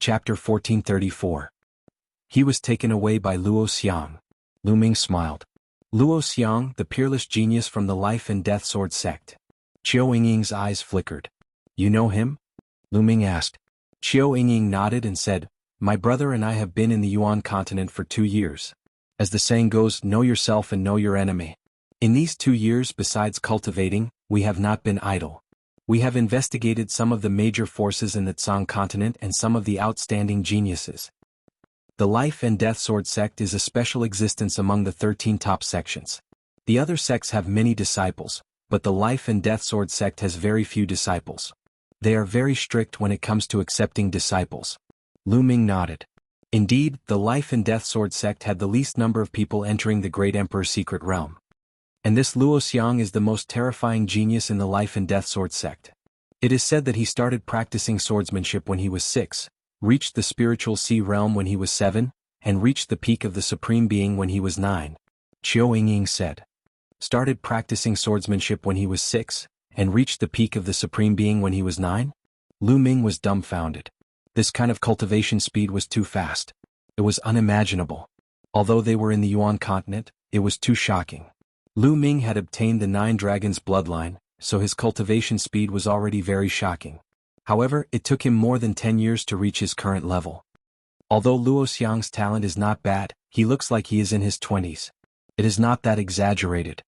Chapter 1434. He was taken away by Luo Xiang. Lu Ming smiled. Luo Xiang, the peerless genius from the Life and Death Sword sect. Qiu Yingying's eyes flickered. You know him? Lu Ming asked. Qiu Yingying nodded and said, My brother and I have been in the Yuan continent for 2 years. As the saying goes, know yourself and know your enemy. In these 2 years, besides cultivating, we have not been idle. We have investigated some of the major forces in the Tsang continent and some of the outstanding geniuses. The Life and Death Sword sect is a special existence among the 13 top sections. The other sects have many disciples, but the Life and Death Sword sect has very few disciples. They are very strict when it comes to accepting disciples. Lu Ming nodded. Indeed, the Life and Death Sword sect had the least number of people entering the Great Emperor's secret realm. And this Luo Xiang is the most terrifying genius in the Life and Death Sword sect. It is said that he started practicing swordsmanship when he was 6, reached the spiritual sea realm when he was 7, and reached the peak of the Supreme Being when he was 9. Qiu Yingying said. Started practicing swordsmanship when he was 6, and reached the peak of the Supreme Being when he was 9? Lu Ming was dumbfounded. This kind of cultivation speed was too fast. It was unimaginable. Although they were in the Yuan continent, it was too shocking. Lu Ming had obtained the 9 Dragons bloodline, so his cultivation speed was already very shocking. However, it took him more than 10 years to reach his current level. Although Luo Xiang's talent is not bad, he looks like he is in his 20s. It is not that exaggerated.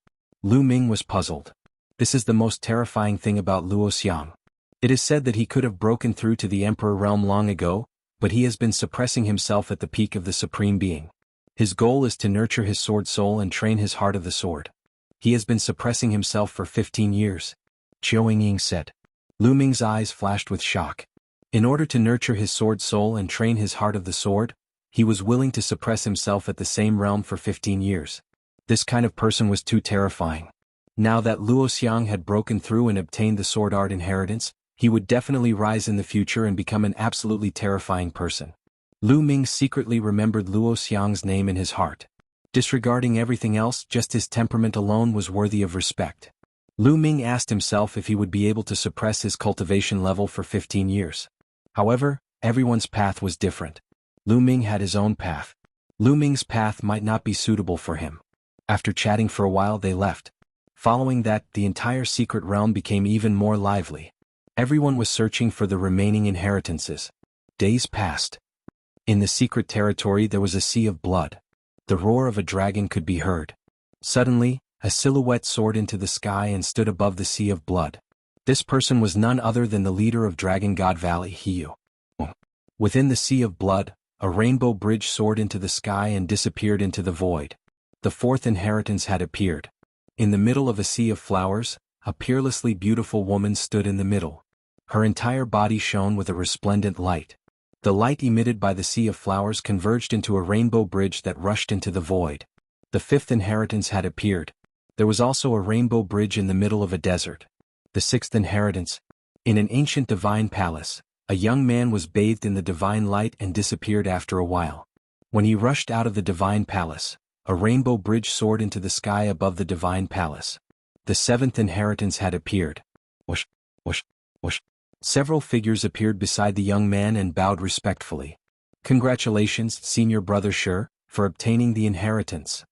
Lu Ming was puzzled. This is the most terrifying thing about Luo Xiang. It is said that he could have broken through to the Emperor realm long ago, but he has been suppressing himself at the peak of the Supreme Being. His goal is to nurture his sword soul and train his heart of the sword. He has been suppressing himself for 15 years. Qiu Yingying said. Lu Ming's eyes flashed with shock. In order to nurture his sword soul and train his heart of the sword, he was willing to suppress himself at the same realm for 15 years. This kind of person was too terrifying. Now that Luo Xiang had broken through and obtained the sword art inheritance, he would definitely rise in the future and become an absolutely terrifying person. Lu Ming secretly remembered Luo Xiang's name in his heart. Disregarding everything else, just his temperament alone was worthy of respect. Lu Ming asked himself if he would be able to suppress his cultivation level for 15 years. However, everyone's path was different. Lu Ming had his own path. Lu Ming's path might not be suitable for him. After chatting for a while, they left. Following that, the entire secret realm became even more lively. Everyone was searching for the remaining inheritances. Days passed. In the secret territory there was a sea of blood. The roar of a dragon could be heard. Suddenly, a silhouette soared into the sky and stood above the sea of blood. This person was none other than the leader of Dragon God Valley, Hiyu. Within the sea of blood, a rainbow bridge soared into the sky and disappeared into the void. The 4th inheritance had appeared. In the middle of a sea of flowers, a peerlessly beautiful woman stood in the middle. Her entire body shone with a resplendent light. The light emitted by the sea of flowers converged into a rainbow bridge that rushed into the void. The 5th inheritance had appeared. There was also a rainbow bridge in the middle of a desert. The 6th inheritance. In an ancient divine palace, a young man was bathed in the divine light and disappeared after a while. When he rushed out of the divine palace, a rainbow bridge soared into the sky above the divine palace. The 7th inheritance had appeared. Whoosh, whoosh, whoosh. Several figures appeared beside the young man and bowed respectfully. Congratulations, senior brother Shi, for obtaining the inheritance.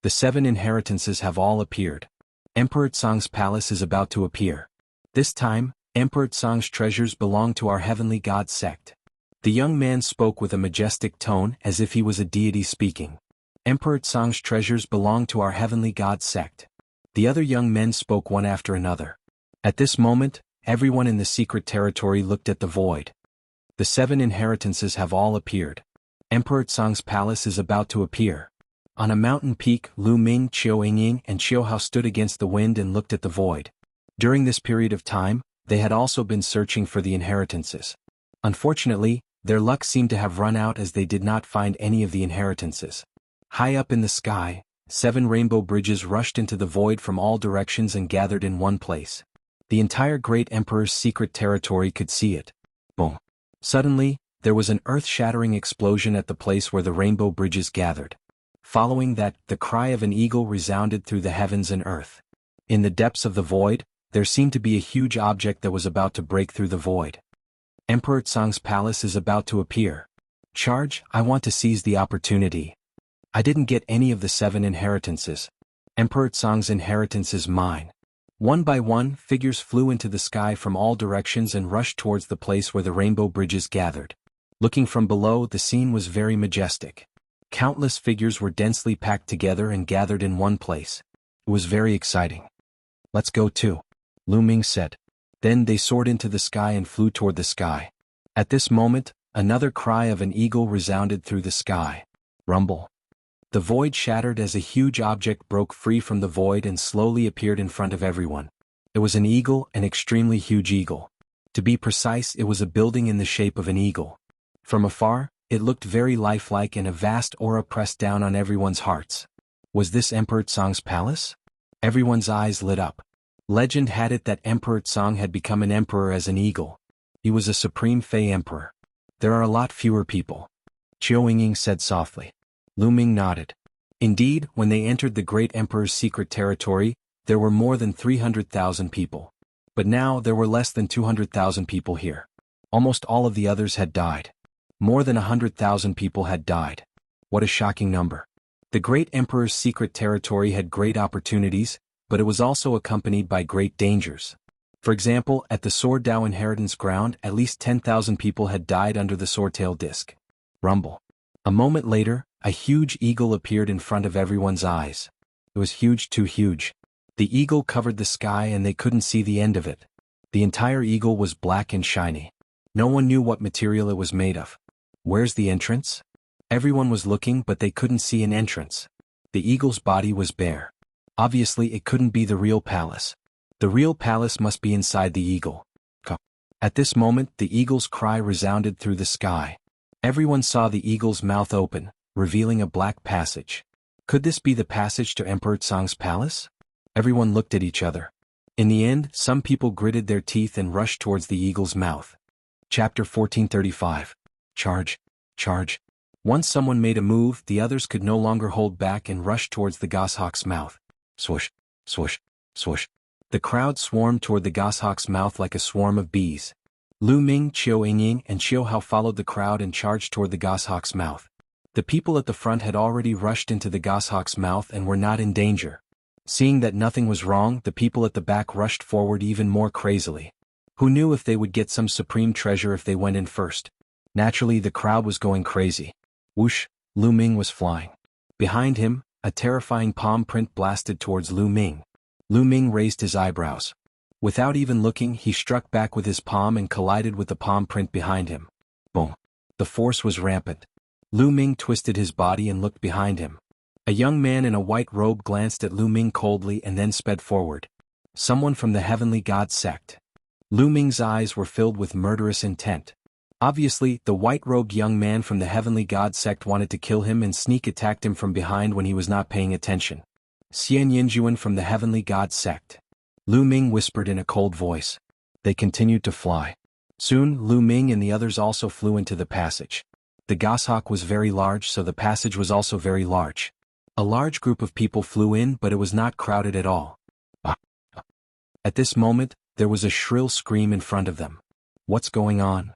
The 7 inheritances have all appeared. Emperor Tsang's palace is about to appear. This time, Emperor Tsang's treasures belong to our heavenly god sect. The young man spoke with a majestic tone as if he was a deity speaking. Emperor Tsang's treasures belong to our heavenly god sect. The other young men spoke one after another. At this moment, everyone in the secret territory looked at the void. The 7 inheritances have all appeared. Emperor Tsang's palace is about to appear. On a mountain peak, Lu Ming, Qiu Yingying, and Qiu Hao stood against the wind and looked at the void. During this period of time, they had also been searching for the inheritances. Unfortunately, their luck seemed to have run out as they did not find any of the inheritances. High up in the sky, 7 rainbow bridges rushed into the void from all directions and gathered in one place. The entire Great Emperor's secret territory could see it. Boom. Suddenly, there was an earth-shattering explosion at the place where the rainbow bridges gathered. Following that, the cry of an eagle resounded through the heavens and earth. In the depths of the void, there seemed to be a huge object that was about to break through the void. Emperor Tsang's palace is about to appear. Charge, I want to seize the opportunity. I didn't get any of the 7 inheritances. Emperor Tsang's inheritance is mine. One by one, figures flew into the sky from all directions and rushed towards the place where the rainbow bridges gathered. Looking from below, the scene was very majestic. Countless figures were densely packed together and gathered in one place. It was very exciting. Let's go too, Lu Ming said. Then they soared into the sky and flew toward the sky. At this moment, another cry of an eagle resounded through the sky. Rumble. The void shattered as a huge object broke free from the void and slowly appeared in front of everyone. It was an eagle, an extremely huge eagle. To be precise, it was a building in the shape of an eagle. From afar, it looked very lifelike and a vast aura pressed down on everyone's hearts. Was this Emperor Tsang's palace? Everyone's eyes lit up. Legend had it that Emperor Tsang had become an emperor as an eagle. He was a supreme Fey emperor. There are a lot fewer people. Qiu Yingying said softly. Lu Ming nodded. Indeed, when they entered the great emperor's secret territory, there were more than 300,000 people. But now there were less than 200,000 people here. Almost all of the others had died. More than 100,000 people had died. What a shocking number. The great emperor's secret territory had great opportunities, but it was also accompanied by great dangers. For example, at the Sword Dao inheritance ground, at least 10,000 people had died under the swordtail disc. Rumble. A moment later, a huge eagle appeared in front of everyone's eyes. It was huge, too huge. The eagle covered the sky and they couldn't see the end of it. The entire eagle was black and shiny. No one knew what material it was made of. Where's the entrance? Everyone was looking, but they couldn't see an entrance. The eagle's body was bare. Obviously, it couldn't be the real palace. The real palace must be inside the eagle. At this moment, the eagle's cry resounded through the sky. Everyone saw the eagle's mouth open, revealing a black passage. Could this be the passage to Emperor Tsang's palace? Everyone looked at each other. In the end, some people gritted their teeth and rushed towards the eagle's mouth. Chapter 1435. Charge. Charge. Once someone made a move, the others could no longer hold back and rushed towards the goshawk's mouth. Swoosh, swoosh, swoosh. The crowd swarmed toward the goshawk's mouth like a swarm of bees. Lu Ming, Qiu Yingying, and Qiu Hao followed the crowd and charged toward the goshawk's mouth. The people at the front had already rushed into the goshawk's mouth and were not in danger. Seeing that nothing was wrong, the people at the back rushed forward even more crazily. Who knew if they would get some supreme treasure if they went in first? Naturally, the crowd was going crazy. Whoosh, Lu Ming was flying. Behind him, a terrifying palm print blasted towards Lu Ming. Lu Ming raised his eyebrows. Without even looking, he struck back with his palm and collided with the palm print behind him. Boom. The force was rampant. Lu Ming twisted his body and looked behind him. A young man in a white robe glanced at Lu Ming coldly and then sped forward. Someone from the Heavenly God sect. Lu Ming's eyes were filled with murderous intent. Obviously, the white-robed young man from the Heavenly God sect wanted to kill him and sneak attacked him from behind when he was not paying attention. Xian Yinjuan from the Heavenly God sect. Lu Ming whispered in a cold voice. They continued to fly. Soon, Lu Ming and the others also flew into the passage. The goshawk was very large, so the passage was also very large. A large group of people flew in, but it was not crowded at all. At this moment, there was a shrill scream in front of them. What's going on?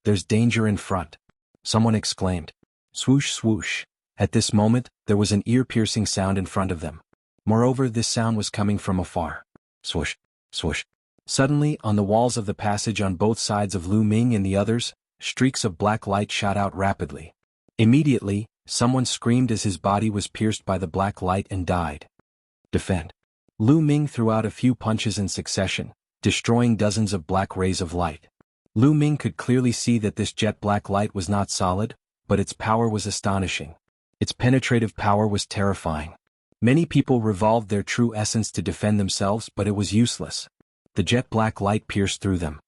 There's danger in front. Someone exclaimed. Swoosh, swoosh. At this moment, there was an ear-piercing sound in front of them. Moreover, this sound was coming from afar. Swoosh, swoosh. Suddenly, on the walls of the passage on both sides of Lu Ming and the others, streaks of black light shot out rapidly. Immediately, someone screamed as his body was pierced by the black light and died. Defend. Lu Ming threw out a few punches in succession, destroying dozens of black rays of light. Lu Ming could clearly see that this jet black light was not solid, but its power was astonishing. Its penetrative power was terrifying. Many people revolved their true essence to defend themselves, but it was useless. The jet black light pierced through them.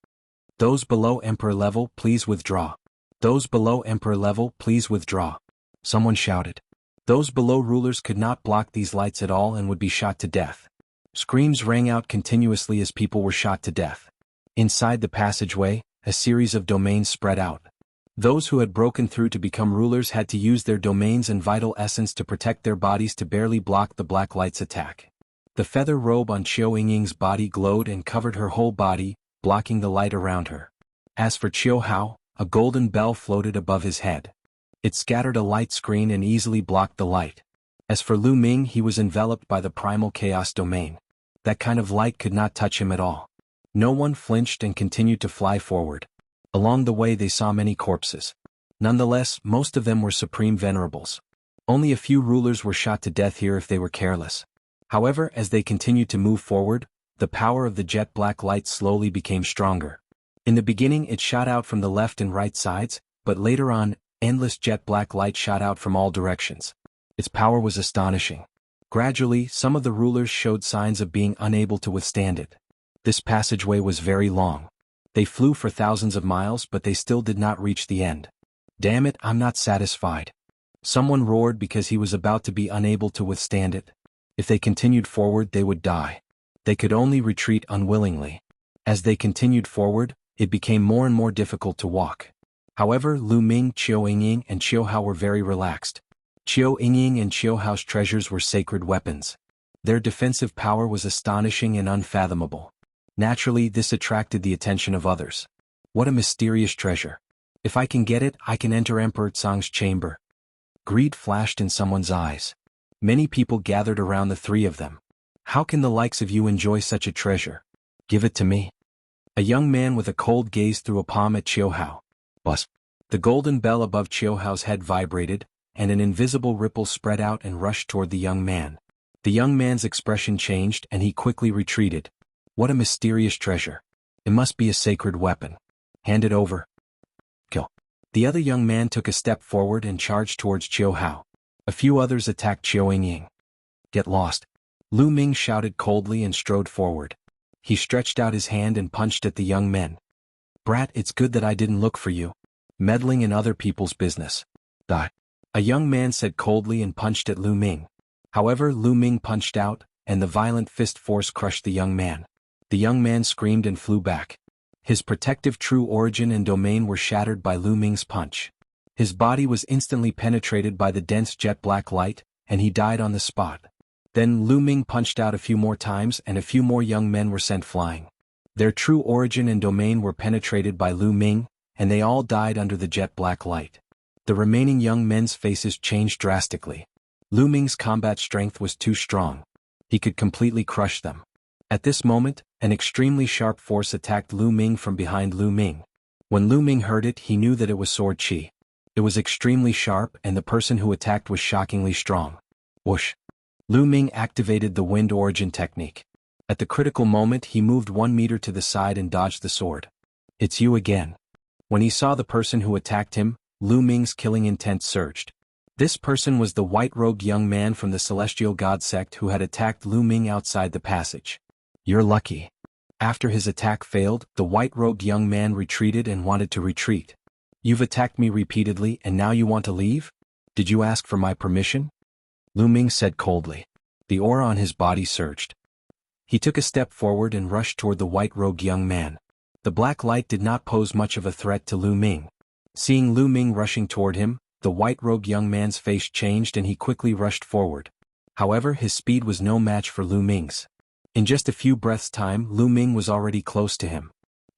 Those below Emperor level, please withdraw. Those below Emperor level, please withdraw. Someone shouted. Those below rulers could not block these lights at all and would be shot to death. Screams rang out continuously as people were shot to death. Inside the passageway, a series of domains spread out. Those who had broken through to become rulers had to use their domains and vital essence to protect their bodies to barely block the black light's attack. The feather robe on Qiu Yingying's body glowed and covered her whole body, blocking the light around her. As for Chiu Hao, a golden bell floated above his head. It scattered a light screen and easily blocked the light. As for Lu Ming, he was enveloped by the primal chaos domain. That kind of light could not touch him at all. No one flinched and continued to fly forward. Along the way they saw many corpses. Nonetheless, most of them were supreme venerables. Only a few rulers were shot to death here if they were careless. However, as they continued to move forward, the power of the jet black light slowly became stronger. In the beginning it shot out from the left and right sides, but later on, endless jet black light shot out from all directions. Its power was astonishing. Gradually, some of the rulers showed signs of being unable to withstand it. This passageway was very long. They flew for thousands of miles, but they still did not reach the end. Damn it, I'm not satisfied. Someone roared because he was about to be unable to withstand it. If they continued forward, they would die. They could only retreat unwillingly. As they continued forward, it became more and more difficult to walk. However, Lu Ming, Chiu Yingying, and Chiu Hao were very relaxed. Chiu Yingying and Chiu Hao's treasures were sacred weapons. Their defensive power was astonishing and unfathomable. Naturally, this attracted the attention of others. What a mysterious treasure. If I can get it, I can enter Emperor Tsang's chamber. Greed flashed in someone's eyes. Many people gathered around the three of them. How can the likes of you enjoy such a treasure? Give it to me. A young man with a cold gaze threw a palm at Chiu Hao. Buzz. The golden bell above Chiu Hao's head vibrated, and an invisible ripple spread out and rushed toward the young man. The young man's expression changed and he quickly retreated. What a mysterious treasure. It must be a sacred weapon. Hand it over. Kill. The other young man took a step forward and charged towards Chiu Hao. A few others attacked Chiu Yingying. Get lost. Lu Ming shouted coldly and strode forward. He stretched out his hand and punched at the young men. Brat, it's good that I didn't look for you. Meddling in other people's business. Die. A young man said coldly and punched at Lu Ming. However, Lu Ming punched out, and the violent fist force crushed the young man. The young man screamed and flew back. His protective true origin and domain were shattered by Lu Ming's punch. His body was instantly penetrated by the dense jet black light, and he died on the spot. Then Lu Ming punched out a few more times and a few more young men were sent flying. Their true origin and domain were penetrated by Lu Ming, and they all died under the jet black light. The remaining young men's faces changed drastically. Lu Ming's combat strength was too strong. He could completely crush them. At this moment, an extremely sharp force attacked Lu Ming from behind Lu Ming. When Lu Ming heard it, he knew that it was sword qi. It was extremely sharp and the person who attacked was shockingly strong. Whoosh! Lu Ming activated the wind origin technique. At the critical moment he moved 1 meter to the side and dodged the sword. It's you again. When he saw the person who attacked him, Lu Ming's killing intent surged. This person was the white-robed young man from the Celestial God sect who had attacked Lu Ming outside the passage. You're lucky. After his attack failed, the white-robed young man retreated and wanted to retreat. You've attacked me repeatedly and now you want to leave? Did you ask for my permission? Lu Ming said coldly. The aura on his body surged. He took a step forward and rushed toward the white-robed young man. The black light did not pose much of a threat to Lu Ming. Seeing Lu Ming rushing toward him, the white-robed young man's face changed and he quickly rushed forward. However, his speed was no match for Lu Ming's. In just a few breaths' time, Lu Ming was already close to him.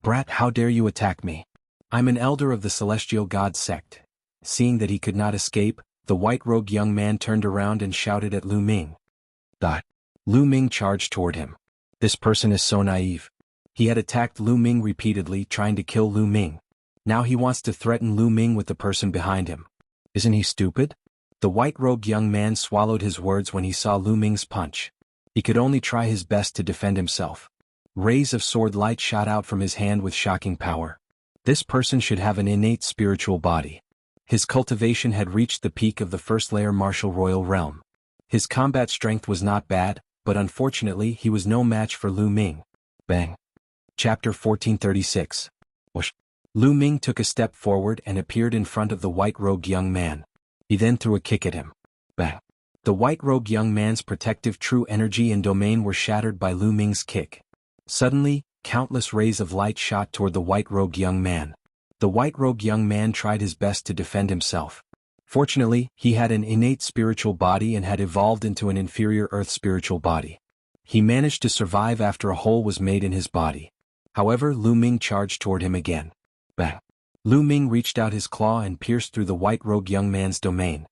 Brat, how dare you attack me? I'm an elder of the Celestial God sect. Seeing that he could not escape, the white-robed young man turned around and shouted at Lu Ming. Lu Ming charged toward him. This person is so naive. He had attacked Lu Ming repeatedly, trying to kill Lu Ming. Now he wants to threaten Lu Ming with the person behind him. Isn't he stupid? The white-robed young man swallowed his words when he saw Lu Ming's punch. He could only try his best to defend himself. Rays of sword light shot out from his hand with shocking power. This person should have an innate spiritual body. His cultivation had reached the peak of the first-layer martial royal realm. His combat strength was not bad, but unfortunately he was no match for Lu Ming. Bang. Chapter 1436. Whoosh. Lu Ming took a step forward and appeared in front of the white-robed young man. He then threw a kick at him. Bang. The white-robed young man's protective true energy and domain were shattered by Lu Ming's kick. Suddenly, countless rays of light shot toward the white-robed young man. The white-robed young man tried his best to defend himself. Fortunately, he had an innate spiritual body and had evolved into an inferior earth spiritual body. He managed to survive after a hole was made in his body. However, Lu Ming charged toward him again. Bang. Lu Ming reached out his claw and pierced through the white-robed young man's domain.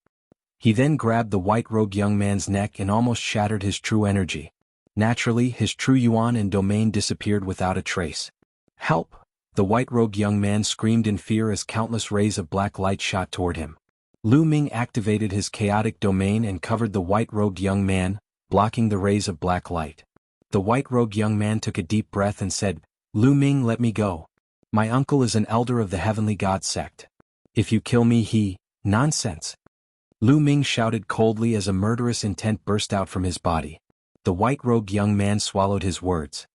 He then grabbed the white-robed young man's neck and almost shattered his true energy. Naturally, his true yuan and domain disappeared without a trace. Help! The white-robed young man screamed in fear as countless rays of black light shot toward him. Lu Ming activated his chaotic domain and covered the white-robed young man, blocking the rays of black light. The white-robed young man took a deep breath and said, "Lu Ming, let me go. My uncle is an elder of the Heavenly God sect. If you kill me Nonsense!" Lu Ming shouted coldly as a murderous intent burst out from his body. The white-robed young man swallowed his words.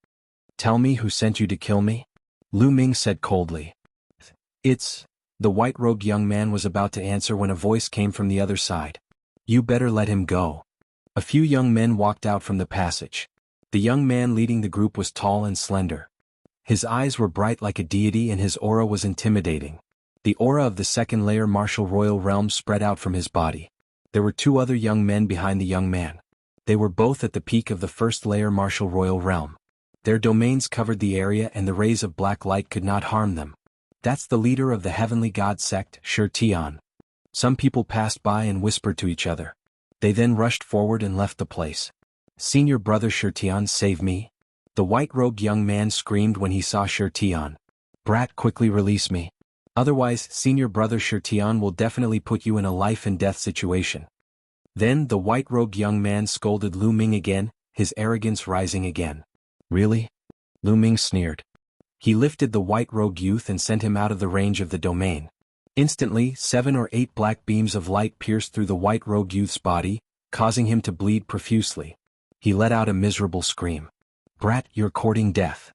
"Tell me who sent you to kill me?" Lu Ming said coldly. "It's..." The white-robed young man was about to answer when a voice came from the other side. "You better let him go." A few young men walked out from the passage. The young man leading the group was tall and slender. His eyes were bright like a deity and his aura was intimidating. The aura of the second-layer martial royal realm spread out from his body. There were two other young men behind the young man. They were both at the peak of the first-layer martial royal realm. Their domains covered the area and the rays of black light could not harm them. "That's the leader of the Heavenly God sect, Shi Tian." Some people passed by and whispered to each other. They then rushed forward and left the place. "Senior brother Shi Tian, save me!" The white-robed young man screamed when he saw Shi Tian. "Brat, quickly release me. Otherwise, senior brother Shi Tian will definitely put you in a life-and-death situation." Then the white-robed young man scolded Lu Ming again, his arrogance rising again. "Really?" Lu Ming sneered. He lifted the white-robed youth and sent him out of the range of the domain. Instantly, 7 or 8 black beams of light pierced through the white-robed youth's body, causing him to bleed profusely. He let out a miserable scream. "Brat, you're courting death.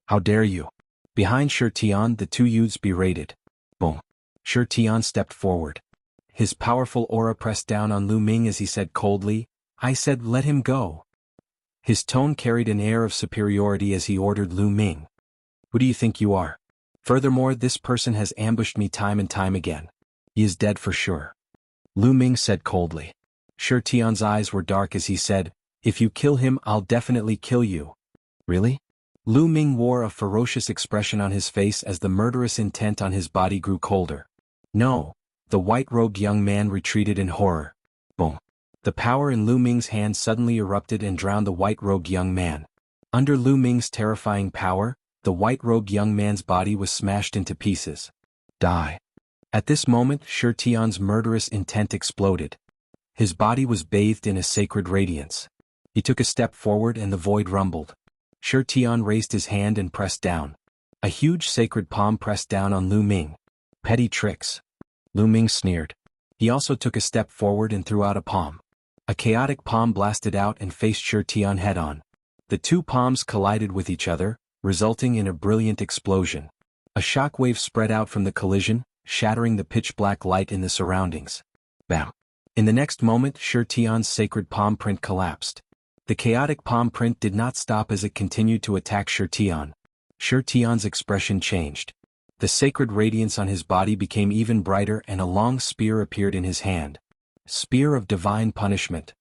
How dare you!" Behind Shi Tian, the two youths berated. Boom. Shi Tian stepped forward. His powerful aura pressed down on Lu Ming as he said coldly, "I said let him go." His tone carried an air of superiority as he ordered Lu Ming. "Who do you think you are? Furthermore, this person has ambushed me time and time again. He is dead for sure." Lu Ming said coldly. Shi Tian's eyes were dark as he said, "If you kill him, I'll definitely kill you." "Really?" Lu Ming wore a ferocious expression on his face as the murderous intent on his body grew colder. "No." The white-robed young man retreated in horror. Boom. The power in Lu Ming's hand suddenly erupted and drowned the white-robed young man. Under Lu Ming's terrifying power, the white-robed young man's body was smashed into pieces. Die. At this moment, Shi Tian's murderous intent exploded. His body was bathed in a sacred radiance. He took a step forward and the void rumbled. Shi Tian raised his hand and pressed down. A huge sacred palm pressed down on Lu Ming. "Petty tricks." Lu Ming sneered. He also took a step forward and threw out a palm. A chaotic palm blasted out and faced Shi Tian head-on. The two palms collided with each other, resulting in a brilliant explosion. A shockwave spread out from the collision, shattering the pitch-black light in the surroundings. Bam! In the next moment, Shi Tian's sacred palm print collapsed. The chaotic palm print did not stop as it continued to attack Shi Tian. Shi Tian's expression changed. The sacred radiance on his body became even brighter and a long spear appeared in his hand. "Spear of divine punishment."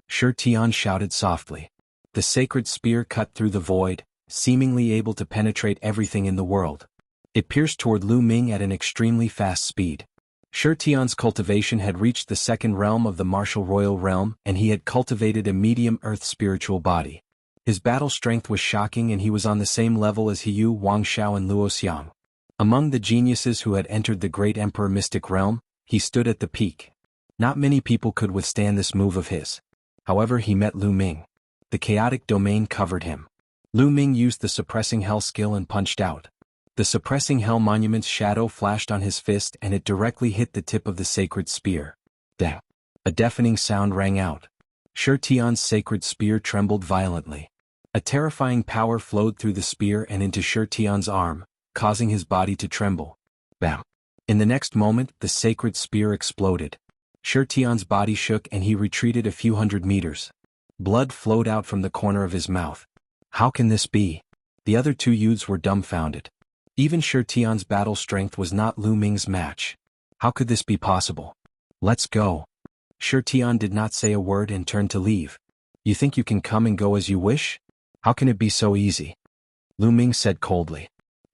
Shi Tian shouted softly. The sacred spear cut through the void, seemingly able to penetrate everything in the world. It pierced toward Lu Ming at an extremely fast speed. Shi Tian's cultivation had reached the second realm of the martial royal realm and he had cultivated a medium earth spiritual body. His battle strength was shocking and he was on the same level as He Wang Xiao and Luo Xiang. Among the geniuses who had entered the great emperor mystic realm, he stood at the peak. Not many people could withstand this move of his. However, he met Lu Ming. The chaotic domain covered him. Lu Ming used the suppressing hell skill and punched out. The suppressing hell monument's shadow flashed on his fist and it directly hit the tip of the sacred spear. Dang! A deafening sound rang out. Shi Tian's sacred spear trembled violently. A terrifying power flowed through the spear and into Shi Tian's arm, causing his body to tremble. Bam! In the next moment, the sacred spear exploded. Shi Tian's body shook and he retreated a few hundred meters. Blood flowed out from the corner of his mouth. How can this be? The other two youths were dumbfounded. Even Shi Tian's battle strength was not Lu Ming's match. How could this be possible? "Let's go." Shi Tian did not say a word and turned to leave. "You think you can come and go as you wish? How can it be so easy?" Lu Ming said coldly.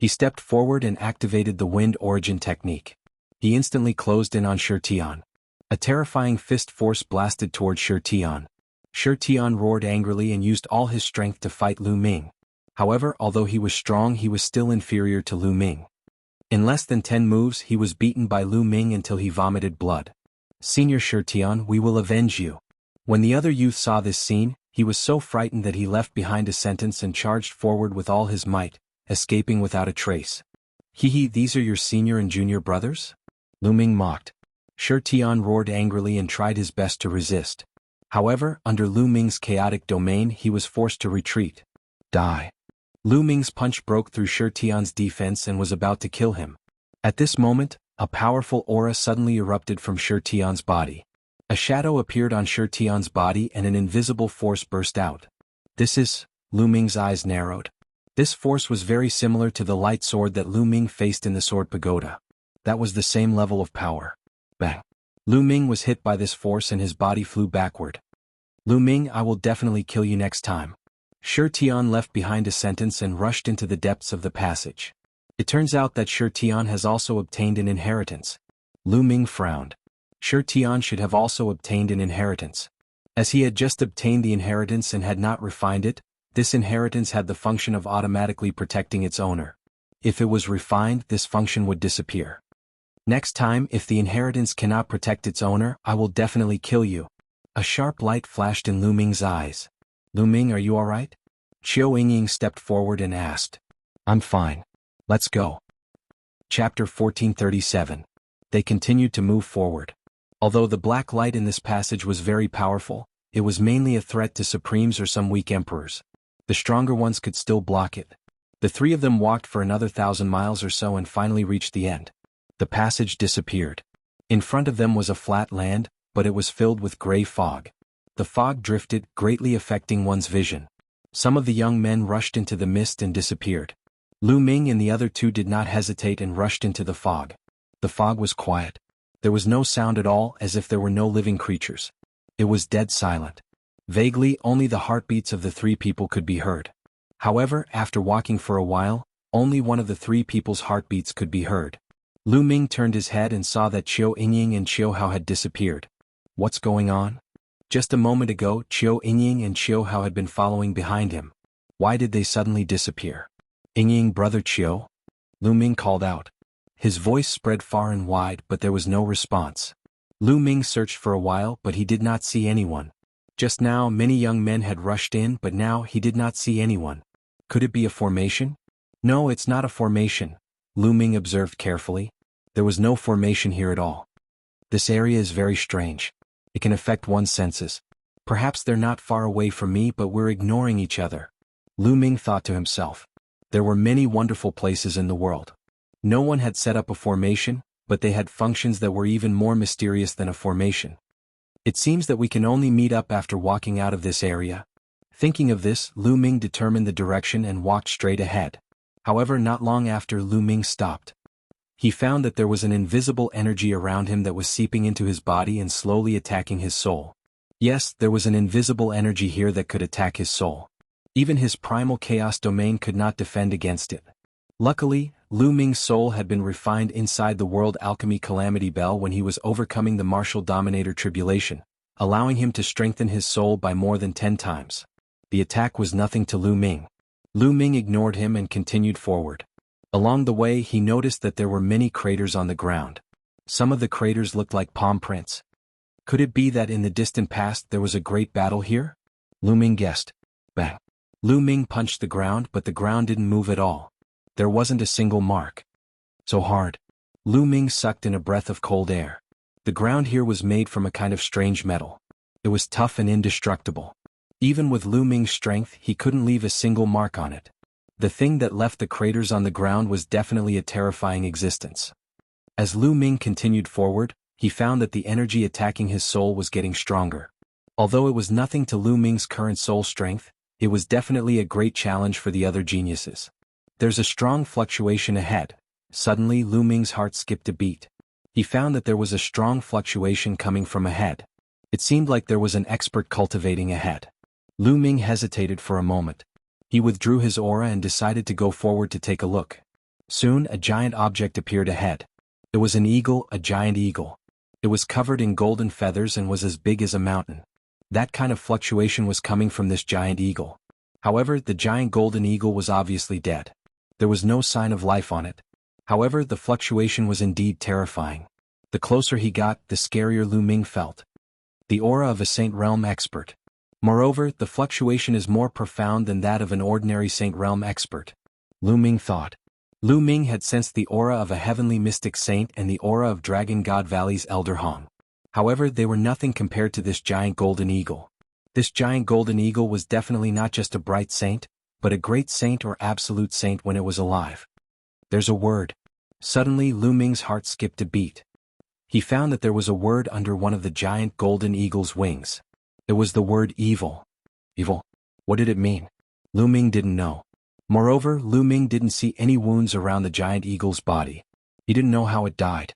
He stepped forward and activated the wind origin technique. He instantly closed in on Shirtian. A terrifying fist force blasted toward Shirtian. Shirtian roared angrily and used all his strength to fight Lu Ming. However, although he was strong, he was still inferior to Lu Ming. In less than 10 moves, he was beaten by Lu Ming until he vomited blood. "Senior Shirtian, we will avenge you." When the other youth saw this scene, he was so frightened that he left behind a sentence and charged forward with all his might, escaping without a trace. "Hehe, these are your senior and junior brothers?" Lu Ming mocked. Shirtian roared angrily and tried his best to resist. However, under Lu Ming's chaotic domain, he was forced to retreat. Die. Lu Ming's punch broke through Shirtian's defense and was about to kill him. At this moment, a powerful aura suddenly erupted from Shirtian's body. A shadow appeared on Shirtian's body and an invisible force burst out. "This is..." Lu Ming's eyes narrowed. This force was very similar to the light sword that Lu Ming faced in the Sword Pagoda. That was the same level of power. Bang. Lu Ming was hit by this force and his body flew backward. "Lu Ming, I will definitely kill you next time." Shirtian left behind a sentence and rushed into the depths of the passage. It turns out that Shirtian has also obtained an inheritance. Lu Ming frowned. Shirtian should have also obtained an inheritance. As he had just obtained the inheritance and had not refined it, this inheritance had the function of automatically protecting its owner. If it was refined, this function would disappear. "Next time, if the inheritance cannot protect its owner, I will definitely kill you." A sharp light flashed in Lu Ming's eyes. "Lu Ming, are you alright?" Qiu Yingying stepped forward and asked. "I'm fine. Let's go." Chapter 1437. They continued to move forward. Although the black light in this passage was very powerful, it was mainly a threat to supremes or some weak emperors. The stronger ones could still block it. The three of them walked for another 1,000 miles or so and finally reached the end. The passage disappeared. In front of them was a flat land, but it was filled with gray fog. The fog drifted, greatly affecting one's vision. Some of the young men rushed into the mist and disappeared. Lu Ming and the other two did not hesitate and rushed into the fog. The fog was quiet. There was no sound at all, as if there were no living creatures. It was dead silent. Vaguely, only the heartbeats of the three people could be heard. However, after walking for a while, only one of the three people's heartbeats could be heard. Lu Ming turned his head and saw that Qiu Yingying and Qiu Hao had disappeared. What's going on? Just a moment ago, Qiu Yingying and Qiu Hao had been following behind him. Why did they suddenly disappear? "Yingying, brother Qiu?" Lu Ming called out. His voice spread far and wide, but there was no response. Lu Ming searched for a while, but he did not see anyone. Just now, many young men had rushed in, but now he did not see anyone. Could it be a formation? "No, it's not a formation," Lu Ming observed carefully. There was no formation here at all. "This area is very strange. It can affect one's senses. Perhaps they're not far away from me, but we're ignoring each other." Lu Ming thought to himself. There were many wonderful places in the world. No one had set up a formation, but they had functions that were even more mysterious than a formation. "It seems that we can only meet up after walking out of this area." Thinking of this, Lu Ming determined the direction and walked straight ahead. However, not long after, Lu Ming stopped. He found that there was an invisible energy around him that was seeping into his body and slowly attacking his soul. Yes, there was an invisible energy here that could attack his soul. Even his primal chaos domain could not defend against it. Luckily, Lu Ming's soul had been refined inside the World Alchemy Calamity Bell when he was overcoming the Martial Dominator Tribulation, allowing him to strengthen his soul by more than 10 times. The attack was nothing to Lu Ming. Lu Ming ignored him and continued forward. Along the way, he noticed that there were many craters on the ground. Some of the craters looked like palm prints. Could it be that in the distant past there was a great battle here? Lu Ming guessed. Bang. Lu Ming punched the ground, but the ground didn't move at all. There wasn't a single mark. So hard. Lu Ming sucked in a breath of cold air. The ground here was made from a kind of strange metal. It was tough and indestructible. Even with Lu Ming's strength, he couldn't leave a single mark on it. The thing that left the craters on the ground was definitely a terrifying existence. As Lu Ming continued forward, he found that the energy attacking his soul was getting stronger. Although it was nothing to Lu Ming's current soul strength, it was definitely a great challenge for the other geniuses. There's a strong fluctuation ahead. Suddenly, Lu Ming's heart skipped a beat. He found that there was a strong fluctuation coming from ahead. It seemed like there was an expert cultivating ahead. Lu Ming hesitated for a moment. He withdrew his aura and decided to go forward to take a look. Soon a giant object appeared ahead. It was an eagle, a giant eagle. It was covered in golden feathers and was as big as a mountain. That kind of fluctuation was coming from this giant eagle. However, the giant golden eagle was obviously dead. There was no sign of life on it. However, the fluctuation was indeed terrifying. The closer he got, the scarier Lu Ming felt. The aura of a Saint Realm expert. Moreover, the fluctuation is more profound than that of an ordinary Saint Realm expert. Lu Ming thought. Lu Ming had sensed the aura of a heavenly mystic saint and the aura of Dragon God Valley's Elder Hong. However, they were nothing compared to this giant golden eagle. This giant golden eagle was definitely not just a bright saint, but a great saint or absolute saint when it was alive. There's a word. Suddenly Lu Ming's heart skipped a beat. He found that there was a word under one of the giant golden eagle's wings. It was the word evil. Evil? What did it mean? Lu Ming didn't know. Moreover, Lu Ming didn't see any wounds around the giant eagle's body. He didn't know how it died.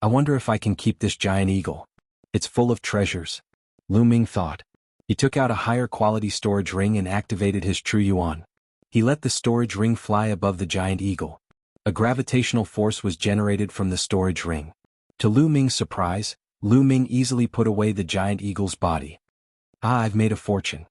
I wonder if I can keep this giant eagle. It's full of treasures. Lu Ming thought. He took out a higher quality storage ring and activated his True Yuan. He let the storage ring fly above the giant eagle. A gravitational force was generated from the storage ring. To Lu Ming's surprise, Lu Ming easily put away the giant eagle's body. Ah, I've made a fortune.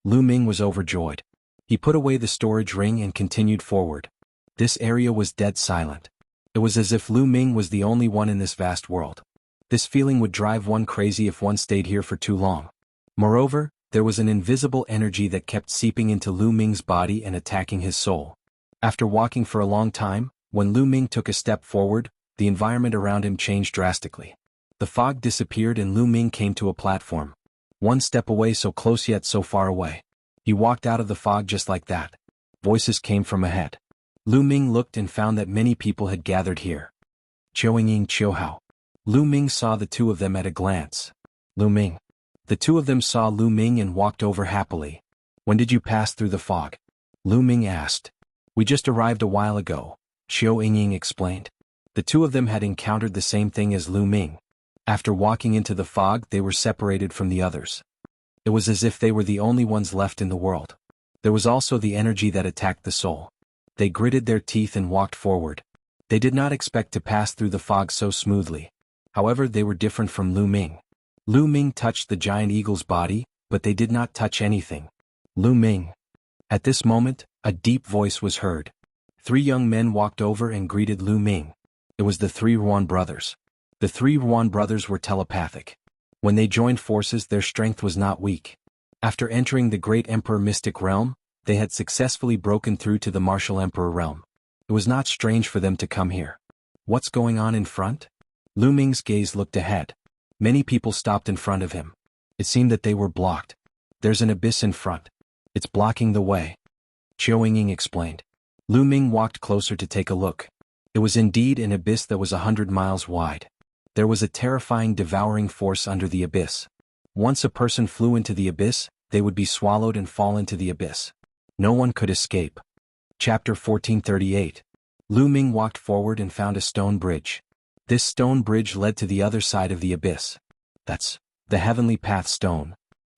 Lu Ming was overjoyed. He put away the storage ring and continued forward. This area was dead silent. It was as if Lu Ming was the only one in this vast world. This feeling would drive one crazy if one stayed here for too long. Moreover, there was an invisible energy that kept seeping into Lu Ming's body and attacking his soul. After walking for a long time, when Lu Ming took a step forward, the environment around him changed drastically. The fog disappeared and Lu Ming came to a platform. One step away, so close yet so far away. He walked out of the fog just like that. Voices came from ahead. Lu Ming looked and found that many people had gathered here. Qiuying Qiuhao. Lu Ming saw the two of them at a glance. Lu Ming. The two of them saw Lu Ming and walked over happily. When did you pass through the fog? Lu Ming asked. We just arrived a while ago, Qiuying explained. The two of them had encountered the same thing as Lu Ming. After walking into the fog, they were separated from the others. It was as if they were the only ones left in the world. There was also the energy that attacked the soul. They gritted their teeth and walked forward. They did not expect to pass through the fog so smoothly. However, they were different from Lu Ming. Lu Ming touched the giant eagle's body, but they did not touch anything. Lu Ming. At this moment, a deep voice was heard. Three young men walked over and greeted Lu Ming. It was the three Ruan brothers. The three Ruan brothers were telepathic. When they joined forces, their strength was not weak. After entering the Great Emperor Mystic Realm, they had successfully broken through to the Martial Emperor Realm. It was not strange for them to come here. What's going on in front? Lu Ming's gaze looked ahead. Many people stopped in front of him. It seemed that they were blocked. There's an abyss in front. It's blocking the way. Qiuying explained. Lu Ming walked closer to take a look. It was indeed an abyss that was 100 miles wide. There was a terrifying devouring force under the abyss. Once a person flew into the abyss, they would be swallowed and fall into the abyss. No one could escape. Chapter 1438. Lu Ming walked forward and found a stone bridge. This stone bridge led to the other side of the abyss. That's the Heavenly Path Stone.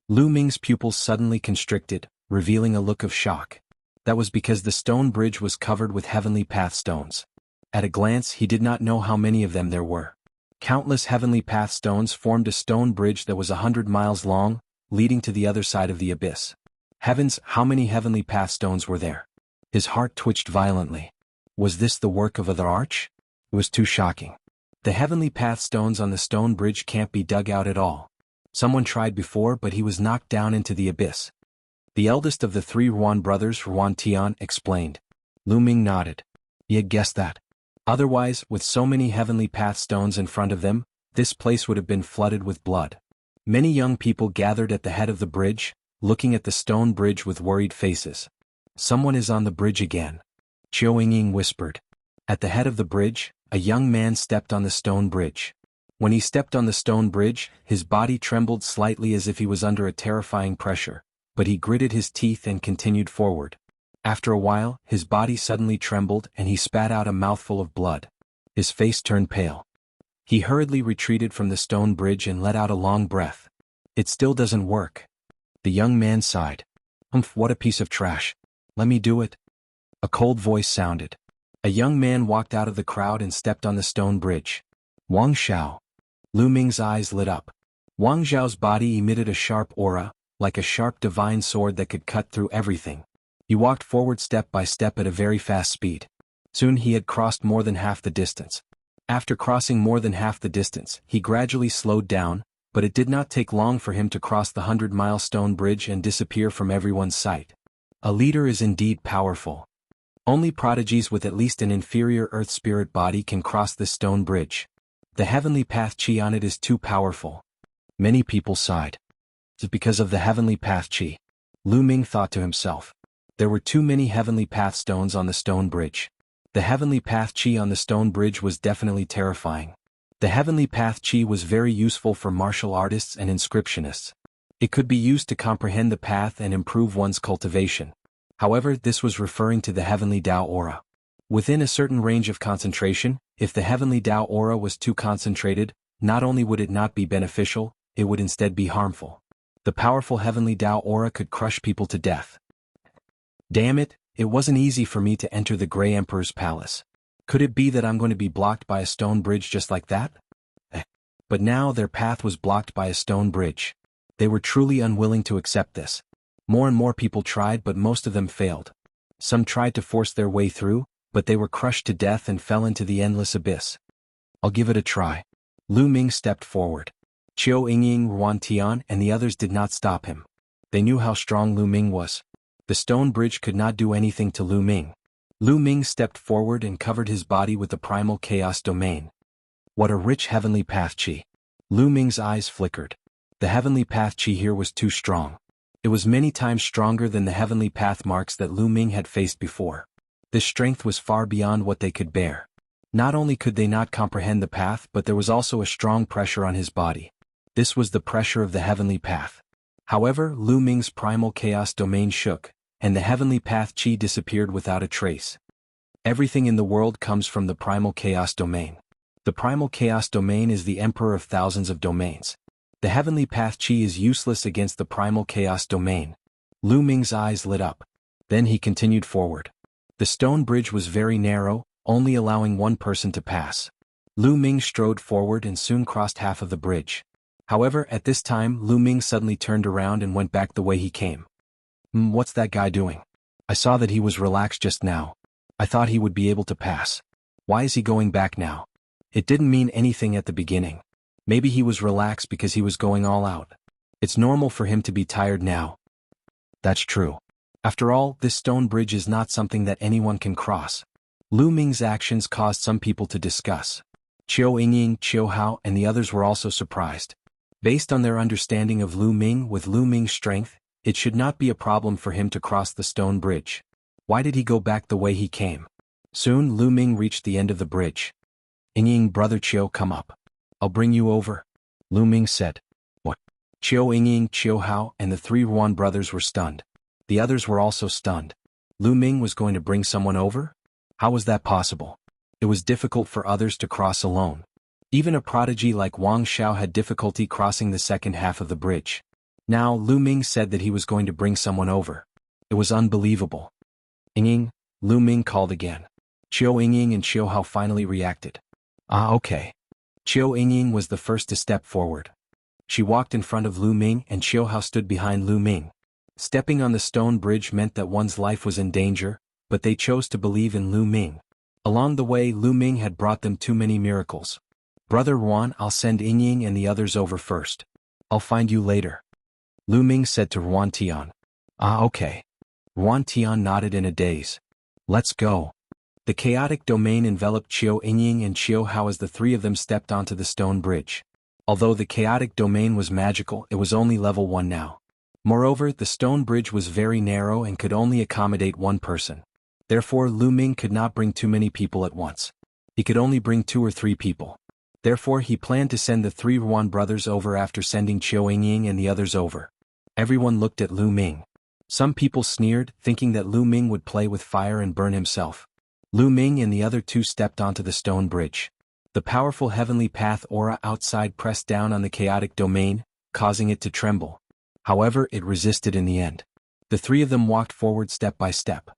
Lu Ming's pupils suddenly constricted, revealing a look of shock. That was because the stone bridge was covered with Heavenly Path stones. At a glance, he did not know how many of them there were. Countless Heavenly Path stones formed a stone bridge that was 100 miles long, leading to the other side of the abyss. Heavens, how many Heavenly Path stones were there? His heart twitched violently. Was this the work of other arch? It was too shocking. The Heavenly Path stones on the stone bridge can't be dug out at all. Someone tried before, but he was knocked down into the abyss. The eldest of the three Ruan brothers, Ruan Tian, explained. Lu Ming nodded. He had guessed that. Otherwise, with so many Heavenly Path stones in front of them, this place would have been flooded with blood. Many young people gathered at the head of the bridge, looking at the stone bridge with worried faces. Someone is on the bridge again. Qiuying whispered. At the head of the bridge, a young man stepped on the stone bridge. When he stepped on the stone bridge, his body trembled slightly as if he was under a terrifying pressure, but he gritted his teeth and continued forward. After a while, his body suddenly trembled and he spat out a mouthful of blood. His face turned pale. He hurriedly retreated from the stone bridge and let out a long breath. It still doesn't work. The young man sighed. What a piece of trash. Let me do it. A cold voice sounded. A young man walked out of the crowd and stepped on the stone bridge. Wang Xiao. Lu Ming's eyes lit up. Wang Xiao's body emitted a sharp aura, like a sharp divine sword that could cut through everything. He walked forward step by step at a very fast speed. Soon he had crossed more than half the distance. After crossing more than half the distance, he gradually slowed down, but it did not take long for him to cross the 100-mile stone bridge and disappear from everyone's sight. A leader is indeed powerful. Only prodigies with at least an inferior earth spirit body can cross this stone bridge. The heavenly path chi on it is too powerful. Many people sighed. It's because of the heavenly path chi. Lu Ming thought to himself. There were too many heavenly path stones on the stone bridge. The heavenly path chi on the stone bridge was definitely terrifying. The heavenly path chi was very useful for martial artists and inscriptionists. It could be used to comprehend the path and improve one's cultivation. However, this was referring to the heavenly Tao aura. Within a certain range of concentration, if the heavenly Tao aura was too concentrated, not only would it not be beneficial, it would instead be harmful. The powerful heavenly Tao aura could crush people to death. Damn it, it wasn't easy for me to enter the Grey Emperor's palace. Could it be that I'm going to be blocked by a stone bridge just like that? But now their path was blocked by a stone bridge. They were truly unwilling to accept this. More and more people tried, but most of them failed. Some tried to force their way through, but they were crushed to death and fell into the endless abyss. I'll give it a try. Lu Ming stepped forward. Qiu Yingying, Ruan Tian, and the others did not stop him. They knew how strong Lu Ming was. The stone bridge could not do anything to Lu Ming. Lu Ming stepped forward and covered his body with the primal chaos domain. What a rich heavenly path chi. Lu Ming's eyes flickered. The heavenly path chi here was too strong. It was many times stronger than the heavenly path marks that Lu Ming had faced before. This strength was far beyond what they could bear. Not only could they not comprehend the path, but there was also a strong pressure on his body. This was the pressure of the heavenly path. However, Lu Ming's primal chaos domain shook, and the heavenly path chi disappeared without a trace. Everything in the world comes from the primal chaos domain. The primal chaos domain is the emperor of thousands of domains. The heavenly path chi is useless against the primal chaos domain. Lu Ming's eyes lit up. Then he continued forward. The stone bridge was very narrow, only allowing one person to pass. Lu Ming strode forward and soon crossed half of the bridge. However, at this time Lu Ming suddenly turned around and went back the way he came. What's that guy doing? I saw that he was relaxed just now. I thought he would be able to pass. Why is he going back now? It didn't mean anything at the beginning. Maybe he was relaxed because he was going all out. It's normal for him to be tired now. That's true. After all, this stone bridge is not something that anyone can cross. Lu Ming's actions caused some people to discuss. Qiu Yingying, Qiu Hao, and the others were also surprised. Based on their understanding of Lu Ming, with Lu Ming's strength, it should not be a problem for him to cross the stone bridge. Why did he go back the way he came? Soon Lu Ming reached the end of the bridge. Yingying, brother Qiu, come up. I'll bring you over. Lu Ming said. What? Qiu Yingying, Qiu Hao, and the three Ruan brothers were stunned. The others were also stunned. Lu Ming was going to bring someone over? How was that possible? It was difficult for others to cross alone. Even a prodigy like Wang Xiao had difficulty crossing the second half of the bridge. Now Lu Ming said that he was going to bring someone over. It was unbelievable. Yingying, Lu Ming called again. Qiu Yingying and Qiu Hao finally reacted. Okay. Qiu Yingying was the first to step forward. She walked in front of Lu Ming and Qiu Hao stood behind Lu Ming. Stepping on the stone bridge meant that one's life was in danger, but they chose to believe in Lu Ming. Along the way, Lu Ming had brought them too many miracles. Brother Ruan, I'll send Yingying and the others over first. I'll find you later. Lu Ming said to Ruan Tian. Okay. Ruan Tian nodded in a daze. Let's go. The chaotic domain enveloped Qiu Yingying and Qiu Hao as the three of them stepped onto the stone bridge. Although the chaotic domain was magical, it was only level 1 now. Moreover, the stone bridge was very narrow and could only accommodate one person. Therefore, Lu Ming could not bring too many people at once. He could only bring 2 or 3 people. Therefore, he planned to send the 3 Ruan brothers over after sending Qiu Yingying and the others over. Everyone looked at Lu Ming. Some people sneered, thinking that Lu Ming would play with fire and burn himself. Lu Ming and the other 2 stepped onto the stone bridge. The powerful heavenly path aura outside pressed down on the chaotic domain, causing it to tremble. However, it resisted in the end. The 3 of them walked forward step by step.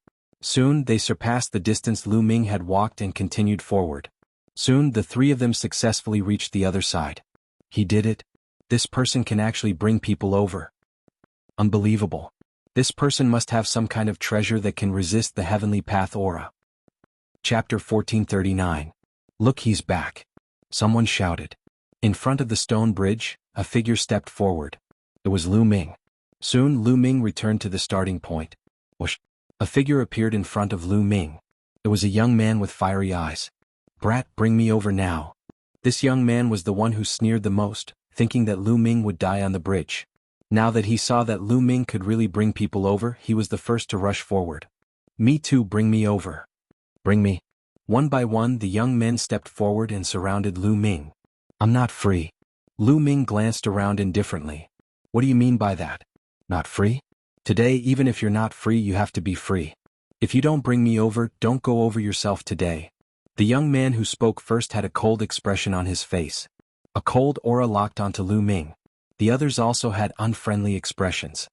Soon they surpassed the distance Lu Ming had walked and continued forward. Soon the three of them successfully reached the other side. He did it. This person can actually bring people over. Unbelievable. This person must have some kind of treasure that can resist the heavenly path aura. Chapter 1439. Look, he's back. Someone shouted. In front of the stone bridge, a figure stepped forward. It was Lu Ming. Soon Lu Ming returned to the starting point. Whoosh. A figure appeared in front of Lu Ming. It was a young man with fiery eyes. Brat, bring me over now. This young man was the one who sneered the most, thinking that Lu Ming would die on the bridge. Now that he saw that Lu Ming could really bring people over, he was the first to rush forward. Me too, bring me over. Bring me. One by one the young men stepped forward and surrounded Lu Ming. I'm not free. Lu Ming glanced around indifferently. What do you mean by that? Not free? Today, even if you're not free, you have to be free. If you don't bring me over, don't go over yourself today. The young man who spoke first had a cold expression on his face. A cold aura locked onto Lu Ming. The others also had unfriendly expressions.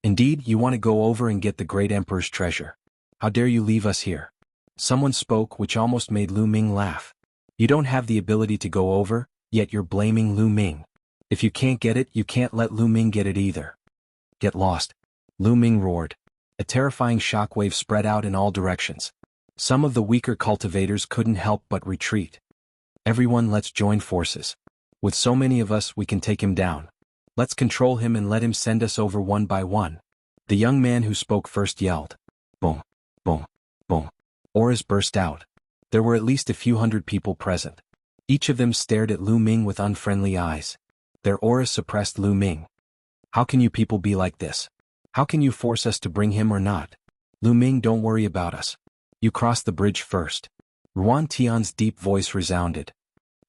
Indeed, you want to go over and get the great emperor's treasure. How dare you leave us here? Someone spoke, which almost made Lu Ming laugh. You don't have the ability to go over, yet you're blaming Lu Ming. If you can't get it, you can't let Lu Ming get it either. Get lost. Lu Ming roared. A terrifying shockwave spread out in all directions. Some of the weaker cultivators couldn't help but retreat. Everyone, let's join forces. With so many of us, we can take him down. Let's control him and let him send us over one by one. The young man who spoke first yelled. Boom, boom, boom. Auras burst out. There were at least a few hundred people present. Each of them stared at Lu Ming with unfriendly eyes. Their auras suppressed Lu Ming. How can you people be like this? How can you force us to bring him or not? Lu Ming, don't worry about us. You cross the bridge first. Ruan Tian's deep voice resounded.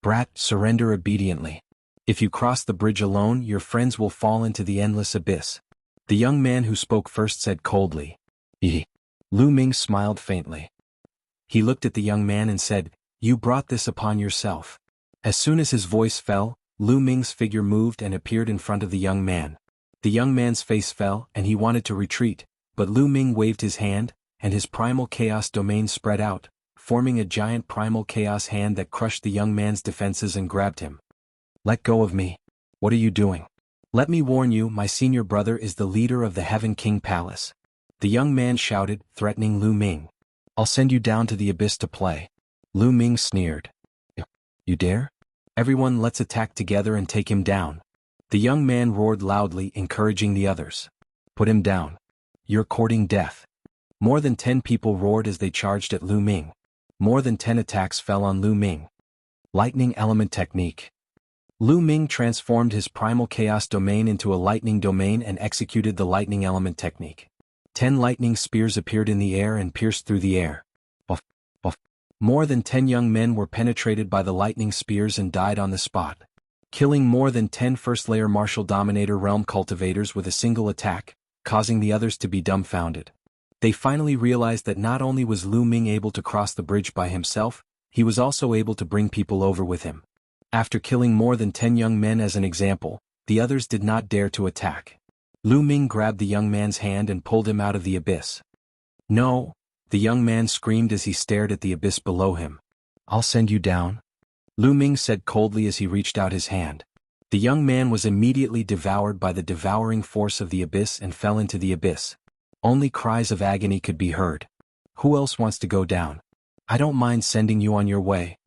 Brat, surrender obediently. If you cross the bridge alone, your friends will fall into the endless abyss. The young man who spoke first said coldly. Eeh. Lu Ming smiled faintly. He looked at the young man and said, You brought this upon yourself. As soon as his voice fell, Lu Ming's figure moved and appeared in front of the young man. The young man's face fell and he wanted to retreat, but Lu Ming waved his hand, and his primal chaos domain spread out, forming a giant primal chaos hand that crushed the young man's defenses and grabbed him. Let go of me. What are you doing? Let me warn you, my senior brother is the leader of the Heaven King Palace. The young man shouted, threatening Lu Ming. I'll send you down to the abyss to play. Lu Ming sneered. You dare? Everyone, let's attack together and take him down. The young man roared loudly, encouraging the others. Put him down. You're courting death. More than 10 people roared as they charged at Lu Ming. More than 10 attacks fell on Lu Ming. Lightning Element Technique. Lu Ming transformed his primal chaos domain into a lightning domain and executed the lightning element technique. 10 lightning spears appeared in the air and pierced through the air. Buff, buff. More than 10 young men were penetrated by the lightning spears and died on the spot, killing more than 10 first-layer martial dominator realm cultivators with a single attack, causing the others to be dumbfounded. They finally realized that not only was Lu Ming able to cross the bridge by himself, he was also able to bring people over with him. After killing more than 10 young men as an example, the others did not dare to attack. Lu Ming grabbed the young man's hand and pulled him out of the abyss. No, the young man screamed as he stared at the abyss below him. I'll send you down. Lu Ming said coldly as he reached out his hand. The young man was immediately devoured by the devouring force of the abyss and fell into the abyss. Only cries of agony could be heard. Who else wants to go down? I don't mind sending you on your way.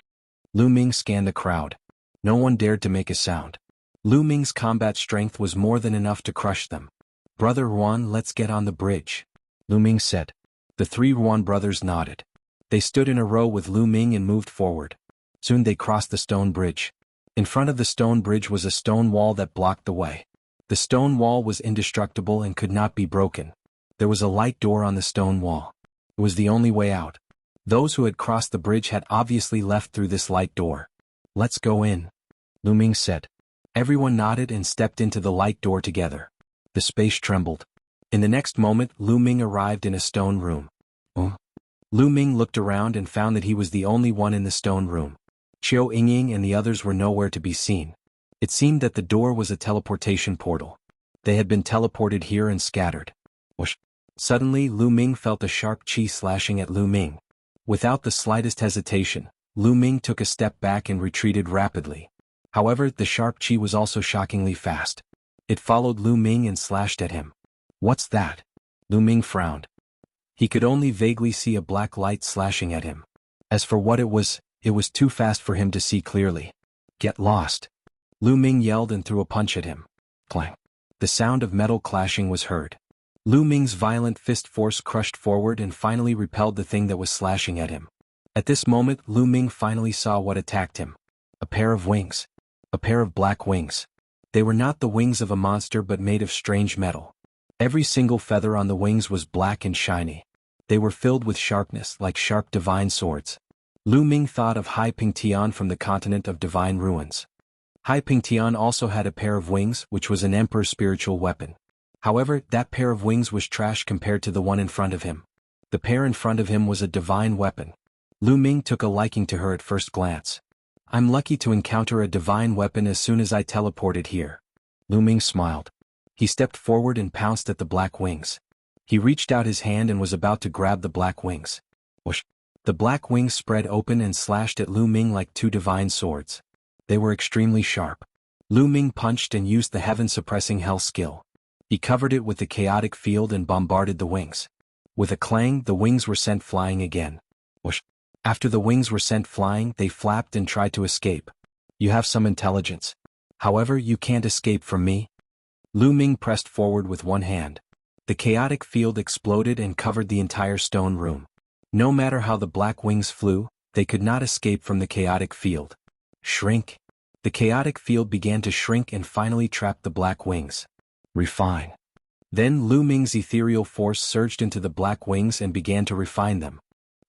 Lu Ming scanned the crowd. No one dared to make a sound. Lu Ming's combat strength was more than enough to crush them. Brother Ruan, let's get on the bridge, Lu Ming said. The 3 Ruan brothers nodded. They stood in a row with Lu Ming and moved forward. Soon they crossed the stone bridge. In front of the stone bridge was a stone wall that blocked the way. The stone wall was indestructible and could not be broken. There was a light door on the stone wall. It was the only way out. Those who had crossed the bridge had obviously left through this light door. Let's go in, Lu Ming said. Everyone nodded and stepped into the light door together. The space trembled. In the next moment, Lu Ming arrived in a stone room. Lu Ming looked around and found that he was the only one in the stone room. Qiu Yingying and the others were nowhere to be seen. It seemed that the door was a teleportation portal. They had been teleported here and scattered. Whoosh. Suddenly Lu Ming felt a sharp chi slashing at Lu Ming. Without the slightest hesitation, Lu Ming took a step back and retreated rapidly. However, the sharp chi was also shockingly fast. It followed Lu Ming and slashed at him. "What's that?" Lu Ming frowned. He could only vaguely see a black light slashing at him. As for what it was too fast for him to see clearly. "Get lost!" Lu Ming yelled and threw a punch at him. Clang! The sound of metal clashing was heard. Lu Ming's violent fist force crushed forward and finally repelled the thing that was slashing at him. At this moment Lu Ming finally saw what attacked him. A pair of wings. A pair of black wings. They were not the wings of a monster but made of strange metal. Every single feather on the wings was black and shiny. They were filled with sharpness like sharp divine swords. Lu Ming thought of Hai Ping Tian from the continent of divine ruins. Hai Ping Tian also had a pair of wings, which was an emperor's spiritual weapon. However, that pair of wings was trash compared to the one in front of him. The pair in front of him was a divine weapon. Lu Ming took a liking to her at first glance. "I'm lucky to encounter a divine weapon as soon as I teleported here." Lu Ming smiled. He stepped forward and pounced at the black wings. He reached out his hand and was about to grab the black wings. Whoosh! The black wings spread open and slashed at Lu Ming like two divine swords. They were extremely sharp. Lu Ming punched and used the heaven-suppressing hell skill. He covered it with the chaotic field and bombarded the wings. With a clang, the wings were sent flying again. Whoosh! After the wings were sent flying, they flapped and tried to escape. "You have some intelligence. However, you can't escape from me." Lu Ming pressed forward with one hand. The chaotic field exploded and covered the entire stone room. No matter how the black wings flew, they could not escape from the chaotic field. Shrink. The chaotic field began to shrink and finally trapped the black wings. Refine. Then Lu Ming's ethereal force surged into the black wings and began to refine them.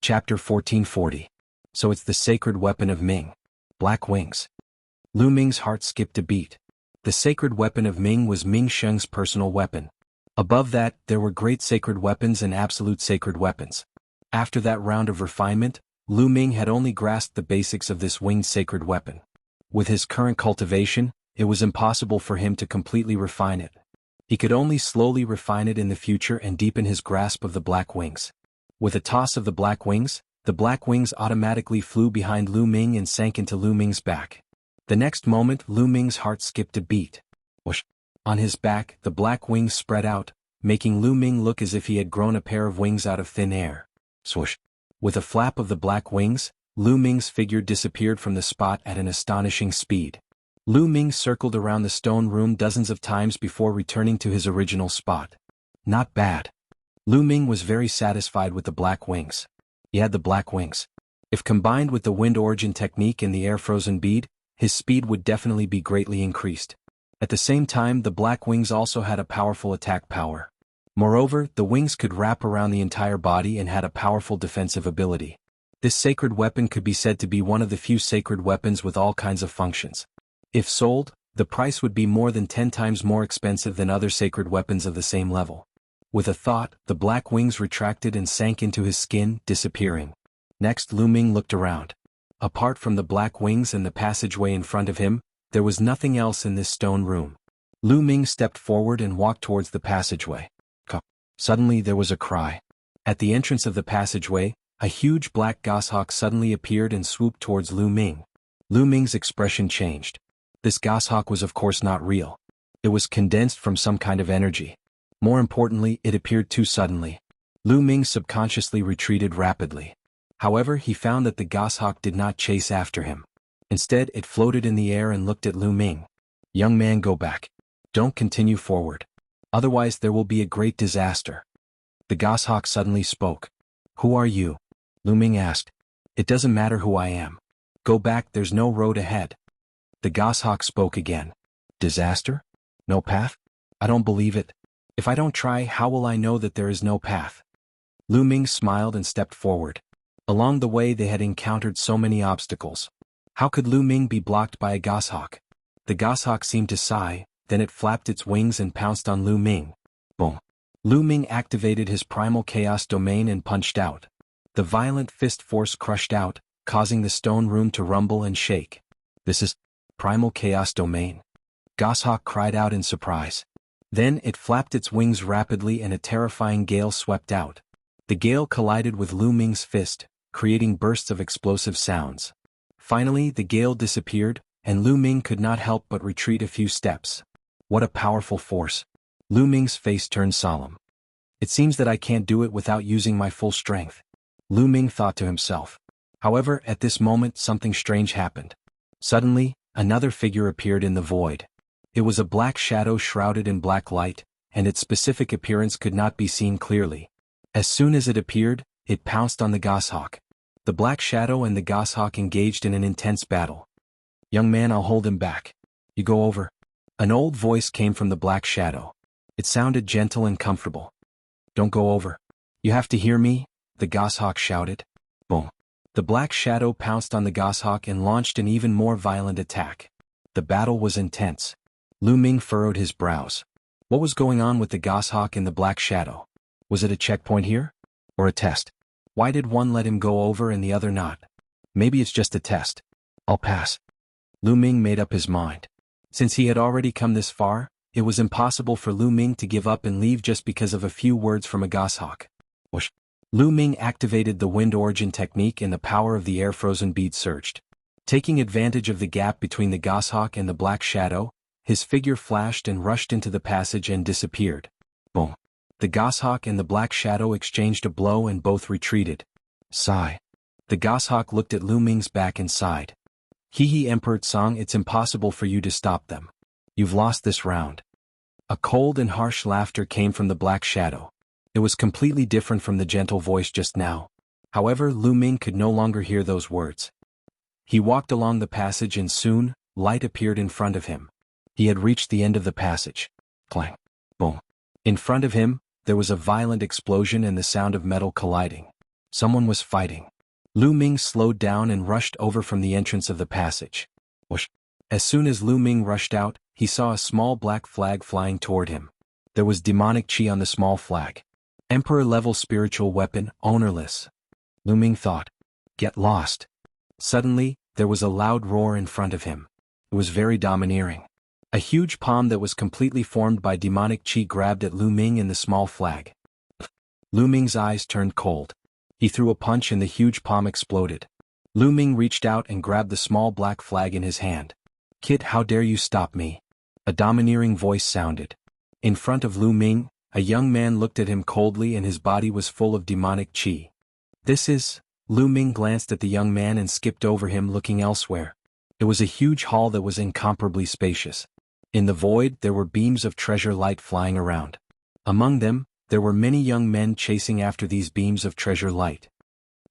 Chapter 1440. So it's the sacred weapon of Ming. Black wings. Lu Ming's heart skipped a beat. The sacred weapon of Ming was Ming Sheng's personal weapon. Above that, there were great sacred weapons and absolute sacred weapons. After that round of refinement, Lu Ming had only grasped the basics of this winged sacred weapon. With his current cultivation, it was impossible for him to completely refine it. He could only slowly refine it in the future and deepen his grasp of the black wings. With a toss of the black wings automatically flew behind Lu Ming and sank into Lu Ming's back. The next moment Lu Ming's heart skipped a beat. Whoosh! On his back, the black wings spread out, making Lu Ming look as if he had grown a pair of wings out of thin air. Swoosh! With a flap of the black wings, Lu Ming's figure disappeared from the spot at an astonishing speed. Lu Ming circled around the stone room dozens of times before returning to his original spot. Not bad. Lu Ming was very satisfied with the black wings. He had the black wings. If combined with the wind origin technique and the air frozen bead, his speed would definitely be greatly increased. At the same time, the black wings also had a powerful attack power. Moreover, the wings could wrap around the entire body and had a powerful defensive ability. This sacred weapon could be said to be one of the few sacred weapons with all kinds of functions. If sold, the price would be more than 10 times more expensive than other sacred weapons of the same level. With a thought, the black wings retracted and sank into his skin, disappearing. Next, Lu Ming looked around. Apart from the black wings and the passageway in front of him, there was nothing else in this stone room. Lu Ming stepped forward and walked towards the passageway. Suddenly there was a cry. At the entrance of the passageway, a huge black goshawk suddenly appeared and swooped towards Lu Ming. Lu Ming's expression changed. This goshawk was of course not real. It was condensed from some kind of energy. More importantly, it appeared too suddenly. Lu Ming subconsciously retreated rapidly. However, he found that the goshawk did not chase after him. Instead, it floated in the air and looked at Lu Ming. "Young man, go back. Don't continue forward. Otherwise there will be a great disaster." The goshawk suddenly spoke. "Who are you?" Lu Ming asked. "It doesn't matter who I am. Go back, there's no road ahead." The goshawk spoke again. "Disaster? No path? I don't believe it. If I don't try, how will I know that there is no path?" Lu Ming smiled and stepped forward. Along the way they had encountered so many obstacles. How could Lu Ming be blocked by a goshawk? The goshawk seemed to sigh, then it flapped its wings and pounced on Lu Ming. Boom! Lu Ming activated his primal chaos domain and punched out. The violent fist force crushed out, causing the stone room to rumble and shake. "This is primal chaos domain?" Goshawk cried out in surprise. Then it flapped its wings rapidly and a terrifying gale swept out. The gale collided with Lu Ming's fist, creating bursts of explosive sounds. Finally, the gale disappeared, and Lu Ming could not help but retreat a few steps. What a powerful force. Lu Ming's face turned solemn. It seems that I can't do it without using my full strength, Lu Ming thought to himself. However, at this moment something strange happened. Suddenly, another figure appeared in the void. It was a black shadow shrouded in black light, and its specific appearance could not be seen clearly. As soon as it appeared, it pounced on the goshawk. The black shadow and the goshawk engaged in an intense battle. Young man, I'll hold him back. You go over. An old voice came from the black shadow. It sounded gentle and comfortable. Don't go over. You have to hear me, the goshawk shouted. Boom. The black shadow pounced on the goshawk and launched an even more violent attack. The battle was intense. Lu Ming furrowed his brows. What was going on with the goshawk and the black shadow? Was it a checkpoint here? Or a test? Why did one let him go over and the other not? Maybe it's just a test. I'll pass. Lu Ming made up his mind. Since he had already come this far, it was impossible for Lu Ming to give up and leave just because of a few words from a goshawk. Whoosh. Lu Ming activated the wind origin technique and the power of the air frozen bead surged. Taking advantage of the gap between the goshawk and the black shadow, his figure flashed and rushed into the passage and disappeared. Boom. The goshawk and the black shadow exchanged a blow and both retreated. Sigh. The goshawk looked at Lu Ming's back and sighed. Hee Emperor Tsang, it's impossible for you to stop them. You've lost this round. A cold and harsh laughter came from the black shadow. It was completely different from the gentle voice just now. However, Lu Ming could no longer hear those words. He walked along the passage and soon, light appeared in front of him. He had reached the end of the passage. Clang. Boom. In front of him, there was a violent explosion and the sound of metal colliding. Someone was fighting. Lu Ming slowed down and rushed over from the entrance of the passage. Whoosh. As soon as Lu Ming rushed out, he saw a small black flag flying toward him. There was demonic chi on the small flag. Emperor-level spiritual weapon, ownerless. Lu Ming thought. Get lost. Suddenly, there was a loud roar in front of him. It was very domineering. A huge palm that was completely formed by demonic chi grabbed at Lu Ming in the small flag. Lu Ming's eyes turned cold. He threw a punch and the huge palm exploded. Lu Ming reached out and grabbed the small black flag in his hand. Kid, how dare you stop me? A domineering voice sounded. In front of Lu Ming, a young man looked at him coldly and his body was full of demonic chi. This is... Lu Ming glanced at the young man and skipped over him, looking elsewhere. It was a huge hall that was incomparably spacious. In the void, there were beams of treasure light flying around. Among them, there were many young men chasing after these beams of treasure light.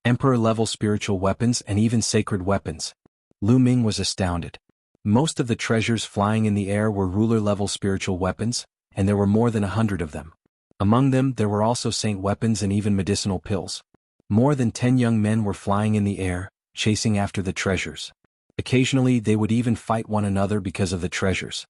Emperor-level spiritual weapons and even sacred weapons. Lu Ming was astounded. Most of the treasures flying in the air were ruler-level spiritual weapons, and there were more than 100 of them. Among them, there were also saint weapons and even medicinal pills. More than 10 young men were flying in the air, chasing after the treasures. Occasionally, they would even fight one another because of the treasures.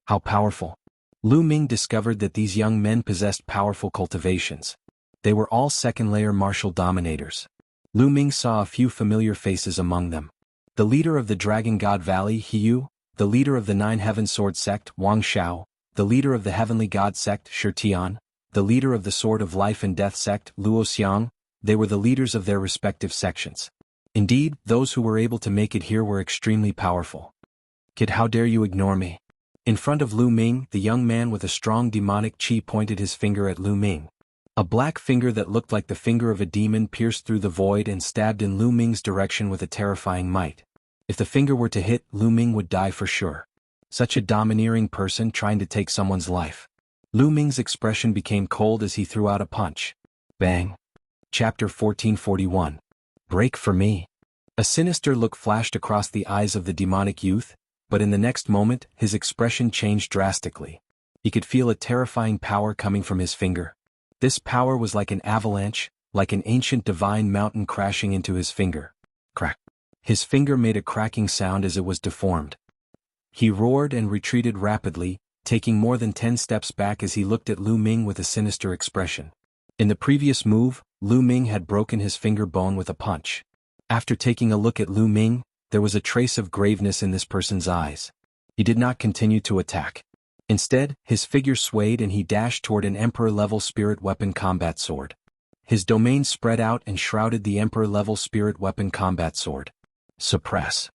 How powerful! Lu Ming discovered that these young men possessed powerful cultivations. They were all second-layer martial dominators. Lu Ming saw a few familiar faces among them. The leader of the Dragon God Valley, Hiyu, the leader of the Nine Heaven Sword Sect, Wang Xiao, the leader of the Heavenly God Sect, Shi Tian, the leader of the Sword of Life and Death Sect, Luo Xiang. They were the leaders of their respective sections. Indeed, those who were able to make it here were extremely powerful. Kid, how dare you ignore me? In front of Lu Ming, the young man with a strong demonic chi pointed his finger at Lu Ming. A black finger that looked like the finger of a demon pierced through the void and stabbed in Lu Ming's direction with a terrifying might. If the finger were to hit, Lu Ming would die for sure. Such a domineering person trying to take someone's life. Lu Ming's expression became cold as he threw out a punch. Bang. Chapter 1441. Break for me. A sinister look flashed across the eyes of the demonic youth, but in the next moment, his expression changed drastically. He could feel a terrifying power coming from his finger. This power was like an avalanche, like an ancient divine mountain crashing into his finger. Crack. His finger made a cracking sound as it was deformed. He roared and retreated rapidly, taking more than 10 steps back as he looked at Lu Ming with a sinister expression. In the previous move, Lu Ming had broken his finger bone with a punch. After taking a look at Lu Ming, there was a trace of graveness in this person's eyes. He did not continue to attack. Instead, his figure swayed and he dashed toward an Emperor-level spirit weapon combat sword. His domain spread out and shrouded the Emperor-level spirit weapon combat sword. Suppress.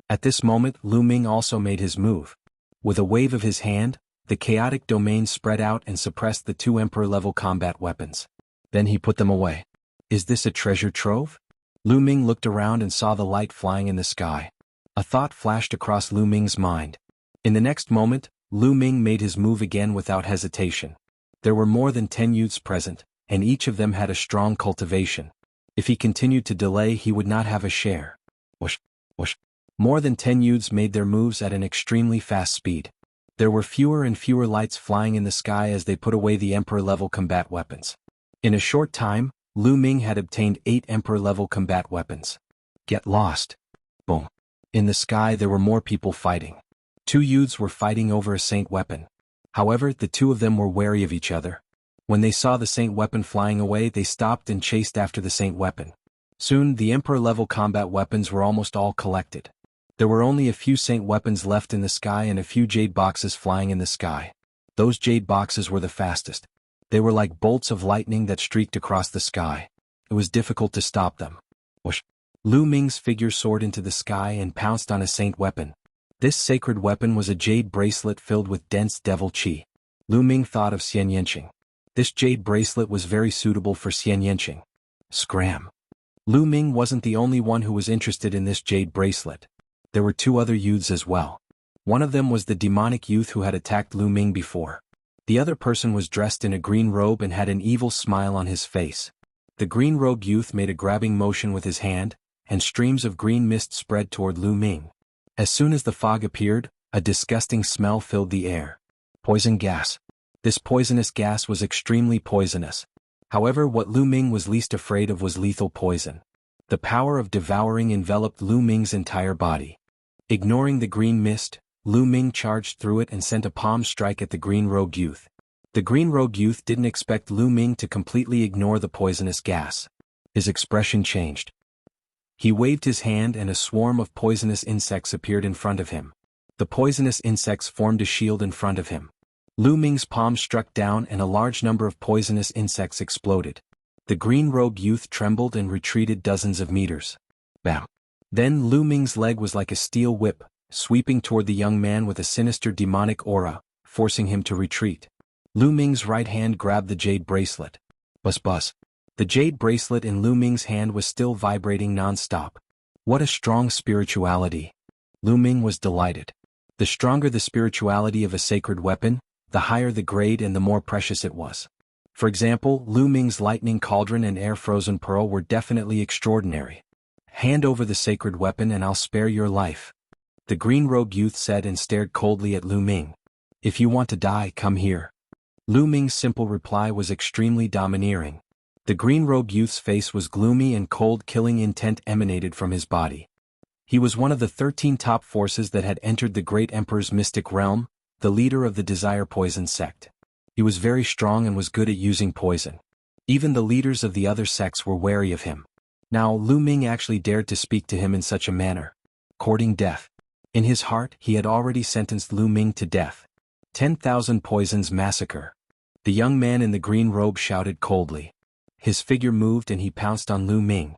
At this moment, Lu Ming also made his move. With a wave of his hand, the chaotic domain spread out and suppressed the two Emperor-level combat weapons. Then he put them away. Is this a treasure trove? Lu Ming looked around and saw the light flying in the sky. A thought flashed across Lu Ming's mind. In the next moment, Lu Ming made his move again without hesitation. There were more than 10 youths present, and each of them had a strong cultivation. If he continued to delay, he would not have a share. Whoosh, whoosh. More than 10 youths made their moves at an extremely fast speed. There were fewer and fewer lights flying in the sky as they put away the Emperor-level combat weapons. In a short time, Lu Ming had obtained 8 Emperor-level combat weapons. Get lost. Boom. In the sky there were more people fighting. 2 youths were fighting over a saint weapon. However, the two of them were wary of each other. When they saw the saint weapon flying away, they stopped and chased after the saint weapon. Soon, the Emperor-level combat weapons were almost all collected. There were only a few saint weapons left in the sky and a few jade boxes flying in the sky. Those jade boxes were the fastest. They were like bolts of lightning that streaked across the sky. It was difficult to stop them. Whoosh. Lu Ming's figure soared into the sky and pounced on a saint weapon. This sacred weapon was a jade bracelet filled with dense devil qi. Lu Ming thought of Xian Yanqing. This jade bracelet was very suitable for Xian Yanqing. Scram. Lu Ming wasn't the only one who was interested in this jade bracelet. There were 2 other youths as well. One of them was the demonic youth who had attacked Lu Ming before. The other person was dressed in a green robe and had an evil smile on his face. The green-robed youth made a grabbing motion with his hand, and streams of green mist spread toward Lu Ming. As soon as the fog appeared, a disgusting smell filled the air. Poison gas. This poisonous gas was extremely poisonous. However, what Lu Ming was least afraid of was lethal poison. The power of devouring enveloped Lu Ming's entire body. Ignoring the green mist, Lu Ming charged through it and sent a palm strike at the green-robed youth. The green-robed youth didn't expect Lu Ming to completely ignore the poisonous gas. His expression changed. He waved his hand and a swarm of poisonous insects appeared in front of him. The poisonous insects formed a shield in front of him. Lu Ming's palm struck down and a large number of poisonous insects exploded. The green-robed youth trembled and retreated dozens of meters. Bam! Then Lu Ming's leg was like a steel whip, sweeping toward the young man with a sinister demonic aura, forcing him to retreat. Lu Ming's right hand grabbed the jade bracelet. Buzz buzz. The jade bracelet in Lu Ming's hand was still vibrating non-stop. What a strong spirituality! Lu Ming was delighted. The stronger the spirituality of a sacred weapon, the higher the grade and the more precious it was. For example, Lu Ming's lightning cauldron and air-frozen pearl were definitely extraordinary. Hand over the sacred weapon and I'll spare your life. The green-robed youth said and stared coldly at Lu Ming. If you want to die, come here. Lu Ming's simple reply was extremely domineering. The green-robed youth's face was gloomy and cold, killing intent emanated from his body. He was one of the 13 top forces that had entered the great emperor's mystic realm, the leader of the Desire Poison sect. He was very strong and was good at using poison. Even the leaders of the other sects were wary of him. Now Lu Ming actually dared to speak to him in such a manner. Courting death. In his heart, he had already sentenced Lu Ming to death. 10,000 poisons massacre. The young man in the green robe shouted coldly. His figure moved and he pounced on Lu Ming.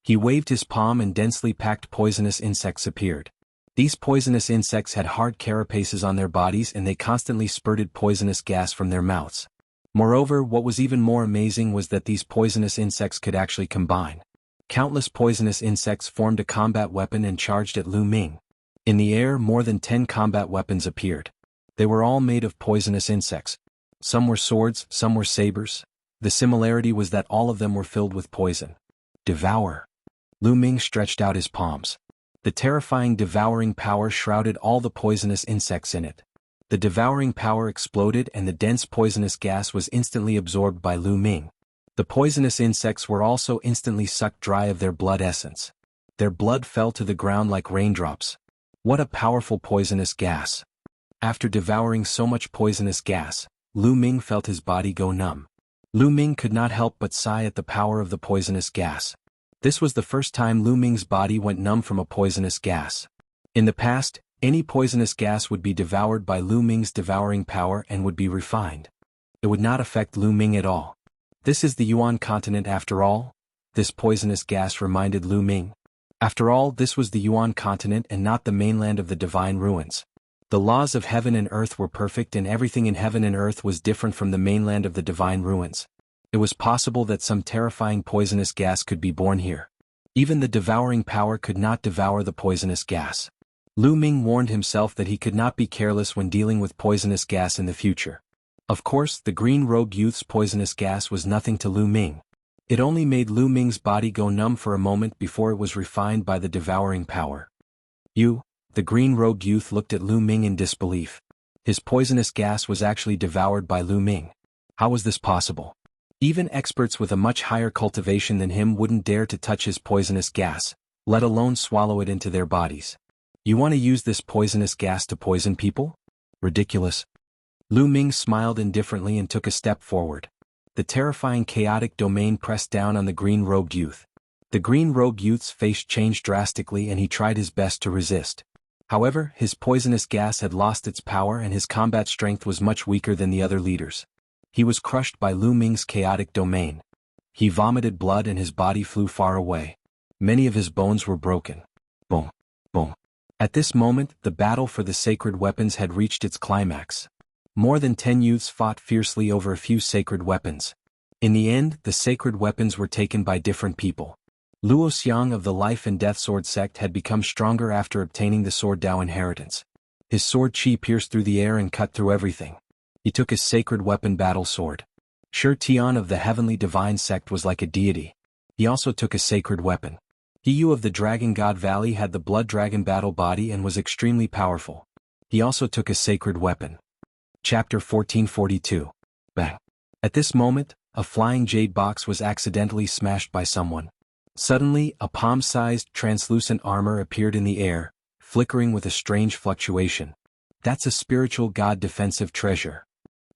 He waved his palm and densely packed poisonous insects appeared. These poisonous insects had hard carapaces on their bodies and they constantly spurted poisonous gas from their mouths. Moreover, what was even more amazing was that these poisonous insects could actually combine. Countless poisonous insects formed a combat weapon and charged at Lu Ming. In the air, more than 10 combat weapons appeared. They were all made of poisonous insects. Some were swords, some were sabers. The similarity was that all of them were filled with poison. Devour. Lu Ming stretched out his palms. The terrifying devouring power shrouded all the poisonous insects in it. The devouring power exploded and the dense poisonous gas was instantly absorbed by Lu Ming. The poisonous insects were also instantly sucked dry of their blood essence. Their blood fell to the ground like raindrops. What a powerful poisonous gas! After devouring so much poisonous gas, Lu Ming felt his body go numb. Lu Ming could not help but sigh at the power of the poisonous gas. This was the first time Lu Ming's body went numb from a poisonous gas. In the past, Any poisonous gas would be devoured by Lu Ming's devouring power and would be refined. It would not affect Lu Ming at all. This is the Yuan continent after all? This poisonous gas reminded Lu Ming. After all, this was the Yuan continent and not the mainland of the divine ruins. The laws of heaven and earth were perfect and everything in heaven and earth was different from the mainland of the divine ruins. It was possible that some terrifying poisonous gas could be born here. Even the devouring power could not devour the poisonous gas. Lu Ming warned himself that he could not be careless when dealing with poisonous gas in the future. Of course, the green rogue youth's poisonous gas was nothing to Lu Ming. It only made Lu Ming's body go numb for a moment before it was refined by the devouring power. The green rogue youth looked at Lu Ming in disbelief. His poisonous gas was actually devoured by Lu Ming. How was this possible? Even experts with a much higher cultivation than him wouldn't dare to touch his poisonous gas, let alone swallow it into their bodies. You want to use this poisonous gas to poison people? Ridiculous. Lu Ming smiled indifferently and took a step forward. The terrifying chaotic domain pressed down on the green robed youth. The green robed youth's face changed drastically and he tried his best to resist. However, his poisonous gas had lost its power and his combat strength was much weaker than the other leaders. He was crushed by Lu Ming's chaotic domain. He vomited blood and his body flew far away. Many of his bones were broken. Boom, boom. At this moment, the battle for the sacred weapons had reached its climax. More than 10 youths fought fiercely over a few sacred weapons. In the end, the sacred weapons were taken by different people. Luo Xiang of the Life and Death Sword sect had become stronger after obtaining the Sword Dao inheritance. His sword qi pierced through the air and cut through everything. He took his sacred weapon battle sword. Shi Tian of the Heavenly Divine sect was like a deity. He also took a sacred weapon. He Yu of the Dragon God Valley had the Blood Dragon battle body and was extremely powerful. He also took a sacred weapon. Chapter 1442. Bang. At this moment, a flying jade box was accidentally smashed by someone. Suddenly, a palm-sized, translucent armor appeared in the air, flickering with a strange fluctuation. That's a spiritual god defensive treasure.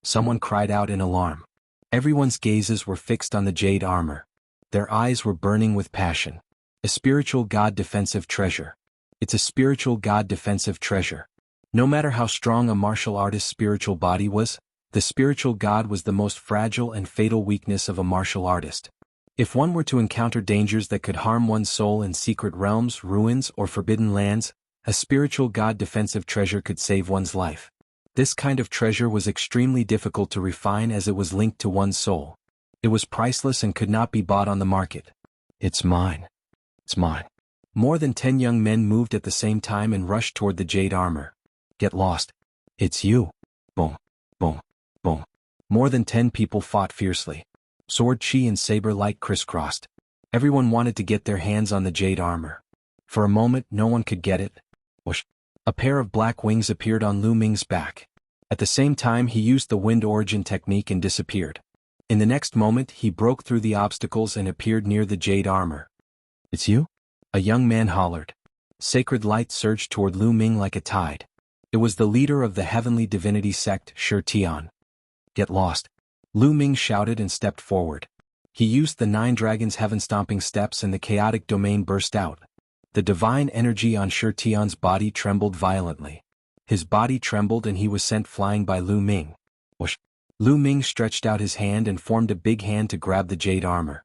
Someone cried out in alarm. Everyone's gazes were fixed on the jade armor. Their eyes were burning with passion. A spiritual god defensive treasure. It's a spiritual god defensive treasure. No matter how strong a martial artist's spiritual body was, the spiritual god was the most fragile and fatal weakness of a martial artist. If one were to encounter dangers that could harm one's soul in secret realms, ruins, or forbidden lands, a spiritual god defensive treasure could save one's life. This kind of treasure was extremely difficult to refine as it was linked to one's soul. It was priceless and could not be bought on the market. It's mine. It's mine. More than 10 young men moved at the same time and rushed toward the jade armor. Get lost. It's you. Boom, boom, boom. More than 10 people fought fiercely. Sword chi and saber light crisscrossed. Everyone wanted to get their hands on the jade armor. For a moment, no one could get it. Whoosh. A pair of black wings appeared on Lu Ming's back. At the same time, he used the wind origin technique and disappeared. In the next moment, he broke through the obstacles and appeared near the jade armor. It's you? A young man hollered. Sacred light surged toward Lu Ming like a tide. It was the leader of the Heavenly Divinity sect, Shi Tian. Get lost. Lu Ming shouted and stepped forward. He used the 9 dragons' heaven-stomping steps and the chaotic domain burst out. The divine energy on Shi Tian's body trembled violently. His body trembled and he was sent flying by Lu Ming. Whoosh. Lu Ming stretched out his hand and formed a big hand to grab the jade armor.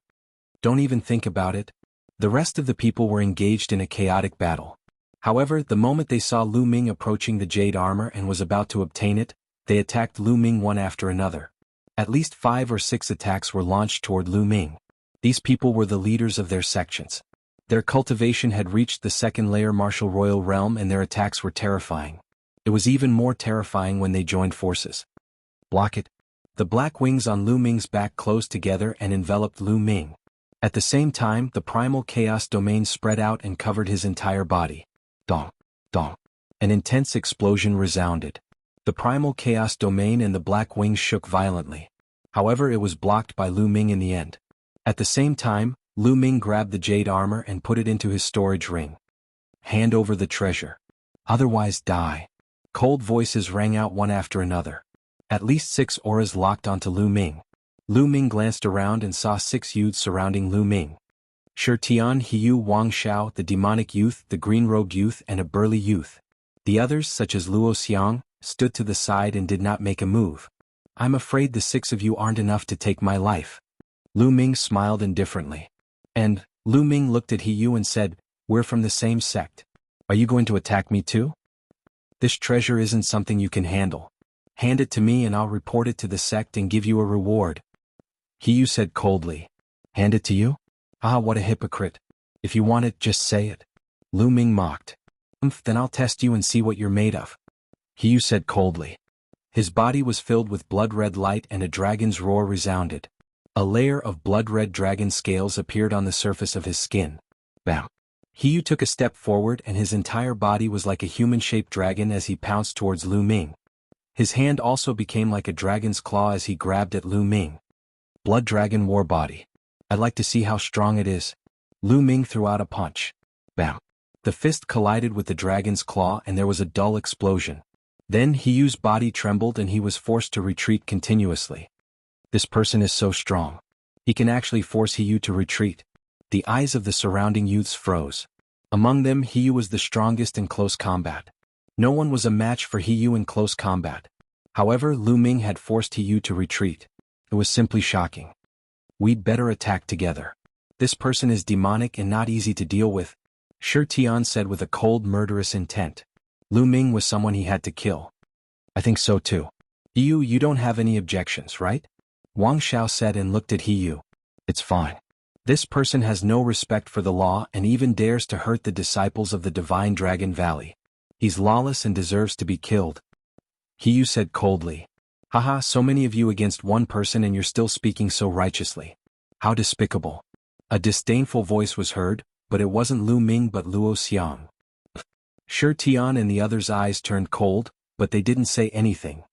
Don't even think about it. The rest of the people were engaged in a chaotic battle. However, the moment they saw Lu Ming approaching the jade armor and was about to obtain it, they attacked Lu Ming one after another. At least 5 or 6 attacks were launched toward Lu Ming. These people were the leaders of their sections. Their cultivation had reached the 2nd layer martial royal realm and their attacks were terrifying. It was even more terrifying when they joined forces. Block it. The black wings on Lu Ming's back closed together and enveloped Lu Ming. At the same time, the primal chaos domain spread out and covered his entire body. Dong, dong. An intense explosion resounded. The primal chaos domain and the black wings shook violently. However, it was blocked by Lu Ming in the end. At the same time, Lu Ming grabbed the jade armor and put it into his storage ring. Hand over the treasure. Otherwise die. Cold voices rang out one after another. At least 6 auras locked onto Lu Ming. Lu Ming glanced around and saw 6 youths surrounding Lu Ming. Shi Tian, Hiyu, Wang Xiao, the demonic youth, the green-robed youth, and a burly youth. The others, such as Luo Xiang, stood to the side and did not make a move. I'm afraid the 6 of you aren't enough to take my life. Lu Ming smiled indifferently. And, Lu Ming looked at He Yu and said, we're from the same sect. Are you going to attack me too? This treasure isn't something you can handle. Hand it to me and I'll report it to the sect and give you a reward. He Yu said coldly. Hand it to you? Ah, what a hypocrite. If you want it, just say it. Lu Ming mocked. Then I'll test you and see what you're made of. He Yu said coldly. His body was filled with blood-red light and a dragon's roar resounded. A layer of blood-red dragon scales appeared on the surface of his skin. Bam. He Yu took a step forward and his entire body was like a human-shaped dragon as he pounced towards Lu Ming. His hand also became like a dragon's claw as he grabbed at Lu Ming. Blood Dragon War Body. I'd like to see how strong it is. Lu Ming threw out a punch. Bam. The fist collided with the dragon's claw and there was a dull explosion. Then He Yu's body trembled and he was forced to retreat continuously. This person is so strong. He can actually force He Yu to retreat. The eyes of the surrounding youths froze. Among them, He Yu was the strongest in close combat. No one was a match for He Yu in close combat. However, Lu Ming had forced He Yu to retreat. It was simply shocking. We'd better attack together. This person is demonic and not easy to deal with, Shi Tian said with a cold, murderous intent. Lu Ming was someone he had to kill. I think so too. He Yu, you don't have any objections, right? Wang Xiao said and looked at He Yu. It's fine. This person has no respect for the law and even dares to hurt the disciples of the Divine Dragon Valley. He's lawless and deserves to be killed. He Yu said coldly. Haha, so many of you against one person and you're still speaking so righteously. How despicable. A disdainful voice was heard, but it wasn't Lu Ming but Luo Xiang. Shi Tian and the others' eyes turned cold, but they didn't say anything.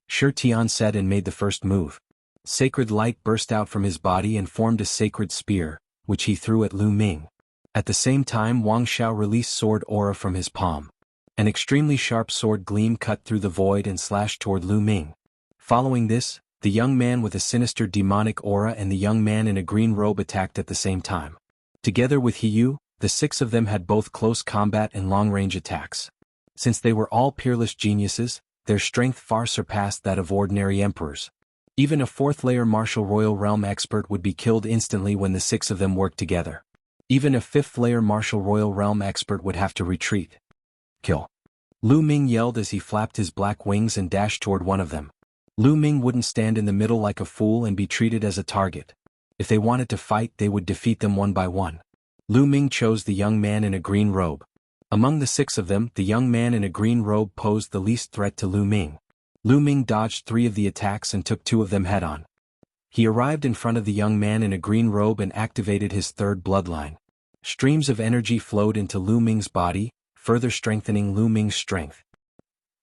Shi Tian said and made the first move. Sacred light burst out from his body and formed a sacred spear, which he threw at Lu Ming. At the same time Wang Xiao released sword aura from his palm. An extremely sharp sword gleam cut through the void and slashed toward Lu Ming. Following this, the young man with a sinister demonic aura and the young man in a green robe attacked at the same time. Together with He Yu, the 6 of them had both close combat and long-range attacks. Since they were all peerless geniuses, their strength far surpassed that of ordinary emperors. Even a 4th-layer martial royal realm expert would be killed instantly when the 6 of them worked together. Even a 5th-layer martial royal realm expert would have to retreat. Kill. Lu Ming yelled as he flapped his black wings and dashed toward one of them. Lu Ming wouldn't stand in the middle like a fool and be treated as a target. If they wanted to fight, they would defeat them one by one. Lu Ming chose the young man in a green robe. Among the 6 of them, the young man in a green robe posed the least threat to Lu Ming. Lu Ming dodged 3 of the attacks and took 2 of them head-on. He arrived in front of the young man in a green robe and activated his 3rd bloodline. Streams of energy flowed into Lu Ming's body, further strengthening Lu Ming's strength.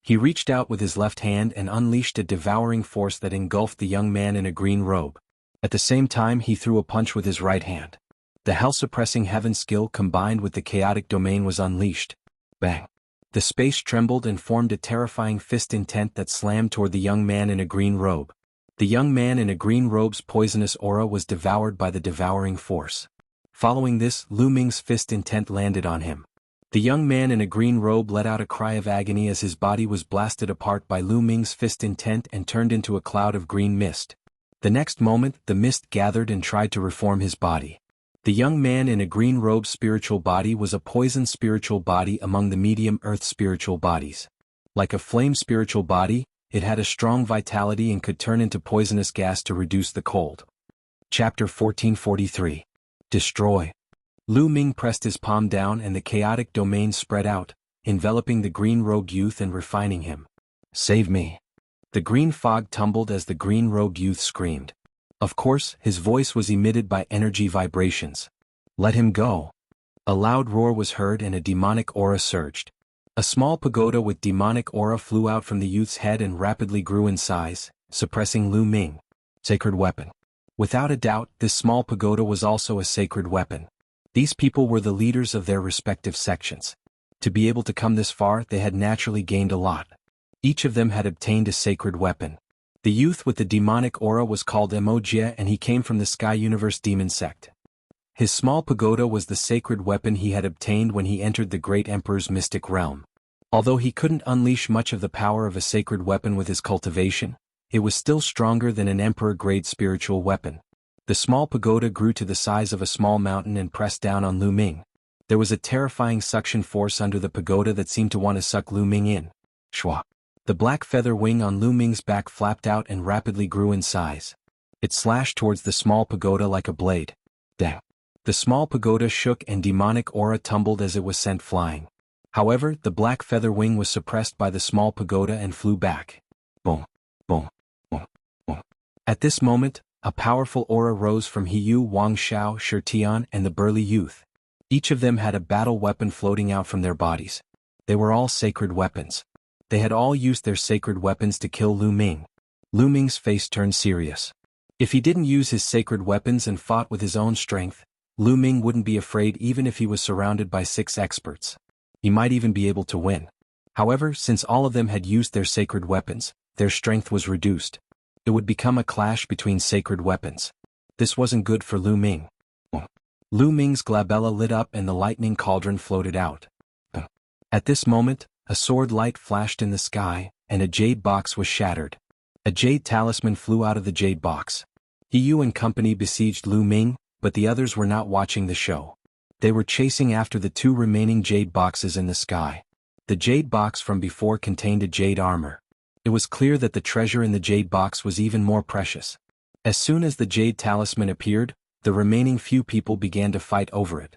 He reached out with his left hand and unleashed a devouring force that engulfed the young man in a green robe. At the same time he threw a punch with his right hand. The hell-suppressing heaven skill combined with the chaotic domain was unleashed. Bang! The space trembled and formed a terrifying fist intent that slammed toward the young man in a green robe. The young man in a green robe's poisonous aura was devoured by the devouring force. Following this, Lu Ming's fist intent landed on him. The young man in a green robe let out a cry of agony as his body was blasted apart by Lu Ming's fist intent and turned into a cloud of green mist. The next moment, the mist gathered and tried to reform his body. The young man in a green robe's spiritual body was a poisoned spiritual body among the medium earth spiritual bodies. Like a flame spiritual body, it had a strong vitality and could turn into poisonous gas to reduce the cold. Chapter 1443. Destroy. Lu Ming pressed his palm down and the chaotic domain spread out, enveloping the green-robed youth and refining him. Save me. The green fog tumbled as the green-robed youth screamed. Of course, his voice was emitted by energy vibrations. Let him go. A loud roar was heard and a demonic aura surged. A small pagoda with demonic aura flew out from the youth's head and rapidly grew in size, suppressing Lu Ming. Sacred weapon. Without a doubt, this small pagoda was also a sacred weapon. These people were the leaders of their respective sections. To be able to come this far, they had naturally gained a lot. Each of them had obtained a sacred weapon. The youth with the demonic aura was called Emojia and he came from the Sky Universe Demon Sect. His small pagoda was the sacred weapon he had obtained when he entered the Great Emperor's mystic realm. Although he couldn't unleash much of the power of a sacred weapon with his cultivation, it was still stronger than an emperor-grade spiritual weapon. The small pagoda grew to the size of a small mountain and pressed down on Lu Ming. There was a terrifying suction force under the pagoda that seemed to want to suck Lu Ming in. Shwa. The black feather wing on Lu Ming's back flapped out and rapidly grew in size. It slashed towards the small pagoda like a blade. Dang. The small pagoda shook and demonic aura tumbled as it was sent flying. However, the black feather wing was suppressed by the small pagoda and flew back. Boom, boom, boom, boom. At this moment, a powerful aura rose from Hiyu, Wang Xiao, Shirtian, and the burly youth. Each of them had a battle weapon floating out from their bodies. They were all sacred weapons. They had all used their sacred weapons to kill Lu Ming. Lu Ming's face turned serious. If he didn't use his sacred weapons and fought with his own strength, Lu Ming wouldn't be afraid even if he was surrounded by 6 experts. He might even be able to win. However, since all of them had used their sacred weapons, their strength was reduced. It would become a clash between sacred weapons. This wasn't good for Lu Ming. Lu Ming's glabella lit up and the lightning cauldron floated out. At this moment, a sword light flashed in the sky, and a jade box was shattered. A jade talisman flew out of the jade box. Hiyu and company besieged Lu Ming, but the others were not watching the show. They were chasing after the 2 remaining jade boxes in the sky. The jade box from before contained a jade armor. It was clear that the treasure in the jade box was even more precious. As soon as the jade talisman appeared, the remaining few people began to fight over it.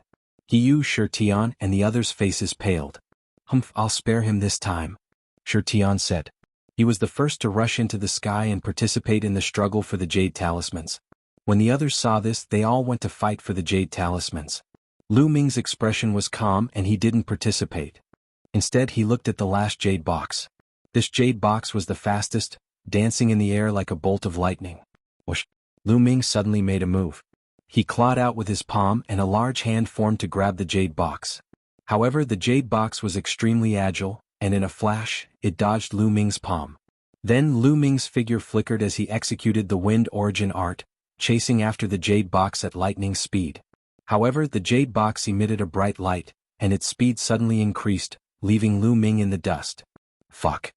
Hiyu, Shirtian, and the others' faces paled. "Humph, I'll spare him this time," Shirtian said. He was the first to rush into the sky and participate in the struggle for the jade talismans. When the others saw this, they all went to fight for the jade talismans. Lu Ming's expression was calm and he didn't participate. Instead, he looked at the last jade box. This jade box was the fastest, dancing in the air like a bolt of lightning. Whoosh! Lu Ming suddenly made a move. He clawed out with his palm and a large hand formed to grab the jade box. However, the jade box was extremely agile, and in a flash, it dodged Lu Ming's palm. Then Lu Ming's figure flickered as he executed the wind origin art, chasing after the jade box at lightning speed. However, the jade box emitted a bright light, and its speed suddenly increased, leaving Lu Ming in the dust. Fuck.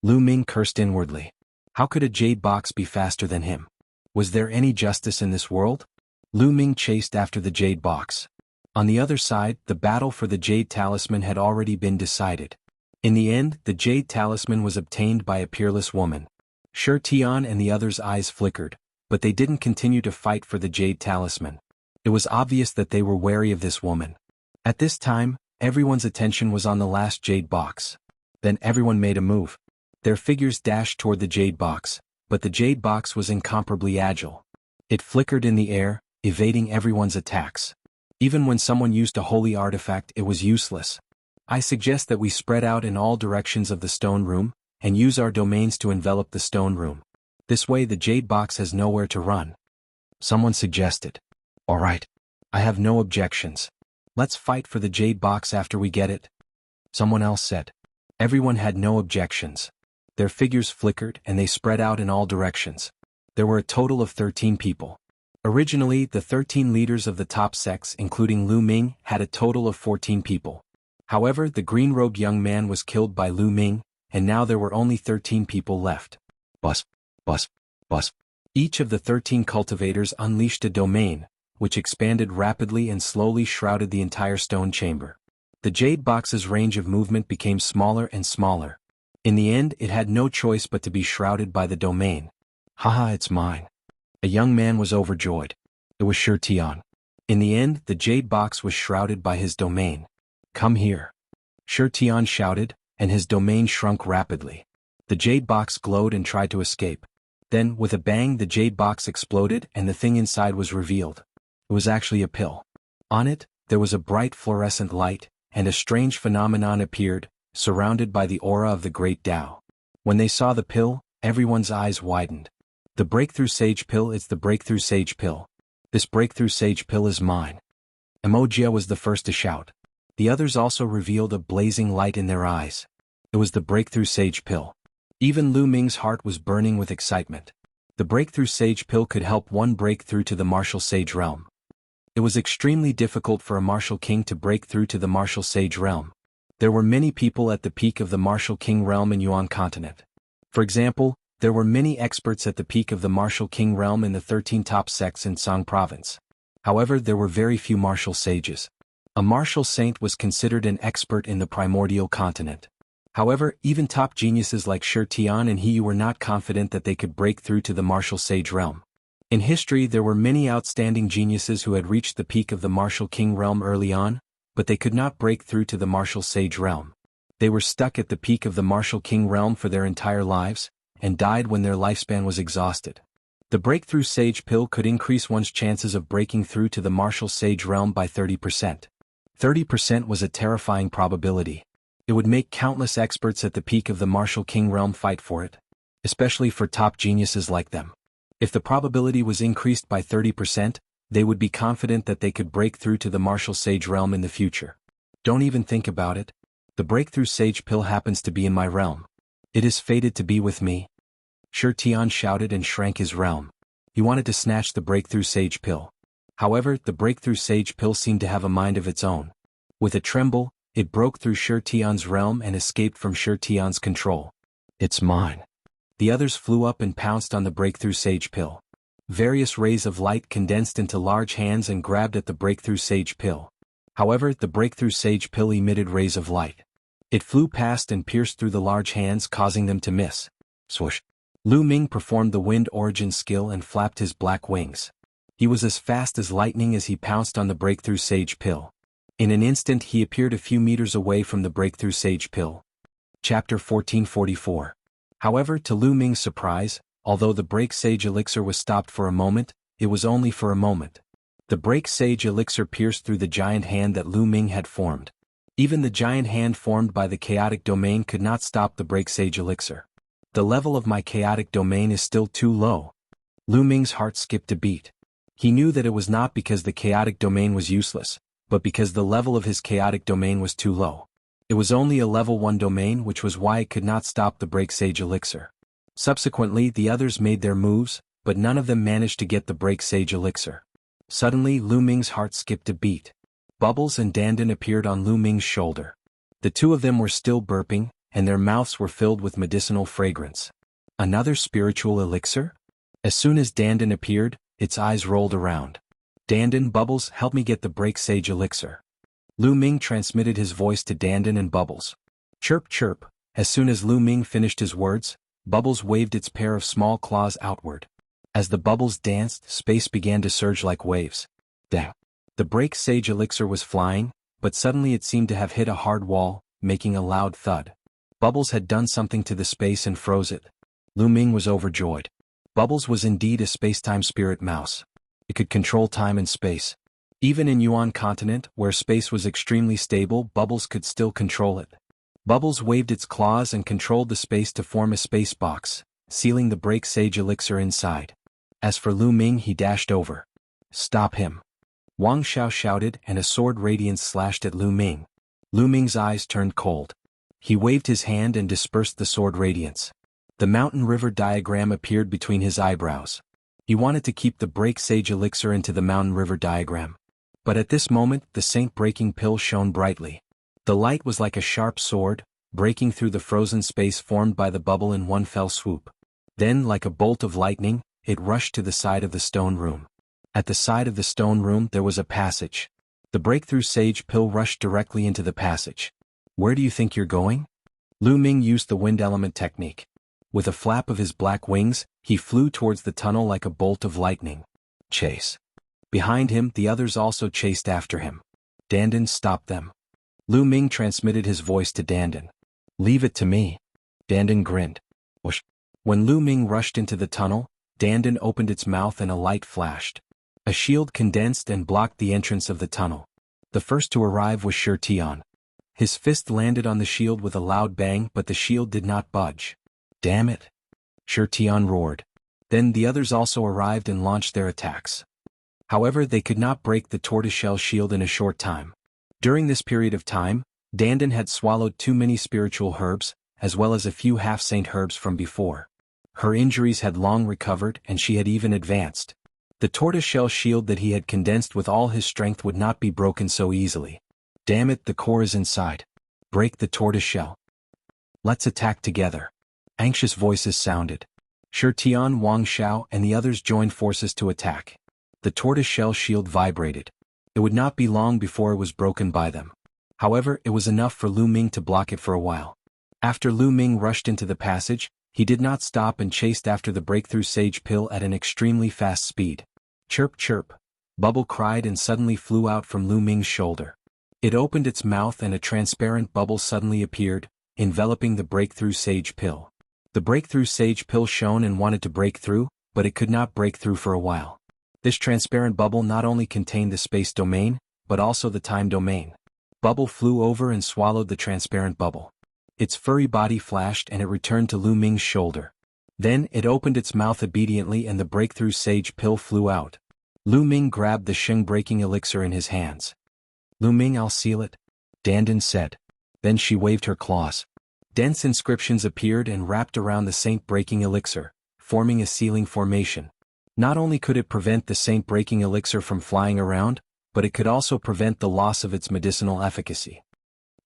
Lu Ming cursed inwardly. How could a jade box be faster than him? Was there any justice in this world? Lu Ming chased after the jade box. On the other side, the battle for the jade talisman had already been decided. In the end, the jade talisman was obtained by a peerless woman. Shirtian and the others' eyes flickered, but they didn't continue to fight for the jade talisman. It was obvious that they were wary of this woman. At this time, everyone's attention was on the last jade box. Then everyone made a move. Their figures dashed toward the jade box, but the jade box was incomparably agile. It flickered in the air, evading everyone's attacks. Even when someone used a holy artifact, it was useless. I suggest that we spread out in all directions of the stone room, and use our domains to envelop the stone room. This way the jade box has nowhere to run. Someone suggested. All right. I have no objections. Let's fight for the jade box after we get it. Someone else said. Everyone had no objections. Their figures flickered and they spread out in all directions. There were a total of 13 people. Originally, the 13 leaders of the top sects, including Lu Ming, had a total of 14 people. However, the green-robed young man was killed by Lu Ming, and now there were only 13 people left. Bus, bus, bus. Each of the 13 cultivators unleashed a domain, which expanded rapidly and slowly shrouded the entire stone chamber. The jade box's range of movement became smaller and smaller. In the end, it had no choice but to be shrouded by the domain. Haha, it's mine. A young man was overjoyed. It was Shirtian. In the end, the jade box was shrouded by his domain. Come here. Shirtian shouted, and his domain shrunk rapidly. The jade box glowed and tried to escape. Then, with a bang, the jade box exploded and the thing inside was revealed. It was actually a pill. On it, there was a bright fluorescent light, and a strange phenomenon appeared, surrounded by the aura of the Great Tao. When they saw the pill, everyone's eyes widened. The breakthrough sage pill is the breakthrough sage pill. This breakthrough sage pill is mine. Emojia was the first to shout. The others also revealed a blazing light in their eyes. It was the breakthrough sage pill. Even Lu Ming's heart was burning with excitement. The breakthrough sage pill could help one break through to the martial sage realm. It was extremely difficult for a martial king to break through to the martial sage realm. There were many people at the peak of the Martial King realm in Yuan continent. For example, there were many experts at the peak of the Martial King realm in the 13 top sects in Song province. However, there were very few martial sages. A martial saint was considered an expert in the Primordial continent. However, even top geniuses like Shi Tian and He Yu were not confident that they could break through to the martial sage realm. In history, there were many outstanding geniuses who had reached the peak of the Martial King realm early on, but they could not break through to the martial sage realm. They were stuck at the peak of the Martial King realm for their entire lives, and died when their lifespan was exhausted. The breakthrough sage pill could increase one's chances of breaking through to the martial sage realm by 30%. 30% was a terrifying probability. It would make countless experts at the peak of the Martial King realm fight for it, especially for top geniuses like them. If the probability was increased by 30%, they would be confident that they could break through to the martial sage realm in the future. Don't even think about it. The breakthrough sage pill happens to be in my realm. It is fated to be with me. Shi Tian shouted and shrank his realm. He wanted to snatch the breakthrough sage pill. However, the breakthrough sage pill seemed to have a mind of its own. With a tremble, it broke through Shi Tian's realm and escaped from Shi Tian's control. It's mine. The others flew up and pounced on the breakthrough sage pill. Various rays of light condensed into large hands and grabbed at the breakthrough sage pill. However, the breakthrough sage pill emitted rays of light. It flew past and pierced through the large hands, causing them to miss. Swoosh. Lu Ming performed the wind origin skill and flapped his black wings. He was as fast as lightning as he pounced on the breakthrough sage pill. In an instant he appeared a few meters away from the breakthrough sage pill. Chapter 1444. However, to Lu Ming's surprise, although the break sage elixir was stopped for a moment, it was only for a moment. The break sage elixir pierced through the giant hand that Lu Ming had formed. Even the giant hand formed by the chaotic domain could not stop the break sage elixir. The level of my chaotic domain is still too low. Lu Ming's heart skipped a beat. He knew that it was not because the chaotic domain was useless, but because the level of his chaotic domain was too low. It was only a level 1 domain, which was why it could not stop the break sage elixir. Subsequently, the others made their moves, but none of them managed to get the break sage elixir. Suddenly, Lu Ming's heart skipped a beat. Bubbles and Dandan appeared on Lu Ming's shoulder. The two of them were still burping, and their mouths were filled with medicinal fragrance. Another spiritual elixir? As soon as Dandan appeared, its eyes rolled around. Dandan, Bubbles, help me get the break sage elixir. Lu Ming transmitted his voice to Dandan and Bubbles. Chirp chirp. As soon as Lu Ming finished his words, Bubbles waved its pair of small claws outward. As the bubbles danced, space began to surge like waves. The break sage elixir was flying, but suddenly it seemed to have hit a hard wall, making a loud thud. Bubbles had done something to the space and froze it. Lu Ming was overjoyed. Bubbles was indeed a space-time spirit mouse. It could control time and space. Even in Yuan continent, where space was extremely stable, Bubbles could still control it. Bubbles waved its claws and controlled the space to form a space box, sealing the break sage elixir inside. As for Lu Ming, he dashed over. Stop him. Wang Xiao shouted, and a sword radiance slashed at Lu Ming. Lu Ming's eyes turned cold. He waved his hand and dispersed the sword radiance. The mountain river diagram appeared between his eyebrows. He wanted to keep the break sage elixir into the mountain river diagram. But at this moment, the saint breaking pill shone brightly. The light was like a sharp sword, breaking through the frozen space formed by the bubble in one fell swoop. Then, like a bolt of lightning, it rushed to the side of the stone room. At the side of the stone room there was a passage. The breakthrough sage pill rushed directly into the passage. Where do you think you're going? Lu Ming used the wind element technique. With a flap of his black wings, he flew towards the tunnel like a bolt of lightning. Chase. Behind him, the others also chased after him. Dandan stopped them. Lu Ming transmitted his voice to Dandan. Leave it to me. Dandan grinned. Whoosh. When Lu Ming rushed into the tunnel, Dandan opened its mouth and a light flashed. A shield condensed and blocked the entrance of the tunnel. The first to arrive was Shi Tian. His fist landed on the shield with a loud bang, but the shield did not budge. Damn it! Shi Tian roared. Then the others also arrived and launched their attacks. However, they could not break the tortoiseshell shield in a short time. During this period of time, Dandan had swallowed too many spiritual herbs, as well as a few half-saint herbs from before. Her injuries had long recovered and she had even advanced. The tortoiseshell shield that he had condensed with all his strength would not be broken so easily. Damn it, the core is inside. Break the tortoise shell. Let's attack together. Anxious voices sounded. Shi Tian, Wang Xiao and the others joined forces to attack. The tortoise shell shield vibrated. It would not be long before it was broken by them. However, it was enough for Lu Ming to block it for a while. After Lu Ming rushed into the passage, he did not stop and chased after the breakthrough sage pill at an extremely fast speed. Chirp chirp. Bubble cried and suddenly flew out from Lu Ming's shoulder. It opened its mouth and a transparent bubble suddenly appeared, enveloping the breakthrough sage pill. The breakthrough sage pill shone and wanted to break through, but it could not break through for a while. This transparent bubble not only contained the space domain, but also the time domain. Bubble flew over and swallowed the transparent bubble. Its furry body flashed and it returned to Lu Ming's shoulder. Then it opened its mouth obediently and the breakthrough sage pill flew out. Lu Ming grabbed the Sheng breaking elixir in his hands. Lu Ming, I'll seal it, Dandan said. Then she waved her claws. Dense inscriptions appeared and wrapped around the saint breaking elixir, forming a sealing formation. Not only could it prevent the saint breaking elixir from flying around, but it could also prevent the loss of its medicinal efficacy.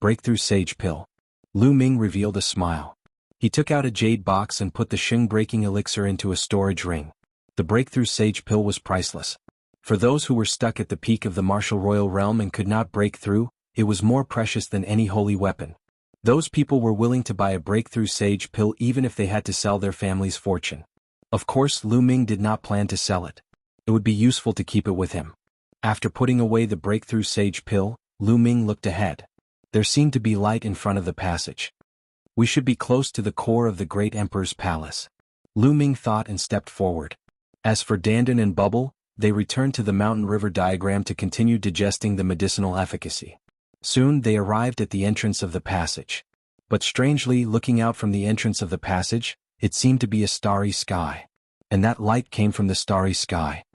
Breakthrough sage pill. Lu Ming revealed a smile. He took out a jade box and put the Sheng breaking elixir into a storage ring. The breakthrough sage pill was priceless. For those who were stuck at the peak of the martial royal realm and could not break through, it was more precious than any holy weapon. Those people were willing to buy a breakthrough sage pill even if they had to sell their family's fortune. Of course, Lu Ming did not plan to sell it. It would be useful to keep it with him. After putting away the breakthrough sage pill, Lu Ming looked ahead. There seemed to be light in front of the passage. We should be close to the core of the great emperor's palace. Lu Ming thought and stepped forward. As for Dandan and Bubble, they returned to the mountain river diagram to continue digesting the medicinal efficacy. Soon they arrived at the entrance of the passage. But strangely, looking out from the entrance of the passage, it seemed to be a starry sky. And that light came from the starry sky.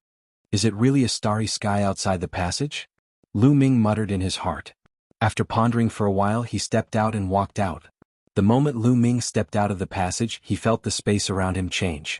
Is it really a starry sky outside the passage? Lu Ming muttered in his heart. After pondering for a while, he stepped out and walked out. The moment Lu Ming stepped out of the passage, he felt the space around him change.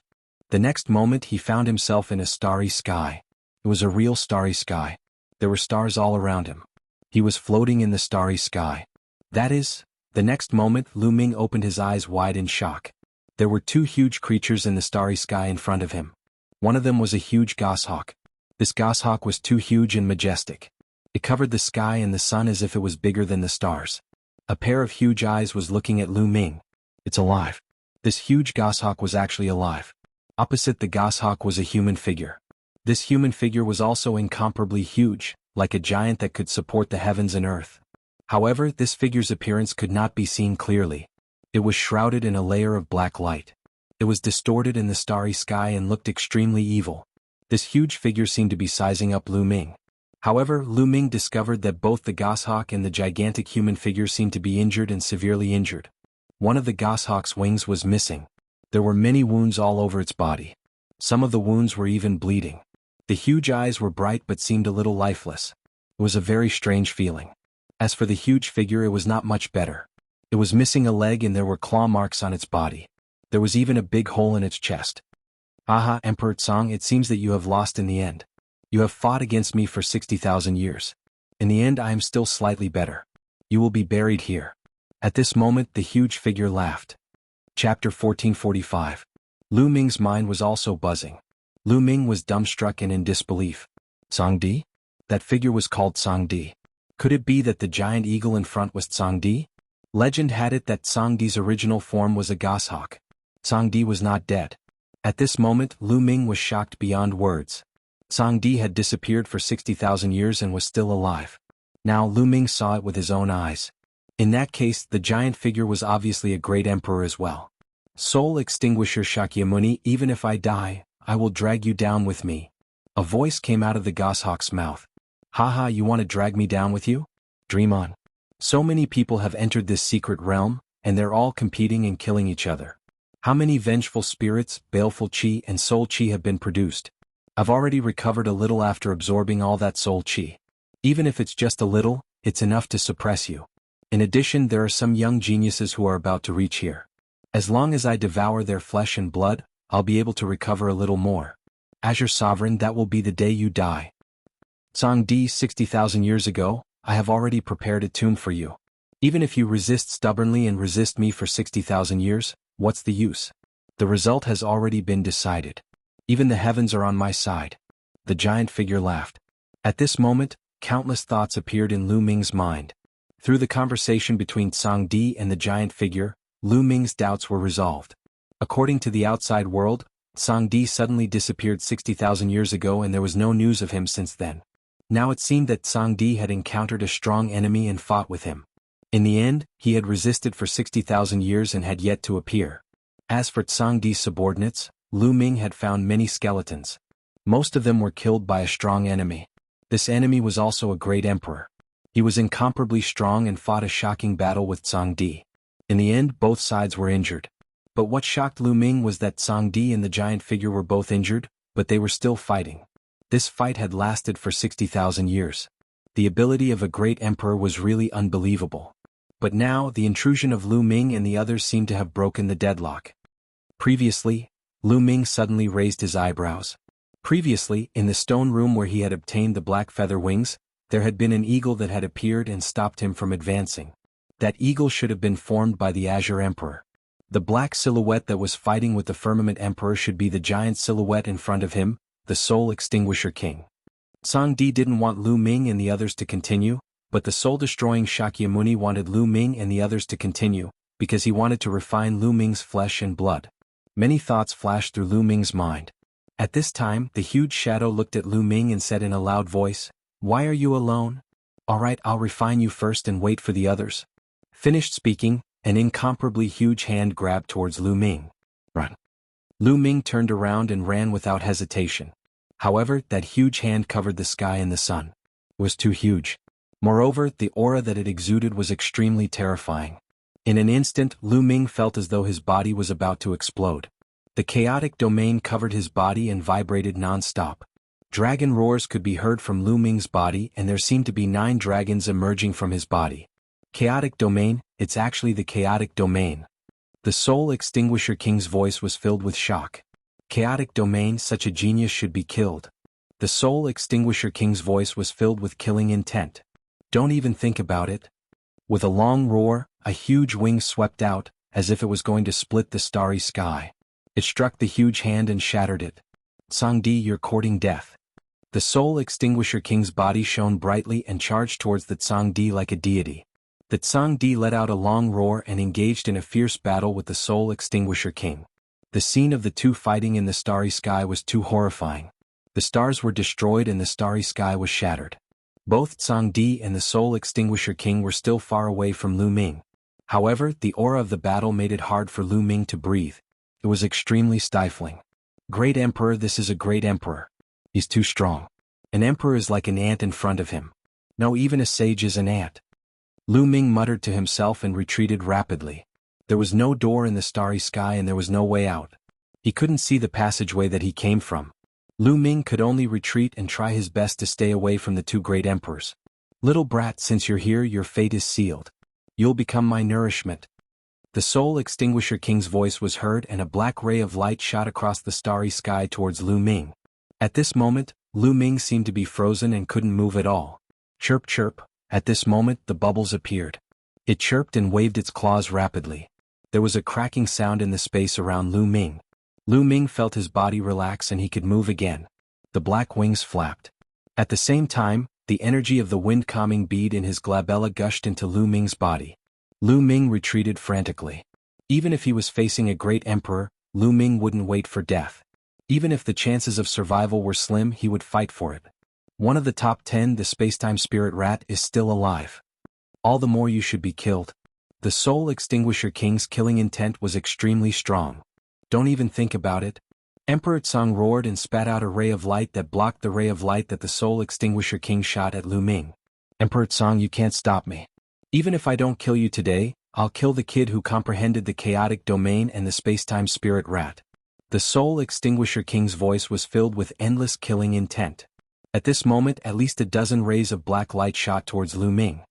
The next moment he found himself in a starry sky. It was a real starry sky. There were stars all around him. He was floating in the starry sky. That is, the next moment Lu Ming opened his eyes wide in shock. There were two huge creatures in the starry sky in front of him. One of them was a huge goshawk. This goshawk was too huge and majestic. It covered the sky and the sun as if it was bigger than the stars. A pair of huge eyes was looking at Lu Ming. It's alive. This huge goshawk was actually alive. Opposite the goshawk was a human figure. This human figure was also incomparably huge, like a giant that could support the heavens and earth. However, this figure's appearance could not be seen clearly. It was shrouded in a layer of black light. It was distorted in the starry sky and looked extremely evil. This huge figure seemed to be sizing up Lu Ming. However, Lu Ming discovered that both the goshawk and the gigantic human figure seemed to be injured and severely injured. One of the goshawk's wings was missing. There were many wounds all over its body. Some of the wounds were even bleeding. The huge eyes were bright but seemed a little lifeless. It was a very strange feeling. As for the huge figure, it was not much better. It was missing a leg and there were claw marks on its body. There was even a big hole in its chest. Aha, Emperor Tsang, it seems that you have lost in the end. You have fought against me for 60,000 years. In the end I am still slightly better. You will be buried here. At this moment the huge figure laughed. Chapter 1445. Lu Ming's mind was also buzzing. Lu Ming was dumbstruck and in disbelief. Tsangdi? That figure was called Tsangdi. Could it be that the giant eagle in front was Tsangdi? Legend had it that Tsangdi's original form was a goshawk. Tsangdi was not dead. At this moment Lu Ming was shocked beyond words. Tsangdi had disappeared for 60,000 years and was still alive. Now Lu Ming saw it with his own eyes. In that case, the giant figure was obviously a great emperor as well. Soul extinguisher Shakyamuni, even if I die, I will drag you down with me. A voice came out of the goshawk's mouth. Haha, you want to drag me down with you? Dream on. So many people have entered this secret realm, and they're all competing and killing each other. How many vengeful spirits, baleful chi and soul chi have been produced? I've already recovered a little after absorbing all that soul chi. Even if it's just a little, it's enough to suppress you. In addition, there are some young geniuses who are about to reach here. As long as I devour their flesh and blood, I'll be able to recover a little more. As your sovereign, that will be the day you die. Tsangdi, 60,000 years ago, I have already prepared a tomb for you. Even if you resist stubbornly and resist me for 60,000 years, what's the use? The result has already been decided. Even the heavens are on my side. The giant figure laughed. At this moment, countless thoughts appeared in Lu Ming's mind. Through the conversation between Tsang Di and the giant figure, Lu Ming's doubts were resolved. According to the outside world, Tsang Di suddenly disappeared 60,000 years ago and there was no news of him since then. Now it seemed that Tsang Di had encountered a strong enemy and fought with him. In the end, he had resisted for 60,000 years and had yet to appear. As for Tsang Di's subordinates, Lu Ming had found many skeletons. Most of them were killed by a strong enemy. This enemy was also a great emperor. He was incomparably strong and fought a shocking battle with Tsang Di. In the end, both sides were injured. But what shocked Lu Ming was that Tsang Di and the giant figure were both injured, but they were still fighting. This fight had lasted for 60,000 years. The ability of a great emperor was really unbelievable. But now, the intrusion of Lu Ming and the others seemed to have broken the deadlock. Previously, Lu Ming suddenly raised his eyebrows. Previously, in the stone room where he had obtained the black feather wings, there had been an eagle that had appeared and stopped him from advancing. That eagle should have been formed by the Azure Emperor. The black silhouette that was fighting with the Firmament Emperor should be the giant silhouette in front of him, the Soul Extinguisher King. Tsang Di didn't want Lu Ming and the others to continue, but the soul-destroying Shakyamuni wanted Lu Ming and the others to continue, because he wanted to refine Lu Ming's flesh and blood. Many thoughts flashed through Lu Ming's mind. At this time, the huge shadow looked at Lu Ming and said in a loud voice, "Why are you alone? All right, I'll refine you first and wait for the others." Finished speaking, an incomparably huge hand grabbed towards Lu Ming. Run. Lu Ming turned around and ran without hesitation. However, that huge hand covered the sky and the sun. It was too huge. Moreover, the aura that it exuded was extremely terrifying. In an instant, Lu Ming felt as though his body was about to explode. The chaotic domain covered his body and vibrated non-stop. Dragon roars could be heard from Lu Ming's body and there seemed to be 9 dragons emerging from his body. Chaotic domain, it's actually the chaotic domain. The Soul Extinguisher King's voice was filled with shock. Chaotic domain, such a genius should be killed. The Soul Extinguisher King's voice was filled with killing intent. Don't even think about it. With a long roar, a huge wing swept out, as if it was going to split the starry sky. It struck the huge hand and shattered it. Tsang Di, you're courting death. The Soul Extinguisher King's body shone brightly and charged towards the Tsang Di like a deity. The Tsang Di let out a long roar and engaged in a fierce battle with the Soul Extinguisher King. The scene of the two fighting in the starry sky was too horrifying. The stars were destroyed and the starry sky was shattered. Both Tsang Di and the Soul Extinguisher King were still far away from Lu Ming. However, the aura of the battle made it hard for Lu Ming to breathe. It was extremely stifling. Great Emperor, this is a great emperor. He's too strong. An emperor is like an ant in front of him. No, even a sage is an ant. Lu Ming muttered to himself and retreated rapidly. There was no door in the starry sky and there was no way out. He couldn't see the passageway that he came from. Lu Ming could only retreat and try his best to stay away from the two great emperors. Little brat, since you're here, your fate is sealed. You'll become my nourishment. The Soul Extinguisher King's voice was heard and a black ray of light shot across the starry sky towards Lu Ming. At this moment, Lu Ming seemed to be frozen and couldn't move at all. Chirp chirp, at this moment the bubbles appeared. It chirped and waved its claws rapidly. There was a cracking sound in the space around Lu Ming. Lu Ming felt his body relax and he could move again. The black wings flapped. At the same time, the energy of the wind calming bead in his glabella gushed into Lu Ming's body. Lu Ming retreated frantically. Even if he was facing a great emperor, Lu Ming wouldn't wait for death. Even if the chances of survival were slim, he would fight for it. One of the top 10, the Spacetime Spirit Rat, is still alive. All the more you should be killed. The Soul Extinguisher King's killing intent was extremely strong. Don't even think about it. Emperor Tsang roared and spat out a ray of light that blocked the ray of light that the Soul Extinguisher King shot at Lu Ming. Emperor Tsang, you can't stop me. Even if I don't kill you today, I'll kill the kid who comprehended the chaotic domain and the Spacetime Spirit Rat. The Soul Extinguisher King's voice was filled with endless killing intent. At this moment, at least a dozen rays of black light shot towards Lu Ming.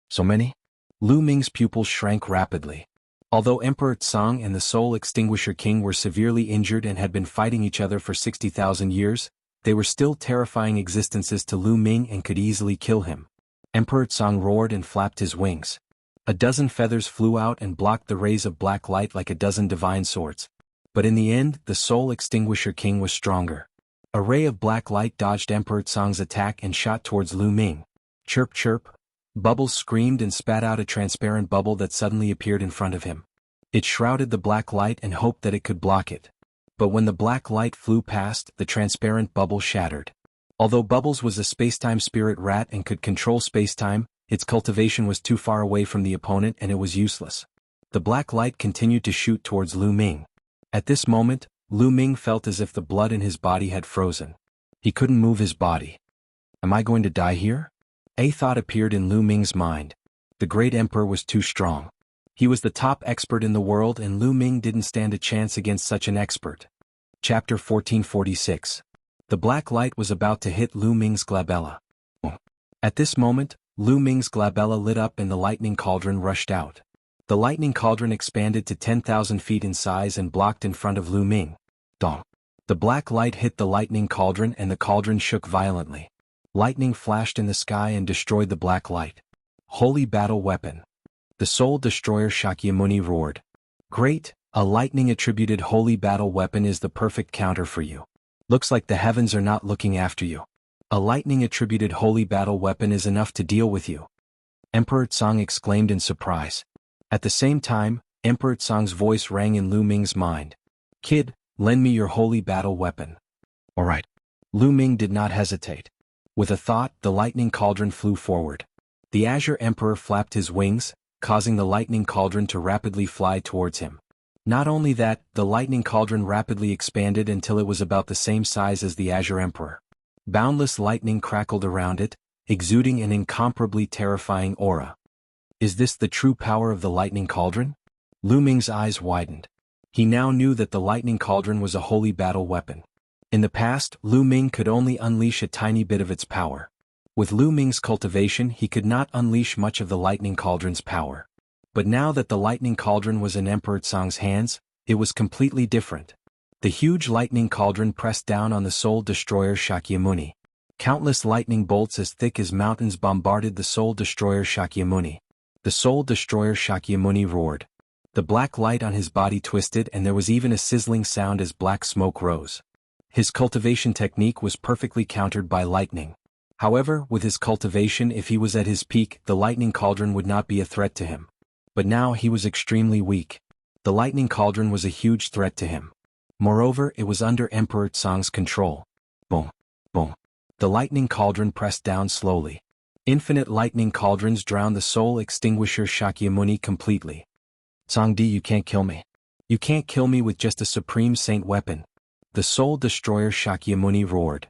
So many? Lu Ming's pupils shrank rapidly. Although Emperor Tsang and the Soul Extinguisher King were severely injured and had been fighting each other for 60,000 years, they were still terrifying existences to Lu Ming and could easily kill him. Emperor Tsang roared and flapped his wings. A dozen feathers flew out and blocked the rays of black light like a dozen divine swords. But in the end, the Soul Extinguisher King was stronger. A ray of black light dodged Emperor Tsang's attack and shot towards Lu Ming. Chirp chirp. Bubbles screamed and spat out a transparent bubble that suddenly appeared in front of him. It shrouded the black light and hoped that it could block it. But when the black light flew past, the transparent bubble shattered. Although Bubbles was a spacetime spirit rat and could control spacetime, its cultivation was too far away from the opponent and it was useless. The black light continued to shoot towards Lu Ming. At this moment, Lu Ming felt as if the blood in his body had frozen. He couldn't move his body. Am I going to die here? A thought appeared in Lu Ming's mind. The great emperor was too strong. He was the top expert in the world and Lu Ming didn't stand a chance against such an expert. Chapter 1446. The black light was about to hit Lu Ming's glabella. At this moment, Lu Ming's glabella lit up and the lightning cauldron rushed out. The lightning cauldron expanded to 10,000 feet in size and blocked in front of Lu Ming. Dong. The black light hit the lightning cauldron and the cauldron shook violently. Lightning flashed in the sky and destroyed the black light. Holy battle weapon. The Soul Destroyer Shakyamuni roared. Great, a lightning-attributed holy battle weapon is the perfect counter for you. Looks like the heavens are not looking after you. A lightning-attributed holy battle weapon is enough to deal with you. Emperor Tsang exclaimed in surprise. At the same time, Emperor Tsang's voice rang in Lu Ming's mind. Kid, lend me your holy battle weapon. All right. Lu Ming did not hesitate. With a thought, the lightning cauldron flew forward. The Azure Emperor flapped his wings, causing the lightning cauldron to rapidly fly towards him. Not only that, the lightning cauldron rapidly expanded until it was about the same size as the Azure Emperor. Boundless lightning crackled around it, exuding an incomparably terrifying aura. Is this the true power of the lightning cauldron? Lu Ming's eyes widened. He now knew that the lightning cauldron was a holy battle weapon. In the past, Lu Ming could only unleash a tiny bit of its power. With Lu Ming's cultivation, he could not unleash much of the lightning cauldron's power. But now that the lightning cauldron was in Emperor Tsang's hands, it was completely different. The huge lightning cauldron pressed down on the Soul Destroyer Shakyamuni. Countless lightning bolts as thick as mountains bombarded the Soul Destroyer Shakyamuni. The Soul Destroyer Shakyamuni roared. The black light on his body twisted and there was even a sizzling sound as black smoke rose. His cultivation technique was perfectly countered by lightning. However, with his cultivation, if he was at his peak, the lightning cauldron would not be a threat to him. But now he was extremely weak. The lightning cauldron was a huge threat to him. Moreover, it was under Emperor Tsang's control. Boom. Boom. The lightning cauldron pressed down slowly. Infinite lightning cauldrons drowned the Soul Extinguisher Shakyamuni completely. Tsangdi, you can't kill me. You can't kill me with just a Supreme Saint weapon. The Soul Destroyer Shakyamuni roared.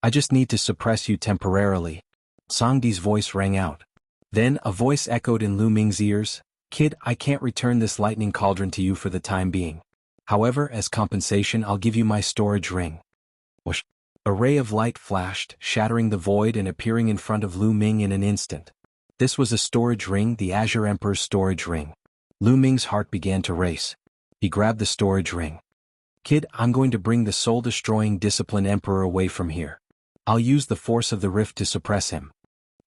I just need to suppress you temporarily. Tsangdi's voice rang out. Then a voice echoed in Lu Ming's ears. Kid, I can't return this lightning cauldron to you for the time being. However, as compensation I'll give you my storage ring. Whoosh. A ray of light flashed, shattering the void and appearing in front of Lu Ming in an instant. This was a storage ring, the Azure Emperor's storage ring. Lu Ming's heart began to race. He grabbed the storage ring. Kid, I'm going to bring the soul-destroying Discipline Emperor away from here. I'll use the force of the rift to suppress him.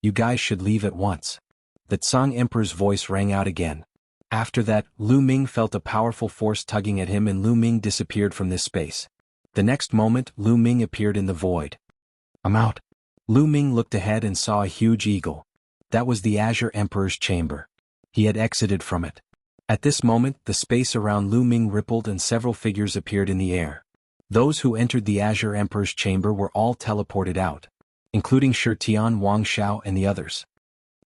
You guys should leave at once. The Tsang Emperor's voice rang out again. After that, Lu Ming felt a powerful force tugging at him and Lu Ming disappeared from this space. The next moment, Lu Ming appeared in the void. I'm out. Lu Ming looked ahead and saw a huge eagle. That was the Azure Emperor's chamber. He had exited from it. At this moment, the space around Lu Ming rippled and several figures appeared in the air. Those who entered the Azure Emperor's chamber were all teleported out, including Shi Tian, Wang Xiao and the others.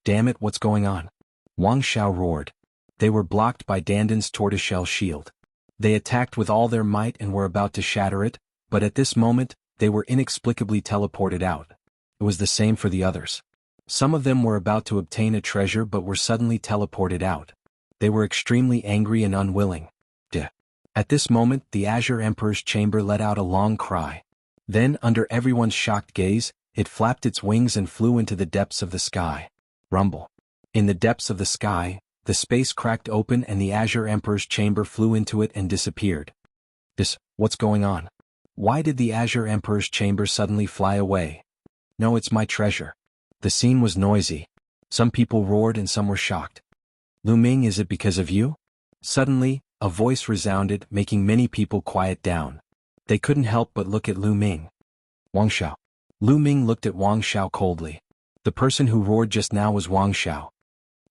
Damn it, what's going on? Wang Xiao roared. They were blocked by Dandan's tortoiseshell shield. They attacked with all their might and were about to shatter it, but at this moment, they were inexplicably teleported out. It was the same for the others. Some of them were about to obtain a treasure but were suddenly teleported out. They were extremely angry and unwilling. Duh. At this moment, the Azure Emperor's chamber let out a long cry. Then, under everyone's shocked gaze, it flapped its wings and flew into the depths of the sky. Rumble. In the depths of the sky, the space cracked open and the Azure Emperor's chamber flew into it and disappeared. What's going on? Why did the Azure Emperor's chamber suddenly fly away? No, it's my treasure. The scene was noisy. Some people roared and some were shocked. Lu Ming, is it because of you? Suddenly, a voice resounded, making many people quiet down. They couldn't help but look at Lu Ming. Wang Xiao. Lu Ming looked at Wang Xiao coldly. The person who roared just now was Wang Xiao.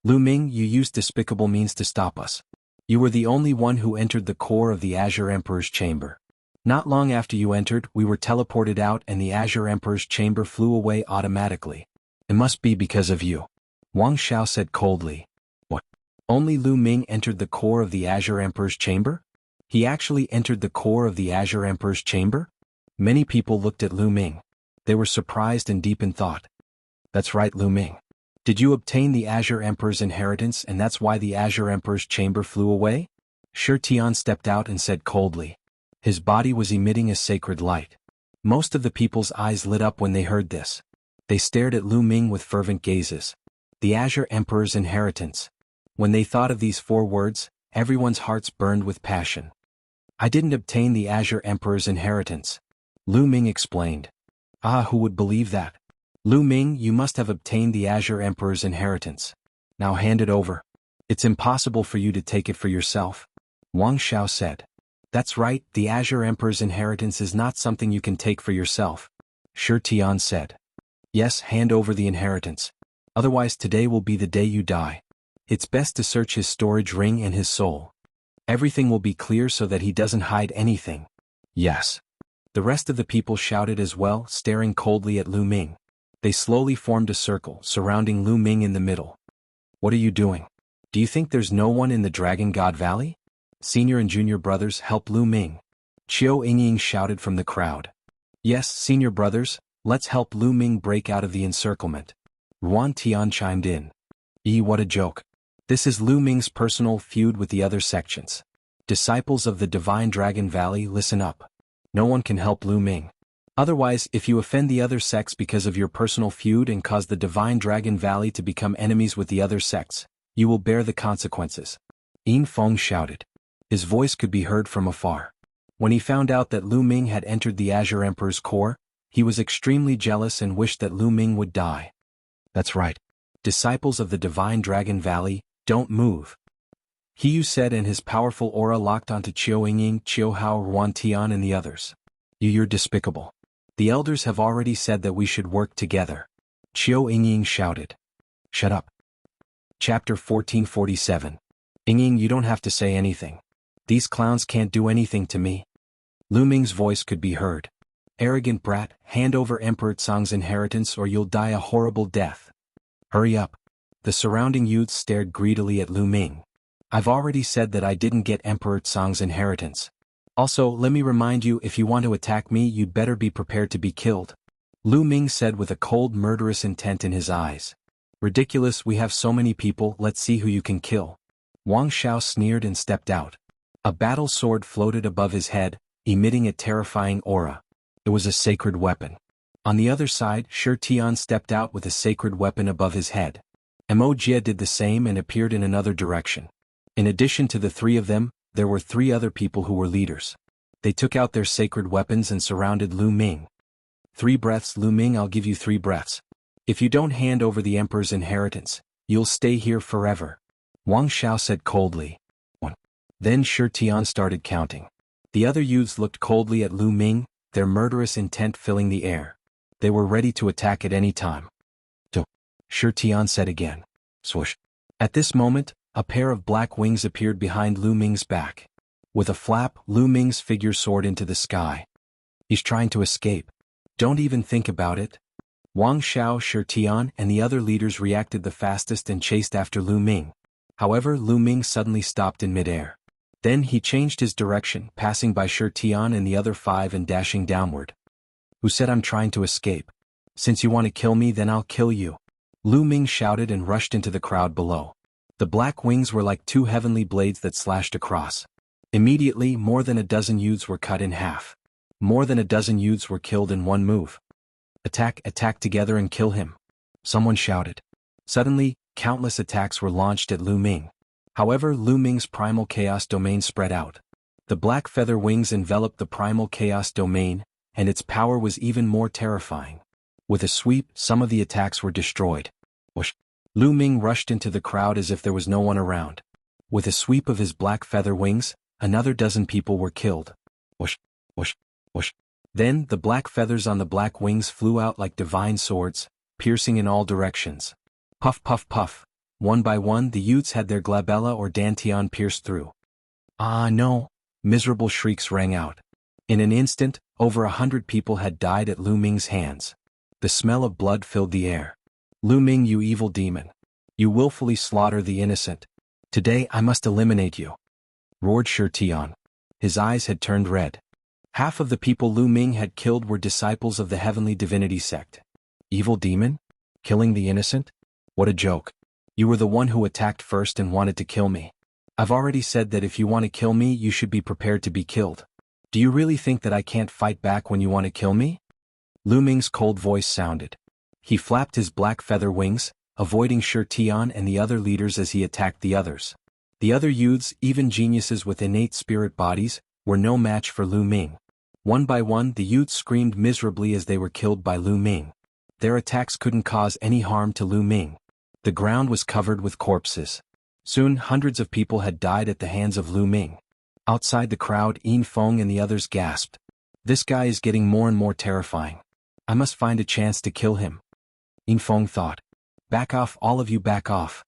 Lu Ming, you used despicable means to stop us. You were the only one who entered the core of the Azure Emperor's chamber. Not long after you entered, we were teleported out and the Azure Emperor's chamber flew away automatically. It must be because of you. Wang Xiao said coldly. What? Only Lu Ming entered the core of the Azure Emperor's chamber? He actually entered the core of the Azure Emperor's chamber? Many people looked at Lu Ming. They were surprised and deep in thought. That's right, Lu Ming. Did you obtain the Azure Emperor's inheritance and that's why the Azure Emperor's chamber flew away? Shi Tian stepped out and said coldly. His body was emitting a sacred light. Most of the people's eyes lit up when they heard this. They stared at Lu Ming with fervent gazes. The Azure Emperor's inheritance. When they thought of these 4 words, everyone's hearts burned with passion. I didn't obtain the Azure Emperor's inheritance. Lu Ming explained. Ah, who would believe that? Lu Ming, you must have obtained the Azure Emperor's inheritance. Now hand it over. It's impossible for you to take it for yourself. Wang Xiao said. That's right, the Azure Emperor's inheritance is not something you can take for yourself. Shi Tian said. Yes, hand over the inheritance. Otherwise today will be the day you die. It's best to search his storage ring and his soul. Everything will be clear so that he doesn't hide anything. Yes. The rest of the people shouted as well, staring coldly at Lu Ming. They slowly formed a circle, surrounding Lu Ming in the middle. What are you doing? Do you think there's no one in the Dragon God Valley? Senior and junior brothers, help Lu Ming. Qiu Yingying shouted from the crowd. Yes, senior brothers, let's help Lu Ming break out of the encirclement. Ruan Tian chimed in. What a joke. This is Lu Ming's personal feud with the other sections. Disciples of the Divine Dragon Valley, listen up. No one can help Lu Ming. Otherwise, if you offend the other sects because of your personal feud and cause the Divine Dragon Valley to become enemies with the other sects, you will bear the consequences. Yin Feng shouted. His voice could be heard from afar. When he found out that Lu Ming had entered the Azure Emperor's core, he was extremely jealous and wished that Lu Ming would die. That's right. Disciples of the Divine Dragon Valley, don't move. He said, and his powerful aura locked onto Qiu Yingying, Qiu Hao, Ruan Tian and the others. You're despicable. The elders have already said that we should work together. Qiu Yingying shouted. Shut up. Chapter 1447. Yingying, you don't have to say anything. These clowns can't do anything to me. Lu Ming's voice could be heard. Arrogant brat, hand over Emperor Tsang's inheritance or you'll die a horrible death. Hurry up. The surrounding youths stared greedily at Lu Ming. I've already said that I didn't get Emperor Tsang's inheritance. Also, let me remind you, if you want to attack me, you'd better be prepared to be killed. Lu Ming said with a cold, murderous intent in his eyes. Ridiculous, we have so many people, let's see who you can kill. Wang Xiao sneered and stepped out. A battle sword floated above his head, emitting a terrifying aura. It was a sacred weapon. On the other side, Shi Tian stepped out with a sacred weapon above his head. Mo Jie did the same and appeared in another direction. In addition to the 3 of them, there were 3 other people who were leaders. They took out their sacred weapons and surrounded Lu Ming. 3 breaths, Lu Ming, I'll give you 3 breaths. If you don't hand over the Emperor's inheritance, you'll stay here forever. Wang Xiao said coldly. 1. Then Shi Tian started counting. The other youths looked coldly at Lu Ming, their murderous intent filling the air. They were ready to attack at any time. 2. Shi Tian said again. Swoosh. At this moment, a pair of black wings appeared behind Lu Ming's back. With a flap, Lu Ming's figure soared into the sky. He's trying to escape. Don't even think about it. Wang Xiao, Shi Tian, and the other leaders reacted the fastest and chased after Lu Ming. However, Lu Ming suddenly stopped in midair. Then he changed his direction, passing by Shi Tian and the other 5 and dashing downward. Who said I'm trying to escape? Since you want to kill me, then I'll kill you. Lu Ming shouted and rushed into the crowd below. The black wings were like 2 heavenly blades that slashed across. Immediately, more than a dozen youths were cut in half. More than a dozen youths were killed in one move. Attack, attack together and kill him. Someone shouted. Suddenly, countless attacks were launched at Lu Ming. However, Lu Ming's primal chaos domain spread out. The black feather wings enveloped the primal chaos domain, and its power was even more terrifying. With a sweep, some of the attacks were destroyed. Whoosh! Lu Ming rushed into the crowd as if there was no one around. With a sweep of his black feather wings, another dozen people were killed. Whoosh, whoosh, whoosh. Then the black feathers on the black wings flew out like divine swords, piercing in all directions. Puff puff puff. One by one the youths had their glabella or dantian pierced through. Ah no! Miserable shrieks rang out. In an instant, over 100 people had died at Lu Ming's hands. The smell of blood filled the air. Lu Ming, you evil demon! You willfully slaughter the innocent. Today I must eliminate you! Roared Shi Tian. His eyes had turned red. Half of the people Lu Ming had killed were disciples of the heavenly divinity sect. Evil demon? Killing the innocent? What a joke. You were the one who attacked first and wanted to kill me. I've already said that if you want to kill me you should be prepared to be killed. Do you really think that I can't fight back when you want to kill me? Lu Ming's cold voice sounded. He flapped his black feather wings, avoiding Shi Tian and the other leaders as he attacked the others. The other youths, even geniuses with innate spirit bodies, were no match for Lu Ming. One by one the youths screamed miserably as they were killed by Lu Ming. Their attacks couldn't cause any harm to Lu Ming. The ground was covered with corpses. Soon hundreds of people had died at the hands of Lu Ming. Outside the crowd, Yin Feng and the others gasped. This guy is getting more and more terrifying. I must find a chance to kill him. Yin Feng thought. Back off, all of you, back off.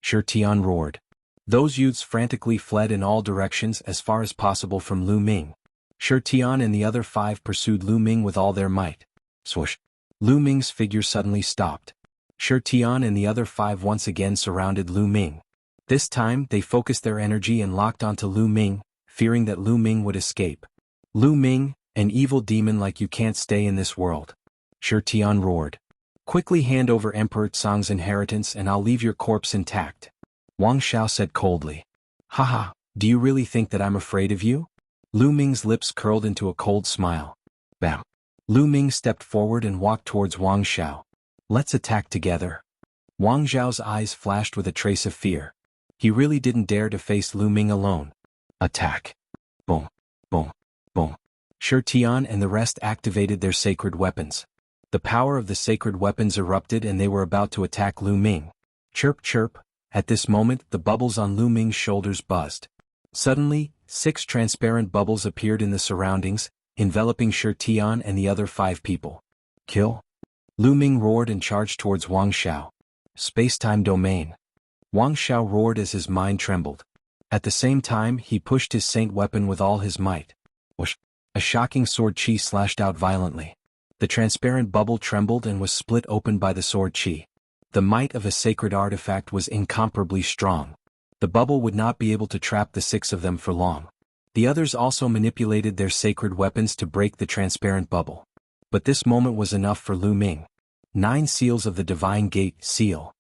Shi Tian roared. Those youths frantically fled in all directions as far as possible from Lu Ming. Shi Tian and the other 5 pursued Lu Ming with all their might. Swoosh. Lu Ming's figure suddenly stopped. Shi Tian and the other 5 once again surrounded Lu Ming. This time they focused their energy and locked onto Lu Ming, fearing that Lu Ming would escape. Lu Ming, an evil demon like you can't stay in this world. Shi Tian roared. Quickly hand over Emperor Tsang's inheritance and I'll leave your corpse intact. Wang Xiao said coldly. Haha, do you really think that I'm afraid of you? Lu Ming's lips curled into a cold smile. Bam. Lu Ming stepped forward and walked towards Wang Xiao. Let's attack together. Wang Xiao's eyes flashed with a trace of fear. He really didn't dare to face Lu Ming alone. Attack. Boom. Boom. Boom. Shi Tian and the rest activated their sacred weapons. The power of the sacred weapons erupted and they were about to attack Lu Ming. Chirp chirp. At this moment the bubbles on Lu Ming's shoulders buzzed. Suddenly, 6 transparent bubbles appeared in the surroundings, enveloping Shi Tian and the other 5 people. Kill? Lu Ming roared and charged towards Wang Xiao. Space-time domain. Wang Xiao roared as his mind trembled. At the same time he pushed his saint weapon with all his might. Whoosh! A shocking sword chi slashed out violently. The transparent bubble trembled and was split open by the sword chi. The might of a sacred artifact was incomparably strong. The bubble would not be able to trap the 6 of them for long. The others also manipulated their sacred weapons to break the transparent bubble. But this moment was enough for Lu Ming. 9 seals of the Divine Gate, seal.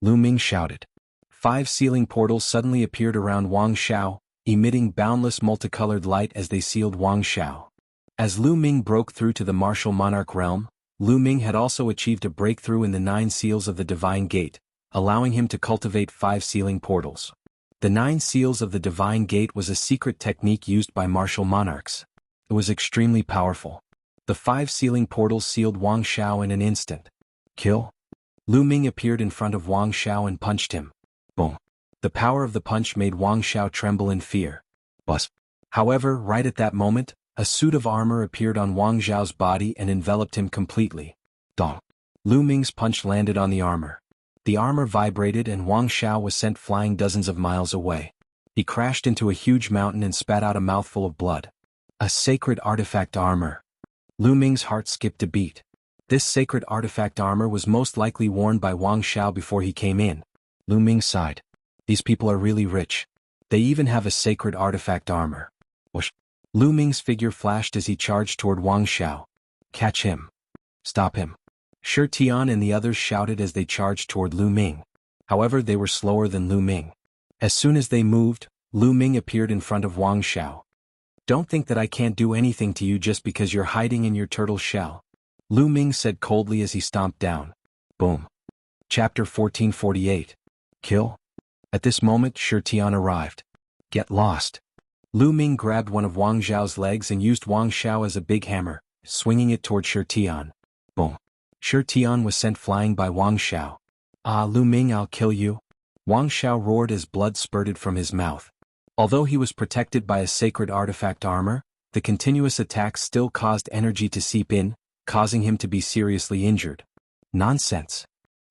Lu Ming shouted. 5 sealing portals suddenly appeared around Wang Xiao, emitting boundless multicolored light as they sealed Wang Xiao. As Lu Ming broke through to the martial monarch realm, Lu Ming had also achieved a breakthrough in the 9 seals of the Divine Gate, allowing him to cultivate 5 sealing portals. The 9 seals of the Divine Gate was a secret technique used by martial monarchs. It was extremely powerful. The 5 sealing portals sealed Wang Xiao in an instant. Kill? Lu Ming appeared in front of Wang Xiao and punched him. Boom. The power of the punch made Wang Xiao tremble in fear. Buzz. However, right at that moment, a suit of armor appeared on Wang Xiao's body and enveloped him completely. Dong. Lu Ming's punch landed on the armor. The armor vibrated and Wang Xiao was sent flying dozens of miles away. He crashed into a huge mountain and spat out a mouthful of blood. A sacred artifact armor. Lu Ming's heart skipped a beat. This sacred artifact armor was most likely worn by Wang Xiao before he came in. Lu Ming sighed. These people are really rich. They even have a sacred artifact armor. Whoosh. Lu Ming's figure flashed as he charged toward Wang Xiao. Catch him. Stop him. Shi Tian and the others shouted as they charged toward Lu Ming. However, they were slower than Lu Ming. As soon as they moved, Lu Ming appeared in front of Wang Xiao. Don't think that I can't do anything to you just because you're hiding in your turtle shell. Lu Ming said coldly as he stomped down. Boom. Chapter 1448. Kill? At this moment Shi Tian arrived. Get lost. Lu Ming grabbed one of Wang Xiao's legs and used Wang Xiao as a big hammer, swinging it toward Shi Tian. Boom. Shi Tian was sent flying by Wang Xiao. Ah, Lu Ming, I'll kill you. Wang Xiao roared as blood spurted from his mouth. Although he was protected by a sacred artifact armor, the continuous attacks still caused energy to seep in, causing him to be seriously injured. Nonsense.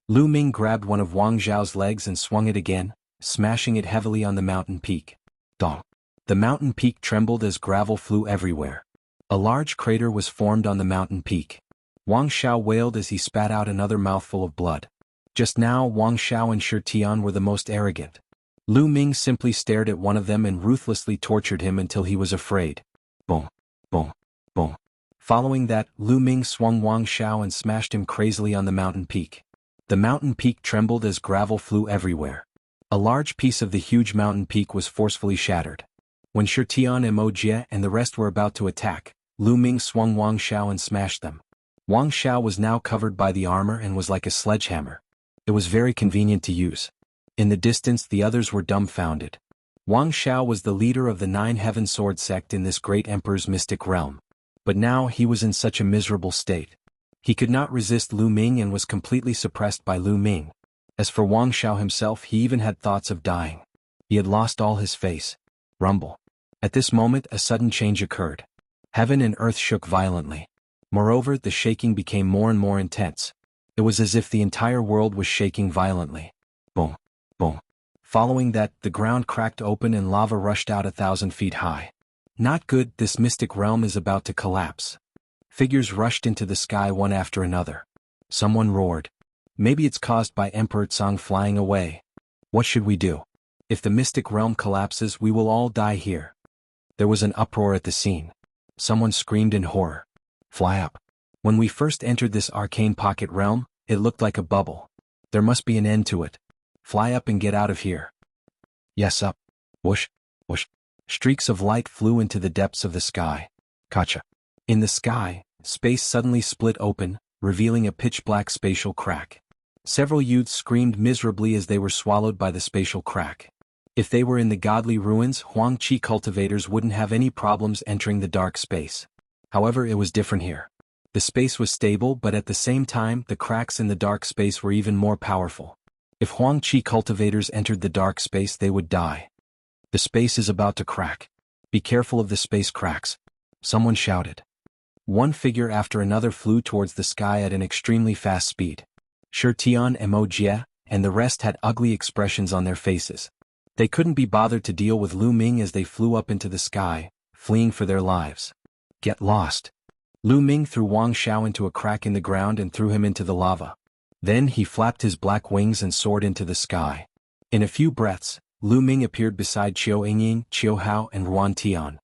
Lu Ming grabbed one of Wang Xiao's legs and swung it again, smashing it heavily on the mountain peak. Dong. The mountain peak trembled as gravel flew everywhere. A large crater was formed on the mountain peak. Wang Xiao wailed as he spat out another mouthful of blood. Just now Wang Xiao and Shi Tian were the most arrogant. Lu Ming simply stared at one of them and ruthlessly tortured him until he was afraid. Boom, boom, boom. Following that, Lu Ming swung Wang Xiao and smashed him crazily on the mountain peak. The mountain peak trembled as gravel flew everywhere. A large piece of the huge mountain peak was forcefully shattered. When Shi Tian and Mo Jie and the rest were about to attack, Lu Ming swung Wang Xiao and smashed them. Wang Xiao was now covered by the armor and was like a sledgehammer. It was very convenient to use. In the distance the others were dumbfounded. Wang Xiao was the leader of the Nine Heaven Sword sect in this great emperor's mystic realm. But now he was in such a miserable state. He could not resist Lu Ming and was completely suppressed by Lu Ming. As for Wang Xiao himself, he even had thoughts of dying. He had lost all his face. Rumble. At this moment a sudden change occurred. Heaven and earth shook violently. Moreover, the shaking became more and more intense. It was as if the entire world was shaking violently. Boom, boom. Following that, the ground cracked open and lava rushed out 1,000 feet high. Not good, this mystic realm is about to collapse. Figures rushed into the sky one after another. Someone roared. Maybe it's caused by Emperor Tsang flying away. What should we do? If the mystic realm collapses, we will all die here. There was an uproar at the scene. Someone screamed in horror. Fly up. When we first entered this arcane pocket realm, it looked like a bubble. There must be an end to it. Fly up and get out of here. Yes, up. Whoosh, whoosh. Streaks of light flew into the depths of the sky. Gotcha. In the sky, space suddenly split open, revealing a pitch-black spatial crack. Several youths screamed miserably as they were swallowed by the spatial crack. If they were in the godly ruins, Huangqi cultivators wouldn't have any problems entering the dark space. However, it was different here. The space was stable, but at the same time, the cracks in the dark space were even more powerful. If Huangqi cultivators entered the dark space, they would die. The space is about to crack. Be careful of the space cracks. Someone shouted. One figure after another flew towards the sky at an extremely fast speed. Shi Tian and Mo Jie and the rest had ugly expressions on their faces. They couldn't be bothered to deal with Lu Ming as they flew up into the sky, fleeing for their lives. Get lost. Lu Ming threw Wang Xiao into a crack in the ground and threw him into the lava. Then he flapped his black wings and soared into the sky. In a few breaths, Lu Ming appeared beside Qiu Yingying, Qiu Hao and Ruan Tian.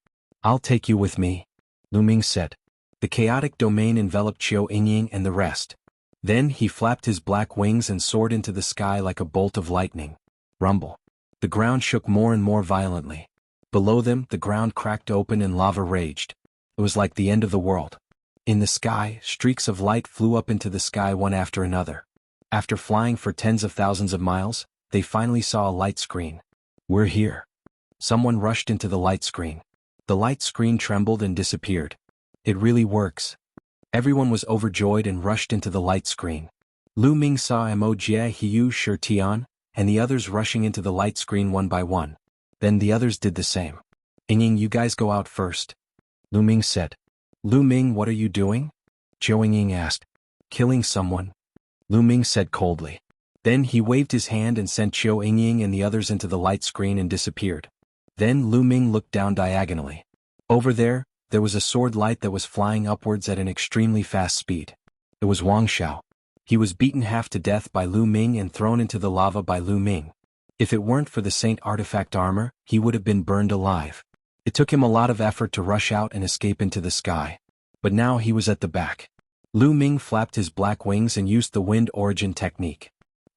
I'll take you with me, Lu Ming said. The chaotic domain enveloped Qiu Yingying and the rest. Then he flapped his black wings and soared into the sky like a bolt of lightning. Rumble. The ground shook more and more violently. Below them, the ground cracked open and lava raged. It was like the end of the world. In the sky, streaks of light flew up into the sky one after another. After flying for tens of thousands of miles, they finally saw a light screen. We're here. Someone rushed into the light screen. The light screen trembled and disappeared. It really works. Everyone was overjoyed and rushed into the light screen. Lu Ming saw Mo Jie, Hiyu, Shi Tian, and the others rushing into the light screen one by one. Then the others did the same. Yingying, you guys go out first, Lu Ming said. Lu Ming, what are you doing? Qiu Yingying asked. Killing someone, Lu Ming said coldly. Then he waved his hand and sent Qiu Yingying and the others into the light screen and disappeared. Then Lu Ming looked down diagonally. Over there was a sword light that was flying upwards at an extremely fast speed. It was Wang Xiao. He was beaten half to death by Lu Ming and thrown into the lava by Lu Ming. If it weren't for the Saint artifact armor, he would have been burned alive. It took him a lot of effort to rush out and escape into the sky. But now he was at the back. Lu Ming flapped his black wings and used the wind origin technique.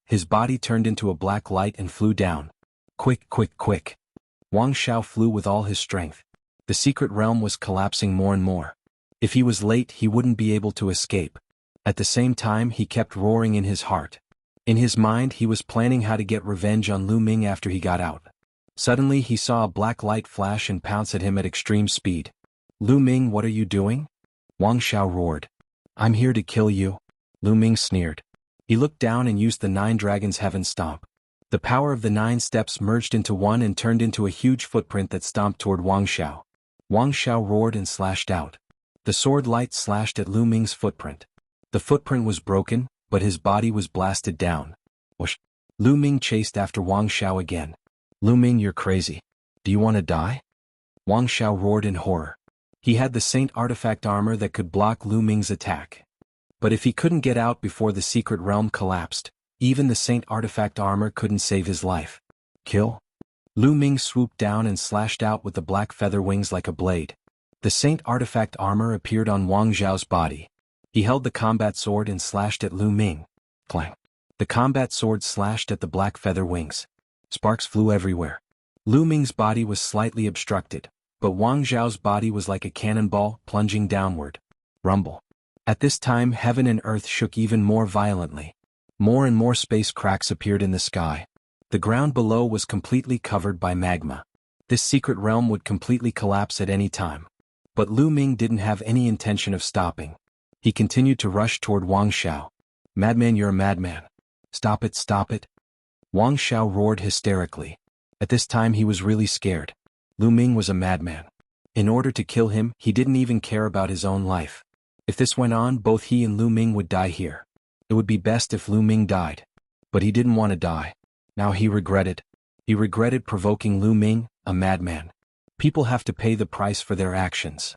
His body turned into a black light and flew down. Quick, quick, quick. Wang Xiao flew with all his strength. The secret realm was collapsing more and more. If he was late, he wouldn't be able to escape. At the same time, he kept roaring in his heart. In his mind, he was planning how to get revenge on Lu Ming after he got out. Suddenly, he saw a black light flash and pounce at him at extreme speed. Lu Ming, what are you doing? Wang Xiao roared. I'm here to kill you, Lu Ming sneered. He looked down and used the 9 dragons' heaven stomp. The power of the 9 steps merged into one and turned into a huge footprint that stomped toward Wang Xiao. Wang Xiao roared and slashed out. The sword light slashed at Lu Ming's footprint. The footprint was broken, but his body was blasted down. Whoosh! Lu Ming chased after Wang Xiao again. Lu Ming, you're crazy. Do you want to die? Wang Xiao roared in horror. He had the Saint artifact armor that could block Lu Ming's attack. But if he couldn't get out before the secret realm collapsed, even the Saint artifact armor couldn't save his life. Kill? Lu Ming swooped down and slashed out with the black feather wings like a blade. The Saint artifact armor appeared on Wang Xiao's body. He held the combat sword and slashed at Lu Ming. Clang. The combat sword slashed at the black feather wings. Sparks flew everywhere. Lu Ming's body was slightly obstructed, but Wang Xiao's body was like a cannonball plunging downward. Rumble. At this time heaven and earth shook even more violently. More and more space cracks appeared in the sky. The ground below was completely covered by magma. This secret realm would completely collapse at any time. But Lu Ming didn't have any intention of stopping. He continued to rush toward Wang Xiao. Madman, you're a madman. Stop it, stop it. Wang Xiao roared hysterically. At this time he was really scared. Lu Ming was a madman. In order to kill him, he didn't even care about his own life. If this went on, both he and Lu Ming would die here. It would be best if Lu Ming died. But he didn't want to die. Now he regretted. He regretted provoking Lu Ming, a madman. People have to pay the price for their actions.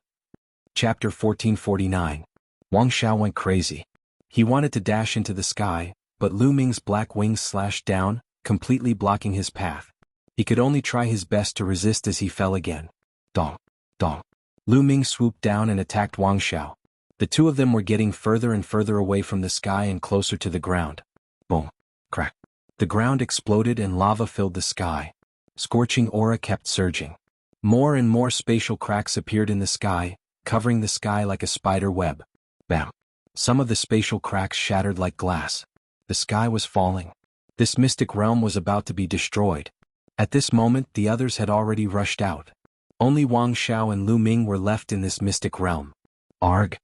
Chapter 1449. Wang Xiao went crazy. He wanted to dash into the sky, but Lu Ming's black wings slashed down, completely blocking his path. He could only try his best to resist as he fell again. Dong, dong. Lu Ming swooped down and attacked Wang Xiao. The two of them were getting further and further away from the sky and closer to the ground. Boom. Crack. The ground exploded and lava filled the sky. Scorching aura kept surging. More and more spatial cracks appeared in the sky, covering the sky like a spider web. Bam. Some of the spatial cracks shattered like glass. The sky was falling. This mystic realm was about to be destroyed. At this moment the others had already rushed out. Only Wang Xiao and Lu Ming were left in this mystic realm. Arg!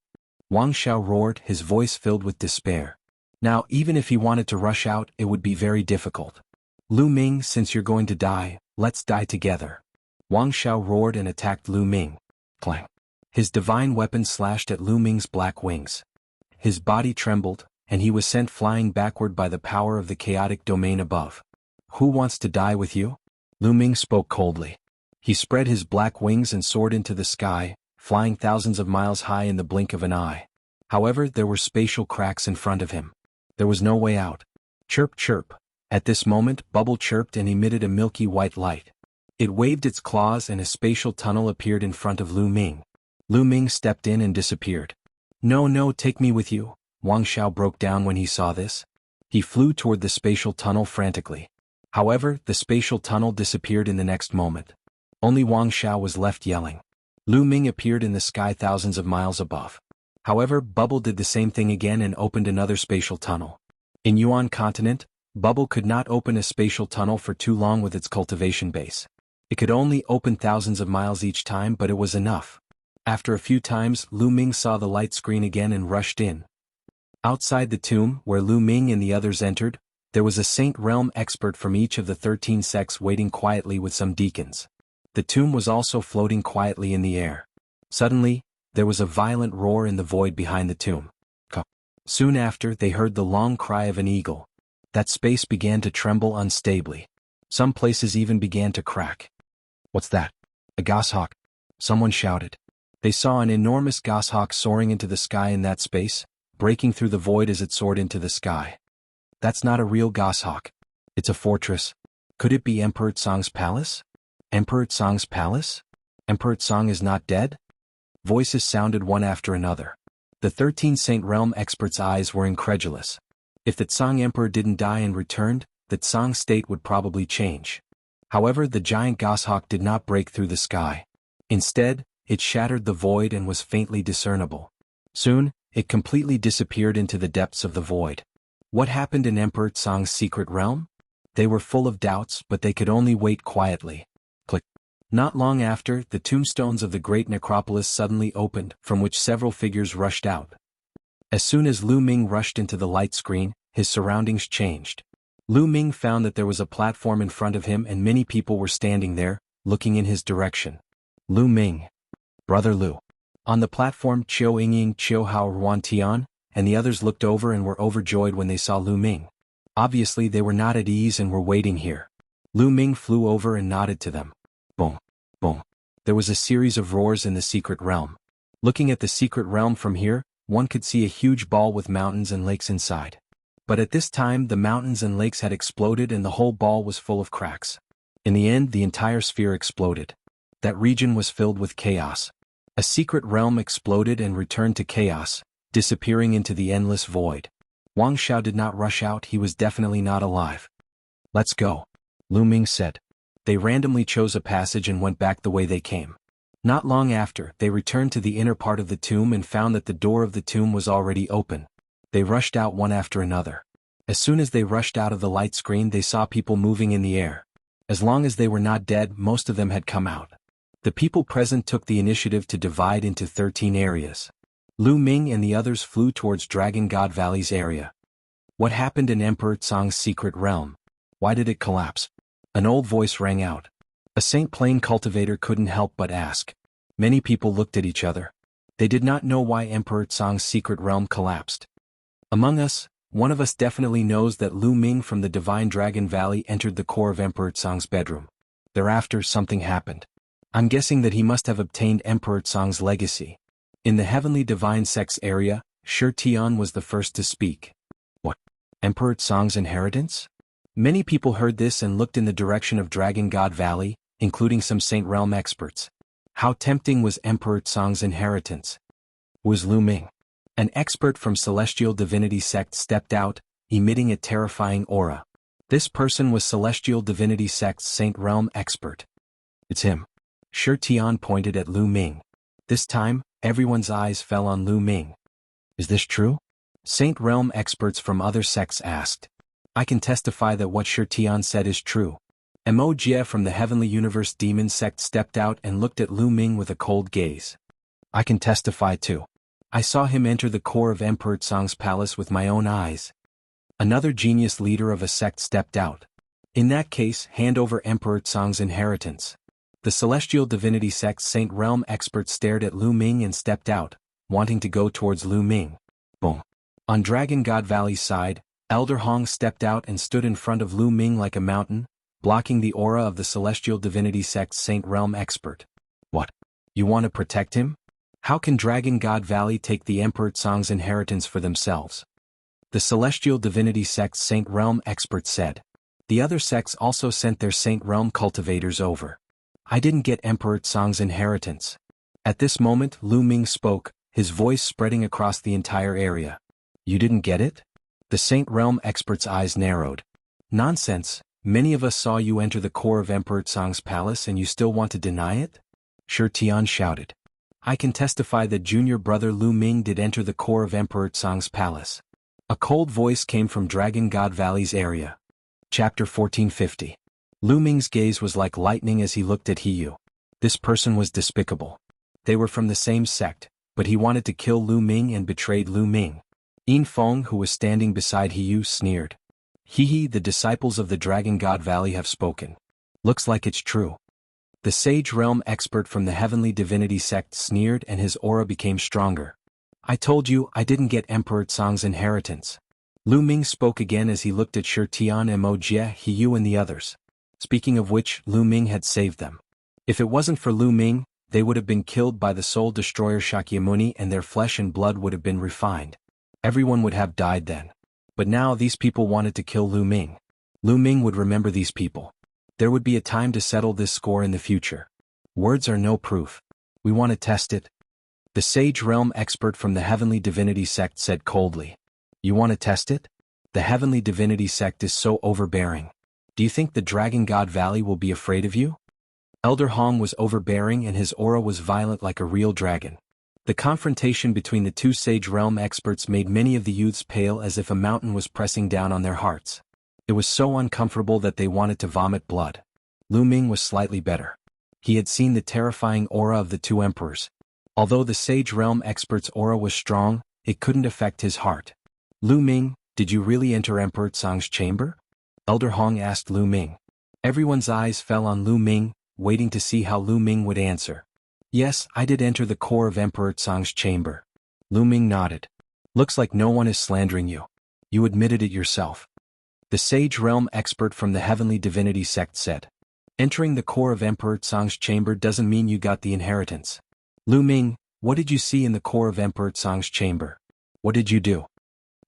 Wang Xiao roared, his voice filled with despair. Now even if he wanted to rush out, it would be very difficult. Lu Ming, since you're going to die, let's die together. Wang Xiao roared and attacked Lu Ming. Clang. His divine weapon slashed at Lu Ming's black wings. His body trembled, and he was sent flying backward by the power of the chaotic domain above. Who wants to die with you? Lu Ming spoke coldly. He spread his black wings and soared into the sky, flying thousands of miles high in the blink of an eye. However, there were spatial cracks in front of him. There was no way out. Chirp, chirp. At this moment, Bubble chirped and emitted a milky white light. It waved its claws and a spatial tunnel appeared in front of Lu Ming. Lu Ming stepped in and disappeared. No, no, take me with you. Wang Xiao broke down when he saw this. He flew toward the spatial tunnel frantically. However, the spatial tunnel disappeared in the next moment. Only Wang Xiao was left yelling. Lu Ming appeared in the sky thousands of miles above. However, Bubble did the same thing again and opened another spatial tunnel. In Yuan continent, Bubble could not open a spatial tunnel for too long with its cultivation base. It could only open thousands of miles each time, but it was enough. After a few times, Lu Ming saw the light screen again and rushed in. Outside the tomb, where Lu Ming and the others entered, there was a Saint Realm expert from each of the 13 sects waiting quietly with some deacons. The tomb was also floating quietly in the air. Suddenly, there was a violent roar in the void behind the tomb. Soon after, they heard the long cry of an eagle. That space began to tremble unstably. Some places even began to crack. What's that? A goshawk? Someone shouted. They saw an enormous goshawk soaring into the sky in that space, breaking through the void as it soared into the sky. That's not a real goshawk. It's a fortress. Could it be Emperor Tsang's palace? Emperor Tsang's palace? Emperor Tsang is not dead? Voices sounded one after another. The 13 Saint Realm experts' eyes were incredulous. If the Tsang Emperor didn't die and returned, the Tsang state would probably change. However, the giant goshawk did not break through the sky. Instead, it shattered the void and was faintly discernible. Soon, it completely disappeared into the depths of the void. What happened in Emperor Tsang's secret realm? They were full of doubts, but they could only wait quietly. Click. Not long after, the tombstones of the great necropolis suddenly opened, from which several figures rushed out. As soon as Lu Ming rushed into the light screen, his surroundings changed. Lu Ming found that there was a platform in front of him and many people were standing there, looking in his direction. Lu Ming. Brother Lu. On the platform, Qiu Yingying, Qiu Hao Ruan Tian, and the others looked over and were overjoyed when they saw Lu Ming. Obviously they were not at ease and were waiting here. Lu Ming flew over and nodded to them. Boom. Boom. There was a series of roars in the secret realm. Looking at the secret realm from here, one could see a huge ball with mountains and lakes inside. But at this time the mountains and lakes had exploded and the whole ball was full of cracks. In the end the entire sphere exploded. That region was filled with chaos. A secret realm exploded and returned to chaos, disappearing into the endless void. Wang Xiao did not rush out, he was definitely not alive. Let's go, Lu Ming said. They randomly chose a passage and went back the way they came. Not long after, they returned to the inner part of the tomb and found that the door of the tomb was already open. They rushed out one after another. As soon as they rushed out of the light screen they saw people moving in the air. As long as they were not dead, most of them had come out. The people present took the initiative to divide into 13 areas. Lu Ming and the others flew towards Dragon God Valley's area. What happened in Emperor Tsang's secret realm? Why did it collapse? An old voice rang out. A Saint Plain cultivator couldn't help but ask. Many people looked at each other. They did not know why Emperor Tsang's secret realm collapsed. Among us, one of us definitely knows that Lu Ming from the Divine Dragon Valley entered the core of Emperor Tsang's bedroom. Thereafter something happened. I'm guessing that he must have obtained Emperor Tsang's legacy. In the Heavenly Divine Sects area, Shi Tian was the first to speak. What? Emperor Tsang's inheritance? Many people heard this and looked in the direction of Dragon God Valley, including some Saint Realm experts. How tempting was Emperor Tsang's inheritance? Was Lu Ming? An expert from Celestial Divinity Sect stepped out, emitting a terrifying aura. This person was Celestial Divinity Sect's Saint Realm expert. It's him. Shi Tian pointed at Lu Ming. This time, everyone's eyes fell on Lu Ming. Is this true? Saint Realm experts from other sects asked. I can testify that what Shi Tian said is true. Mo Jie from the Heavenly Universe Demon Sect stepped out and looked at Lu Ming with a cold gaze. I can testify too. I saw him enter the core of Emperor Tsang's palace with my own eyes. Another genius leader of a sect stepped out. In that case, hand over Emperor Tsang's inheritance. The Celestial Divinity Sect's Saint Realm expert stared at Lu Ming and stepped out, wanting to go towards Lu Ming. Boom. On Dragon God Valley's side, Elder Hong stepped out and stood in front of Lu Ming like a mountain, blocking the aura of the Celestial Divinity Sect's Saint Realm expert. What? You want to protect him? How can Dragon God Valley take the Emperor Tsang's inheritance for themselves? The Celestial Divinity Sect's Saint Realm expert said. The other sects also sent their Saint Realm cultivators over. I didn't get Emperor Tsang's inheritance. At this moment Lu Ming spoke, his voice spreading across the entire area. You didn't get it? The Saint Realm expert's eyes narrowed. Nonsense, many of us saw you enter the core of Emperor Tsang's palace and you still want to deny it? Shi Tian shouted. I can testify that junior brother Lu Ming did enter the core of Emperor Tsang's palace. A cold voice came from Dragon God Valley's area. Chapter 1450. Lu Ming's gaze was like lightning as he looked at Hiyu. This person was despicable. They were from the same sect, but he wanted to kill Lu Ming and betrayed Lu Ming. Yin Feng, who was standing beside Hiyu, sneered. Hee, the disciples of the Dragon God Valley have spoken. Looks like it's true. The Sage Realm expert from the Heavenly Divinity Sect sneered and his aura became stronger. I told you I didn't get Emperor Tsang's inheritance. Lu Ming spoke again as he looked at Shi Tian, Mo Jie, Hiyu and the others. Speaking of which, Lu Ming had saved them. If it wasn't for Lu Ming, they would have been killed by the Soul Destroyer Shakyamuni and their flesh and blood would have been refined. Everyone would have died then. But now these people wanted to kill Lu Ming. Lu Ming would remember these people. There would be a time to settle this score in the future. Words are no proof. We want to test it. The Sage Realm expert from the Heavenly Divinity Sect said coldly. You want to test it? The Heavenly Divinity Sect is so overbearing. Do you think the Dragon God Valley will be afraid of you? Elder Hong was overbearing and his aura was violent like a real dragon. The confrontation between the two Sage Realm experts made many of the youths pale as if a mountain was pressing down on their hearts. It was so uncomfortable that they wanted to vomit blood. Lu Ming was slightly better. He had seen the terrifying aura of the two emperors. Although the Sage Realm expert's aura was strong, it couldn't affect his heart. Lu Ming, Did you really enter Emperor Tsang's chamber? Elder Hong asked Lu Ming. Everyone's eyes fell on Lu Ming, waiting to see how Lu Ming would answer. Yes, I did enter the core of Emperor Tsang's chamber. Lu Ming nodded. Looks like no one is slandering you. You admitted it yourself. The Sage Realm expert from the Heavenly Divinity sect said. Entering the core of Emperor Tsang's chamber doesn't mean you got the inheritance. Lu Ming, what did you see in the core of Emperor Tsang's chamber? What did you do?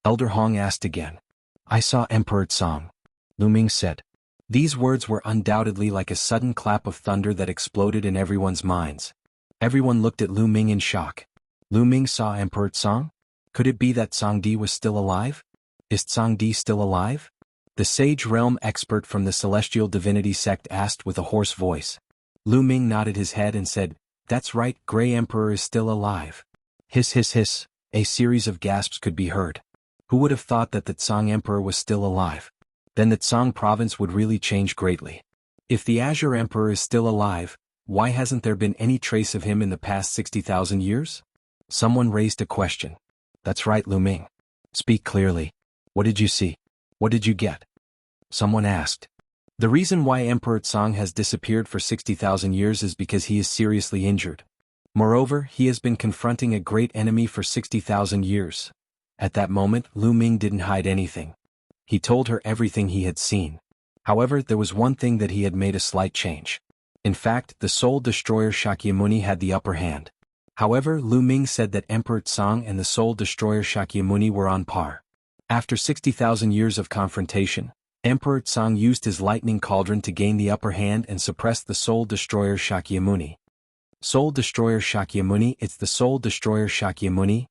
Elder Hong asked again. I saw Emperor Tsang. Lu Ming said. These words were undoubtedly like a sudden clap of thunder that exploded in everyone's minds. Everyone looked at Lu Ming in shock. Lu Ming saw Emperor Tsang? Could it be that Tsang Di was still alive? Is Tsang Di still alive? The Sage Realm expert from the Celestial Divinity sect asked with a hoarse voice. Lu Ming nodded his head and said, That's right, Grey Emperor is still alive. Hiss hiss hiss, a series of gasps could be heard. Who would have thought that the Tsang Emperor was still alive? Then the Tsang province would really change greatly. If the Azure Emperor is still alive, why hasn't there been any trace of him in the past 60,000 years? Someone raised a question. That's right, Lu Ming. Speak clearly. What did you see? What did you get? Someone asked. The reason why Emperor Tsang has disappeared for 60,000 years is because he is seriously injured. Moreover, he has been confronting a great enemy for 60,000 years. At that moment, Lu Ming didn't hide anything. He told her everything he had seen. However, there was one thing that he had made a slight change. In fact, the Soul Destroyer Shakyamuni had the upper hand. However, Lu Ming said that Emperor Tsang and the Soul Destroyer Shakyamuni were on par. After 60,000 years of confrontation, Emperor Tsang used his lightning cauldron to gain the upper hand and suppress the Soul Destroyer Shakyamuni. Soul Destroyer Shakyamuni, it's the Soul Destroyer Shakyamuni.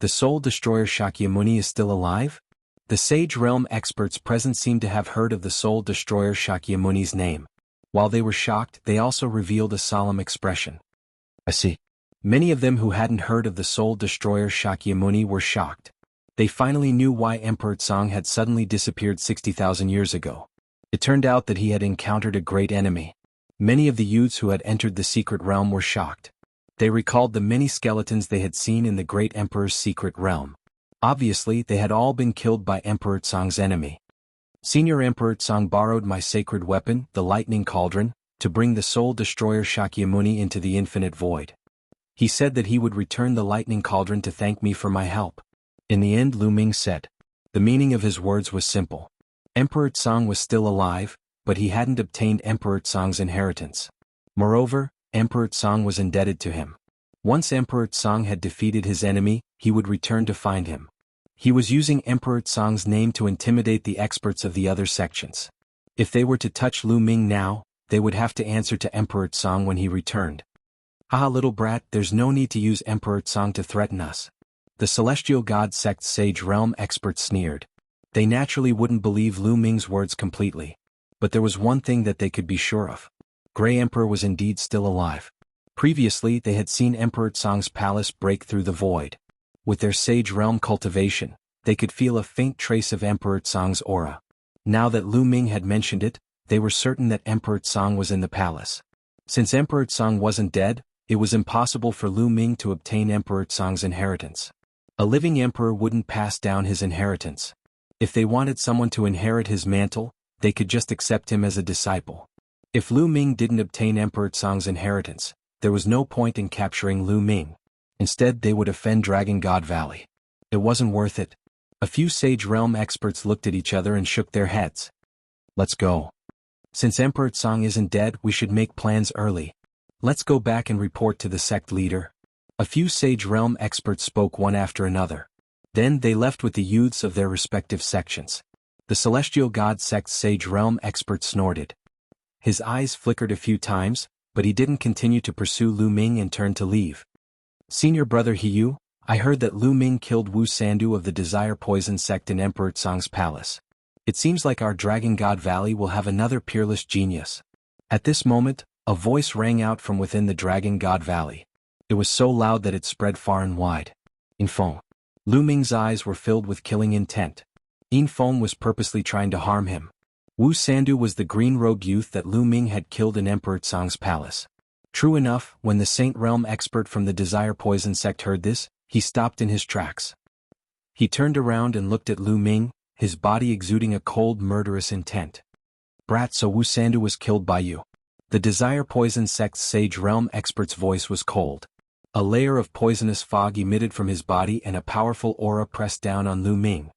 The Soul Destroyer Shakyamuni is still alive? The Sage Realm experts present seemed to have heard of the Soul Destroyer Shakyamuni's name. While they were shocked, they also revealed a solemn expression. I see. Many of them who hadn't heard of the Soul Destroyer Shakyamuni were shocked. They finally knew why Emperor Tsang had suddenly disappeared 60,000 years ago. It turned out that he had encountered a great enemy. Many of the youths who had entered the secret realm were shocked. They recalled the many skeletons they had seen in the great Emperor's secret realm. Obviously, they had all been killed by Emperor Tsang's enemy. Senior Emperor Tsang borrowed my sacred weapon, the lightning cauldron, to bring the Soul Destroyer Shakyamuni into the infinite void. He said that he would return the lightning cauldron to thank me for my help. In the end, Lu Ming said. The meaning of his words was simple. Emperor Tsang was still alive, but he hadn't obtained Emperor Tsang's inheritance. Moreover, Emperor Tsang was indebted to him. Once Emperor Tsang had defeated his enemy, he would return to find him. He was using Emperor Tsang's name to intimidate the experts of the other sections. If they were to touch Lu Ming now, they would have to answer to Emperor Tsang when he returned. Haha, little brat, there's no need to use Emperor Tsang to threaten us. The Celestial God sect's Sage Realm experts sneered. They naturally wouldn't believe Lu Ming's words completely. But there was one thing that they could be sure of. Grey Emperor was indeed still alive. Previously, they had seen Emperor Tsang's palace break through the void. With their Sage Realm cultivation, they could feel a faint trace of Emperor Tsang's aura. Now that Lu Ming had mentioned it, they were certain that Emperor Tsang was in the palace. Since Emperor Tsang wasn't dead, it was impossible for Lu Ming to obtain Emperor Tsang's inheritance. A living emperor wouldn't pass down his inheritance. If they wanted someone to inherit his mantle, they could just accept him as a disciple. If Lu Ming didn't obtain Emperor Tsang's inheritance, there was no point in capturing Lu Ming. Instead, they would offend Dragon God Valley. It wasn't worth it. A few Sage Realm experts looked at each other and shook their heads. Let's go. Since Emperor Tsang isn't dead, we should make plans early. Let's go back and report to the sect leader. A few Sage Realm experts spoke one after another. Then they left with the youths of their respective sections. The Celestial God sect's Sage Realm expert snorted. His eyes flickered a few times, but he didn't continue to pursue Lu Ming and turned to leave. Senior Brother Hiyu, I heard that Lu Ming killed Wu Sandu of the Desire Poison sect in Emperor Tsang's palace. It seems like our Dragon God Valley will have another peerless genius. At this moment, a voice rang out from within the Dragon God Valley. It was so loud that it spread far and wide. Infong. Lu Ming's eyes were filled with killing intent. Infong was purposely trying to harm him. Wu Sandu was the green robe youth that Lu Ming had killed in Emperor Tsang's palace. True enough, when the Saint Realm expert from the Desire Poison sect heard this, he stopped in his tracks. He turned around and looked at Lu Ming, his body exuding a cold murderous intent. Brat, so Wu Sandu was killed by you. The Desire Poison Sect's Sage Realm expert's voice was cold. A layer of poisonous fog emitted from his body and a powerful aura pressed down on Lu Ming.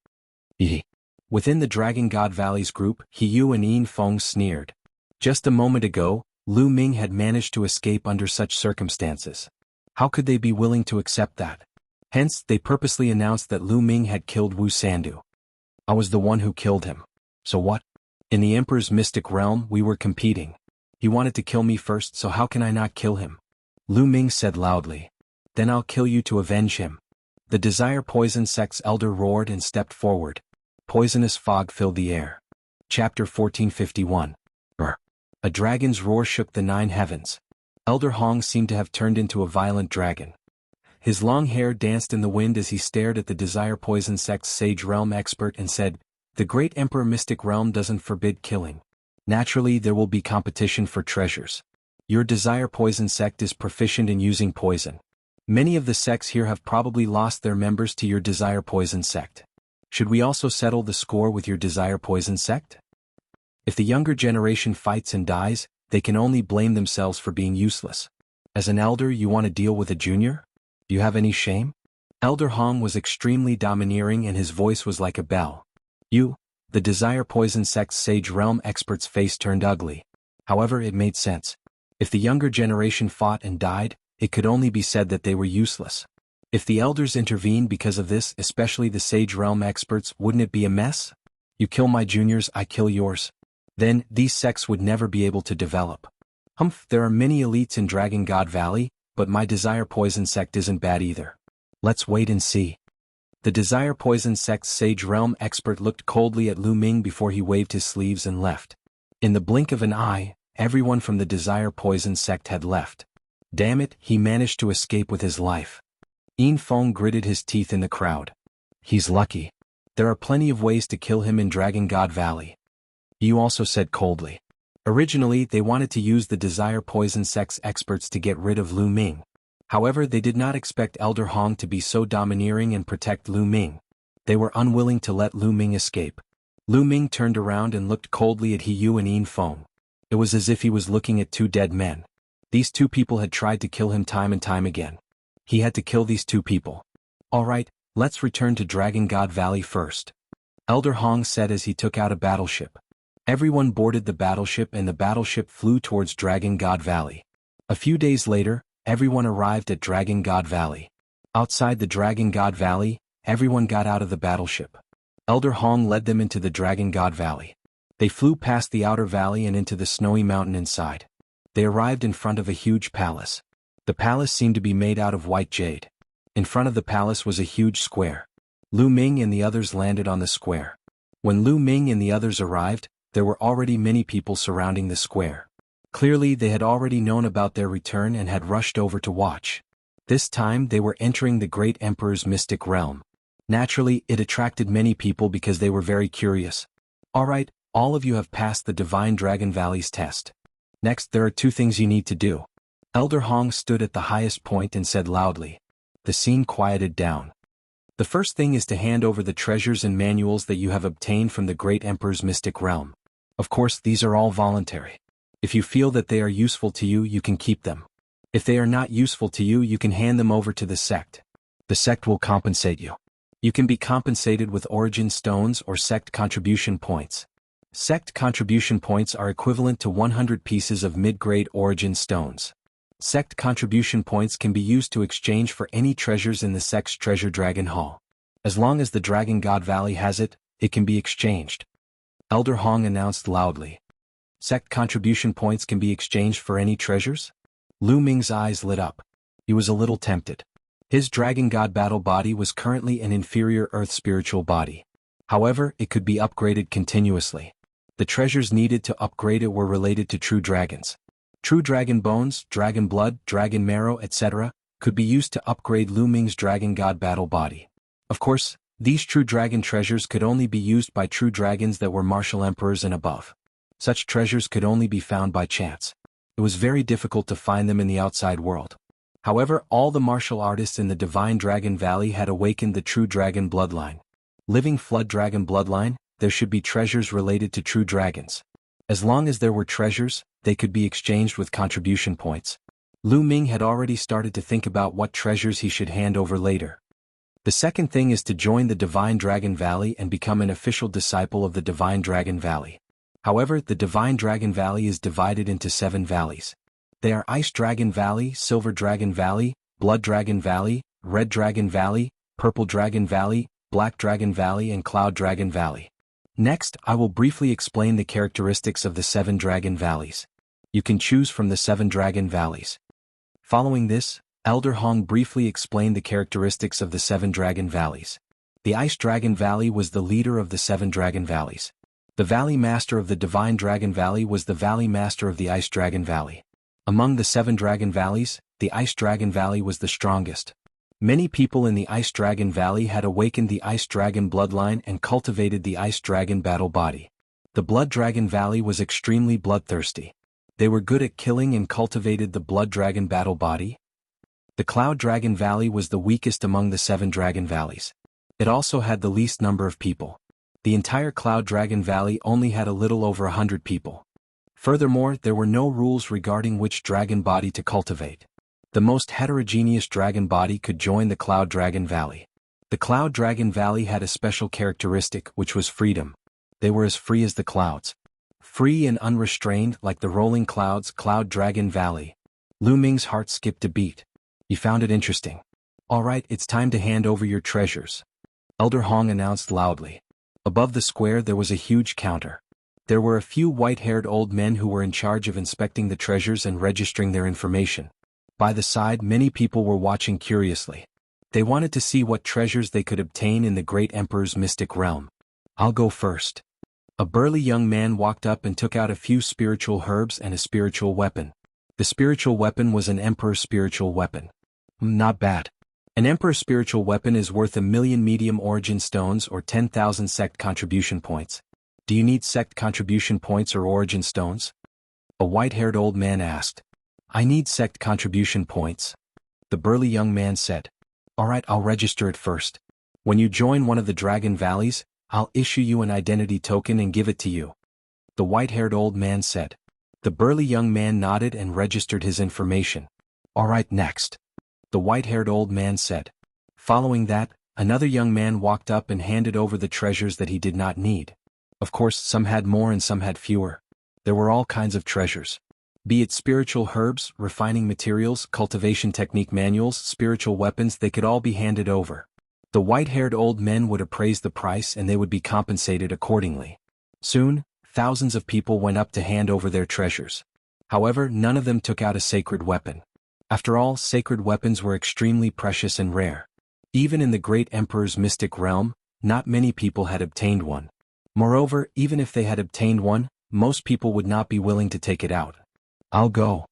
Within the Dragon God Valley's group, He Yu and Yin Feng sneered. Just a moment ago, Lu Ming had managed to escape under such circumstances. How could they be willing to accept that? Hence, they purposely announced that Lu Ming had killed Wu Sandu. I was the one who killed him. So what? In the Emperor's mystic realm, we were competing. He wanted to kill me first, so how can I not kill him? Lu Ming said loudly. Then I'll kill you to avenge him. The Desire Poison Sect's elder roared and stepped forward. Poisonous fog filled the air. Chapter 1451. A dragon's roar shook the 9 heavens. Elder Hong seemed to have turned into a violent dragon. His long hair danced in the wind as he stared at the Desire Poison Sect's Sage Realm expert and said, "The great Emperor Mystic Realm doesn't forbid killing. Naturally, there will be competition for treasures. Your Desire Poison Sect is proficient in using poison. Many of the sects here have probably lost their members to your Desire Poison Sect. Should we also settle the score with your Desire Poison Sect? If the younger generation fights and dies, they can only blame themselves for being useless. As an elder, you want to deal with a junior? Do you have any shame?" Elder Hong was extremely domineering and his voice was like a bell. "You," the Desire Poison Sect's Sage Realm expert's face turned ugly. However, it made sense. If the younger generation fought and died, it could only be said that they were useless. If the elders intervened because of this, especially the Sage Realm experts, wouldn't it be a mess? You kill my juniors, I kill yours. Then, these sects would never be able to develop. There are many elites in Dragon God Valley, but my Desire Poison Sect isn't bad either. Let's wait and see." The Desire Poison Sect's Sage Realm expert looked coldly at Lu Ming before he waved his sleeves and left. In the blink of an eye, everyone from the Desire Poison Sect had left. Damn it, he managed to escape with his life. Yin Feng gritted his teeth in the crowd. He's lucky. There are plenty of ways to kill him in Dragon God Valley. You also said coldly. Originally, they wanted to use the Desire Poison Sect's experts to get rid of Lu Ming. However, they did not expect Elder Hong to be so domineering and protect Lu Ming. They were unwilling to let Lu Ming escape. Lu Ming turned around and looked coldly at He Yu and Yin Feng. It was as if he was looking at 2 dead men. These 2 people had tried to kill him time and time again. He had to kill these 2 people. Alright, let's return to Dragon God Valley first. Elder Hong said as he took out a battleship. Everyone boarded the battleship and the battleship flew towards Dragon God Valley. A few days later, everyone arrived at Dragon God Valley. Outside the Dragon God Valley, everyone got out of the battleship. Elder Hong led them into the Dragon God Valley. They flew past the outer valley and into the snowy mountain inside. They arrived in front of a huge palace. The palace seemed to be made out of white jade. In front of the palace was a huge square. Lu Ming and the others landed on the square. When Lu Ming and the others arrived, there were already many people surrounding the square. Clearly, they had already known about their return and had rushed over to watch. This time, they were entering the great Emperor's mystic realm. Naturally, it attracted many people because they were very curious. Alright, all of you have passed the Divine Dragon Valley's test. Next, there are 2 things you need to do. Elder Hong stood at the highest point and said loudly. The scene quieted down. The first thing is to hand over the treasures and manuals that you have obtained from the great Emperor's mystic realm. Of course, these are all voluntary. If you feel that they are useful to you, you can keep them. If they are not useful to you, you can hand them over to the sect. The sect will compensate you. You can be compensated with origin stones or sect contribution points. Sect contribution points are equivalent to 100 pieces of mid-grade origin stones. Sect contribution points can be used to exchange for any treasures in the sect's treasure dragon hall. As long as the Dragon God Valley has it, it can be exchanged. Elder Hong announced loudly. Sect contribution points can be exchanged for any treasures? Lu Ming's eyes lit up. He was a little tempted. His Dragon God battle body was currently an inferior Earth spiritual body. However, it could be upgraded continuously. The treasures needed to upgrade it were related to true dragons. True dragon bones, dragon blood, dragon marrow, etc., could be used to upgrade Lu Ming's Dragon God battle body. Of course, these true dragon treasures could only be used by true dragons that were martial emperors and above. Such treasures could only be found by chance. It was very difficult to find them in the outside world. However, all the martial artists in the Divine Dragon Valley had awakened the true dragon bloodline. Living flood dragon bloodline, there should be treasures related to true dragons. As long as there were treasures, they could be exchanged with contribution points. Lu Ming had already started to think about what treasures he should hand over later. The second thing is to join the Divine Dragon Valley and become an official disciple of the Divine Dragon Valley. However, the Divine Dragon Valley is divided into 7 valleys. They are Ice Dragon Valley, Silver Dragon Valley, Blood Dragon Valley, Red Dragon Valley, Purple Dragon Valley, Black Dragon Valley and Cloud Dragon Valley. Next, I will briefly explain the characteristics of the 7 Dragon Valleys. You can choose from the 7 Dragon Valleys. Following this, Elder Hong briefly explained the characteristics of the 7 Dragon Valleys. The Ice Dragon Valley was the leader of the 7 Dragon Valleys. The Valley Master of the Divine Dragon Valley was the Valley Master of the Ice Dragon Valley. Among the 7 Dragon Valleys, the Ice Dragon Valley was the strongest. Many people in the Ice Dragon Valley had awakened the Ice Dragon bloodline and cultivated the Ice Dragon battle body. The Blood Dragon Valley was extremely bloodthirsty. They were good at killing and cultivated the Blood Dragon battle body. The Cloud Dragon Valley was the weakest among the 7 Dragon Valleys. It also had the least number of people. The entire Cloud Dragon Valley only had a little over 100 people. Furthermore, there were no rules regarding which dragon body to cultivate. The most heterogeneous dragon body could join the Cloud Dragon Valley. The Cloud Dragon Valley had a special characteristic, which was freedom. They were as free as the clouds. Free and unrestrained like the rolling clouds. Cloud Dragon Valley. Lu Ming's heart skipped a beat. He found it interesting. Alright, it's time to hand over your treasures. Elder Hong announced loudly. Above the square there was a huge counter. There were a few white-haired old men who were in charge of inspecting the treasures and registering their information. By the side, many people were watching curiously. They wanted to see what treasures they could obtain in the Great Emperor's mystic realm. I'll go first. A burly young man walked up and took out a few spiritual herbs and a spiritual weapon. The spiritual weapon was an Emperor's spiritual weapon. Not bad. An Emperor's spiritual weapon is worth 1,000,000 medium origin stones or 10,000 sect contribution points. Do you need sect contribution points or origin stones? A white-haired old man asked. I need sect contribution points. The burly young man said. Alright, I'll register it first. When you join one of the Dragon Valleys, I'll issue you an identity token and give it to you. The white-haired old man said. The burly young man nodded and registered his information. Alright, next. The white-haired old man said. Following that, another young man walked up and handed over the treasures that he did not need. Of course, some had more and some had fewer. There were all kinds of treasures. Be it spiritual herbs, refining materials, cultivation technique manuals, spiritual weapons, they could all be handed over. The white-haired old men would appraise the price and they would be compensated accordingly. Soon, thousands of people went up to hand over their treasures. However, none of them took out a sacred weapon. After all, sacred weapons were extremely precious and rare. Even in the Great Emperor's mystic realm, not many people had obtained one. Moreover, even if they had obtained one, most people would not be willing to take it out. I'll go.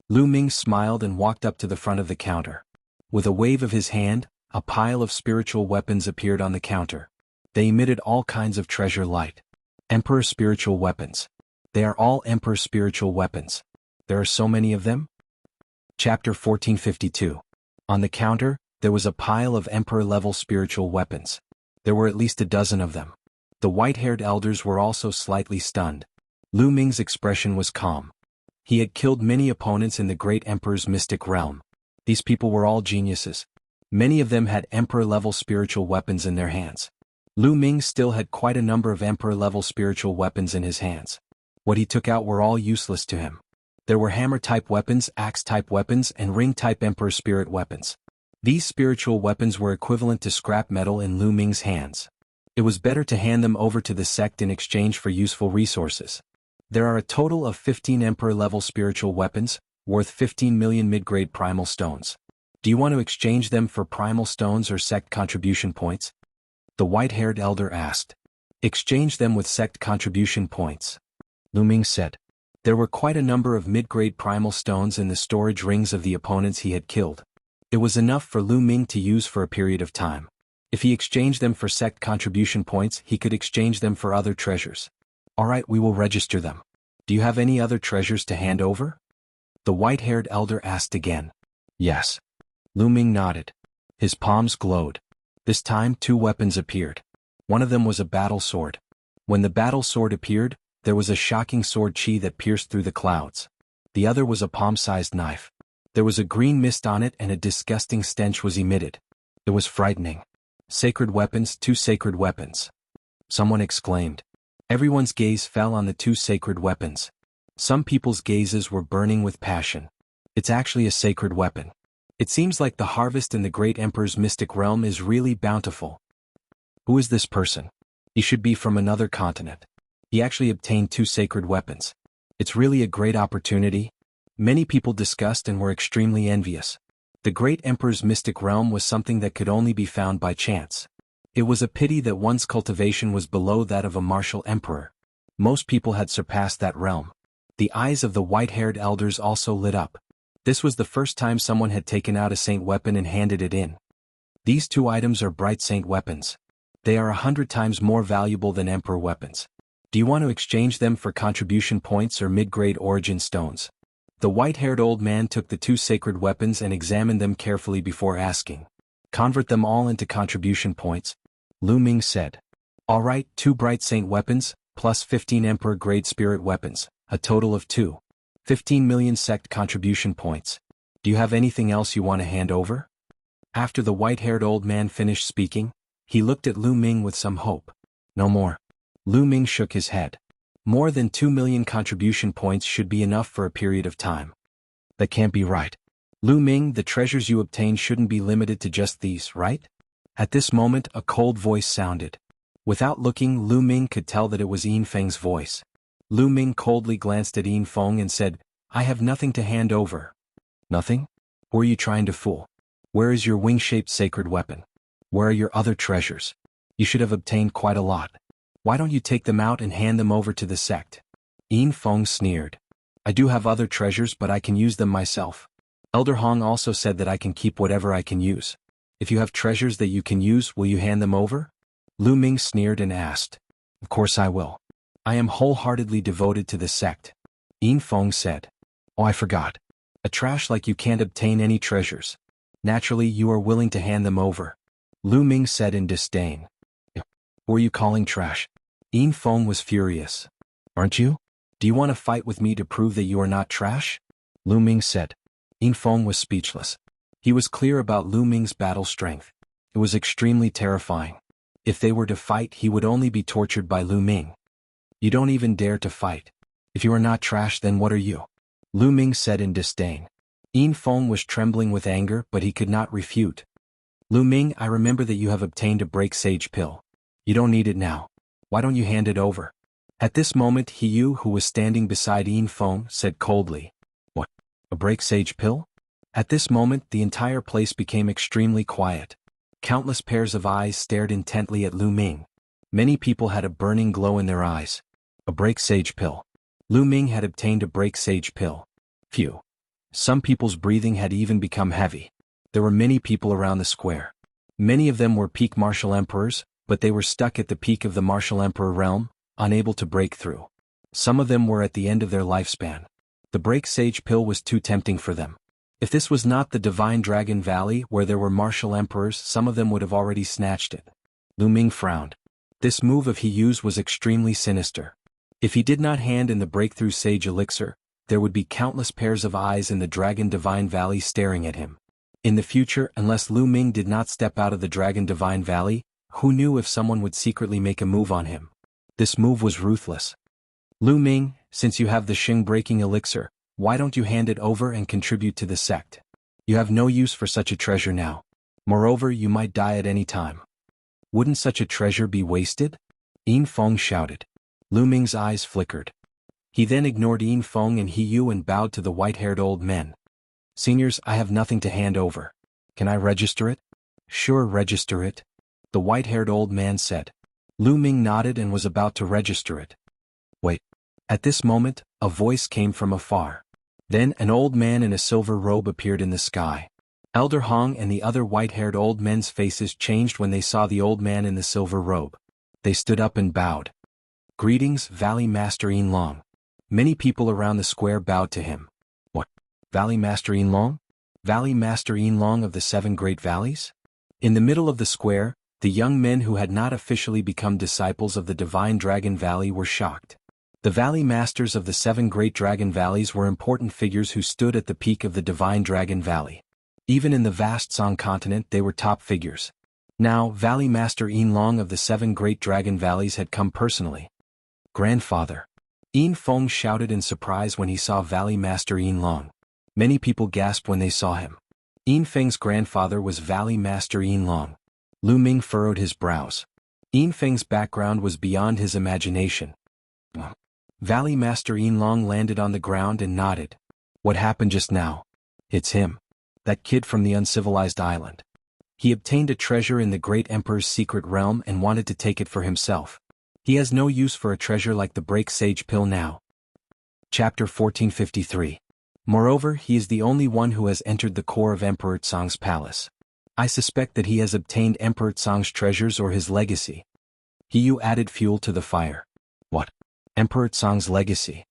Lu Ming smiled and walked up to the front of the counter. With a wave of his hand, a pile of spiritual weapons appeared on the counter. They emitted all kinds of treasure light. Emperor spiritual weapons. They are all Emperor spiritual weapons. There are so many of them? Chapter 1452. On the counter, there was a pile of Emperor-level spiritual weapons. There were at least a dozen of them. The white-haired elders were also slightly stunned. Lu Ming's expression was calm. He had killed many opponents in the Great Emperor's mystic realm. These people were all geniuses. Many of them had Emperor-level spiritual weapons in their hands. Lu Ming still had quite a number of Emperor-level spiritual weapons in his hands. What he took out were all useless to him. There were hammer-type weapons, axe-type weapons, and ring-type Emperor spirit weapons. These spiritual weapons were equivalent to scrap metal in Lu Ming's hands. It was better to hand them over to the sect in exchange for useful resources. There are a total of 15 Emperor-level spiritual weapons, worth 15 million mid-grade primal stones. Do you want to exchange them for primal stones or sect contribution points? The white-haired elder asked. Exchange them with sect contribution points. Lu Ming said. There were quite a number of mid-grade primal stones in the storage rings of the opponents he had killed. It was enough for Lu Ming to use for a period of time. If he exchanged them for sect contribution points, he could exchange them for other treasures. Alright, we will register them. Do you have any other treasures to hand over? The white-haired elder asked again. Yes. Lu Ming nodded. His palms glowed. This time 2 weapons appeared. One of them was a battle sword. When the battle sword appeared, there was a shocking sword chi that pierced through the clouds. The other was a palm-sized knife. There was a green mist on it and a disgusting stench was emitted. It was frightening. Sacred weapons, 2 sacred weapons. Someone exclaimed. Everyone's gaze fell on the 2 sacred weapons. Some people's gazes were burning with passion. It's actually a sacred weapon. It seems like the harvest in the great emperor's mystic realm is really bountiful. Who is this person? He should be from another continent. He actually obtained 2 sacred weapons. It's really a great opportunity. Many people discussed and were extremely envious. The great emperor's mystic realm was something that could only be found by chance. It was a pity that one's cultivation was below that of a martial emperor. Most people had surpassed that realm. The eyes of the white-haired elders also lit up. This was the first time someone had taken out a saint weapon and handed it in. These 2 items are bright saint weapons. They are 100 times more valuable than emperor weapons. Do you want to exchange them for contribution points or mid-grade origin stones? The white-haired old man took the 2 sacred weapons and examined them carefully before asking. Convert them all into contribution points, Lu Ming said. All right, 2 bright saint weapons, plus 15 emperor-grade spirit weapons, a total of 15 million sect contribution points. Do you have anything else you want to hand over? After the white-haired old man finished speaking, he looked at Lu Ming with some hope. No more. Lu Ming shook his head. More than 2 million contribution points should be enough for a period of time. That can't be right. Lu Ming, the treasures you obtain shouldn't be limited to just these, right? At this moment, a cold voice sounded. Without looking, Lu Ming could tell that it was Yin Feng's voice. Lu Ming coldly glanced at Yin Feng and said, I have nothing to hand over. Nothing? Who are you trying to fool? Where is your wing-shaped sacred weapon? Where are your other treasures? You should have obtained quite a lot. Why don't you take them out and hand them over to the sect? Yin Feng sneered. I do have other treasures, but I can use them myself. Elder Hong also said that I can keep whatever I can use. If you have treasures that you can use, will you hand them over? Lu Ming sneered and asked. Of course I will. I am wholeheartedly devoted to the sect. Yin Feng said. Oh, I forgot. A trash like you can't obtain any treasures. Naturally, you are willing to hand them over. Lu Ming said in disdain. Who are you calling trash? Yin Feng was furious. Aren't you? Do you want to fight with me to prove that you are not trash? Lu Ming said. Yin Feng was speechless. He was clear about Lu Ming's battle strength. It was extremely terrifying. If they were to fight, he would only be tortured by Lu Ming. You don't even dare to fight. If you are not trash, then what are you? Lu Ming said in disdain. Yin Feng was trembling with anger, but he could not refute. Lu Ming, I remember that you have obtained a break sage pill. You don't need it now. Why don't you hand it over? At this moment, He Yu, who was standing beside Yin Feng, said coldly. What? A break sage pill? At this moment, the entire place became extremely quiet. Countless pairs of eyes stared intently at Lu Ming. Many people had a burning glow in their eyes. A break sage pill. Lu Ming had obtained a break sage pill. Phew. Some people's breathing had even become heavy. There were many people around the square. Many of them were peak martial emperors, but they were stuck at the peak of the martial emperor realm, unable to break through. Some of them were at the end of their lifespan. The break sage pill was too tempting for them. If this was not the Divine Dragon Valley where there were martial emperors, some of them would have already snatched it. Lu Ming frowned. This move of He Yu's was extremely sinister. If he did not hand in the breakthrough sage elixir, there would be countless pairs of eyes in the Dragon Divine Valley staring at him. In the future, unless Lu Ming did not step out of the Dragon Divine Valley, who knew if someone would secretly make a move on him? This move was ruthless. Lu Ming, since you have the Xing-breaking elixir, why don't you hand it over and contribute to the sect? You have no use for such a treasure now. Moreover, you might die at any time. Wouldn't such a treasure be wasted? Yin Feng shouted. Lu Ming's eyes flickered. He then ignored Yin Feng and He Yu and bowed to the white-haired old men. Seniors, I have nothing to hand over. Can I register it? Sure, register it. The white-haired old man said. Lu Ming nodded and was about to register it. Wait. At this moment, a voice came from afar. Then an old man in a silver robe appeared in the sky. Elder Hong and the other white-haired old men's faces changed when they saw the old man in the silver robe. They stood up and bowed. Greetings, Valley Master Yin Long. Many people around the square bowed to him. What? Valley Master Yin Long? Valley Master Yin Long of the 7 Great Valleys? In the middle of the square, The young men who had not officially become disciples of the Divine Dragon Valley were shocked. The Valley Masters of the 7 Great Dragon Valleys were important figures who stood at the peak of the Divine Dragon Valley. Even in the vast Song continent they were top figures. Now, Valley Master Yin Long of the 7 Great Dragon Valleys had come personally. "Grandfather!" Yin Feng shouted in surprise when he saw Valley Master Yin Long. Many people gasped when they saw him. Yin Feng's grandfather was Valley Master Yin Long. Lu Ming furrowed his brows. Yin Feng's background was beyond his imagination. Valley Master Yin Long landed on the ground and nodded. "What happened just now? It's him. That kid from the uncivilized island. He obtained a treasure in the great emperor's secret realm and wanted to take it for himself. He has no use for a treasure like the Break Sage Pill now." Chapter 1453. Moreover, he is the only one who has entered the core of Emperor Tsang's palace. I suspect that he has obtained Emperor Tsang's treasures or his legacy. He added fuel to the fire. What? Emperor Tsang's legacy?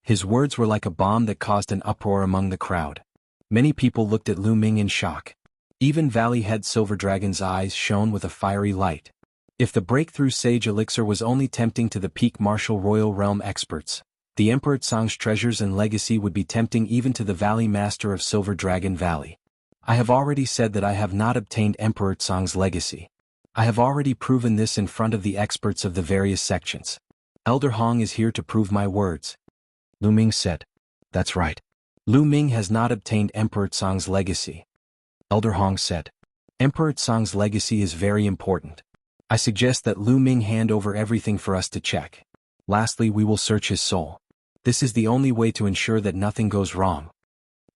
His words were like a bomb that caused an uproar among the crowd. Many people looked at Lu Ming in shock. Even Valley Head Silver Dragon's eyes shone with a fiery light. If the breakthrough sage elixir was only tempting to the peak martial royal realm experts, the Emperor Tsang's treasures and legacy would be tempting even to the Valley Master of Silver Dragon Valley. I have already said that I have not obtained Emperor Tsang's legacy. I have already proven this in front of the experts of the various sections. Elder Hong is here to prove my words. Lu Ming said. That's right. Lu Ming has not obtained Emperor Tsang's legacy. Elder Hong said. Emperor Tsang's legacy is very important. I suggest that Lu Ming hand over everything for us to check. Lastly, we will search his soul. This is the only way to ensure that nothing goes wrong.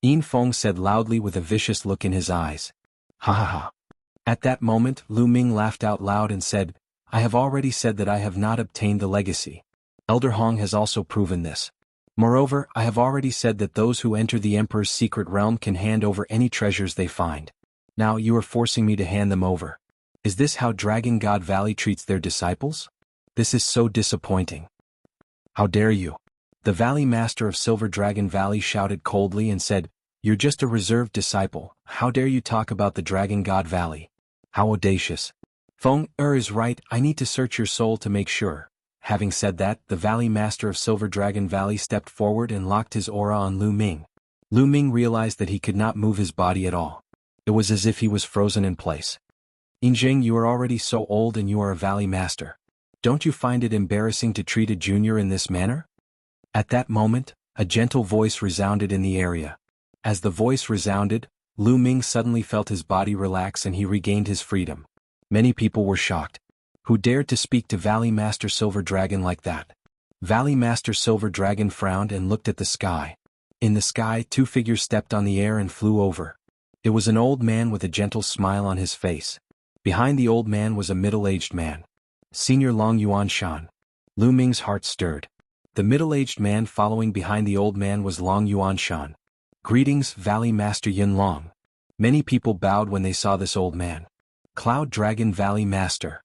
Yin Feng said loudly with a vicious look in his eyes. Ha ha ha. At that moment, Lu Ming laughed out loud and said, I have already said that I have not obtained the legacy. Elder Hong has also proven this. Moreover, I have already said that those who enter the Emperor's secret realm can hand over any treasures they find. Now you are forcing me to hand them over. Is this how Dragon God Valley treats their disciples? This is so disappointing. How dare you? The Valley Master of Silver Dragon Valley shouted coldly and said, You're just a reserved disciple. How dare you talk about the Dragon God Valley? How audacious. Feng is right, I need to search your soul to make sure. Having said that, the Valley Master of Silver Dragon Valley stepped forward and locked his aura on Lu Ming. Lu Ming realized that he could not move his body at all. It was as if he was frozen in place. Yinjing, you are already so old and you are a Valley Master. Don't you find it embarrassing to treat a junior in this manner? At that moment, a gentle voice resounded in the area. As the voice resounded, Lu Ming suddenly felt his body relax and he regained his freedom. Many people were shocked. Who dared to speak to Valley Master Silver Dragon like that? Valley Master Silver Dragon frowned and looked at the sky. In the sky, 2 figures stepped on the air and flew over. It was an old man with a gentle smile on his face. Behind the old man was a middle-aged man. Senior Long Yuan Shan. Lu Ming's heart stirred. The middle-aged man following behind the old man was Long Yuan Shan. Greetings, Valley Master Yin Long. Many people bowed when they saw this old man. Cloud Dragon Valley Master.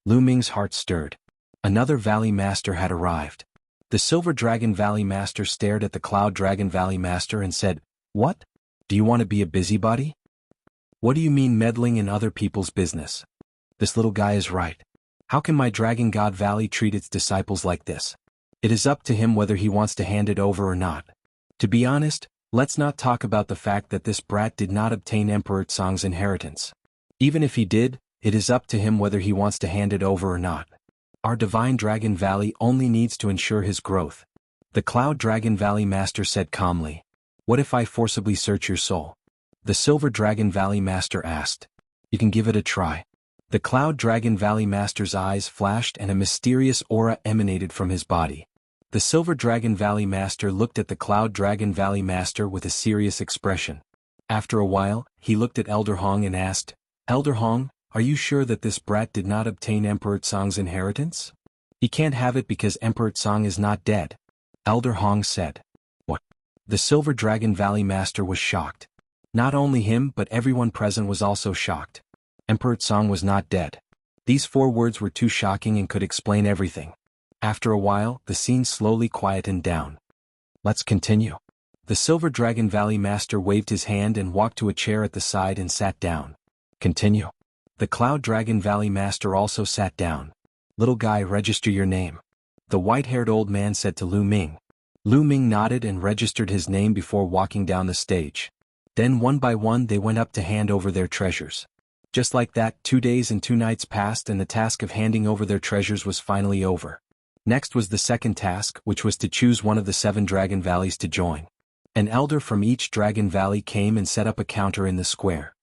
Lu Ming's heart stirred. Another Valley Master had arrived. The Silver Dragon Valley Master stared at the Cloud Dragon Valley Master and said, What? Do you want to be a busybody? What do you mean meddling in other people's business? This little guy is right. How can my Dragon God Valley treat its disciples like this? It is up to him whether he wants to hand it over or not. To be honest, let's not talk about the fact that this brat did not obtain Emperor Tsang's inheritance. Even if he did, it is up to him whether he wants to hand it over or not. Our Divine Dragon Valley only needs to ensure his growth. The Cloud Dragon Valley Master said calmly. What if I forcibly search your soul? The Silver Dragon Valley Master asked. You can give it a try. The Cloud Dragon Valley Master's eyes flashed and a mysterious aura emanated from his body. The Silver Dragon Valley Master looked at the Cloud Dragon Valley Master with a serious expression. After a while, he looked at Elder Hong and asked, Elder Hong, are you sure that this brat did not obtain Emperor Tsang's inheritance? He can't have it because Emperor Tsang is not dead. Elder Hong said. What? The Silver Dragon Valley Master was shocked. Not only him but everyone present was also shocked. Emperor Tsang was not dead. These 4 words were too shocking and could explain everything. After a while, the scene slowly quietened down. Let's continue. The Silver Dragon Valley Master waved his hand and walked to a chair at the side and sat down. Continue. The Cloud Dragon Valley Master also sat down. "Little guy, register your name," the white-haired old man said to Lu Ming. Lu Ming nodded and registered his name before walking down the stage. Then one by one they went up to hand over their treasures. Just like that, 2 days and 2 nights passed and the task of handing over their treasures was finally over. Next was the second task, which was to choose one of the 7 Dragon Valleys to join. An elder from each Dragon Valley came and set up a counter in the square.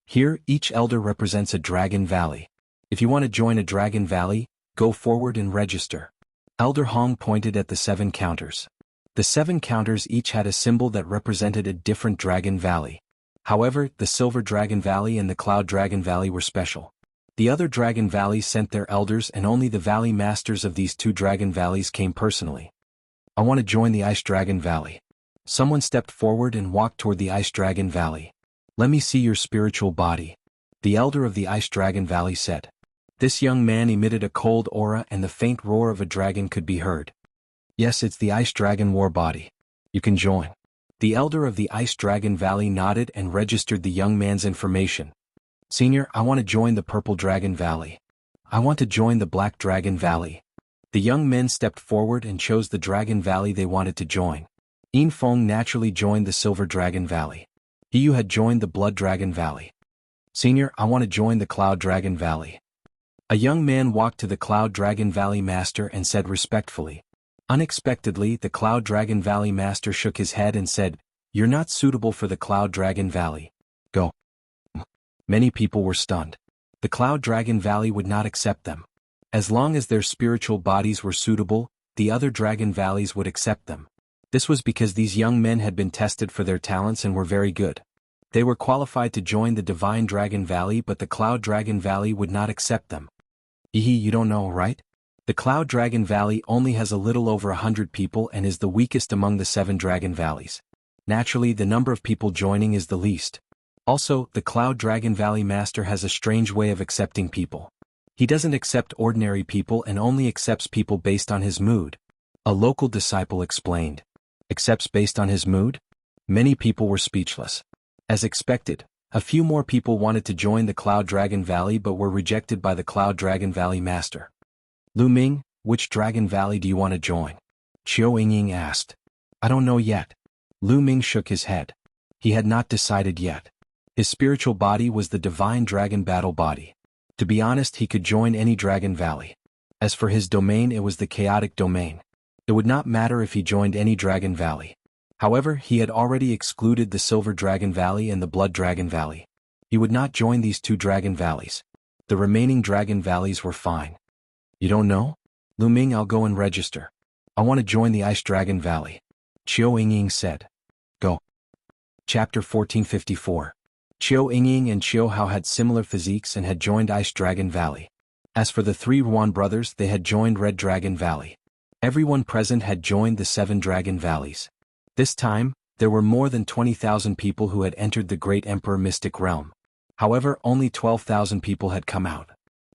Here, each elder represents a Dragon Valley. If you want to join a Dragon Valley, go forward and register. Elder Hong pointed at the 7 counters. The 7 counters each had a symbol that represented a different Dragon Valley. However, the Silver Dragon Valley and the Cloud Dragon Valley were special. The other Dragon Valleys sent their elders and only the Valley Masters of these 2 Dragon Valleys came personally. "I want to join the Ice Dragon Valley." Someone stepped forward and walked toward the Ice Dragon Valley. "Let me see your spiritual body," the elder of the Ice Dragon Valley said. This young man emitted a cold aura and the faint roar of a dragon could be heard. "Yes, it's the Ice Dragon War body. You can join." The elder of the Ice Dragon Valley nodded and registered the young man's information. "Senior, I want to join the Purple Dragon Valley." "I want to join the Black Dragon Valley." The young men stepped forward and chose the Dragon Valley they wanted to join. Yin Feng naturally joined the Silver Dragon Valley. He Yu had joined the Blood Dragon Valley. "Senior, I want to join the Cloud Dragon Valley." A young man walked to the Cloud Dragon Valley Master and said respectfully. Unexpectedly, the Cloud Dragon Valley Master shook his head and said, "You're not suitable for the Cloud Dragon Valley. Go." Many people were stunned. The Cloud Dragon Valley would not accept them. As long as their spiritual bodies were suitable, the other Dragon Valleys would accept them. This was because these young men had been tested for their talents and were very good. They were qualified to join the Divine Dragon Valley, but the Cloud Dragon Valley would not accept them. You don't know, right? The Cloud Dragon Valley only has a little over 100 people and is the weakest among the 7 Dragon Valleys. Naturally, the number of people joining is the least. Also, the Cloud Dragon Valley Master has a strange way of accepting people. He doesn't accept ordinary people and only accepts people based on his mood. A local disciple explained. Accepts based on his mood? Many people were speechless. As expected, a few more people wanted to join the Cloud Dragon Valley but were rejected by the Cloud Dragon Valley Master. "Lu Ming, which Dragon Valley do you want to join?" Qiu Yingying asked. "I don't know yet." Lu Ming shook his head. He had not decided yet. His spiritual body was the Divine Dragon Battle Body. To be honest, he could join any Dragon Valley. As for his domain, it was the Chaotic Domain. It would not matter if he joined any Dragon Valley. However, he had already excluded the Silver Dragon Valley and the Blood Dragon Valley. He would not join these 2 Dragon Valleys. The remaining Dragon Valleys were fine. "You don't know? Lu Ming, I'll go and register. I want to join the Ice Dragon Valley," Qiu Yingying said. "Go." Chapter 1454. Qiu Yingying and Qiu Hao had similar physiques and had joined Ice Dragon Valley. As for the 3 Ruan brothers, they had joined Red Dragon Valley. Everyone present had joined the 7 Dragon Valleys. This time, there were more than 20,000 people who had entered the Great Emperor Mystic Realm. However, only 12,000 people had come out.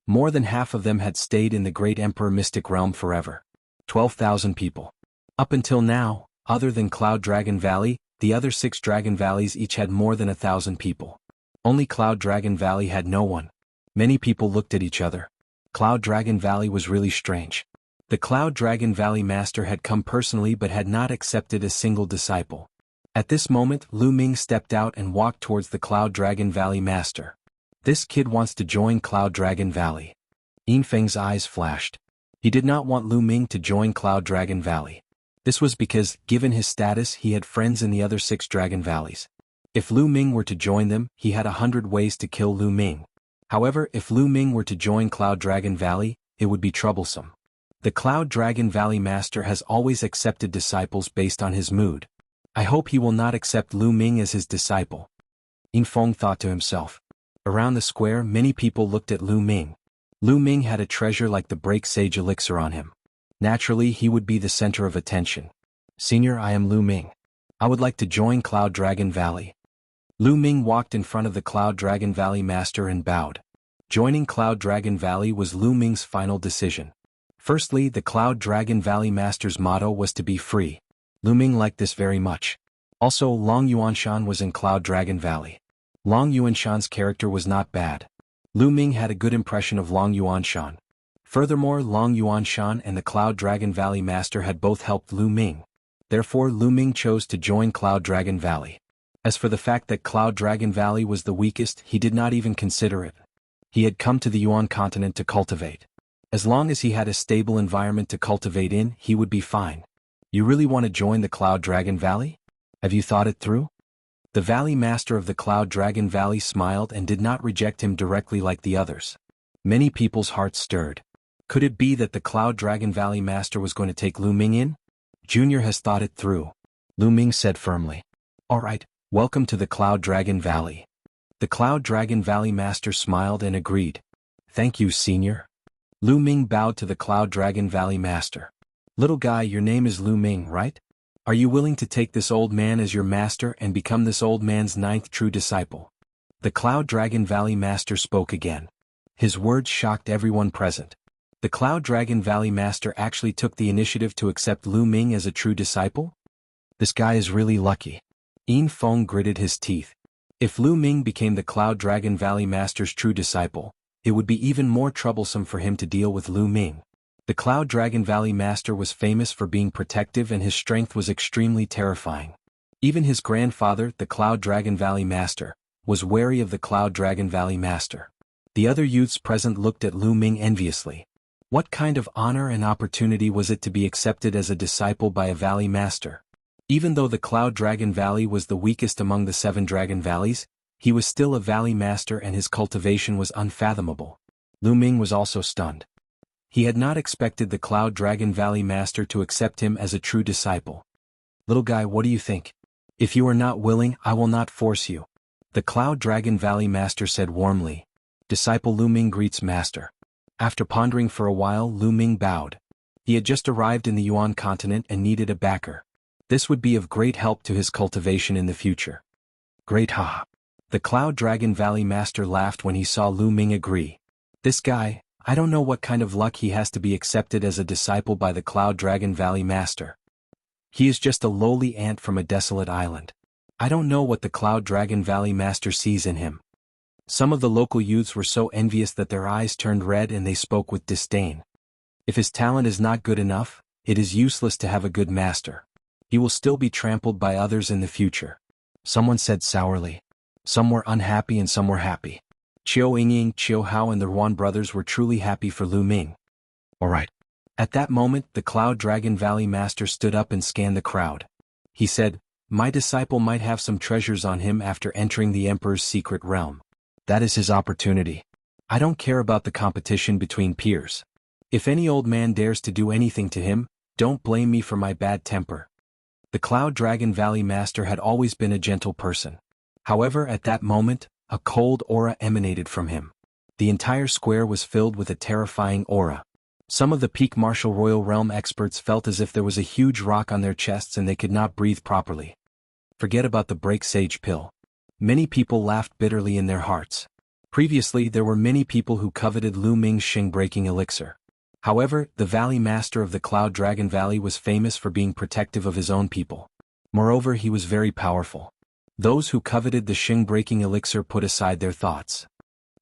More than half of them had stayed in the Great Emperor Mystic Realm forever. 12,000 people. Up until now, other than Cloud Dragon Valley, the other 6 Dragon Valleys each had more than 1,000 people. Only Cloud Dragon Valley had no one. Many people looked at each other. Cloud Dragon Valley was really strange. The Cloud Dragon Valley Master had come personally but had not accepted a single disciple. At this moment, Lu Ming stepped out and walked towards the Cloud Dragon Valley Master. "This kid wants to join Cloud Dragon Valley." Yin Feng's eyes flashed. He did not want Lu Ming to join Cloud Dragon Valley. This was because, given his status, he had friends in the other 6 Dragon Valleys. If Lu Ming were to join them, he had 100 ways to kill Lu Ming. However, if Lu Ming were to join Cloud Dragon Valley, it would be troublesome. The Cloud Dragon Valley Master has always accepted disciples based on his mood. I hope he will not accept Lu Ming as his disciple. Yin Feng thought to himself. Around the square, many people looked at Lu Ming. Lu Ming had a treasure like the Break Sage elixir on him. Naturally, he would be the center of attention. "Senior, I am Lu Ming. I would like to join Cloud Dragon Valley." Lu Ming walked in front of the Cloud Dragon Valley Master and bowed. Joining Cloud Dragon Valley was Lu Ming's final decision. Firstly, the Cloud Dragon Valley Master's motto was to be free. Lu Ming liked this very much. Also, Long Yuanshan was in Cloud Dragon Valley. Long Yuanshan's character was not bad. Lu Ming had a good impression of Long Yuanshan. Furthermore, Long Yuanshan and the Cloud Dragon Valley Master had both helped Lu Ming. Therefore, Lu Ming chose to join Cloud Dragon Valley. As for the fact that Cloud Dragon Valley was the weakest, he did not even consider it. He had come to the Yuan continent to cultivate. As long as he had a stable environment to cultivate in, he would be fine. You really want to join the Cloud Dragon Valley? Have you thought it through? The Valley Master of the Cloud Dragon Valley smiled and did not reject him directly like the others. Many people's hearts stirred. Could it be that the Cloud Dragon Valley Master was going to take Lu Ming in? Junior has thought it through, Lu Ming said firmly. All right, welcome to the Cloud Dragon Valley. The Cloud Dragon Valley Master smiled and agreed. Thank you, Senior. Lu Ming bowed to the Cloud Dragon Valley Master. Little guy, your name is Lu Ming, right? Are you willing to take this old man as your master and become this old man's 9th true disciple? The Cloud Dragon Valley Master spoke again. His words shocked everyone present. The Cloud Dragon Valley Master actually took the initiative to accept Lu Ming as a true disciple? This guy is really lucky. Yin Feng gritted his teeth. If Lu Ming became the Cloud Dragon Valley Master's true disciple, it would be even more troublesome for him to deal with Lu Ming. The Cloud Dragon Valley Master was famous for being protective and his strength was extremely terrifying. Even his grandfather, the Cloud Dragon Valley Master, was wary of the Cloud Dragon Valley Master. The other youths present looked at Lu Ming enviously. What kind of honor and opportunity was it to be accepted as a disciple by a Valley Master? Even though the Cloud Dragon Valley was the weakest among the 7 Dragon Valleys, he was still a Valley Master and his cultivation was unfathomable. Lu Ming was also stunned. He had not expected the Cloud Dragon Valley Master to accept him as a true disciple. Little guy, what do you think? If you are not willing, I will not force you. The Cloud Dragon Valley Master said warmly. Disciple Lu Ming greets Master. After pondering for a while, Lu Ming bowed. He had just arrived in the Yuan continent and needed a backer. This would be of great help to his cultivation in the future. Great ha! The Cloud Dragon Valley Master laughed when he saw Lu Ming agree. This guy, I don't know what kind of luck he has to be accepted as a disciple by the Cloud Dragon Valley Master. He is just a lowly ant from a desolate island. I don't know what the Cloud Dragon Valley Master sees in him. Some of the local youths were so envious that their eyes turned red and they spoke with disdain. If his talent is not good enough, it is useless to have a good master. He will still be trampled by others in the future. Someone said sourly. Some were unhappy and some were happy. Qiu Yingying, Qiu Hao and the Ruan brothers were truly happy for Lu Ming. Alright. At that moment, the Cloud Dragon Valley Master stood up and scanned the crowd. He said, my disciple might have some treasures on him after entering the Emperor's secret realm. That is his opportunity. I don't care about the competition between peers. If any old man dares to do anything to him, don't blame me for my bad temper. The Cloud Dragon Valley Master had always been a gentle person. However, at that moment, a cold aura emanated from him. The entire square was filled with a terrifying aura. Some of the peak martial royal realm experts felt as if there was a huge rock on their chests and they could not breathe properly. Forget about the break sage pill. Many people laughed bitterly in their hearts. Previously, there were many people who coveted Lu Ming's Shing-breaking elixir. However, the Valley Master of the Cloud Dragon Valley was famous for being protective of his own people. Moreover, he was very powerful. Those who coveted the Shing-breaking elixir put aside their thoughts.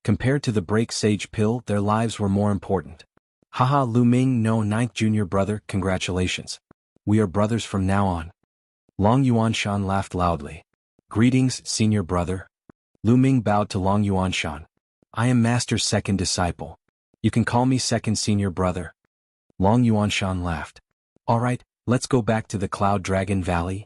Compared to the break sage pill, their lives were more important. Haha, Lu Ming, no, 9th junior brother, congratulations. We are brothers from now on. Long Yuanshan laughed loudly. Greetings, senior brother. Lu Ming bowed to Long Yuanshan. I am Master's 2nd disciple. You can call me 2nd senior brother. Long Yuanshan laughed. Alright, let's go back to the Cloud Dragon Valley.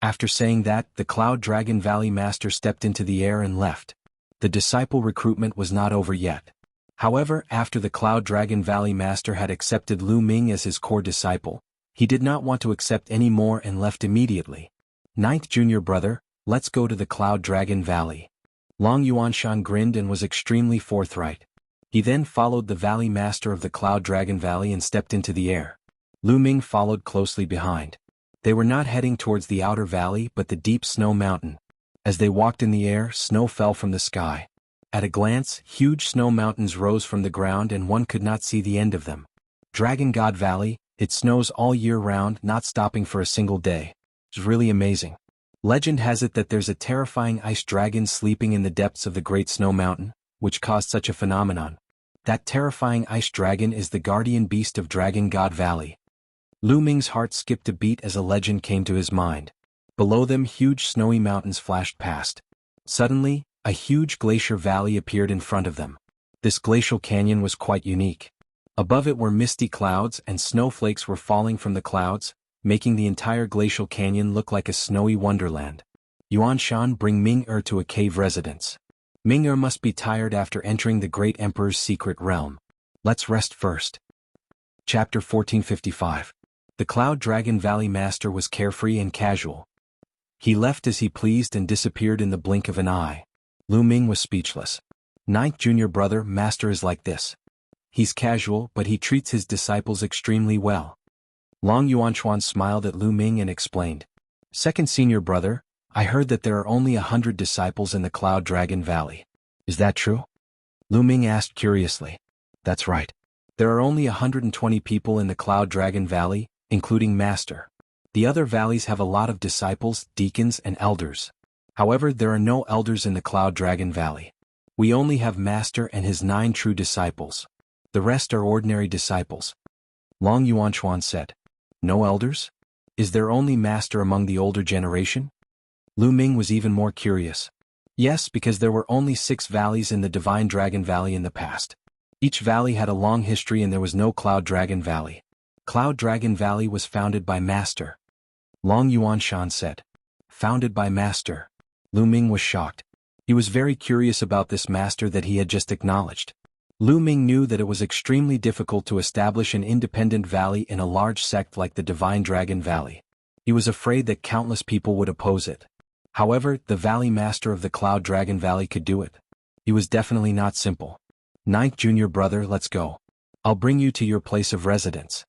After saying that, the Cloud Dragon Valley Master stepped into the air and left. The disciple recruitment was not over yet. However, after the Cloud Dragon Valley Master had accepted Lu Ming as his core disciple, he did not want to accept any more and left immediately. 9th junior brother, let's go to the Cloud Dragon Valley. Long Yuanshan grinned and was extremely forthright. He then followed the Valley Master of the Cloud Dragon Valley and stepped into the air. Lu Ming followed closely behind. They were not heading towards the outer valley but the deep snow mountain. As they walked in the air, snow fell from the sky. At a glance, huge snow mountains rose from the ground and one could not see the end of them. Dragon God Valley, it snows all year round, not stopping for a single day. It's really amazing. Legend has it that there's a terrifying ice dragon sleeping in the depths of the Great Snow Mountain. which caused such a phenomenon. That terrifying ice dragon is the guardian beast of Dragon God Valley. Lu Ming's heart skipped a beat as a legend came to his mind. Below them, huge snowy mountains flashed past. Suddenly, a huge glacier valley appeared in front of them. This glacial canyon was quite unique. Above it were misty clouds and snowflakes were falling from the clouds, making the entire glacial canyon look like a snowy wonderland. Yuan Shan, bring Ming-Er to a cave residence. Ming-Er must be tired after entering the great emperor's secret realm. Let's rest first. Chapter 1455. The Cloud Dragon Valley Master was carefree and casual. He left as he pleased and disappeared in the blink of an eye. Lu Ming was speechless. Ninth junior brother Master is like this. He's casual, but he treats his disciples extremely well. Long Yuanchuan smiled at Lu Ming and explained. Second senior brother, I heard that there are only 100 disciples in the Cloud Dragon Valley. Is that true? Lu Ming asked curiously. That's right. There are only 120 people in the Cloud Dragon Valley, including Master. The other valleys have a lot of disciples, deacons, and elders. However, there are no elders in the Cloud Dragon Valley. We only have Master and his 9 true disciples. The rest are ordinary disciples. Long Yuanchuan said. No elders? Is there only Master among the older generation? Lu Ming was even more curious. Yes, because there were only 6 valleys in the Divine Dragon Valley in the past. Each valley had a long history and there was no Cloud Dragon Valley. Cloud Dragon Valley was founded by Master. Long Yuanshan said. Founded by Master. Lu Ming was shocked. He was very curious about this Master that he had just acknowledged. Lu Ming knew that it was extremely difficult to establish an independent valley in a large sect like the Divine Dragon Valley. He was afraid that countless people would oppose it. However, the Valley Master of the Cloud Dragon Valley could do it. He was definitely not simple. Ninth junior brother, let's go. I'll bring you to your place of residence.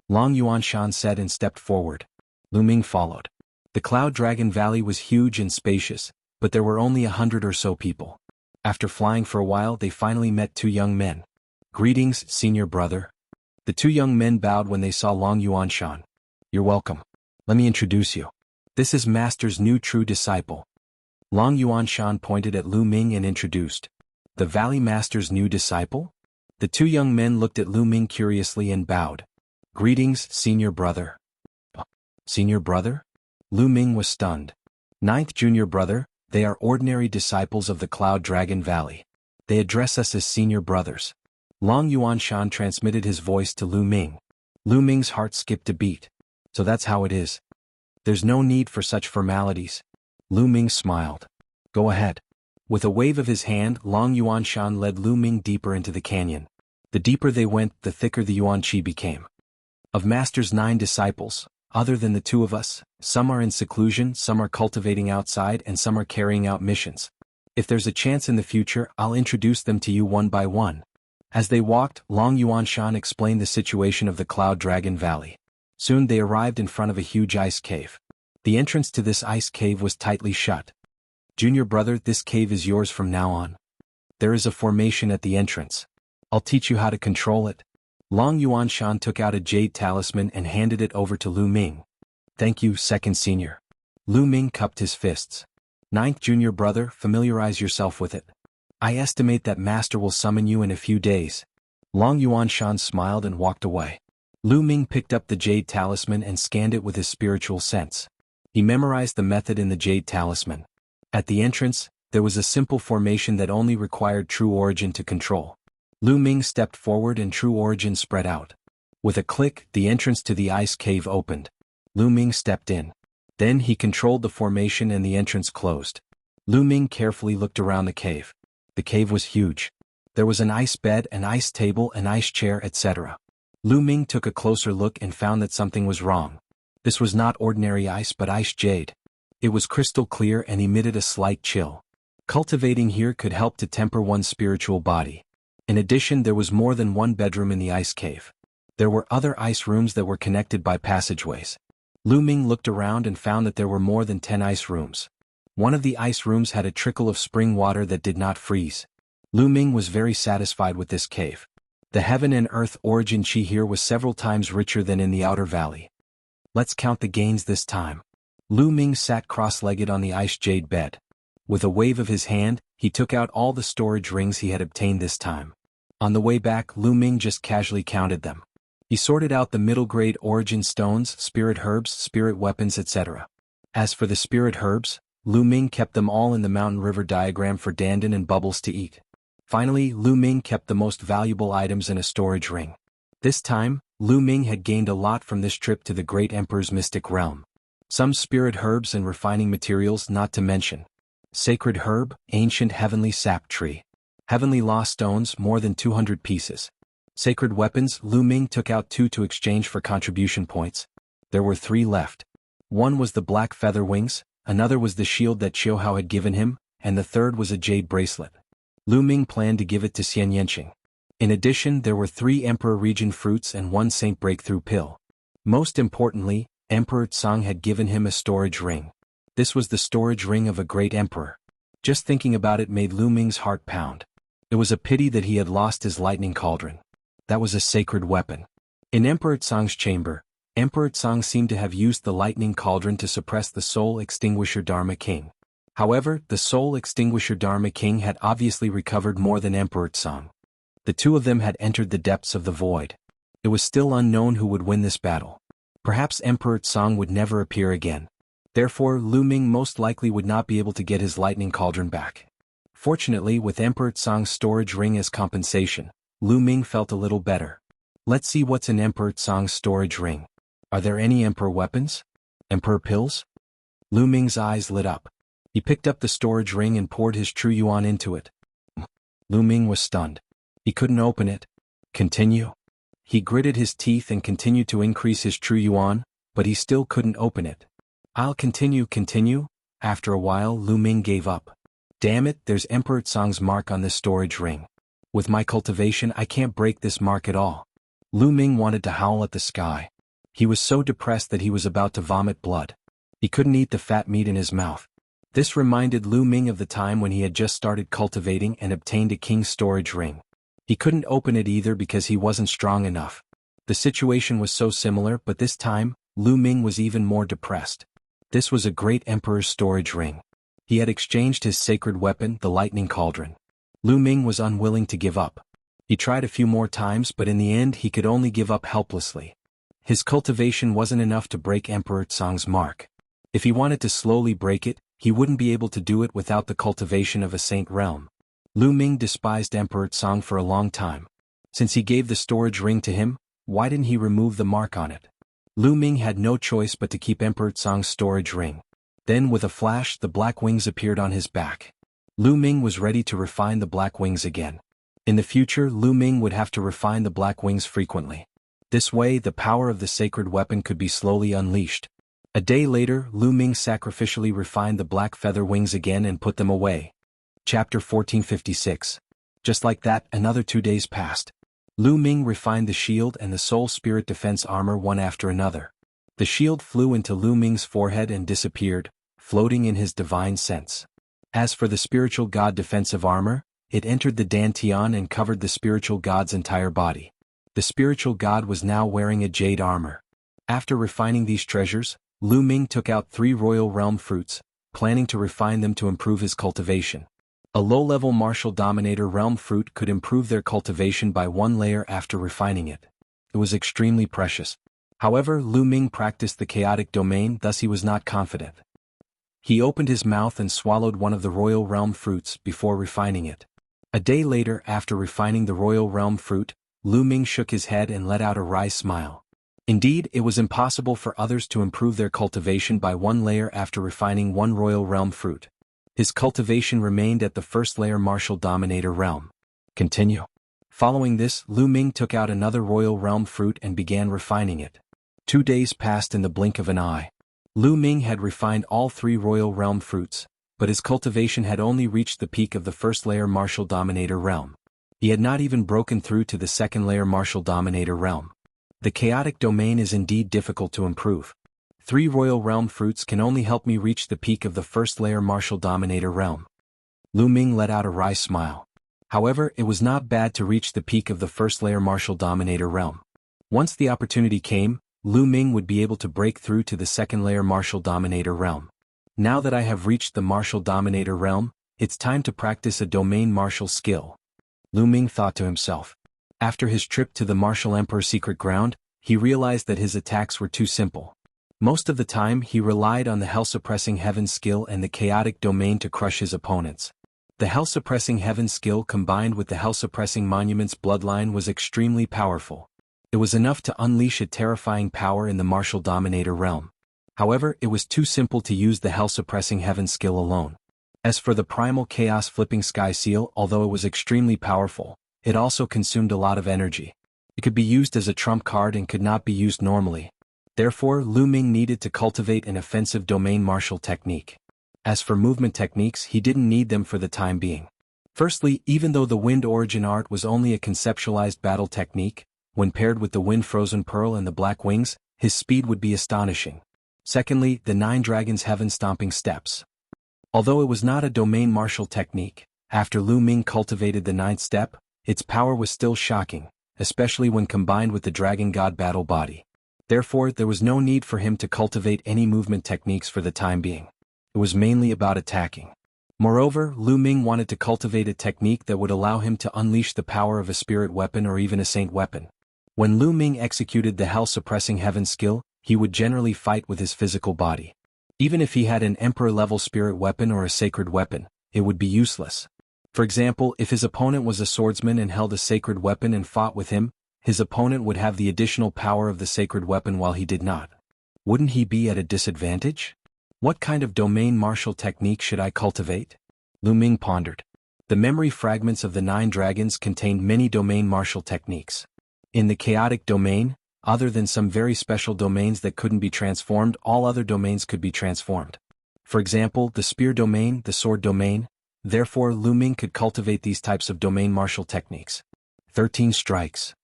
Long Yuanshan said and stepped forward. Lu Ming followed. The Cloud Dragon Valley was huge and spacious, but there were only 100 or so people. After flying for a while, they finally met 2 young men. Greetings, senior brother. The 2 young men bowed when they saw Long Yuanshan. You're welcome. Let me introduce you. This is Master's new true disciple. Long Yuanshan pointed at Lu Ming and introduced. The Valley Master's new disciple? The 2 young men looked at Lu Ming curiously and bowed. Greetings, senior brother. Senior brother? Lu Ming was stunned. Ninth junior brother, they are ordinary disciples of the Cloud Dragon Valley. They address us as senior brothers. Long Yuanshan transmitted his voice to Lu Ming. Lu Ming's heart skipped a beat. So that's how it is. There's no need for such formalities. Lu Ming smiled. Go ahead. With a wave of his hand, Long Yuanshan led Lu Ming deeper into the canyon. The deeper they went, the thicker the yuan qi became. Of Master's 9 disciples, other than the 2 of us, some are in seclusion, some are cultivating outside, and some are carrying out missions. If there's a chance in the future, I'll introduce them to you one by one. As they walked, Long Yuanshan explained the situation of the Cloud Dragon Valley. Soon they arrived in front of a huge ice cave. The entrance to this ice cave was tightly shut. Junior brother, this cave is yours from now on. There is a formation at the entrance. I'll teach you how to control it. Long Yuanshan took out a jade talisman and handed it over to Lu Ming. Thank you, second senior. Lu Ming cupped his fists. Ninth junior brother, familiarize yourself with it. I estimate that Master will summon you in a few days. Long Yuanshan smiled and walked away. Lu Ming picked up the jade talisman and scanned it with his spiritual sense. He memorized the method in the jade talisman. At the entrance, there was a simple formation that only required true origin to control. Lu Ming stepped forward and true origin spread out. With a click, the entrance to the ice cave opened. Lu Ming stepped in. Then he controlled the formation and the entrance closed. Lu Ming carefully looked around the cave. The cave was huge. There was an ice bed, an ice table, an ice chair, etc. Lu Ming took a closer look and found that something was wrong. This was not ordinary ice but ice jade. It was crystal clear and emitted a slight chill. Cultivating here could help to temper one's spiritual body. In addition, there was more than 1 bedroom in the ice cave. There were other ice rooms that were connected by passageways. Lu Ming looked around and found that there were more than 10 ice rooms. One of the ice rooms had a trickle of spring water that did not freeze. Lu Ming was very satisfied with this cave. The heaven and earth origin qi here was several times richer than in the outer valley. Let's count the gains this time. Lu Ming sat cross-legged on the ice jade bed. With a wave of his hand, he took out all the storage rings he had obtained this time. On the way back, Lu Ming just casually counted them. He sorted out the middle-grade origin stones, spirit herbs, spirit weapons, etc. As for the spirit herbs, Lu Ming kept them all in the mountain river diagram for Dandan and Bubbles to eat. Finally, Lu Ming kept the most valuable items in a storage ring. This time, Lu Ming had gained a lot from this trip to the great emperor's mystic realm. Some spirit herbs and refining materials not to mention. Sacred herb, ancient heavenly sap tree. Heavenly law stones, more than 200 pieces. Sacred weapons, Lu Ming took out 2 to exchange for contribution points. There were 3 left. One was the black feather wings, another was the shield that Qiu Hao had given him, and the third was a jade bracelet. Lu Ming planned to give it to Xian Yanqing. In addition, there were 3 Emperor Region fruits and 1 Saint Breakthrough pill. Most importantly, Emperor Tsang had given him a storage ring. This was the storage ring of a great emperor. Just thinking about it made Lu Ming's heart pound. It was a pity that he had lost his lightning cauldron. That was a sacred weapon. In Emperor Tsang's chamber, Emperor Tsang seemed to have used the lightning cauldron to suppress the Soul Extinguisher Dharma King. However, the Soul Extinguisher Dharma King had obviously recovered more than Emperor Tsang. The 2 of them had entered the depths of the void. It was still unknown who would win this battle. Perhaps Emperor Tsang would never appear again. Therefore, Lu Ming most likely would not be able to get his lightning cauldron back. Fortunately, with Emperor Tsang's storage ring as compensation, Lu Ming felt a little better. Let's see what's in Emperor Tsang's storage ring. Are there any Emperor weapons? Emperor pills? Lu Ming's eyes lit up. He picked up the storage ring and poured his true yuan into it. Lu Ming was stunned. He couldn't open it. Continue. He gritted his teeth and continued to increase his true yuan, but he still couldn't open it. I'll continue. After a while, Lu Ming gave up. Damn it, there's Emperor Tsang's mark on this storage ring. With my cultivation, I can't break this mark at all. Lu Ming wanted to howl at the sky. He was so depressed that he was about to vomit blood. He couldn't eat the fat meat in his mouth. This reminded Lu Ming of the time when he had just started cultivating and obtained a king's storage ring. He couldn't open it either because he wasn't strong enough. The situation was so similar, but this time, Lu Ming was even more depressed. This was a great emperor's storage ring. He had exchanged his sacred weapon, the lightning cauldron. Lu Ming was unwilling to give up. He tried a few more times, but in the end he could only give up helplessly. His cultivation wasn't enough to break Emperor Tsang's mark. If he wanted to slowly break it, he wouldn't be able to do it without the cultivation of a saint realm. Lu Ming despised Emperor Tsang for a long time. Since he gave the storage ring to him, why didn't he remove the mark on it? Lu Ming had no choice but to keep Emperor Tsang's storage ring. Then with a flash, the black wings appeared on his back. Lu Ming was ready to refine the black wings again. In the future, Lu Ming would have to refine the black wings frequently. This way, the power of the sacred weapon could be slowly unleashed. A day later, Lu Ming sacrificially refined the black feather wings again and put them away. Chapter 1456. Just like that, another 2 days passed. Lu Ming refined the shield and the soul spirit defense armor one after another. The shield flew into Lu Ming's forehead and disappeared, floating in his divine sense. As for the spiritual god defensive armor, it entered the dantian and covered the spiritual god's entire body. The spiritual god was now wearing a jade armor. After refining these treasures, Lu Ming took out 3 royal realm fruits, planning to refine them to improve his cultivation. A low-level martial dominator realm fruit could improve their cultivation by 1 layer after refining it. It was extremely precious. However, Lu Ming practiced the chaotic domain, thus he was not confident. He opened his mouth and swallowed one of the royal realm fruits before refining it. A day later, after refining the royal realm fruit, Lu Ming shook his head and let out a wry smile. Indeed, it was impossible for others to improve their cultivation by 1 layer after refining 1 royal realm fruit. His cultivation remained at the 1st layer martial dominator realm. Continue. Following this, Lu Ming took out another royal realm fruit and began refining it. 2 days passed in the blink of an eye. Lu Ming had refined all 3 royal realm fruits, but his cultivation had only reached the peak of the 1st layer martial dominator realm. He had not even broken through to the 2nd layer martial dominator realm. The chaotic domain is indeed difficult to improve. 3 royal realm fruits can only help me reach the peak of the 1st layer martial dominator realm. Lu Ming let out a wry smile. However, it was not bad to reach the peak of the 1st layer martial dominator realm. Once the opportunity came, Lu Ming would be able to break through to the 2nd layer martial dominator realm. Now that I have reached the martial dominator realm, it's time to practice a domain martial skill. Lu Ming thought to himself. After his trip to the martial emperor's secret ground, he realized that his attacks were too simple. Most of the time he relied on the hell-suppressing heaven skill and the chaotic domain to crush his opponents. The hell-suppressing heaven skill combined with the hell-suppressing monument's bloodline was extremely powerful. It was enough to unleash a terrifying power in the martial dominator realm. However, it was too simple to use the hell-suppressing heaven skill alone. As for the primal chaos flipping sky seal, although it was extremely powerful, it also consumed a lot of energy. It could be used as a trump card and could not be used normally. Therefore, Lu Ming needed to cultivate an offensive domain martial technique. As for movement techniques, he didn't need them for the time being. Firstly, even though the Wind Origin art was only a conceptualized battle technique, when paired with the Wind Frozen Pearl and the Black Wings, his speed would be astonishing. Secondly, the 9 Dragons Heaven Stomping Steps. Although it was not a domain martial technique, after Lu Ming cultivated the 9th step, its power was still shocking, especially when combined with the Dragon God battle body. Therefore, there was no need for him to cultivate any movement techniques for the time being. It was mainly about attacking. Moreover, Lu Ming wanted to cultivate a technique that would allow him to unleash the power of a spirit weapon or even a saint weapon. When Lu Ming executed the hell-suppressing heaven skill, he would generally fight with his physical body. Even if he had an emperor-level spirit weapon or a sacred weapon, it would be useless. For example, if his opponent was a swordsman and held a sacred weapon and fought with him, his opponent would have the additional power of the sacred weapon while he did not. Wouldn't he be at a disadvantage? What kind of domain martial technique should I cultivate? Lu Ming pondered. The memory fragments of the 9 dragons contained many domain martial techniques. In the chaotic domain, other than some very special domains that couldn't be transformed, all other domains could be transformed. For example, the spear domain, the sword domain. Therefore, Lu Ming could cultivate these types of domain martial techniques. 13 strikes.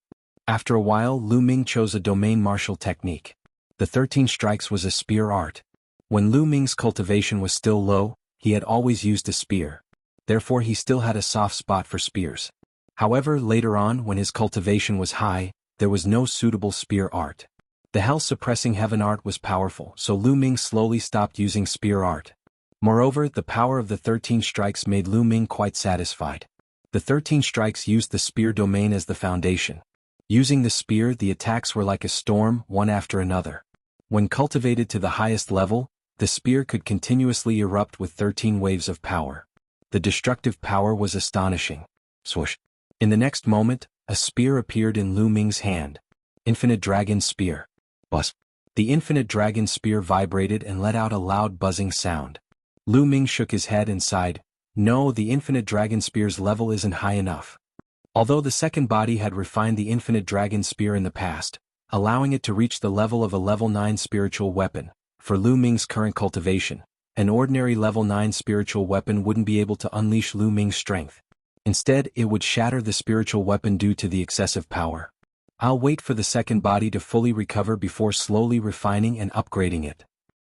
After a while, Lu Ming chose a domain martial technique. The 13 strikes was a spear art. When Lu Ming's cultivation was still low, he had always used a spear. Therefore he still had a soft spot for spears. However, later on, when his cultivation was high, there was no suitable spear art. The hell-suppressing heaven art was powerful, so Lu Ming slowly stopped using spear art. Moreover, the power of the 13 strikes made Lu Ming quite satisfied. The 13 strikes used the spear domain as the foundation. Using the spear, the attacks were like a storm, one after another. When cultivated to the highest level, the spear could continuously erupt with 13 waves of power. The destructive power was astonishing. Swoosh. In the next moment, a spear appeared in Lu Ming's hand. Infinite Dragon Spear. Buzz. The Infinite Dragon Spear vibrated and let out a loud buzzing sound. Lu Ming shook his head and sighed. No, the Infinite Dragon Spear's level isn't high enough. Although the second body had refined the Infinite Dragon Spear in the past, allowing it to reach the level of a level 9 spiritual weapon, for Lu Ming's current cultivation, an ordinary level 9 spiritual weapon wouldn't be able to unleash Lu Ming's strength. Instead, it would shatter the spiritual weapon due to the excessive power. I'll wait for the second body to fully recover before slowly refining and upgrading it.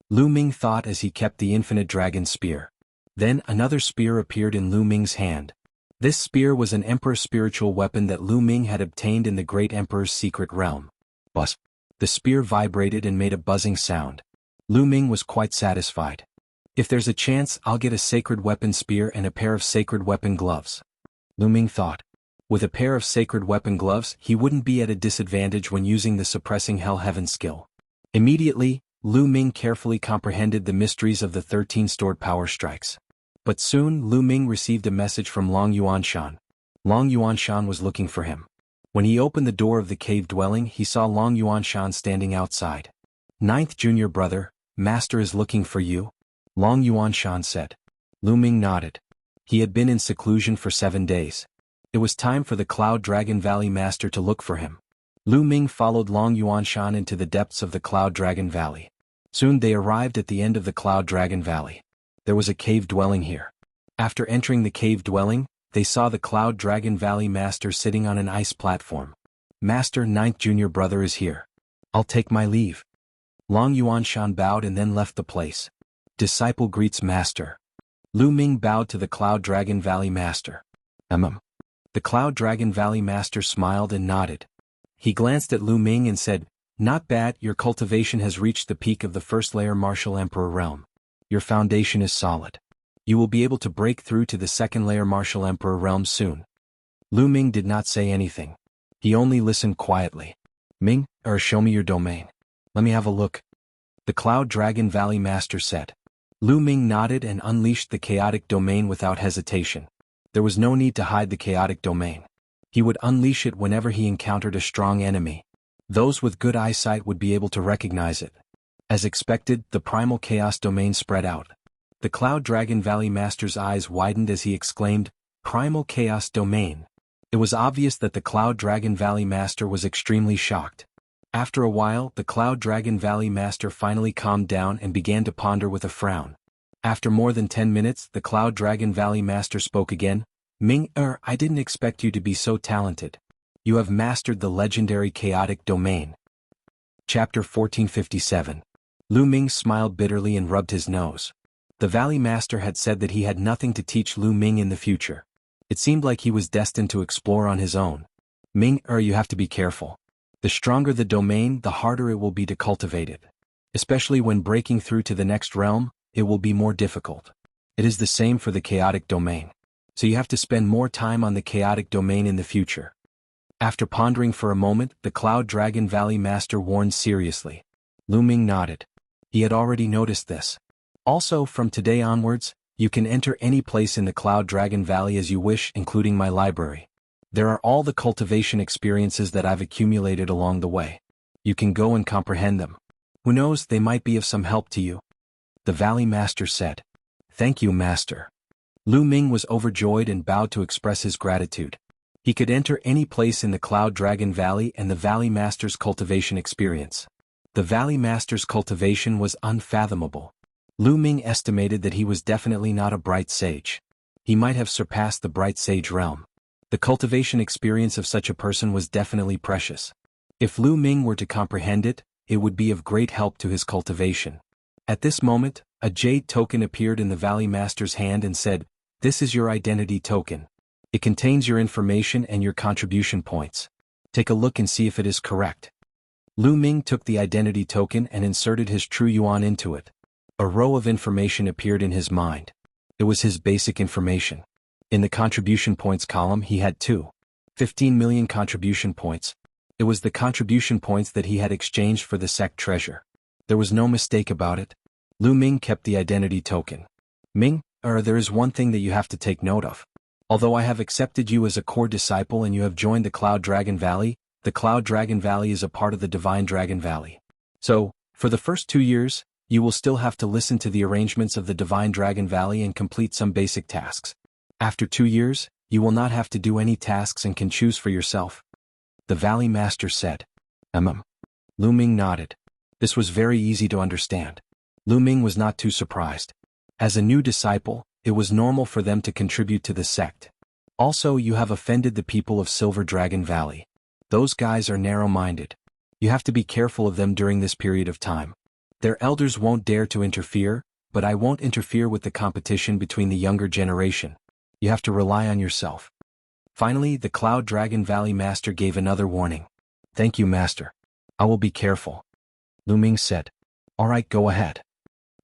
Lu Ming thought as he kept the Infinite Dragon Spear. Then another spear appeared in Lu Ming's hand. This spear was an Emperor's spiritual weapon that Lu Ming had obtained in the Great Emperor's secret realm. Buzz. The spear vibrated and made a buzzing sound. Lu Ming was quite satisfied. If there's a chance, I'll get a sacred weapon spear and a pair of sacred weapon gloves. Lu Ming thought. With a pair of sacred weapon gloves, he wouldn't be at a disadvantage when using the suppressing Hell Heaven skill. Immediately, Lu Ming carefully comprehended the mysteries of the 13 stored power strikes. But soon Lu Ming received a message from Long Yuanshan. Long Yuanshan was looking for him. When he opened the door of the cave dwelling, he saw Long Yuanshan standing outside. "Ninth junior brother, master is looking for you," Long Yuanshan said. Lu Ming nodded. He had been in seclusion for 7 days. It was time for the Cloud Dragon Valley master to look for him. Lu Ming followed Long Yuanshan into the depths of the Cloud Dragon Valley. Soon they arrived at the end of the Cloud Dragon Valley. There was a cave dwelling here. After entering the cave dwelling, they saw the Cloud Dragon Valley master sitting on an ice platform. "Master, ninth junior brother is here. I'll take my leave." Long Yuanshan bowed and then left the place. Disciple greets master. Lu Ming bowed to the Cloud Dragon Valley master. The Cloud Dragon Valley master smiled and nodded. He glanced at Lu Ming and said, "Not bad, your cultivation has reached the peak of the first layer martial emperor realm. Your foundation is solid. You will be able to break through to the second layer Martial Emperor realm soon. Lu Ming did not say anything. He only listened quietly. Ming, show me your domain. Let me have a look. The Cloud Dragon Valley Master said. Lu Ming nodded and unleashed the chaotic domain without hesitation. There was no need to hide the chaotic domain. He would unleash it whenever he encountered a strong enemy. Those with good eyesight would be able to recognize it. As expected, the primal chaos domain spread out. The Cloud Dragon Valley Master's eyes widened as he exclaimed, "Primal chaos domain." It was obvious that the Cloud Dragon Valley Master was extremely shocked. After a while, the Cloud Dragon Valley Master finally calmed down and began to ponder with a frown. After more than 10 minutes, the Cloud Dragon Valley Master spoke again. Ming, I didn't expect you to be so talented. You have mastered the legendary chaotic domain. Chapter 1457. Lu Ming smiled bitterly and rubbed his nose. The Valley Master had said that he had nothing to teach Lu Ming in the future. It seemed like he was destined to explore on his own. Ming, you have to be careful. The stronger the domain, the harder it will be to cultivate it. Especially when breaking through to the next realm, it will be more difficult. It is the same for the chaotic domain. So you have to spend more time on the chaotic domain in the future. After pondering for a moment, the Cloud Dragon Valley Master warned seriously. Lu Ming nodded. He had already noticed this. Also, from today onwards, you can enter any place in the Cloud Dragon Valley as you wish, including my library. There are all the cultivation experiences that I've accumulated along the way. You can go and comprehend them. Who knows, they might be of some help to you. The Valley Master said. Thank you, Master. Lu Ming was overjoyed and bowed to express his gratitude. He could enter any place in the Cloud Dragon Valley and the Valley Master's cultivation experience. The Valley Master's cultivation was unfathomable. Lu Ming estimated that he was definitely not a bright sage. He might have surpassed the bright sage realm. The cultivation experience of such a person was definitely precious. If Lu Ming were to comprehend it, it would be of great help to his cultivation. At this moment, a jade token appeared in the Valley Master's hand and said, "This is your identity token. It contains your information and your contribution points. Take a look and see if it is correct." Lu Ming took the identity token and inserted his true yuan into it. A row of information appeared in his mind. It was his basic information. In the contribution points column he had 15 million contribution points. It was the contribution points that he had exchanged for the sect treasure. There was no mistake about it. Lu Ming kept the identity token. Ming, there is one thing that you have to take note of. Although I have accepted you as a core disciple and you have joined the Cloud Dragon Valley, the Cloud Dragon Valley is a part of the Divine Dragon Valley. So, for the first 2 years, you will still have to listen to the arrangements of the Divine Dragon Valley and complete some basic tasks. After 2 years, you will not have to do any tasks and can choose for yourself. The Valley Master said. Lu Ming nodded. This was very easy to understand. Lu Ming was not too surprised. As a new disciple, it was normal for them to contribute to the sect. Also, you have offended the people of Silver Dragon Valley. Those guys are narrow-minded. You have to be careful of them during this period of time. Their elders won't dare to interfere, but I won't interfere with the competition between the younger generation. You have to rely on yourself. Finally, the Cloud Dragon Valley Master gave another warning. Thank you, Master. I will be careful. Lu Ming said. All right, go ahead.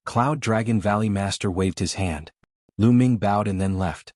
Cloud Dragon Valley Master waved his hand. Lu Ming bowed and then left.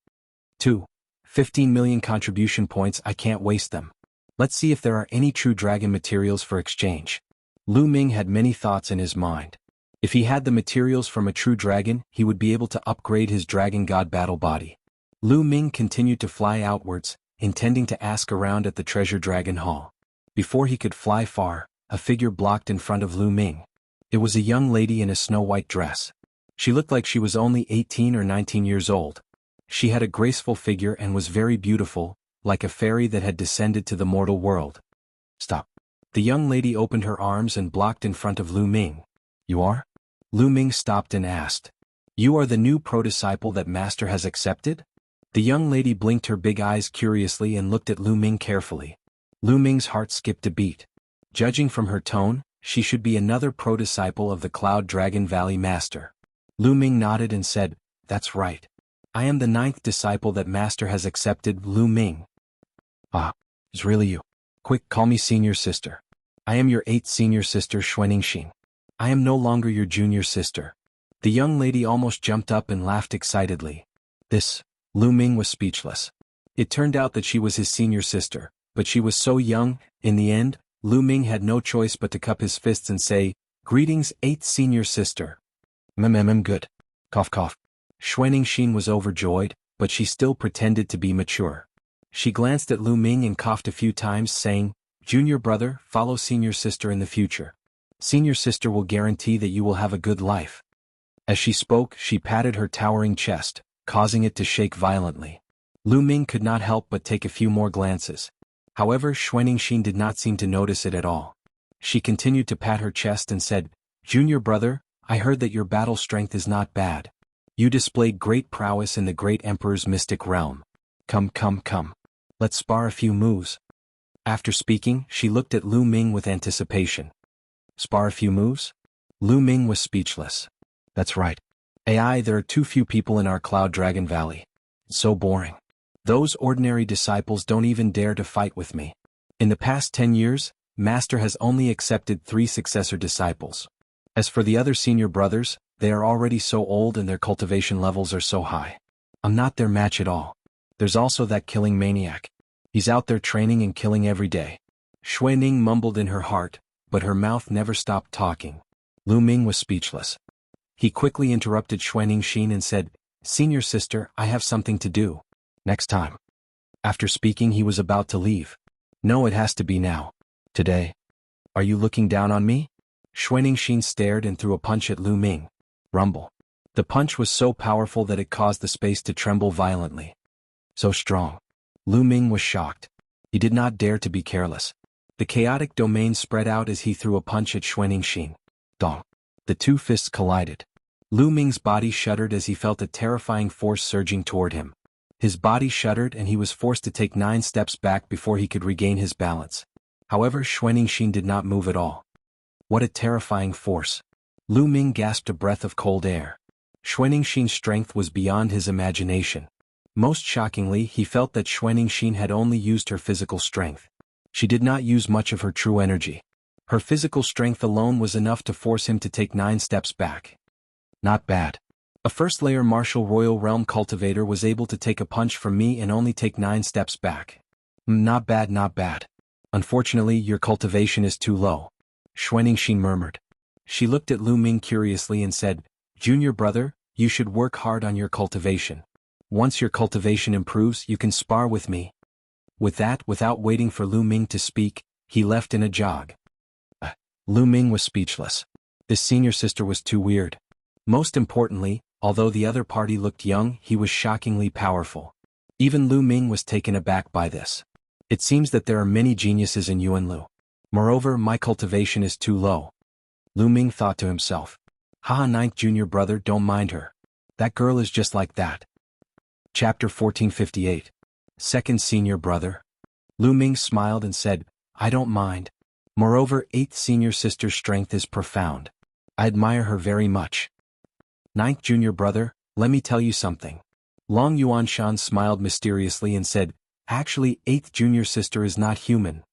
15 million contribution points, I can't waste them. Let's see if there are any true dragon materials for exchange. Lu Ming had many thoughts in his mind. If he had the materials from a true dragon, he would be able to upgrade his Dragon God battle body. Lu Ming continued to fly outwards, intending to ask around at the Treasure Dragon Hall. Before he could fly far, a figure blocked in front of Lu Ming. It was a young lady in a snow-white dress. She looked like she was only 18 or 19 years old. She had a graceful figure and was very beautiful, like a fairy that had descended to the mortal world. Stop. The young lady opened her arms and blocked in front of Lu Ming. You are? Lu Ming stopped and asked. You are the new pro-disciple that Master has accepted? The young lady blinked her big eyes curiously and looked at Lu Ming carefully. Lu Ming's heart skipped a beat. Judging from her tone, she should be another pro-disciple of the Cloud Dragon Valley Master. Lu Ming nodded and said, That's right. I am the 9th disciple that Master has accepted, Lu Ming. Ah, it's really you. Quick, call me senior sister. I am your 8th senior sister, Xuaningxin. I am no longer your junior sister. The young lady almost jumped up and laughed excitedly. Lu Ming was speechless. It turned out that she was his senior sister, but she was so young. In the end, Lu Ming had no choice but to cup his fists and say, "Greetings, 8th senior sister." Good. Cough cough. Xuaningxin was overjoyed, but she still pretended to be mature. She glanced at Lu Ming and coughed a few times, saying, "Junior brother, follow senior sister in the future. Senior sister will guarantee that you will have a good life." As she spoke, she patted her towering chest, causing it to shake violently. Lu Ming could not help but take a few more glances. However, Xuaningxin did not seem to notice it at all. She continued to pat her chest and said, "Junior brother, I heard that your battle strength is not bad. You displayed great prowess in the great emperor's mystic realm. Come. Let's spar a few moves." After speaking, she looked at Lu Ming with anticipation. Spar a few moves? Lu Ming was speechless. That's right. AI, there are too few people in our Cloud Dragon Valley. It's so boring. Those ordinary disciples don't even dare to fight with me. In the past 10 years, Master has only accepted 3 successor disciples. As for the other senior brothers, they are already so old and their cultivation levels are so high. I'm not their match at all. There's also that killing maniac. He's out there training and killing every day. Xuening mumbled in her heart, but her mouth never stopped talking. Lu Ming was speechless. He quickly interrupted Xuaningxin and said, "Senior sister, I have something to do. Next time." After speaking, he was about to leave. "No, it has to be now. Today. Are you looking down on me?" Xuaningxin stared and threw a punch at Lu Ming. Rumble. The punch was so powerful that it caused the space to tremble violently. So strong. Lu Ming was shocked. He did not dare to be careless. The chaotic domain spread out as he threw a punch at Xuaningxin. Dong. The 2 fists collided. Lu Ming's body shuddered as he felt a terrifying force surging toward him. His body shuddered and he was forced to take 9 steps back before he could regain his balance. However, Xuaningxin did not move at all. What a terrifying force. Lu Ming gasped a breath of cold air. Xuaningxin's strength was beyond his imagination. Most shockingly, he felt that Xuaningxin had only used her physical strength. She did not use much of her true energy. Her physical strength alone was enough to force him to take 9 steps back. Not bad. A first-layer martial royal realm cultivator was able to take a punch from me and only take 9 steps back. Not bad. Unfortunately, your cultivation is too low. Xuaningxin murmured. She looked at Lu Ming curiously and said, "Junior brother, you should work hard on your cultivation. Once your cultivation improves, you can spar with me." With that, without waiting for Lu Ming to speak, he left in a jog. Lu Ming was speechless. This senior sister was too weird. Most importantly, although the other party looked young, he was shockingly powerful. Even Lu Ming was taken aback by this. It seems that there are many geniuses in Yuanlu. Moreover, my cultivation is too low. Lu Ming thought to himself. Haha, 9th junior brother, don't mind her. That girl is just like that. Chapter 1458. Second senior brother. Lu Ming smiled and said, "I don't mind. Moreover, 8th senior sister's strength is profound. I admire her very much. 9th junior brother, let me tell you something." Long Yuanshan smiled mysteriously and said, "Actually, 8th junior sister is not human."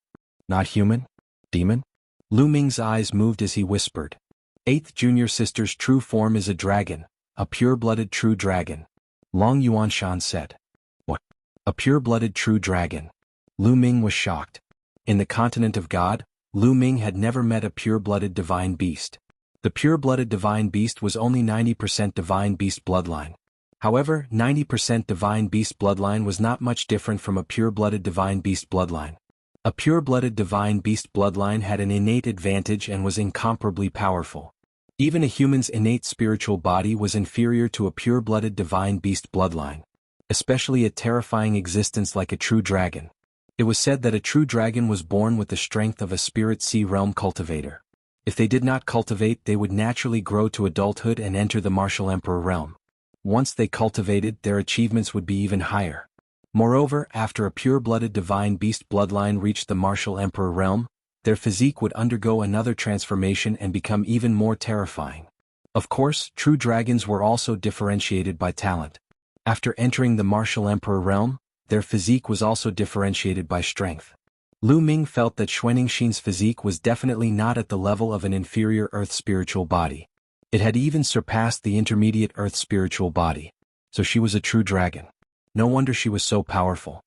Not human? Demon? Lu Ming's eyes moved as he whispered. 8th junior sister's true form is a dragon, a pure-blooded true dragon. Long Yuanshan said. What? A pure-blooded true dragon? Lu Ming was shocked. In the continent of God, Lu Ming had never met a pure-blooded divine beast. The pure-blooded divine beast was only 90% divine beast bloodline. However, 90% divine beast bloodline was not much different from a pure-blooded divine beast bloodline. A pure-blooded divine beast bloodline had an innate advantage and was incomparably powerful. Even a human's innate spiritual body was inferior to a pure-blooded divine beast bloodline, especially a terrifying existence like a true dragon. It was said that a true dragon was born with the strength of a spirit sea realm cultivator. If they did not cultivate, they would naturally grow to adulthood and enter the martial emperor realm. Once they cultivated, their achievements would be even higher. Moreover, after a pure-blooded divine beast bloodline reached the martial emperor realm, their physique would undergo another transformation and become even more terrifying. Of course, true dragons were also differentiated by talent. After entering the martial emperor realm, their physique was also differentiated by strength. Lu Ming felt that Xuaningxin's physique was definitely not at the level of an inferior earth spiritual body. It had even surpassed the intermediate Earth spiritual body. So she was a true dragon. No wonder she was so powerful.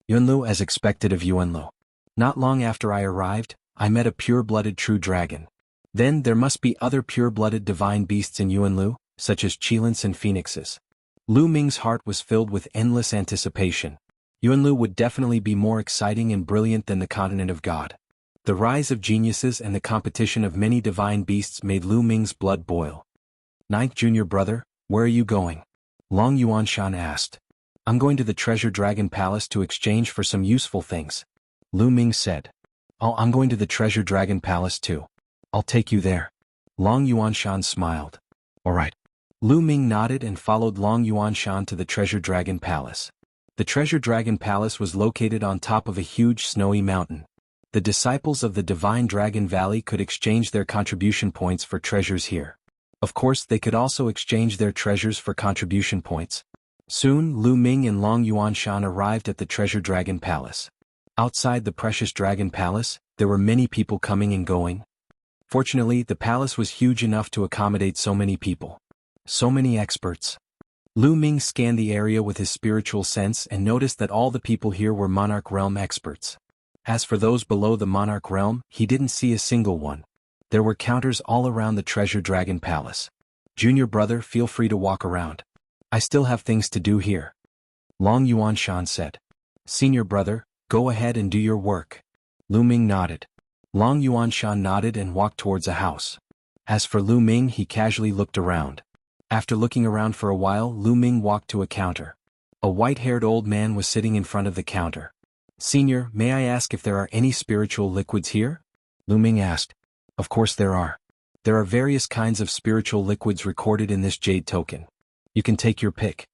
Yunlu, as expected of Yuanlu. Not long after I arrived, I met a pure-blooded true dragon. Then there must be other pure-blooded divine beasts in Yuanlu, such as Qilins and phoenixes. Lu Ming's heart was filled with endless anticipation. Yuanlu would definitely be more exciting and brilliant than the continent of God. The rise of geniuses and the competition of many divine beasts made Lu Ming's blood boil. Ninth junior brother, where are you going? Long Yuanshan asked. I'm going to the Treasure Dragon Palace to exchange for some useful things. Lu Ming said. Oh, I'm going to the Treasure Dragon Palace too. I'll take you there. Long Yuanshan smiled. All right. Lu Ming nodded and followed Long Yuanshan to the Treasure Dragon Palace. The Treasure Dragon Palace was located on top of a huge snowy mountain. The disciples of the Divine Dragon Valley could exchange their contribution points for treasures here. Of course, they could also exchange their treasures for contribution points. Soon, Lu Ming and Long Yuanshan arrived at the Treasure Dragon Palace. Outside the Precious Dragon Palace, there were many people coming and going. Fortunately, the palace was huge enough to accommodate so many people. So many experts. Lu Ming scanned the area with his spiritual sense and noticed that all the people here were Monarch Realm experts. As for those below the Monarch Realm, he didn't see a single one. There were counters all around the Treasure Dragon Palace. Junior brother, feel free to walk around. I still have things to do here. Long Yuanshan said. Senior brother, go ahead and do your work. Lu Ming nodded. Long Yuanshan nodded and walked towards a house. As for Lu Ming, he casually looked around. After looking around for a while, Lu Ming walked to a counter. A white-haired old man was sitting in front of the counter. Senior, may I ask if there are any spiritual liquids here? Lu Ming asked. Of course there are. There are various kinds of spiritual liquids recorded in this jade token. You can take your pick.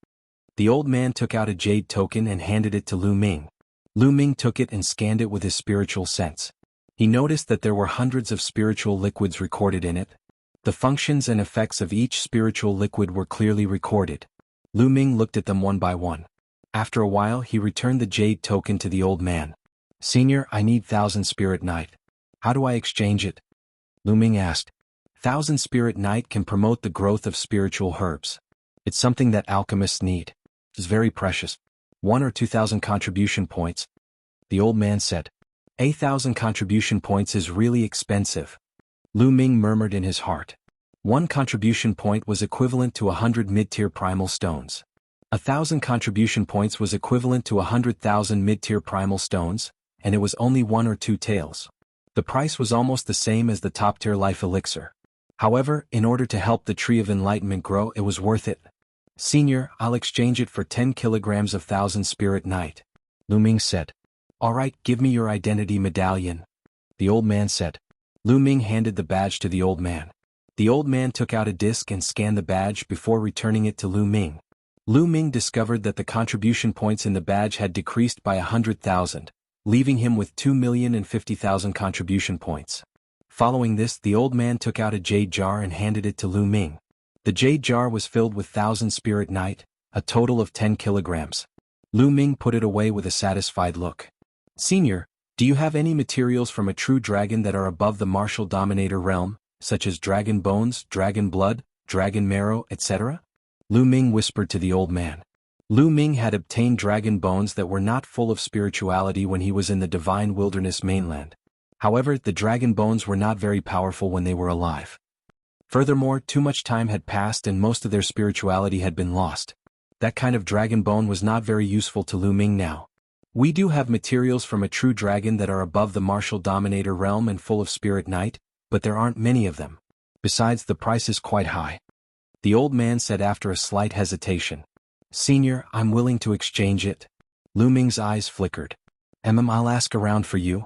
The old man took out a jade token and handed it to Lu Ming. Lu Ming took it and scanned it with his spiritual sense. He noticed that there were hundreds of spiritual liquids recorded in it. The functions and effects of each spiritual liquid were clearly recorded. Lu Ming looked at them one by one. After a while, he returned the jade token to the old man. Senior, I need 1,000 Spirit Night. How do I exchange it? Lu Ming asked. 1,000 Spirit Night can promote the growth of spiritual herbs. It's something that alchemists need. It's very precious. 1 or 2,000 contribution points. The old man said. 1,000 contribution points is really expensive. Lu Ming murmured in his heart. 1 contribution point was equivalent to 100 mid-tier primal stones. 1,000 contribution points was equivalent to 100,000 mid-tier primal stones, and it was only 1 or 2 taels. The price was almost the same as the top-tier life elixir. However, in order to help the Tree of Enlightenment grow, it was worth it. Senior, I'll exchange it for 10 kilograms of 1,000 Spirit Night. Lu Ming said. All right, give me your identity medallion. The old man said. Lu Ming handed the badge to the old man. The old man took out a disc and scanned the badge before returning it to Lu Ming. Lu Ming discovered that the contribution points in the badge had decreased by 100,000, leaving him with 2,050,000 contribution points. Following this, the old man took out a jade jar and handed it to Lu Ming. The jade jar was filled with 1,000 Spirit Night, a total of 10 kilograms. Lu Ming put it away with a satisfied look. Senior, do you have any materials from a true dragon that are above the martial dominator realm, such as dragon bones, dragon blood, dragon marrow, etc.? Lu Ming whispered to the old man. Lu Ming had obtained dragon bones that were not full of spirituality when he was in the Divine Wilderness mainland. However, the dragon bones were not very powerful when they were alive. Furthermore, too much time had passed and most of their spirituality had been lost. That kind of dragon bone was not very useful to Lu Ming now. We do have materials from a true dragon that are above the martial dominator realm and full of Spirit Night, but there aren't many of them. Besides, the price is quite high. The old man said after a slight hesitation. Senior, I'm willing to exchange it. Lu Ming's eyes flickered. I'll ask around for you.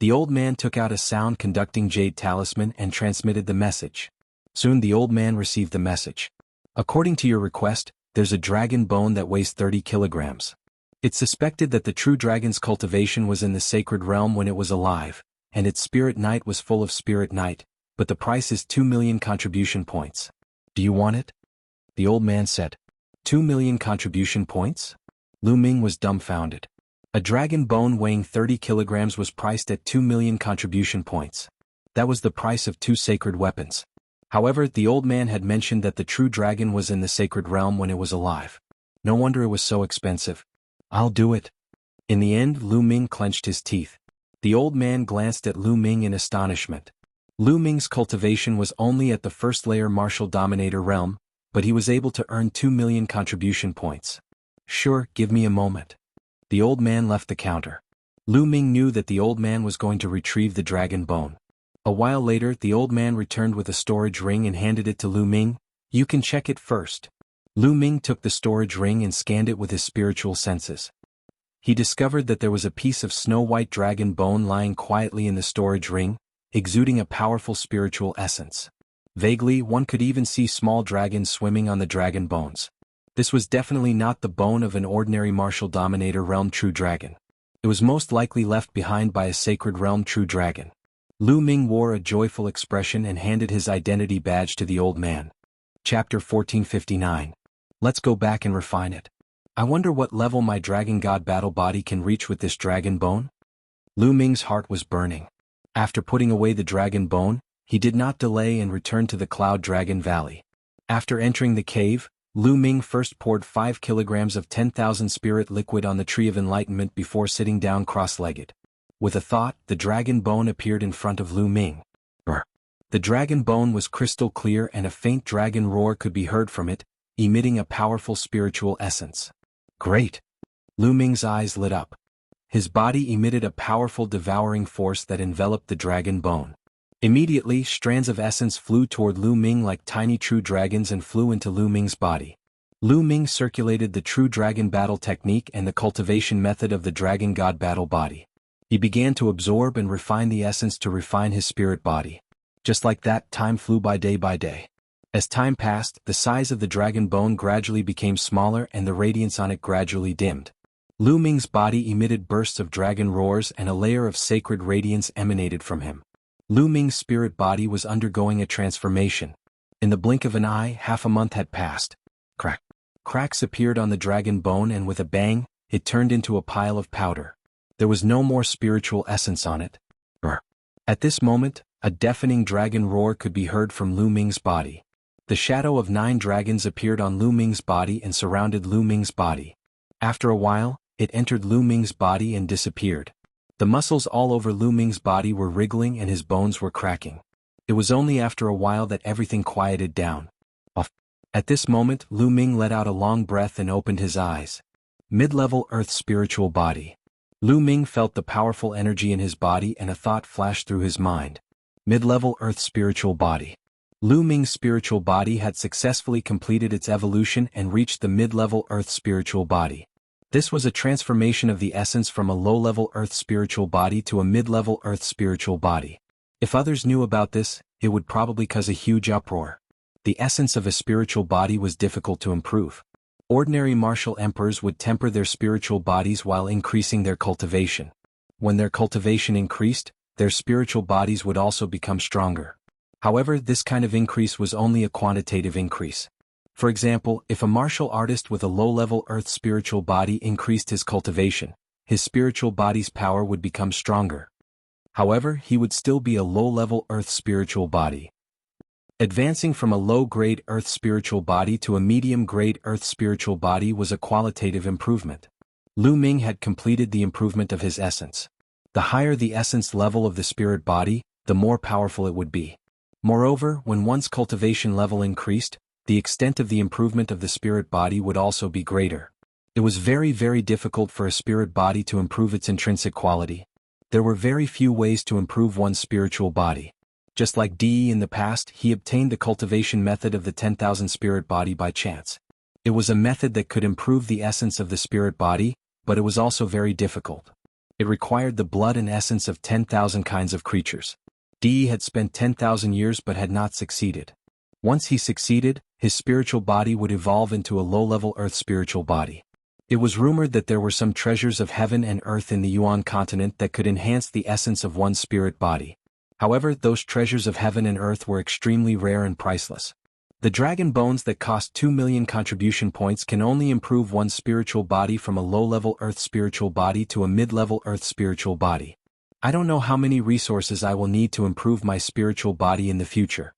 The old man took out a sound-conducting jade talisman and transmitted the message. Soon the old man received the message. According to your request, there's a dragon bone that weighs 30 kilograms. It's suspected that the true dragon's cultivation was in the sacred realm when it was alive, and its Spirit Night was full of Spirit Night, but the price is 2 million contribution points. Do you want it? The old man said. 2 million contribution points? Lu Ming was dumbfounded. A dragon bone weighing 30 kilograms was priced at 2 million contribution points. That was the price of 2 sacred weapons. However, the old man had mentioned that the true dragon was in the sacred realm when it was alive. No wonder it was so expensive. I'll do it. In the end, Lu Ming clenched his teeth. The old man glanced at Lu Ming in astonishment. Lu Ming's cultivation was only at the first layer martial dominator realm, but he was able to earn 2 million contribution points. Sure, give me a moment. The old man left the counter. Lu Ming knew that the old man was going to retrieve the dragon bone. A while later, the old man returned with a storage ring and handed it to Lu Ming. You can check it first. Lu Ming took the storage ring and scanned it with his spiritual senses. He discovered that there was a piece of snow-white dragon bone lying quietly in the storage ring, exuding a powerful spiritual essence. Vaguely, one could even see small dragons swimming on the dragon bones. This was definitely not the bone of an ordinary martial dominator realm true dragon. It was most likely left behind by a sacred realm true dragon. Lu Ming wore a joyful expression and handed his identity badge to the old man. Chapter 1459. Let's go back and refine it. I wonder what level my dragon god battle body can reach with this dragon bone? Lu Ming's heart was burning. After putting away the dragon bone, he did not delay and returned to the Cloud Dragon Valley. After entering the cave, Lu Ming first poured 5 kilograms of 10,000 spirit liquid on the Tree of Enlightenment before sitting down cross-legged. With a thought, the dragon bone appeared in front of Lu Ming. Brr. The dragon bone was crystal clear and a faint dragon roar could be heard from it, emitting a powerful spiritual essence. Great! Lu Ming's eyes lit up. His body emitted a powerful devouring force that enveloped the dragon bone. Immediately, strands of essence flew toward Lu Ming like tiny true dragons and flew into Lu Ming's body. Lu Ming circulated the true dragon battle technique and the cultivation method of the dragon god battle body. He began to absorb and refine the essence to refine his spirit body. Just like that, time flew by day by day. As time passed, the size of the dragon bone gradually became smaller and the radiance on it gradually dimmed. Lu Ming's body emitted bursts of dragon roars and a layer of sacred radiance emanated from him. Lu Ming's spirit body was undergoing a transformation. In the blink of an eye, half a month had passed. Crack. Cracks appeared on the dragon bone and with a bang, it turned into a pile of powder. There was no more spiritual essence on it. Brr. At this moment, a deafening dragon roar could be heard from Lu Ming's body. The shadow of 9 dragons appeared on Lu Ming's body and surrounded Lu Ming's body. After a while, it entered Lu Ming's body and disappeared. The muscles all over Lu Ming's body were wriggling and his bones were cracking. It was only after a while that everything quieted down. Off. At this moment, Lu Ming let out a long breath and opened his eyes. Mid-level Earth spiritual body. Lu Ming felt the powerful energy in his body and a thought flashed through his mind. Mid-level Earth spiritual body. Lu Ming's spiritual body had successfully completed its evolution and reached the mid-level Earth spiritual body. This was a transformation of the essence from a low-level Earth spiritual body to a mid-level Earth spiritual body. If others knew about this, it would probably cause a huge uproar. The essence of a spiritual body was difficult to improve. Ordinary martial emperors would temper their spiritual bodies while increasing their cultivation. When their cultivation increased, their spiritual bodies would also become stronger. However, this kind of increase was only a quantitative increase. For example, if a martial artist with a low-level Earth spiritual body increased his cultivation, his spiritual body's power would become stronger. However, he would still be a low-level Earth spiritual body. Advancing from a low-grade Earth spiritual body to a medium-grade Earth spiritual body was a qualitative improvement. Lu Ming had completed the improvement of his essence. The higher the essence level of the spirit body, the more powerful it would be. Moreover, when one's cultivation level increased, the extent of the improvement of the spirit body would also be greater. It was very, very difficult for a spirit body to improve its intrinsic quality. There were very few ways to improve one's spiritual body. Just like De in the past, he obtained the cultivation method of the 10,000 spirit body by chance. It was a method that could improve the essence of the spirit body, but it was also very difficult. It required the blood and essence of 10,000 kinds of creatures. De had spent 10,000 years but had not succeeded. Once he succeeded, his spiritual body would evolve into a low-level Earth spiritual body. It was rumored that there were some treasures of heaven and earth in the Yuan continent that could enhance the essence of one's spirit body. However, those treasures of heaven and earth were extremely rare and priceless. The dragon bones that cost 2 million contribution points can only improve one's spiritual body from a low-level Earth spiritual body to a mid-level Earth spiritual body. I don't know how many resources I will need to improve my spiritual body in the future.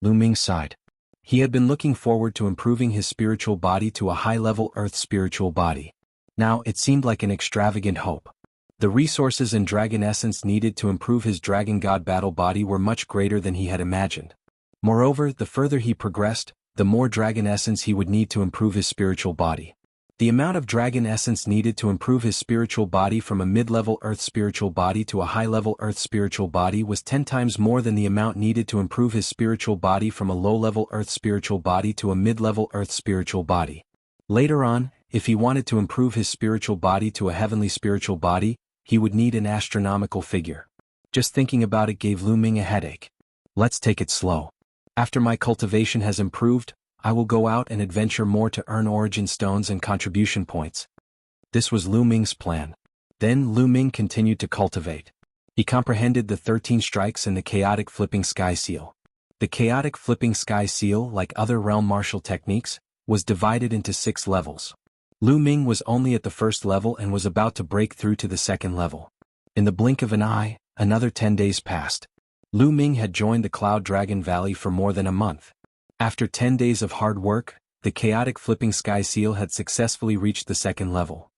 Lu Ming sighed. He had been looking forward to improving his spiritual body to a high-level earth spiritual body. Now it seemed like an extravagant hope. The resources and dragon essence needed to improve his dragon god battle body were much greater than he had imagined. Moreover, the further he progressed, the more dragon essence he would need to improve his spiritual body. The amount of dragon essence needed to improve his spiritual body from a mid-level earth spiritual body to a high-level earth spiritual body was 10 times more than the amount needed to improve his spiritual body from a low-level earth spiritual body to a mid-level earth spiritual body. Later on, if he wanted to improve his spiritual body to a heavenly spiritual body, he would need an astronomical figure. Just thinking about it gave Lu Ming a headache. Let's take it slow. After my cultivation has improved, I will go out and adventure more to earn origin stones and contribution points. This was Lu Ming's plan. Then Lu Ming continued to cultivate. He comprehended the 13 strikes and the chaotic flipping sky seal. The chaotic flipping sky seal, like other realm martial techniques, was divided into 6 levels. Lu Ming was only at the first level and was about to break through to the second level. In the blink of an eye, another 10 days passed. Lu Ming had joined the Cloud Dragon Valley for more than a month. After 10 days of hard work, the chaotic flipping sky seal had successfully reached the second level.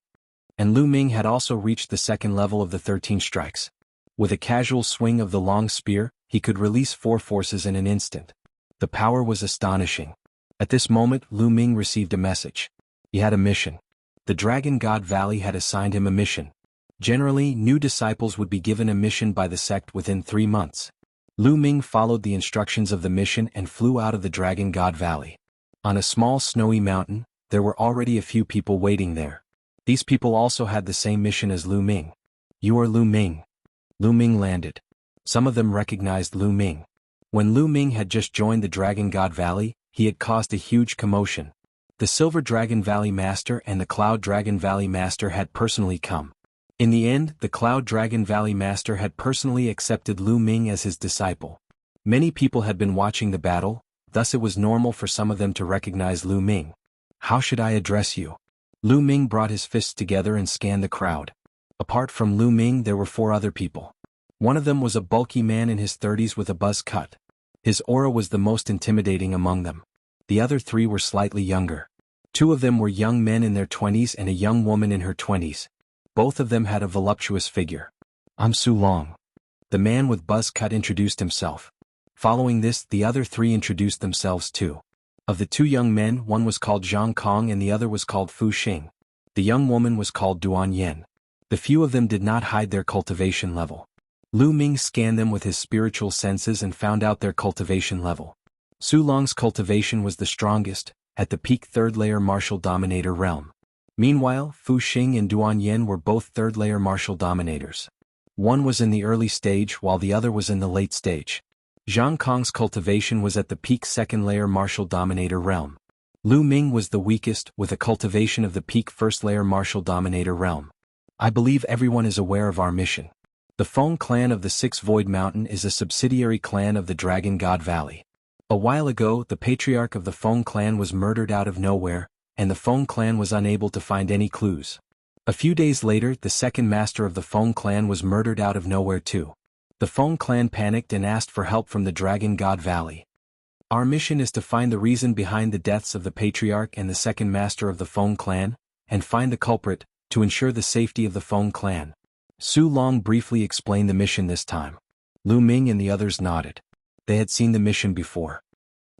And Lu Ming had also reached the second level of the 13 strikes. With a casual swing of the long spear, he could release 4 forces in an instant. The power was astonishing. At this moment, Lu Ming received a message. He had a mission. The Dragon God Valley had assigned him a mission. Generally, new disciples would be given a mission by the sect within 3 months. Lu Ming followed the instructions of the mission and flew out of the Dragon God Valley. On a small snowy mountain, there were already a few people waiting there. These people also had the same mission as Lu Ming. "You are Lu Ming." Lu Ming landed. Some of them recognized Lu Ming. When Lu Ming had just joined the Dragon God Valley, he had caused a huge commotion. The Silver Dragon Valley Master and the Cloud Dragon Valley Master had personally come. In the end, the Cloud Dragon Valley Master had personally accepted Lu Ming as his disciple. Many people had been watching the battle, thus it was normal for some of them to recognize Lu Ming. "How should I address you?" Lu Ming brought his fists together and scanned the crowd. Apart from Lu Ming, there were 4 other people. One of them was a bulky man in his 30s with a buzz cut. His aura was the most intimidating among them. The other 3 were slightly younger. 2 of them were young men in their 20s and a young woman in her 20s. Both of them had a voluptuous figure. "I'm Su Long." The man with buzz cut introduced himself. Following this, the other 3 introduced themselves too. Of the 2 young men, one was called Zhang Kong and the other was called Fu Xing. The young woman was called Duan Yen. The few of them did not hide their cultivation level. Lu Ming scanned them with his spiritual senses and found out their cultivation level. Su Long's cultivation was the strongest, at the peak 3rd layer martial dominator realm. Meanwhile, Fu Xing and Duan Yen were both 3rd layer martial dominators. One was in the early stage while the other was in the late stage. Zhang Kong's cultivation was at the peak 2nd layer martial dominator realm. Lu Ming was the weakest with a cultivation of the peak 1st layer martial dominator realm. I believe everyone is aware of our mission. The Feng clan of the 6 Void Mountain is a subsidiary clan of the Dragon God Valley. A while ago, the patriarch of the Feng clan was murdered out of nowhere, and the Feng clan was unable to find any clues. A few days later, the second master of the Feng clan was murdered out of nowhere too. The Feng clan panicked and asked for help from the Dragon God Valley. Our mission is to find the reason behind the deaths of the patriarch and the second master of the Feng clan, and find the culprit, to ensure the safety of the Feng clan. Su Long briefly explained the mission this time. Lu Ming and the others nodded. They had seen the mission before.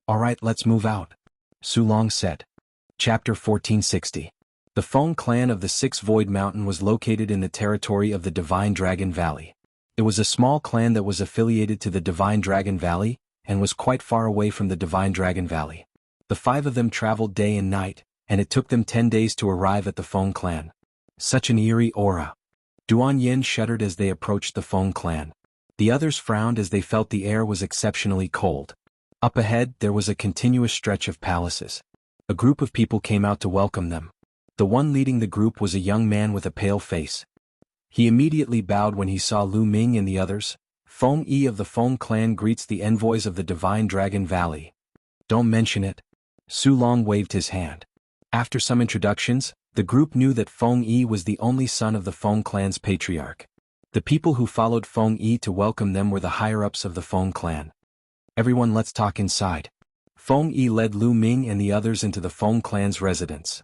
"Alright, let's move out," Su Long said. Chapter 1460. The Feng clan of the 6 Void Mountain was located in the territory of the Divine Dragon Valley. It was a small clan that was affiliated to the Divine Dragon Valley, and was quite far away from the Divine Dragon Valley. The 5 of them traveled day and night, and it took them 10 days to arrive at the Feng clan. Such an eerie aura. Duan Yen shuddered as they approached the Feng clan. The others frowned as they felt the air was exceptionally cold. Up ahead, there was a continuous stretch of palaces. A group of people came out to welcome them. The one leading the group was a young man with a pale face. He immediately bowed when he saw Lu Ming and the others. "Feng Yi of the Feng clan greets the envoys of the Divine Dragon Valley." "Don't mention it." Su Long waved his hand. After some introductions, the group knew that Feng Yi was the only son of the Feng clan's patriarch. The people who followed Feng Yi to welcome them were the higher-ups of the Feng clan. Everyone, let's talk inside. Feng Yi led Lu Ming and the others into the Feng clan's residence.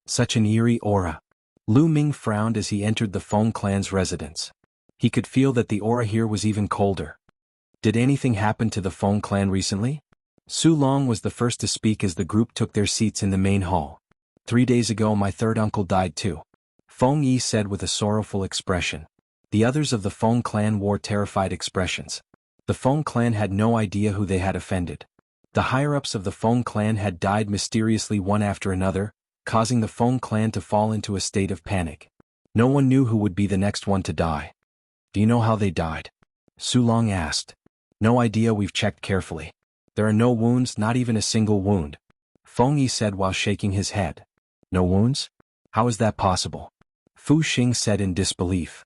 Such an eerie aura. Lu Ming frowned as he entered the Feng clan's residence. He could feel that the aura here was even colder. Did anything happen to the Feng clan recently? Su Long was the first to speak as the group took their seats in the main hall. 3 days ago my third uncle died too, Feng Yi said with a sorrowful expression. The others of the Feng clan wore terrified expressions. The Feng clan had no idea who they had offended. The higher-ups of the Feng clan had died mysteriously one after another, causing the Feng clan to fall into a state of panic. No one knew who would be the next one to die. Do you know how they died? Su Long asked. No idea, we've checked carefully. There are no wounds, not even a single wound, Feng Yi said while shaking his head. No wounds? How is that possible? Fu Xing said in disbelief.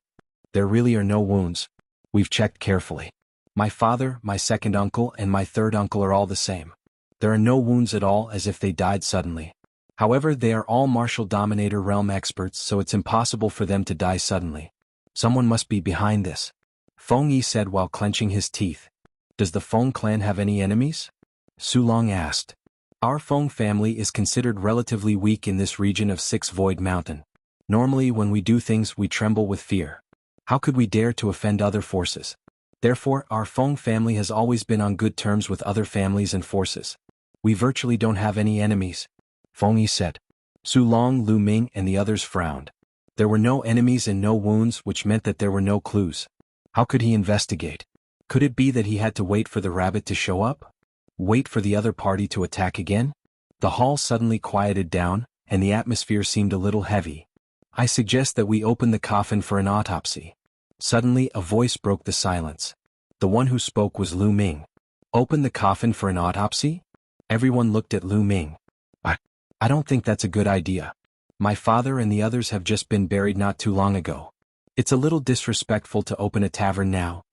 There really are no wounds. We've checked carefully. My father, my second uncle, and my third uncle are all the same. There are no wounds at all, as if they died suddenly. However, they are all martial dominator realm experts, so it's impossible for them to die suddenly. Someone must be behind this, Feng Yi said while clenching his teeth. Does the Feng clan have any enemies? Su Long asked. Our Feng family is considered relatively weak in this region of Six Void Mountain. Normally when we do things we tremble with fear. How could we dare to offend other forces? Therefore, our Feng family has always been on good terms with other families and forces. We virtually don't have any enemies, Feng Yi said. Su Long, Lu Ming, and the others frowned. There were no enemies and no wounds, which meant that there were no clues. How could he investigate? Could it be that he had to wait for the rabbit to show up? Wait for the other party to attack again? The hall suddenly quieted down, and the atmosphere seemed a little heavy. I suggest that we open the coffin for an autopsy. Suddenly a voice broke the silence. The one who spoke was Lu Ming. Open the coffin for an autopsy? Everyone looked at Lu Ming. I don't think that's a good idea. My father and the others have just been buried not too long ago. It's a little disrespectful to open a tavern now,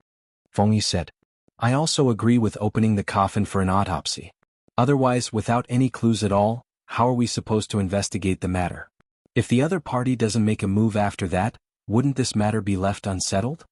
Feng Yi said. I also agree with opening the coffin for an autopsy. Otherwise, without any clues at all, how are we supposed to investigate the matter? If the other party doesn't make a move after that, wouldn't this matter be left unsettled?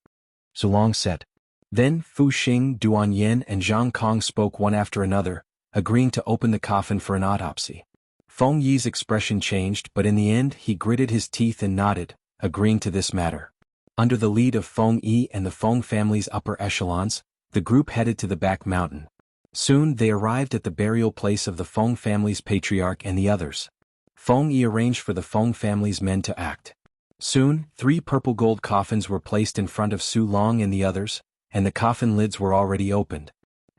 Su Long said. Then Fu Xing, Duan Yen, and Zhang Kong spoke one after another, agreeing to open the coffin for an autopsy. Feng Yi's expression changed, but in the end he gritted his teeth and nodded, agreeing to this matter. Under the lead of Feng Yi and the Feng family's upper echelons, the group headed to the back mountain. Soon they arrived at the burial place of the Feng family's patriarch and the others. Feng Yi arranged for the Feng family's men to act. Soon, 3 purple gold coffins were placed in front of Su Long and the others, and the coffin lids were already opened.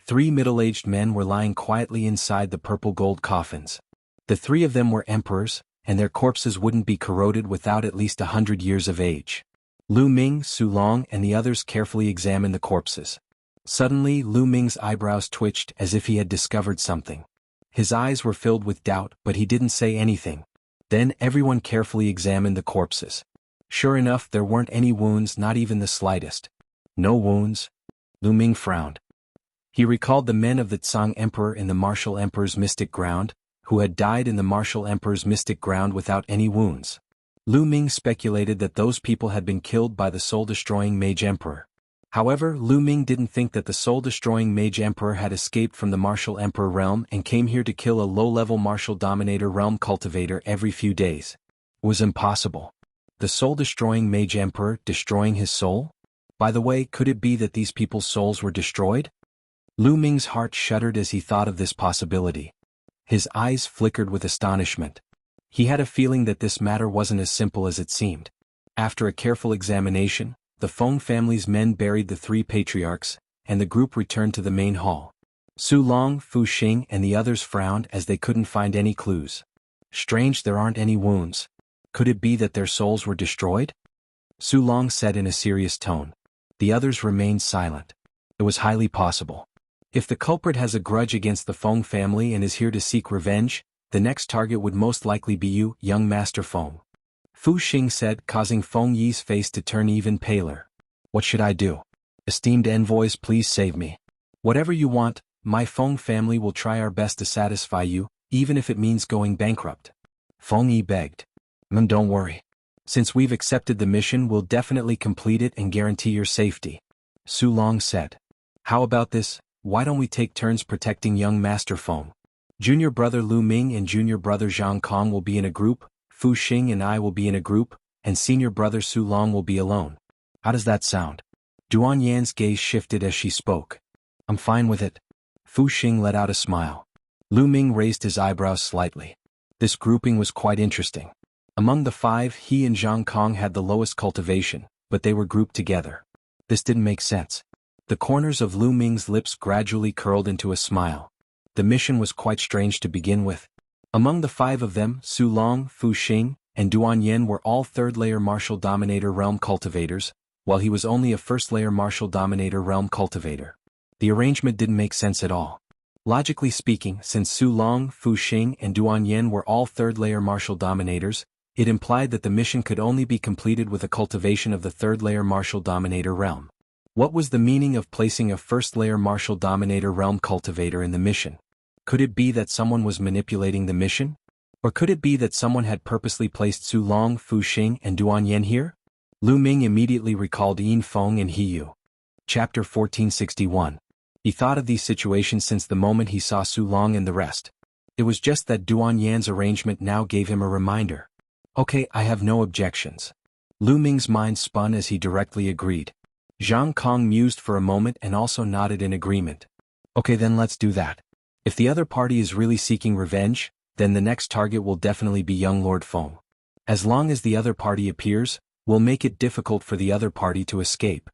3 middle-aged men were lying quietly inside the purple gold coffins. The 3 of them were emperors, and their corpses wouldn't be corroded without at least 100 years of age. Lu Ming, Su Long, and the others carefully examined the corpses. Suddenly, Lu Ming's eyebrows twitched as if he had discovered something. His eyes were filled with doubt, but he didn't say anything. Then everyone carefully examined the corpses. Sure enough, there weren't any wounds, not even the slightest. No wounds? Lu Ming frowned. He recalled the men of the Tsang Emperor in the Martial Emperor's mystic ground, who had died in the Martial Emperor's mystic ground without any wounds. Lu Ming speculated that those people had been killed by the soul-destroying Mage Emperor. However, Lu Ming didn't think that the soul-destroying Mage Emperor had escaped from the Martial Emperor realm and came here to kill a low-level Martial Dominator realm cultivator every few days. It was impossible. The soul-destroying Mage Emperor destroying his soul? By the way, could it be that these people's souls were destroyed? Lu Ming's heart shuddered as he thought of this possibility. His eyes flickered with astonishment. He had a feeling that this matter wasn't as simple as it seemed. After a careful examination, the Feng family's men buried the 3 patriarchs, and the group returned to the main hall. Su Long, Fu Xing, and the others frowned as they couldn't find any clues. Strange, there aren't any wounds. Could it be that their souls were destroyed? Su Long said in a serious tone. The others remained silent. It was highly possible. If the culprit has a grudge against the Feng family and is here to seek revenge, the next target would most likely be you, young Master Feng. Fu Xing said, causing Feng Yi's face to turn even paler. What should I do? Esteemed envoys, please save me. Whatever you want, my Feng family will try our best to satisfy you, even if it means going bankrupt. Feng Yi begged. Don't worry. Since we've accepted the mission, we'll definitely complete it and guarantee your safety, Su Long said. How about this, why don't we take turns protecting young Master Feng? Junior brother Lu Ming and junior brother Zhang Kong will be in a group, Fu Xing and I will be in a group, and senior brother Su Long will be alone. How does that sound? Duan Yan's gaze shifted as she spoke. I'm fine with it. Fu Xing let out a smile. Lu Ming raised his eyebrows slightly. This grouping was quite interesting. Among the five, he and Zhang Kong had the lowest cultivation, but they were grouped together. This didn't make sense. The corners of Lu Ming's lips gradually curled into a smile. The mission was quite strange to begin with. Among the five of them, Su Long, Fu Xing, and Duan Yan were all third-layer martial dominator realm cultivators, while he was only a first-layer martial dominator realm cultivator. The arrangement didn't make sense at all. Logically speaking, since Su Long, Fu Xing, and Duan Yan were all third-layer martial dominators, it implied that the mission could only be completed with a cultivation of the third-layer martial dominator realm. What was the meaning of placing a first-layer martial dominator realm cultivator in the mission? Could it be that someone was manipulating the mission? Or could it be that someone had purposely placed Su Long, Fu Xing, and Duan Yan here? Lu Ming immediately recalled Yin Feng and He Yu. Chapter 1461. He thought of these situations since the moment he saw Su Long and the rest. It was just that Duan Yan's arrangement now gave him a reminder. Okay, I have no objections. Lu Ming's mind spun as he directly agreed. Zhang Kong mused for a moment and also nodded in agreement. Okay, then let's do that. If the other party is really seeking revenge, then the next target will definitely be young Lord Feng. As long as the other party appears, we'll make it difficult for the other party to escape.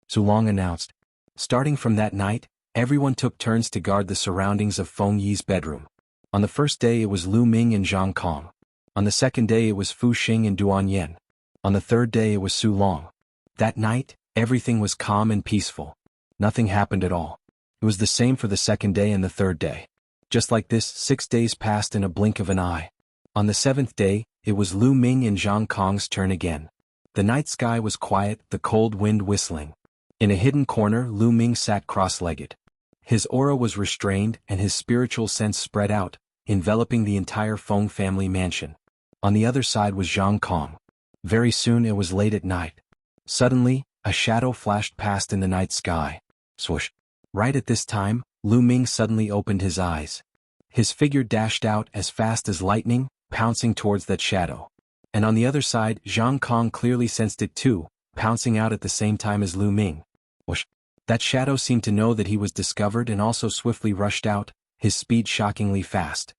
Su Long announced. Starting from that night, everyone took turns to guard the surroundings of Feng Yi's bedroom. On the first day it was Lu Ming and Zhang Kong. On the second day it was Fu Xing and Duan Yan. On the third day it was Su Long. That night, everything was calm and peaceful. Nothing happened at all. It was the same for the second day and the third day. Just like this, 6 days passed in a blink of an eye. On the seventh day, it was Lu Ming and Zhang Kong's turn again. The night sky was quiet, the cold wind whistling. In a hidden corner, Lu Ming sat cross-legged. His aura was restrained and his spiritual sense spread out, enveloping the entire Feng family mansion. On the other side was Zhang Kong. Very soon it was late at night. Suddenly, a shadow flashed past in the night sky. Swoosh. Right at this time, Lu Ming suddenly opened his eyes. His figure dashed out as fast as lightning, pouncing towards that shadow. And on the other side, Zhang Kong clearly sensed it too, pouncing out at the same time as Lu Ming. Whoosh. That shadow seemed to know that he was discovered and also swiftly rushed out, his speed shockingly fast.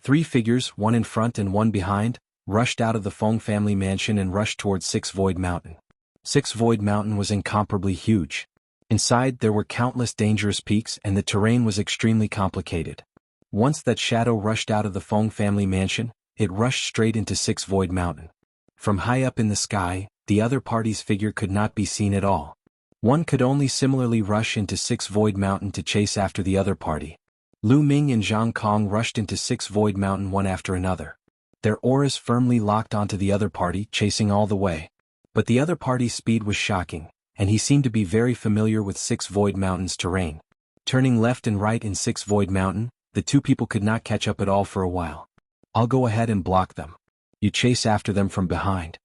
3 figures, one in front and one behind, rushed out of the Feng family mansion and rushed towards Six Void Mountain. Six Void Mountain was incomparably huge. Inside there were countless dangerous peaks and the terrain was extremely complicated. Once that shadow rushed out of the Feng family mansion, it rushed straight into Six Void Mountain. From high up in the sky, the other party's figure could not be seen at all. One could only similarly rush into Six Void Mountain to chase after the other party. Lu Ming and Zhang Kong rushed into Six Void Mountain one after another. Their auras firmly locked onto the other party, chasing all the way. But the other party's speed was shocking, and he seemed to be very familiar with Six Void Mountain's terrain. Turning left and right in Six Void Mountain, the two people could not catch up at all for a while. I'll go ahead and block them. You chase after them from behind.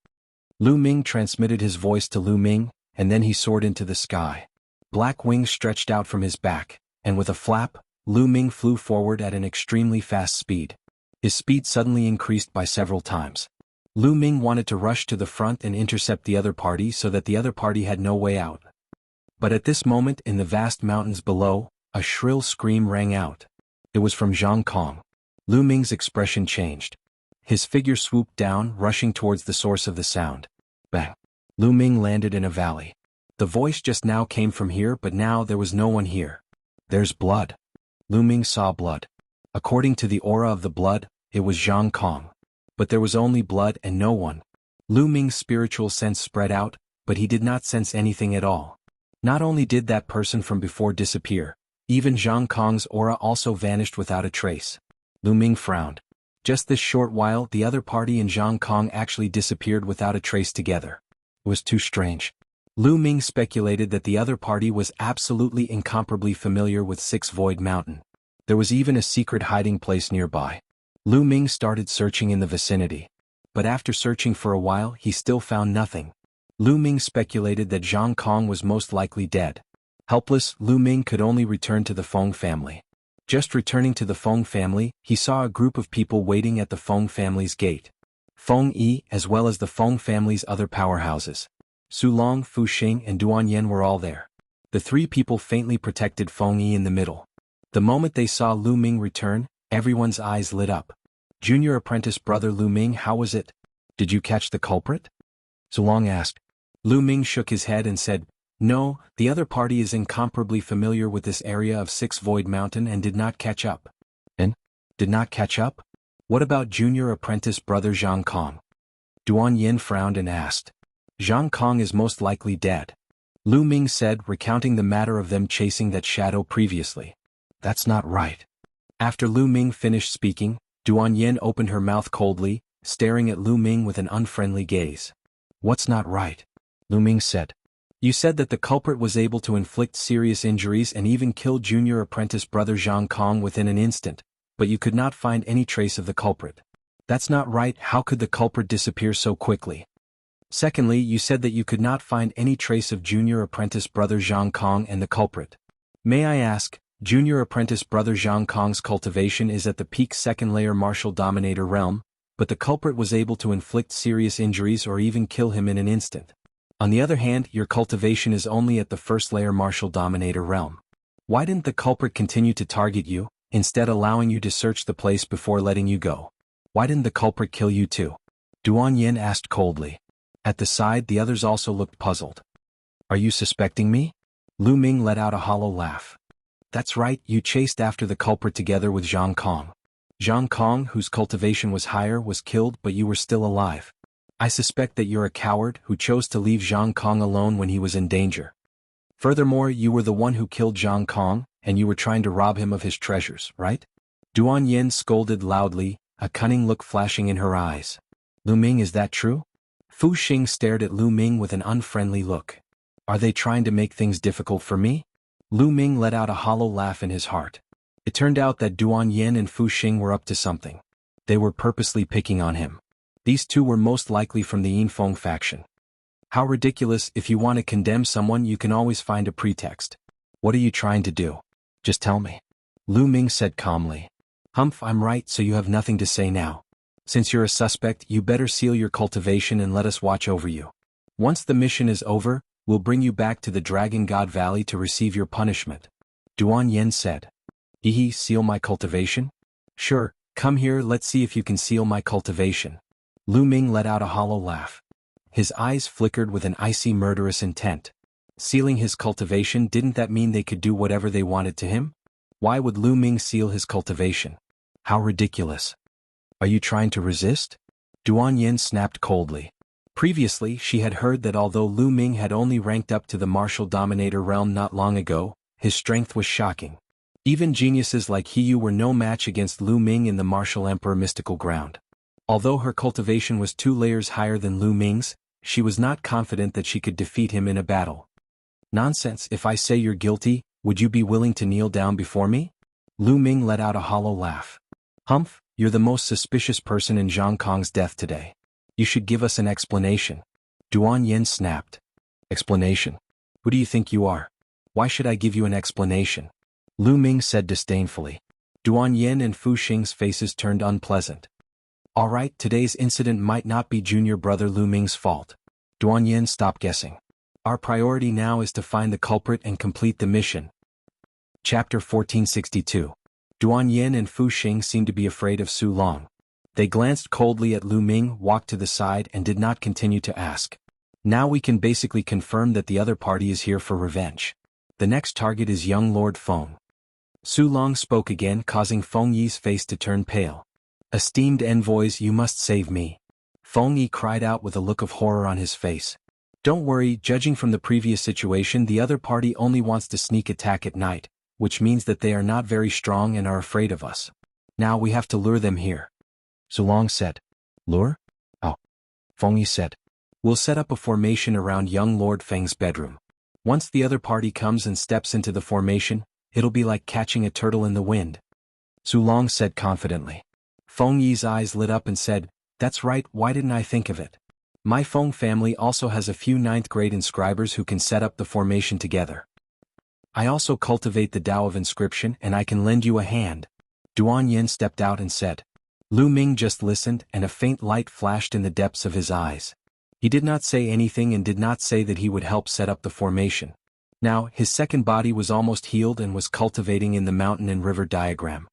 Lu Ming transmitted his voice to Lu Ming, and then he soared into the sky. Black wings stretched out from his back, and with a flap, Lu Ming flew forward at an extremely fast speed. His speed suddenly increased by several times. Lu Ming wanted to rush to the front and intercept the other party so that the other party had no way out. But at this moment in the vast mountains below, a shrill scream rang out. It was from Zhang Kong. Lu Ming's expression changed. His figure swooped down, rushing towards the source of the sound. Bang! Lu Ming landed in a valley. The voice just now came from here, but now there was no one here. There's blood. Lu Ming saw blood. According to the aura of the blood, it was Zhang Kong. But there was only blood and no one. Lu Ming's spiritual sense spread out, but he did not sense anything at all. Not only did that person from before disappear, even Zhang Kong's aura also vanished without a trace. Lu Ming frowned. Just this short while, the other party and Zhang Kong actually disappeared without a trace together. It was too strange. Lu Ming speculated that the other party was absolutely incomparably familiar with Six Void Mountain. There was even a secret hiding place nearby. Lu Ming started searching in the vicinity. But after searching for a while he still found nothing. Lu Ming speculated that Zhang Kong was most likely dead. Helpless, Lu Ming could only return to the Feng family. Just returning to the Feng family, he saw a group of people waiting at the Feng family's gate. Feng Yi, as well as the Feng family's other powerhouses. Su Long, Fu Xing and Duan Yen were all there. The three people faintly protected Feng Yi in the middle. The moment they saw Lu Ming return, everyone's eyes lit up. Junior apprentice brother Lu Ming, how was it? Did you catch the culprit? Su Long asked. Lu Ming shook his head and said, no, the other party is incomparably familiar with this area of Six Void Mountain and did not catch up. And? Did not catch up? What about junior apprentice brother Zhang Kong? Duan Yin frowned and asked. Zhang Kong is most likely dead. Lu Ming said, recounting the matter of them chasing that shadow previously. That's not right. After Lu Ming finished speaking, Duan Yin opened her mouth coldly, staring at Lu Ming with an unfriendly gaze. What's not right? Lu Ming said. You said that the culprit was able to inflict serious injuries and even kill junior apprentice brother Zhang Kong within an instant, but you could not find any trace of the culprit. That's not right. How could the culprit disappear so quickly? Secondly, you said that you could not find any trace of junior apprentice brother Zhang Kong and the culprit. May I ask, junior apprentice brother Zhang Kong's cultivation is at the peak second layer martial dominator realm, but the culprit was able to inflict serious injuries or even kill him in an instant. On the other hand, your cultivation is only at the first layer martial dominator realm. Why didn't the culprit continue to target you, instead allowing you to search the place before letting you go? Why didn't the culprit kill you too? Duan Yin asked coldly. At the side, the others also looked puzzled. Are you suspecting me? Lu Ming let out a hollow laugh. That's right, you chased after the culprit together with Zhang Kong. Zhang Kong, whose cultivation was higher, was killed, but you were still alive. I suspect that you're a coward who chose to leave Zhang Kong alone when he was in danger. Furthermore, you were the one who killed Zhang Kong, and you were trying to rob him of his treasures, right? Duan Yin scolded loudly, a cunning look flashing in her eyes. Lu Ming, is that true? Fu Xing stared at Lu Ming with an unfriendly look. Are they trying to make things difficult for me? Lu Ming let out a hollow laugh in his heart. It turned out that Duan Yin and Fu Xing were up to something. They were purposely picking on him. These two were most likely from the Yinfeng faction. How ridiculous! If you want to condemn someone, you can always find a pretext. What are you trying to do? Just tell me. Lu Ming said calmly. Humph, I'm right, so you have nothing to say now. Since you're a suspect, you better seal your cultivation and let us watch over you. Once the mission is over, we'll bring you back to the Dragon God Valley to receive your punishment. Duan Yin said. Seal my cultivation? Sure, come here, let's see if you can seal my cultivation. Lu Ming let out a hollow laugh. His eyes flickered with an icy murderous intent. Sealing his cultivation, didn't that mean they could do whatever they wanted to him? Why would Lu Ming seal his cultivation? How ridiculous. Are you trying to resist? Duan Yin snapped coldly. Previously, she had heard that although Lu Ming had only ranked up to the martial dominator realm not long ago, his strength was shocking. Even geniuses like He Yu were no match against Lu Ming in the martial emperor mystical ground. Although her cultivation was 2 layers higher than Lu Ming's, she was not confident that she could defeat him in a battle. Nonsense, if I say you're guilty, would you be willing to kneel down before me? Lu Ming let out a hollow laugh. Humph, you're the most suspicious person in Zhang Kong's death today. You should give us an explanation. Duan Yin snapped. Explanation? Who do you think you are? Why should I give you an explanation? Lu Ming said disdainfully. Duan Yin and Fu Xing's faces turned unpleasant. Alright, today's incident might not be junior brother Lu Ming's fault. Duan Yin, stop guessing. Our priority now is to find the culprit and complete the mission. Chapter 1462. Duan Yin and Fu Xing seemed to be afraid of Su Long. They glanced coldly at Lu Ming, walked to the side and did not continue to ask. Now we can basically confirm that the other party is here for revenge. The next target is young Lord Feng. Su Long spoke again, causing Feng Yi's face to turn pale. Esteemed envoys, you must save me. Feng Yi cried out with a look of horror on his face. Don't worry, judging from the previous situation, the other party only wants to sneak attack at night, which means that they are not very strong and are afraid of us. Now we have to lure them here. Su Long said. Lure? Oh. Feng Yi said. We'll set up a formation around young Lord Feng's bedroom. Once the other party comes and steps into the formation, it'll be like catching a turtle in the wind. Su Long said confidently. Feng Yi's eyes lit up and said, That's right, why didn't I think of it? My Feng family also has a few 9th grade inscribers who can set up the formation together. I also cultivate the Tao of inscription and I can lend you a hand. Duan Yin stepped out and said. Lu Ming just listened and a faint light flashed in the depths of his eyes. He did not say anything and did not say that he would help set up the formation. Now, his second body was almost healed and was cultivating in the mountain and river diagram.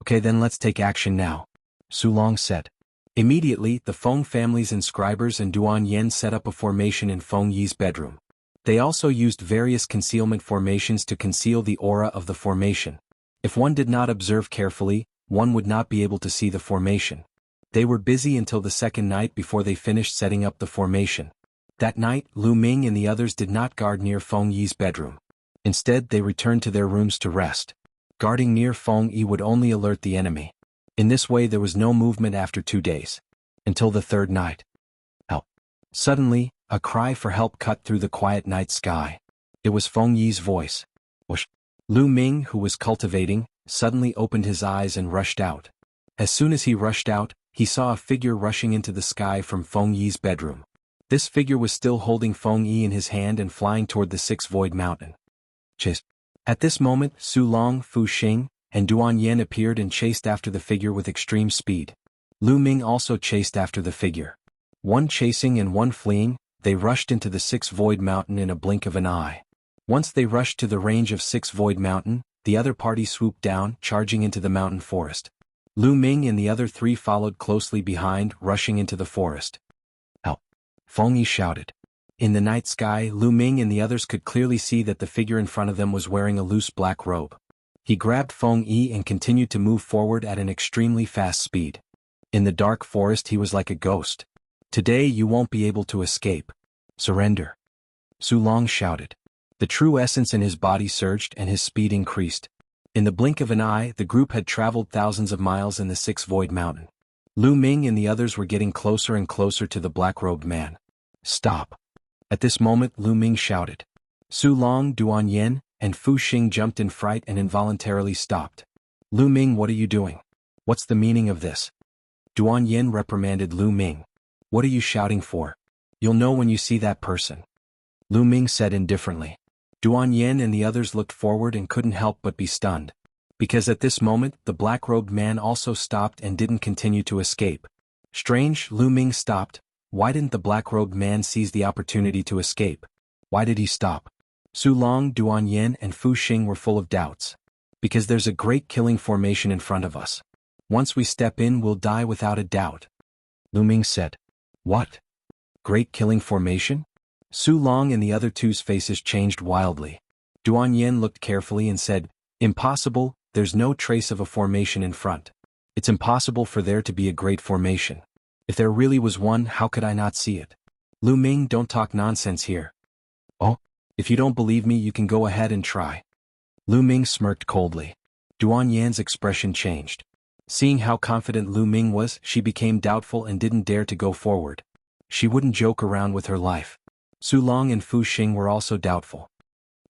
Okay, then let's take action now, Su Long said. Immediately, the Feng family's inscribers and Duan Yin set up a formation in Feng Yi's bedroom. They also used various concealment formations to conceal the aura of the formation. If one did not observe carefully, one would not be able to see the formation. They were busy until the second night before they finished setting up the formation. That night, Lu Ming and the others did not guard near Feng Yi's bedroom. Instead, they returned to their rooms to rest. Guarding near Feng Yi would only alert the enemy. In this way there was no movement after 2 days. Until the third night. Help. Suddenly, a cry for help cut through the quiet night sky. It was Feng Yi's voice. Whoosh. Lu Ming, who was cultivating, suddenly opened his eyes and rushed out. As soon as he rushed out, he saw a figure rushing into the sky from Feng Yi's bedroom. This figure was still holding Feng Yi in his hand and flying toward the Six Void Mountain. Chase. At this moment, Su Long, Fu Xing, and Duan Yin appeared and chased after the figure with extreme speed. Lu Ming also chased after the figure. One chasing and one fleeing, they rushed into the Six Void Mountain in a blink of an eye. Once they rushed to the range of Six Void Mountain, the other party swooped down, charging into the mountain forest. Lu Ming and the other three followed closely behind, rushing into the forest. Help! Feng Yi shouted. In the night sky, Lu Ming and the others could clearly see that the figure in front of them was wearing a loose black robe. He grabbed Feng Yi and continued to move forward at an extremely fast speed. In the dark forest he was like a ghost. Today you won't be able to escape. Surrender. Su Long shouted. The true essence in his body surged and his speed increased. In the blink of an eye, the group had traveled thousands of miles in the Six Void Mountain. Lu Ming and the others were getting closer and closer to the black-robed man. Stop. At this moment, Lu Ming shouted. Su Long, Duan Yin, and Fu Xing jumped in fright and involuntarily stopped. Lu Ming, what are you doing? What's the meaning of this? Duan Yin reprimanded Lu Ming. What are you shouting for? You'll know when you see that person. Lu Ming said indifferently. Duan Yin and the others looked forward and couldn't help but be stunned. Because at this moment, the black-robed man also stopped and didn't continue to escape. Strange, Lu Ming stopped. Why didn't the black-robed man seize the opportunity to escape? Why did he stop? Su Long, Duan Yin, and Fu Xing were full of doubts. Because there's a great killing formation in front of us. Once we step in, we'll die without a doubt. Lu Ming said. What? Great killing formation? Su Long and the other two's faces changed wildly. Duan Yin looked carefully and said, Impossible, there's no trace of a formation in front. It's impossible for there to be a great formation. If there really was one, how could I not see it? Lu Ming, don't talk nonsense here. Oh? If you don't believe me, you can go ahead and try. Lu Ming smirked coldly. Duan Yan's expression changed. Seeing how confident Lu Ming was, she became doubtful and didn't dare to go forward. She wouldn't joke around with her life. Su Long and Fu Xing were also doubtful.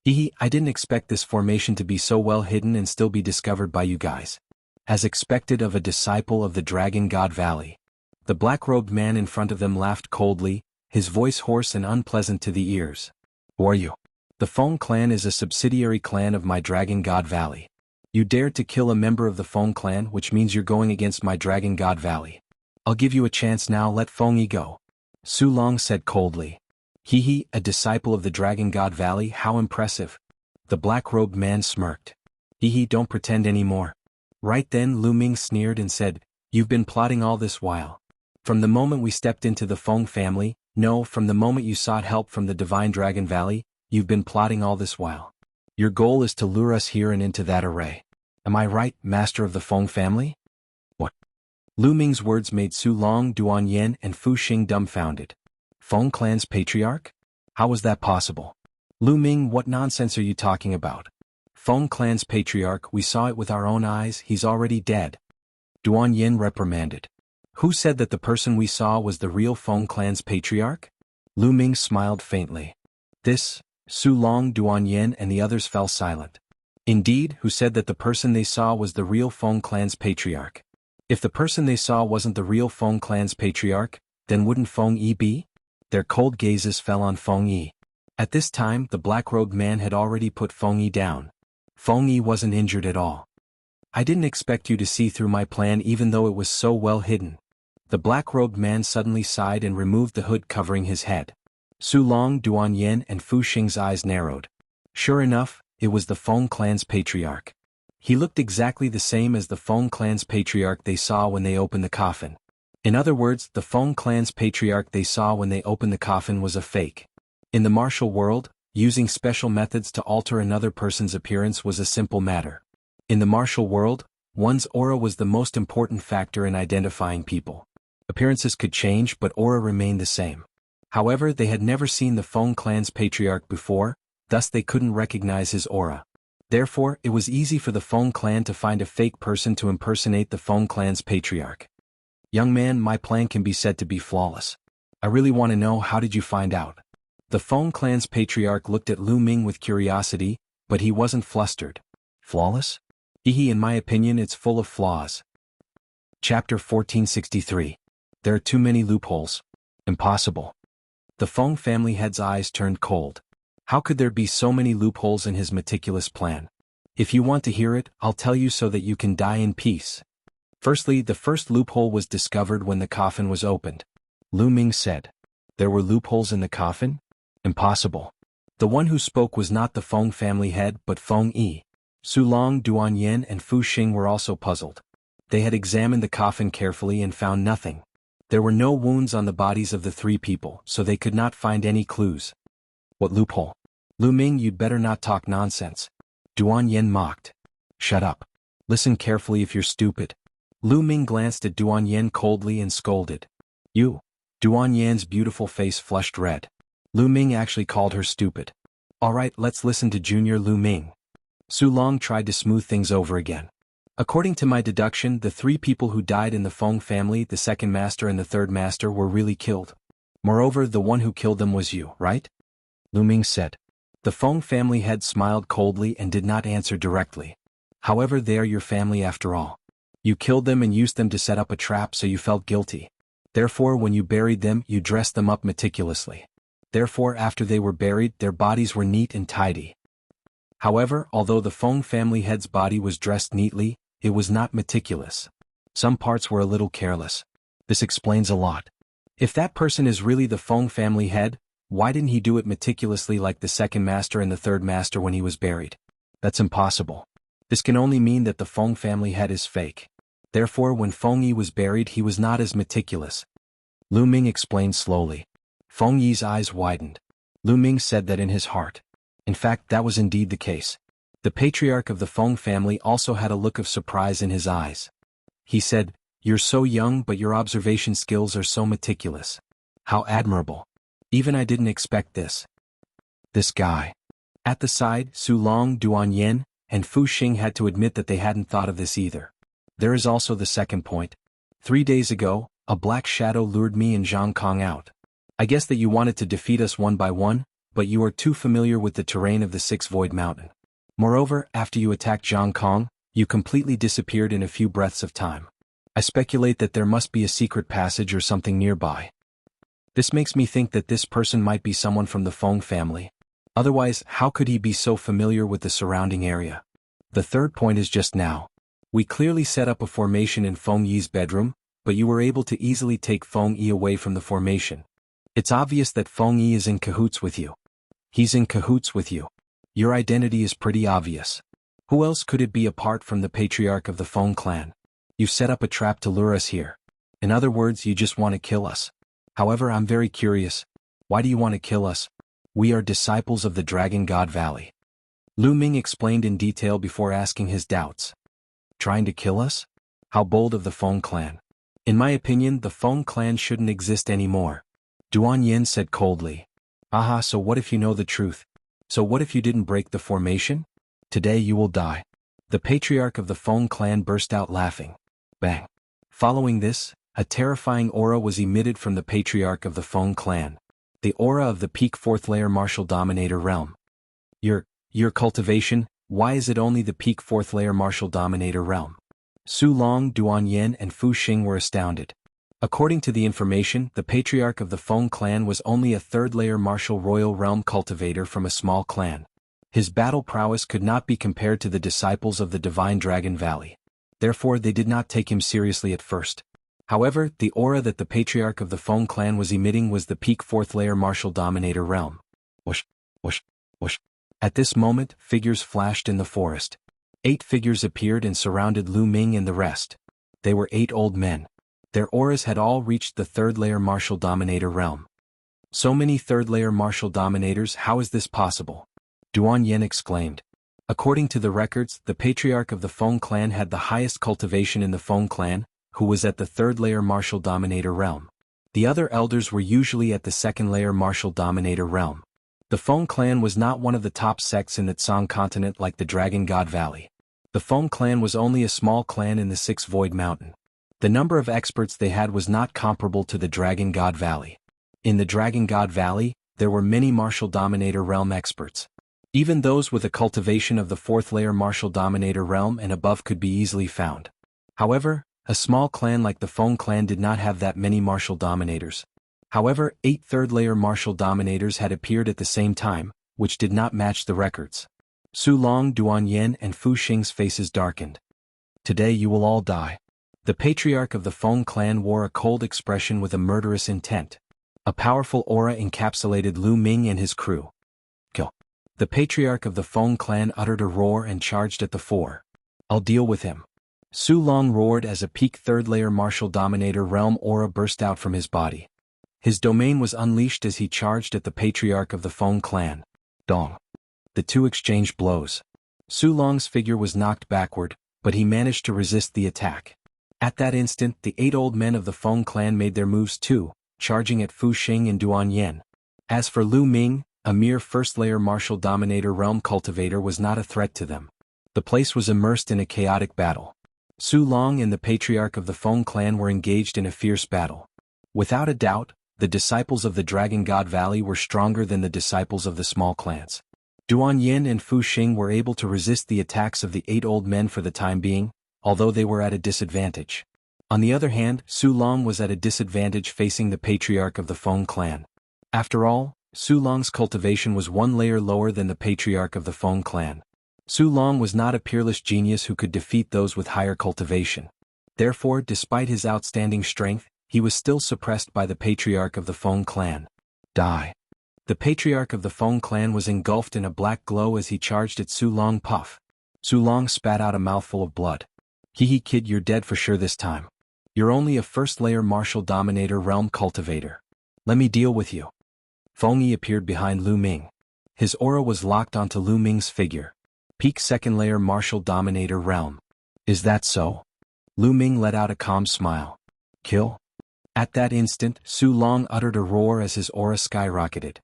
I didn't expect this formation to be so well hidden and still be discovered by you guys. As expected of a disciple of the Dragon God Valley. The black-robed man in front of them laughed coldly, his voice hoarse and unpleasant to the ears. Who are you? The Feng clan is a subsidiary clan of my Dragon God Valley. You dared to kill a member of the Feng clan, which means you're going against my Dragon God Valley. I'll give you a chance now, let Feng Yi go. Su Long said coldly. A disciple of the Dragon God Valley, how impressive. The black-robed man smirked. Don't pretend anymore. Right then Lu Ming sneered and said, You've been plotting all this while. From the moment we stepped into the Feng family, no, from the moment you sought help from the Divine Dragon Valley, you've been plotting all this while. Your goal is to lure us here and into that array. Am I right, master of the Feng family? What? Lu Ming's words made Su Long, Duan Yin, and Fu Xing dumbfounded. Feng clan's patriarch? How was that possible? Lu Ming, what nonsense are you talking about? Feng clan's patriarch, we saw it with our own eyes, he's already dead. Duan Yin reprimanded. Who said that the person we saw was the real Feng clan's patriarch? Lu Ming smiled faintly. Su Long, Duan Yin, and the others fell silent. Indeed, who said that the person they saw was the real Feng clan's patriarch? If the person they saw wasn't the real Feng clan's patriarch, then wouldn't Feng Yi be? Their cold gazes fell on Feng Yi. At this time, the black-robed man had already put Feng Yi down. Feng Yi wasn't injured at all. I didn't expect you to see through my plan even though it was so well hidden. The black-robed man suddenly sighed and removed the hood covering his head. Su Long, Duan Yen and Fu Xing's eyes narrowed. Sure enough, it was the Feng clan's patriarch. He looked exactly the same as the Feng clan's patriarch they saw when they opened the coffin. In other words, the Feng clan's patriarch they saw when they opened the coffin was a fake. In the martial world, using special methods to alter another person's appearance was a simple matter. In the martial world, one's aura was the most important factor in identifying people. Appearances could change but aura remained the same. However, they had never seen the Feng clan's patriarch before, thus they couldn't recognize his aura. Therefore, it was easy for the Feng clan to find a fake person to impersonate the Feng clan's patriarch. Young man, my plan can be said to be flawless. I really want to know, how did you find out? The Feng clan's patriarch looked at Lu Ming with curiosity, but he wasn't flustered. Flawless? In my opinion it's full of flaws. Chapter 1463. There are too many loopholes. Impossible. The Feng family head's eyes turned cold. How could there be so many loopholes in his meticulous plan? If you want to hear it, I'll tell you so that you can die in peace. Firstly, the first loophole was discovered when the coffin was opened. Lu Ming said. There were loopholes in the coffin? Impossible. The one who spoke was not the Feng family head but Feng Yi. Su Long, Duan Yen and Fu Xing were also puzzled. They had examined the coffin carefully and found nothing. There were no wounds on the bodies of the three people, so they could not find any clues. What loophole? Lu Ming, you'd better not talk nonsense. Duan Yen mocked. Shut up. Listen carefully if you're stupid. Lu Ming glanced at Duan Yen coldly and scolded. You. Duan Yan's beautiful face flushed red. Lu Ming actually called her stupid. Alright, let's listen to Junior Lu Ming. Su Long tried to smooth things over again. According to my deduction, the three people who died in the Feng family, the second master and the third master, were really killed. Moreover, the one who killed them was you, right? Lu Ming said. The Feng family head smiled coldly and did not answer directly. However, they are your family after all. You killed them and used them to set up a trap, so you felt guilty. Therefore, when you buried them, you dressed them up meticulously. Therefore, after they were buried, their bodies were neat and tidy. However, although the Feng family head's body was dressed neatly, it was not meticulous. Some parts were a little careless. This explains a lot. If that person is really the Feng family head, why didn't he do it meticulously like the second master and the third master when he was buried? That's impossible. This can only mean that the Feng family head is fake. Therefore, when Feng Yi was buried, he was not as meticulous. Lu Ming explained slowly. Feng Yi's eyes widened. Lu Ming said that in his heart. In fact, that was indeed the case. The patriarch of the Feng family also had a look of surprise in his eyes. He said, "You're so young, but your observation skills are so meticulous. How admirable. Even I didn't expect this." This guy. At the side, Su Long, Duan Yen, and Fu Xing had to admit that they hadn't thought of this either. There is also the second point. 3 days ago, a black shadow lured me and Zhang Kong out. I guess that you wanted to defeat us one by one, but you are too familiar with the terrain of the Six Void Mountain. Moreover, after you attacked Zhang Kong, you completely disappeared in a few breaths of time. I speculate that there must be a secret passage or something nearby. This makes me think that this person might be someone from the Feng family. Otherwise, how could he be so familiar with the surrounding area? The third point is just now. We clearly set up a formation in Feng Yi's bedroom, but you were able to easily take Feng Yi away from the formation. It's obvious that Feng Yi is in cahoots with you. He's in cahoots with you. Your identity is pretty obvious. Who else could it be apart from the patriarch of the Feng clan? You've set up a trap to lure us here. In other words, you just want to kill us. However, I'm very curious. Why do you want to kill us? We are disciples of the Dragon God Valley. Lu Ming explained in detail before asking his doubts. Trying to kill us? How bold of the Feng clan. In my opinion, the Feng clan shouldn't exist anymore. Duan Yen said coldly. Aha, so what if you know the truth? So what if you didn't break the formation? Today you will die. The patriarch of the Feng clan burst out laughing. Bang. Following this, a terrifying aura was emitted from the patriarch of the Feng clan. The aura of the peak 4th layer martial dominator realm. Your cultivation, why is it only the peak 4th layer martial dominator realm? Su Long, Duan Yen and Fu Xing were astounded. According to the information, the patriarch of the Feng clan was only a third-layer martial royal realm cultivator from a small clan. His battle prowess could not be compared to the disciples of the Divine Dragon Valley. Therefore they did not take him seriously at first. However, the aura that the patriarch of the Feng clan was emitting was the peak fourth-layer martial dominator realm. Whoosh, whoosh, whoosh. At this moment, figures flashed in the forest. 8 figures appeared and surrounded Lu Ming and the rest. They were 8 old men. Their auras had all reached the third-layer martial dominator realm. So many third-layer martial dominators, how is this possible? Duan Yen exclaimed. According to the records, the patriarch of the Feng clan had the highest cultivation in the Feng clan, who was at the third-layer martial dominator realm. The other elders were usually at the second-layer martial dominator realm. The Feng clan was not one of the top sects in the Tsang continent like the Dragon God Valley. The Feng clan was only a small clan in the Sixth Void Mountain. The number of experts they had was not comparable to the Dragon God Valley. In the Dragon God Valley, there were many martial dominator realm experts. Even those with a cultivation of the fourth-layer martial dominator realm and above could be easily found. However, a small clan like the Feng clan did not have that many martial dominators. However, 8 third-layer martial dominators had appeared at the same time, which did not match the records. Su Long, Duan Yen and Fu Xing's faces darkened. Today you will all die. The patriarch of the Feng clan wore a cold expression with a murderous intent. A powerful aura encapsulated Lu Ming and his crew. Kill. The patriarch of the Feng clan uttered a roar and charged at the 4. I'll deal with him. Su Long roared as a peak third-layer martial dominator realm aura burst out from his body. His domain was unleashed as he charged at the patriarch of the Feng clan. Dong. The two exchanged blows. Su Long's figure was knocked backward, but he managed to resist the attack. At that instant, the 8 old men of the Feng clan made their moves too, charging at Fu Xing and Duan Yen. As for Lu Ming, a mere first-layer martial dominator realm cultivator was not a threat to them. The place was immersed in a chaotic battle. Su Long and the patriarch of the Feng clan were engaged in a fierce battle. Without a doubt, the disciples of the Dragon God Valley were stronger than the disciples of the small clans. Duan Yen and Fu Xing were able to resist the attacks of the 8 old men for the time being, although they were at a disadvantage. On the other hand, Su Long was at a disadvantage facing the patriarch of the Feng clan. After all, Su Long's cultivation was 1 layer lower than the patriarch of the Feng clan. Su Long was not a peerless genius who could defeat those with higher cultivation. Therefore, despite his outstanding strength, he was still suppressed by the patriarch of the Feng clan. Die. The patriarch of the Feng clan was engulfed in a black glow as he charged at Su Long. Puff. Su Long spat out a mouthful of blood. Hee kid, you're dead for sure this time. You're only a first-layer martial dominator realm cultivator. Let me deal with you. Feng Yi appeared behind Lu Ming. His aura was locked onto Lu Ming's figure. Peak second-layer martial dominator realm. Is that so? Lu Ming let out a calm smile. Kill? At that instant, Su Long uttered a roar as his aura skyrocketed.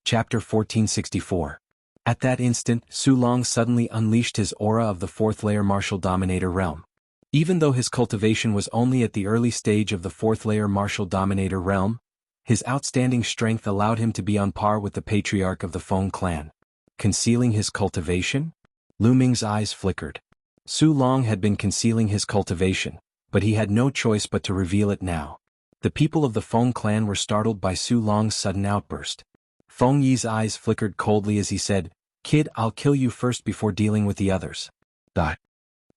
Chapter 1464. At that instant, Su Long suddenly unleashed his aura of the fourth-layer martial dominator realm. Even though his cultivation was only at the early stage of the fourth-layer martial dominator realm, his outstanding strength allowed him to be on par with the patriarch of the Feng clan. Concealing his cultivation? Lu Ming's eyes flickered. Su Long had been concealing his cultivation, but he had no choice but to reveal it now. The people of the Feng clan were startled by Su Long's sudden outburst. Feng Yi's eyes flickered coldly as he said, "Kid, I'll kill you first before dealing with the others." Die.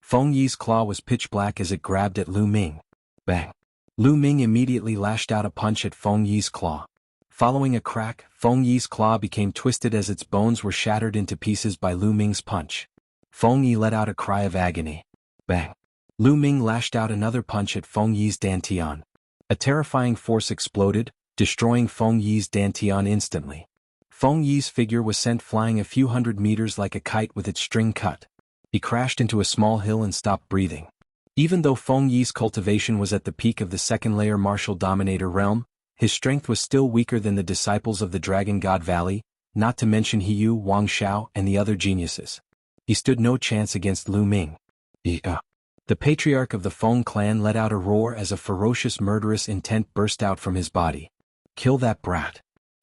Feng Yi's claw was pitch black as it grabbed at Lu Ming. Bang. Lu Ming immediately lashed out a punch at Feng Yi's claw. Following a crack, Feng Yi's claw became twisted as its bones were shattered into pieces by Lu Ming's punch. Feng Yi let out a cry of agony. Bang. Lu Ming lashed out another punch at Feng Yi's dantian. A terrifying force exploded, destroying Feng Yi's dantian instantly. Feng Yi's figure was sent flying a few hundred meters like a kite with its string cut. He crashed into a small hill and stopped breathing. Even though Feng Yi's cultivation was at the peak of the second-layer martial dominator realm, his strength was still weaker than the disciples of the Dragon God Valley, not to mention Hiyu, Wang Xiao, and the other geniuses. He stood no chance against Lu Ming. The patriarch of the Feng clan let out a roar as a ferocious murderous intent burst out from his body. Kill that brat.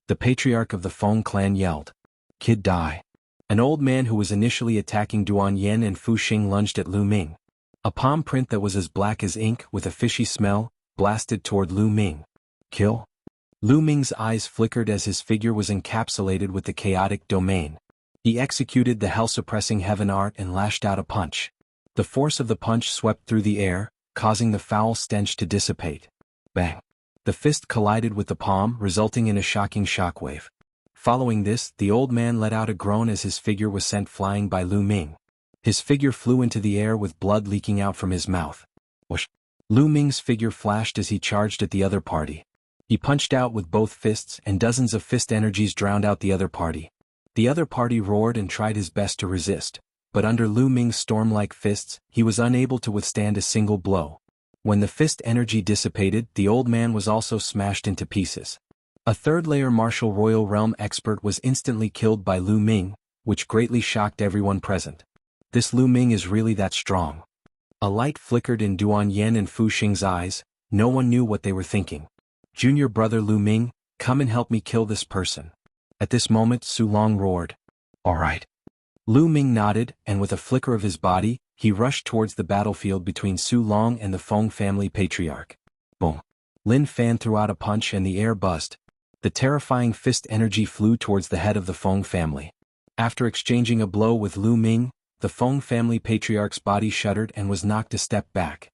The patriarch of the Feng clan yelled. Kid, die. An old man who was initially attacking Duan Yen and Fu Xing lunged at Lu Ming. A palm print that was as black as ink with a fishy smell, blasted toward Lu Ming. Kill? Lu Ming's eyes flickered as his figure was encapsulated with the chaotic domain. He executed the hell-suppressing heaven art and lashed out a punch. The force of the punch swept through the air, causing the foul stench to dissipate. Bang! The fist collided with the palm, resulting in a shocking shockwave. Following this, the old man let out a groan as his figure was sent flying by Lu Ming. His figure flew into the air with blood leaking out from his mouth. Whoosh! Lu Ming's figure flashed as he charged at the other party. He punched out with both fists and dozens of fist energies drowned out the other party. The other party roared and tried his best to resist, but under Lu Ming's storm-like fists, he was unable to withstand a single blow. When the fist energy dissipated, the old man was also smashed into pieces. A third-layer martial royal realm expert was instantly killed by Lu Ming, which greatly shocked everyone present. This Lu Ming is really that strong. A light flickered in Duan Yen and Fu Xing's eyes. No one knew what they were thinking. Junior brother Lu Ming, come and help me kill this person. At this moment Su Long roared. All right. Lu Ming nodded, and with a flicker of his body, he rushed towards the battlefield between Su Long and the Feng family patriarch. Boom. Lin Fan threw out a punch and the air buzzed. The terrifying fist energy flew towards the head of the Feng family. After exchanging a blow with Lu Ming, the Feng family patriarch's body shuddered and was knocked a step back.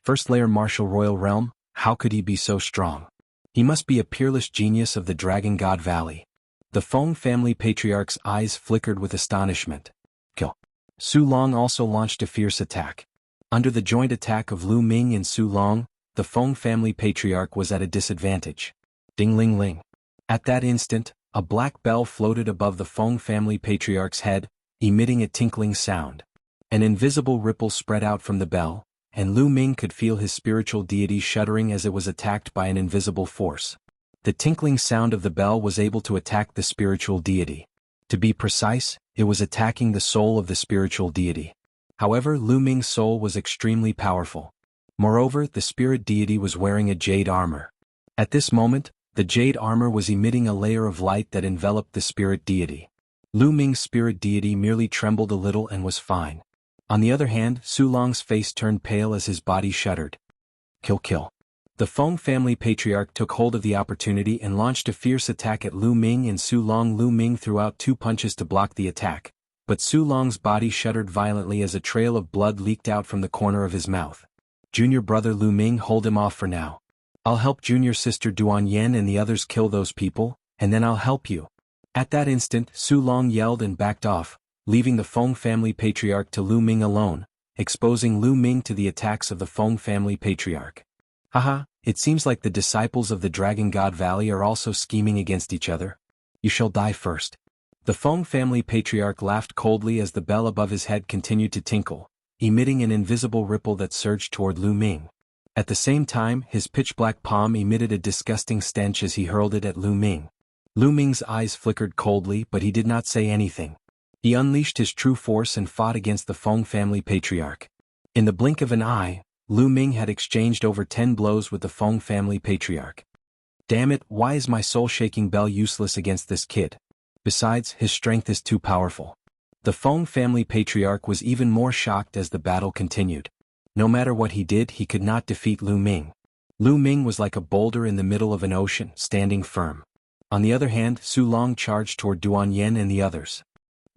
First layer martial royal realm, how could he be so strong? He must be a peerless genius of the Dragon God Valley. The Feng family patriarch's eyes flickered with astonishment. Kill. Su Long also launched a fierce attack. Under the joint attack of Lu Ming and Su Long, the Feng family patriarch was at a disadvantage. Ding-ling-ling. At that instant, a black bell floated above the Feng family patriarch's head, emitting a tinkling sound. An invisible ripple spread out from the bell, and Lu Ming could feel his spiritual deity shuddering as it was attacked by an invisible force. The tinkling sound of the bell was able to attack the spiritual deity. To be precise, it was attacking the soul of the spiritual deity. However, Lu Ming's soul was extremely powerful. Moreover, the spirit deity was wearing a jade armor. At this moment, the jade armor was emitting a layer of light that enveloped the spirit deity. Lu Ming's spirit deity merely trembled a little and was fine. On the other hand, Su Long's face turned pale as his body shuddered. Kill. The Feng family patriarch took hold of the opportunity and launched a fierce attack at Lu Ming and Su Long. Lu Ming threw out 2 punches to block the attack, but Su Long's body shuddered violently as a trail of blood leaked out from the corner of his mouth. Junior brother Lu Ming, hold him off for now. I'll help junior sister Duan Yen and the others kill those people, and then I'll help you. At that instant, Su Long yelled and backed off, leaving the Feng family patriarch to Lu Ming alone, exposing Lu Ming to the attacks of the Feng family patriarch. Haha, it seems like the disciples of the Dragon God Valley are also scheming against each other. You shall die first. The Feng family patriarch laughed coldly as the bell above his head continued to tinkle, emitting an invisible ripple that surged toward Lu Ming. At the same time, his pitch-black palm emitted a disgusting stench as he hurled it at Lu Ming. Lu Ming's eyes flickered coldly, but he did not say anything. He unleashed his true force and fought against the Feng family patriarch. In the blink of an eye, Lu Ming had exchanged over 10 blows with the Feng family patriarch. Damn it, why is my soul-shaking bell useless against this kid? Besides, his strength is too powerful. The Feng family patriarch was even more shocked as the battle continued. No matter what he did, he could not defeat Lu Ming. Lu Ming was like a boulder in the middle of an ocean, standing firm. On the other hand, Su Long charged toward Duan Yen and the others.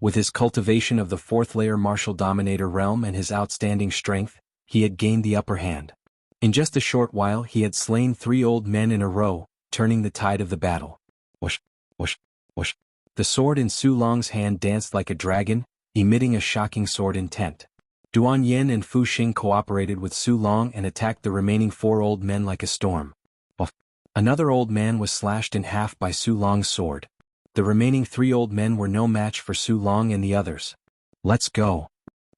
With his cultivation of the 4th-layer martial dominator realm and his outstanding strength, he had gained the upper hand. In just a short while he had slain 3 old men in a row, turning the tide of the battle. Whoosh, whoosh, whoosh. The sword in Su Long's hand danced like a dragon, emitting a shocking sword intent. Duan Yen and Fu Xing cooperated with Su Long and attacked the remaining 4 old men like a storm. Another old man was slashed in half by Su Long's sword. The remaining 3 old men were no match for Su Long and the others. Let's go.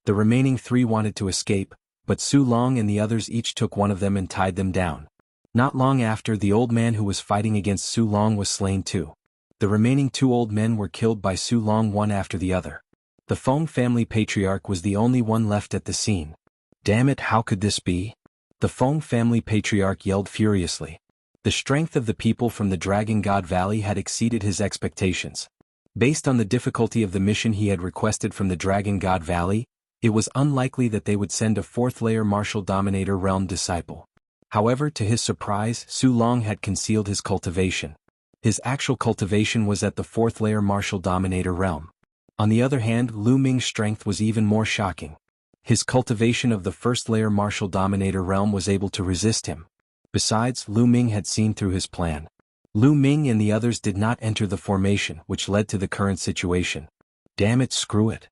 The remaining 3 wanted to escape, but Su Long and the others each took one of them and tied them down. Not long after, the old man who was fighting against Su Long was slain too. The remaining 2 old men were killed by Su Long one after the other. The Feng family patriarch was the only one left at the scene. Damn it, how could this be? The Feng family patriarch yelled furiously. The strength of the people from the Dragon God Valley had exceeded his expectations. Based on the difficulty of the mission he had requested from the Dragon God Valley, it was unlikely that they would send a 4th-layer martial dominator realm disciple. However, to his surprise, Su Long had concealed his cultivation. His actual cultivation was at the 4th layer martial dominator realm. On the other hand, Lu Ming's strength was even more shocking. His cultivation of the 1st layer martial dominator realm was able to resist him. Besides, Lu Ming had seen through his plan. Lu Ming and the others did not enter the formation, which led to the current situation. Damn it, screw it.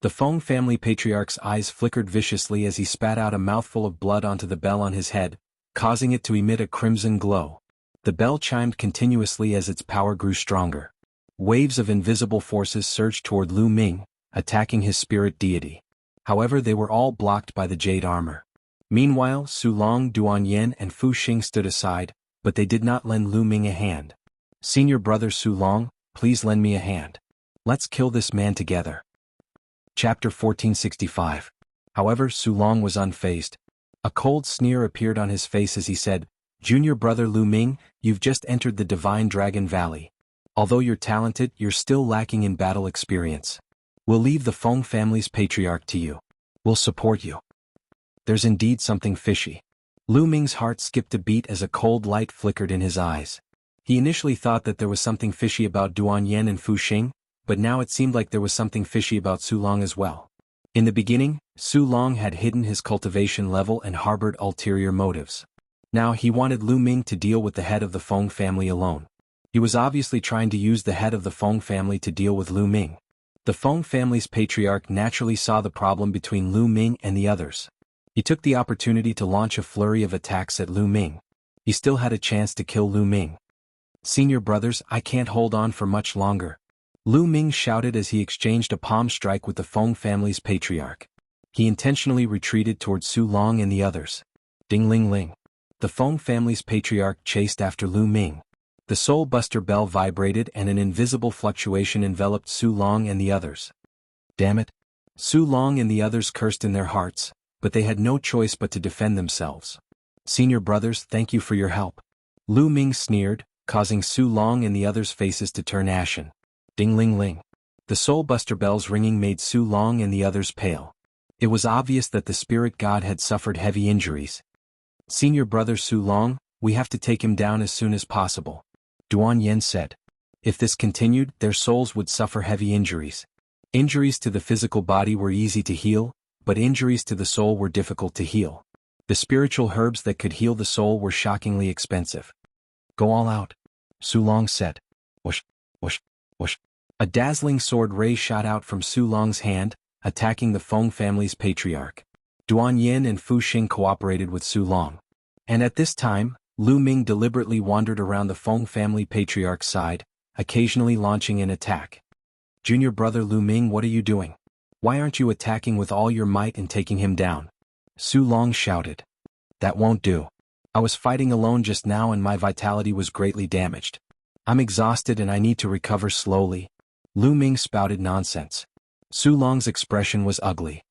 The Feng family patriarch's eyes flickered viciously as he spat out a mouthful of blood onto the bell on his head, causing it to emit a crimson glow. The bell chimed continuously as its power grew stronger. Waves of invisible forces surged toward Lu Ming, attacking his spirit deity. However, they were all blocked by the jade armor. Meanwhile, Su Long, Duan Yen and Fu Xing stood aside, but they did not lend Lu Ming a hand. Senior brother Su Long, please lend me a hand. Let's kill this man together. Chapter 1465. However, Su Long was unfazed. A cold sneer appeared on his face as he said, Junior brother Lu Ming, you've just entered the Divine Dragon Valley. Although you're talented, you're still lacking in battle experience. We'll leave the Feng family's patriarch to you. We'll support you. There's indeed something fishy. Lu Ming's heart skipped a beat as a cold light flickered in his eyes. He initially thought that there was something fishy about Duan Yen and Fu Xing, but now it seemed like there was something fishy about Su Long as well. In the beginning, Su Long had hidden his cultivation level and harbored ulterior motives. Now he wanted Lu Ming to deal with the head of the Feng family alone. He was obviously trying to use the head of the Feng family to deal with Lu Ming. The Feng family's patriarch naturally saw the problem between Lu Ming and the others. He took the opportunity to launch a flurry of attacks at Lu Ming. He still had a chance to kill Lu Ming. Senior brothers, I can't hold on for much longer. Lu Ming shouted as he exchanged a palm strike with the Feng family's patriarch. He intentionally retreated towards Su Long and the others. Ding ling ling. The Feng family's patriarch chased after Lu Ming. The Soul Buster bell vibrated and an invisible fluctuation enveloped Su Long and the others. Damn it. Su Long and the others cursed in their hearts, but they had no choice but to defend themselves. Senior brothers, thank you for your help. Lu Ming sneered, causing Su Long and the others' faces to turn ashen. Ding ling ling. The Soul Buster bells ringing made Su Long and the others pale. It was obvious that the spirit god had suffered heavy injuries. Senior brother Su Long, we have to take him down as soon as possible. Duan Yen said. If this continued, their souls would suffer heavy injuries. Injuries to the physical body were easy to heal, but injuries to the soul were difficult to heal. The spiritual herbs that could heal the soul were shockingly expensive. Go all out. Su Long said. Whoosh, whoosh, whoosh. A dazzling sword ray shot out from Su Long's hand, attacking the Feng family's patriarch. Duan Yin and Fu Xing cooperated with Su Long. And at this time, Lu Ming deliberately wandered around the Feng family patriarch's side, occasionally launching an attack. Junior brother Lu Ming, what are you doing? Why aren't you attacking with all your might and taking him down? Su Long shouted. That won't do. I was fighting alone just now and my vitality was greatly damaged. I'm exhausted and I need to recover slowly. Lu Ming spouted nonsense. Su Long's expression was ugly.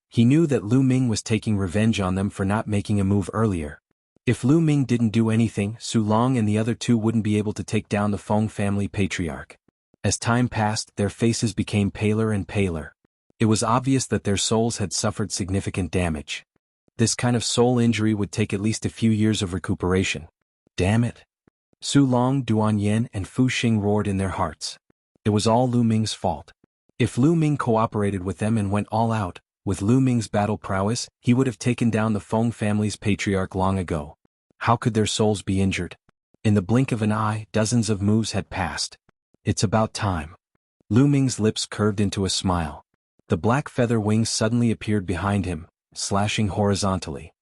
He knew that Lu Ming was taking revenge on them for not making a move earlier. If Lu Ming didn't do anything, Su Long and the other two wouldn't be able to take down the Feng family patriarch. As time passed, their faces became paler and paler. It was obvious that their souls had suffered significant damage. This kind of soul injury would take at least a few years of recuperation. Damn it. Su Long, Duan Yen and Fu Xing roared in their hearts. It was all Lu Ming's fault. If Lu Ming cooperated with them and went all out, with Lu Ming's battle prowess, he would have taken down the Feng family's patriarch long ago. How could their souls be injured? In the blink of an eye, dozens of moves had passed. It's about time. Lu Ming's lips curved into a smile. The black feather wings suddenly appeared behind him, slashing horizontally.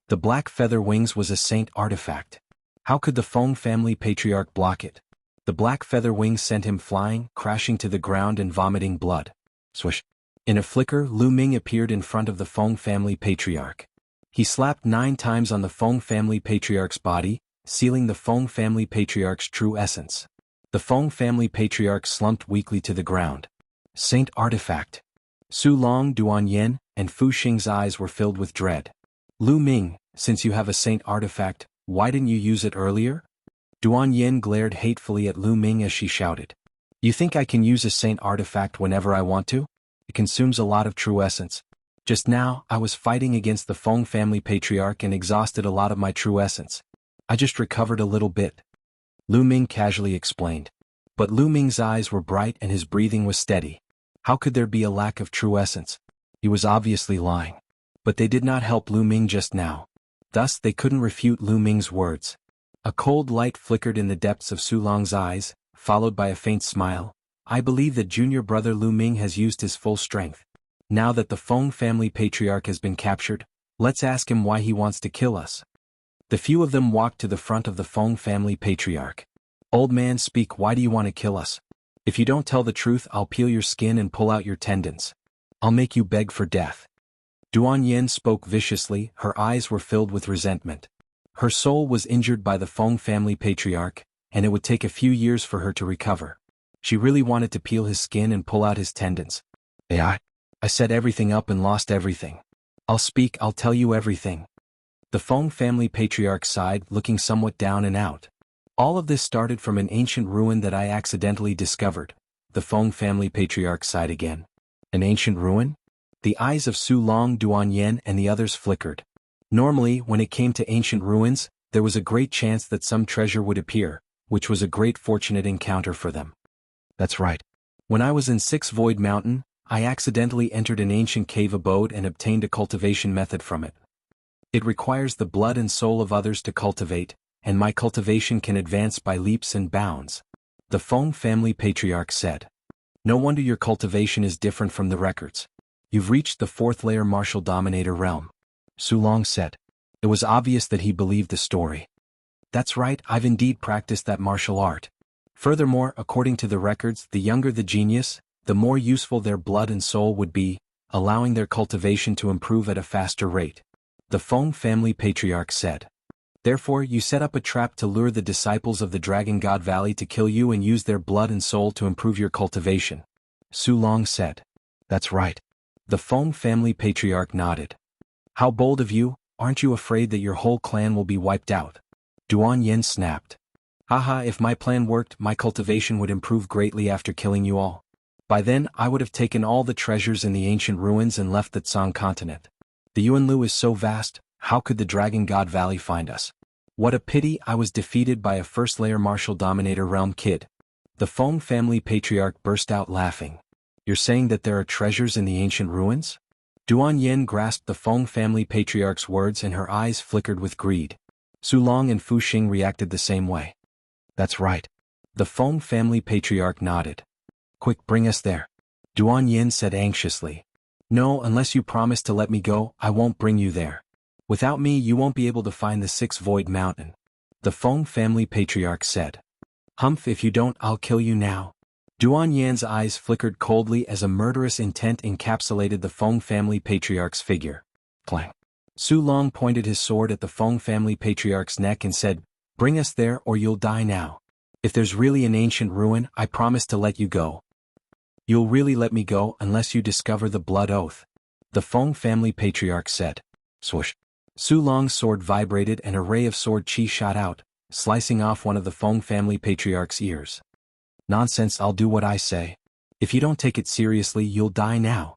The black feather wings was a saint artifact. How could the Feng family patriarch block it? The black feather wings sent him flying, crashing to the ground and vomiting blood. Swish. In a flicker, Lu Ming appeared in front of the Feng family patriarch. He slapped 9 times on the Feng family patriarch's body, sealing the Feng family patriarch's true essence. The Feng family patriarch slumped weakly to the ground. Saint artifact. Su Long, Duan Yen, and Fu Xing's eyes were filled with dread. Lu Ming, since you have a saint artifact, why didn't you use it earlier? Duan Yen glared hatefully at Lu Ming as she shouted. You think I can use a saint artifact whenever I want to? It consumes a lot of true essence. Just now, I was fighting against the Feng family patriarch and exhausted a lot of my true essence. I just recovered a little bit. Lu Ming casually explained. But Lu Ming's eyes were bright and his breathing was steady. How could there be a lack of true essence? He was obviously lying. But they did not help Lu Ming just now. Thus they couldn't refute Lu Ming's words. A cold light flickered in the depths of Su Long's eyes, followed by a faint smile. I believe that junior brother Lu Ming has used his full strength. Now that the Feng family patriarch has been captured, let's ask him why he wants to kill us. The few of them walked to the front of the Feng family patriarch. Old man, speak, why do you want to kill us? If you don't tell the truth, I'll peel your skin and pull out your tendons. I'll make you beg for death. Duan Yen spoke viciously, her eyes were filled with resentment. Her soul was injured by the Feng family patriarch, and it would take a few years for her to recover. She really wanted to peel his skin and pull out his tendons. I set everything up and lost everything. I'll speak, I'll tell you everything. The Feng family patriarch sighed, looking somewhat down and out. All of this started from an ancient ruin that I accidentally discovered. The Feng family patriarch sighed again. An ancient ruin? The eyes of Su Long, Duan Yen and the others flickered. Normally, when it came to ancient ruins, there was a great chance that some treasure would appear, which was a great fortunate encounter for them. That's right. When I was in Six Void Mountain, I accidentally entered an ancient cave abode and obtained a cultivation method from it. It requires the blood and soul of others to cultivate, and my cultivation can advance by leaps and bounds. The Feng family patriarch said. No wonder your cultivation is different from the records. You've reached the fourth layer martial dominator realm. Su Long said. It was obvious that he believed the story. That's right, I've indeed practiced that martial art. Furthermore, according to the records, the younger the genius, the more useful their blood and soul would be, allowing their cultivation to improve at a faster rate. The Feng family patriarch said. Therefore, you set up a trap to lure the disciples of the Dragon God Valley to kill you and use their blood and soul to improve your cultivation. Su Long said. That's right. The Feng family patriarch nodded. How bold of you, aren't you afraid that your whole clan will be wiped out? Duan Yen snapped. Haha, if my plan worked, my cultivation would improve greatly after killing you all. By then, I would have taken all the treasures in the ancient ruins and left the Tsang continent. The Yuanlu is so vast, how could the Dragon God Valley find us? What a pity I was defeated by a first-layer martial dominator realm kid. The Feng family patriarch burst out laughing. You're saying that there are treasures in the ancient ruins? Duan Yen grasped the Feng family patriarch's words and her eyes flickered with greed. Su Long and Fu Xing reacted the same way. That's right. The Feng family patriarch nodded. Quick, bring us there. Duan Yen said anxiously. No, unless you promise to let me go, I won't bring you there. Without me you won't be able to find the Six Void Mountain. The Feng family patriarch said. Humph, if you don't, I'll kill you now. Duan Yan's eyes flickered coldly as a murderous intent encapsulated the Feng family patriarch's figure. Clang. Su Long pointed his sword at the Feng family patriarch's neck and said, Bring us there or you'll die now. If there's really an ancient ruin, I promise to let you go. You'll really let me go unless you discover the blood oath. The Feng family patriarch said. Swoosh. Su Long's sword vibrated and a ray of sword chi shot out, slicing off one of the Feng family patriarch's ears. Nonsense, I'll do what I say. If you don't take it seriously, you'll die now.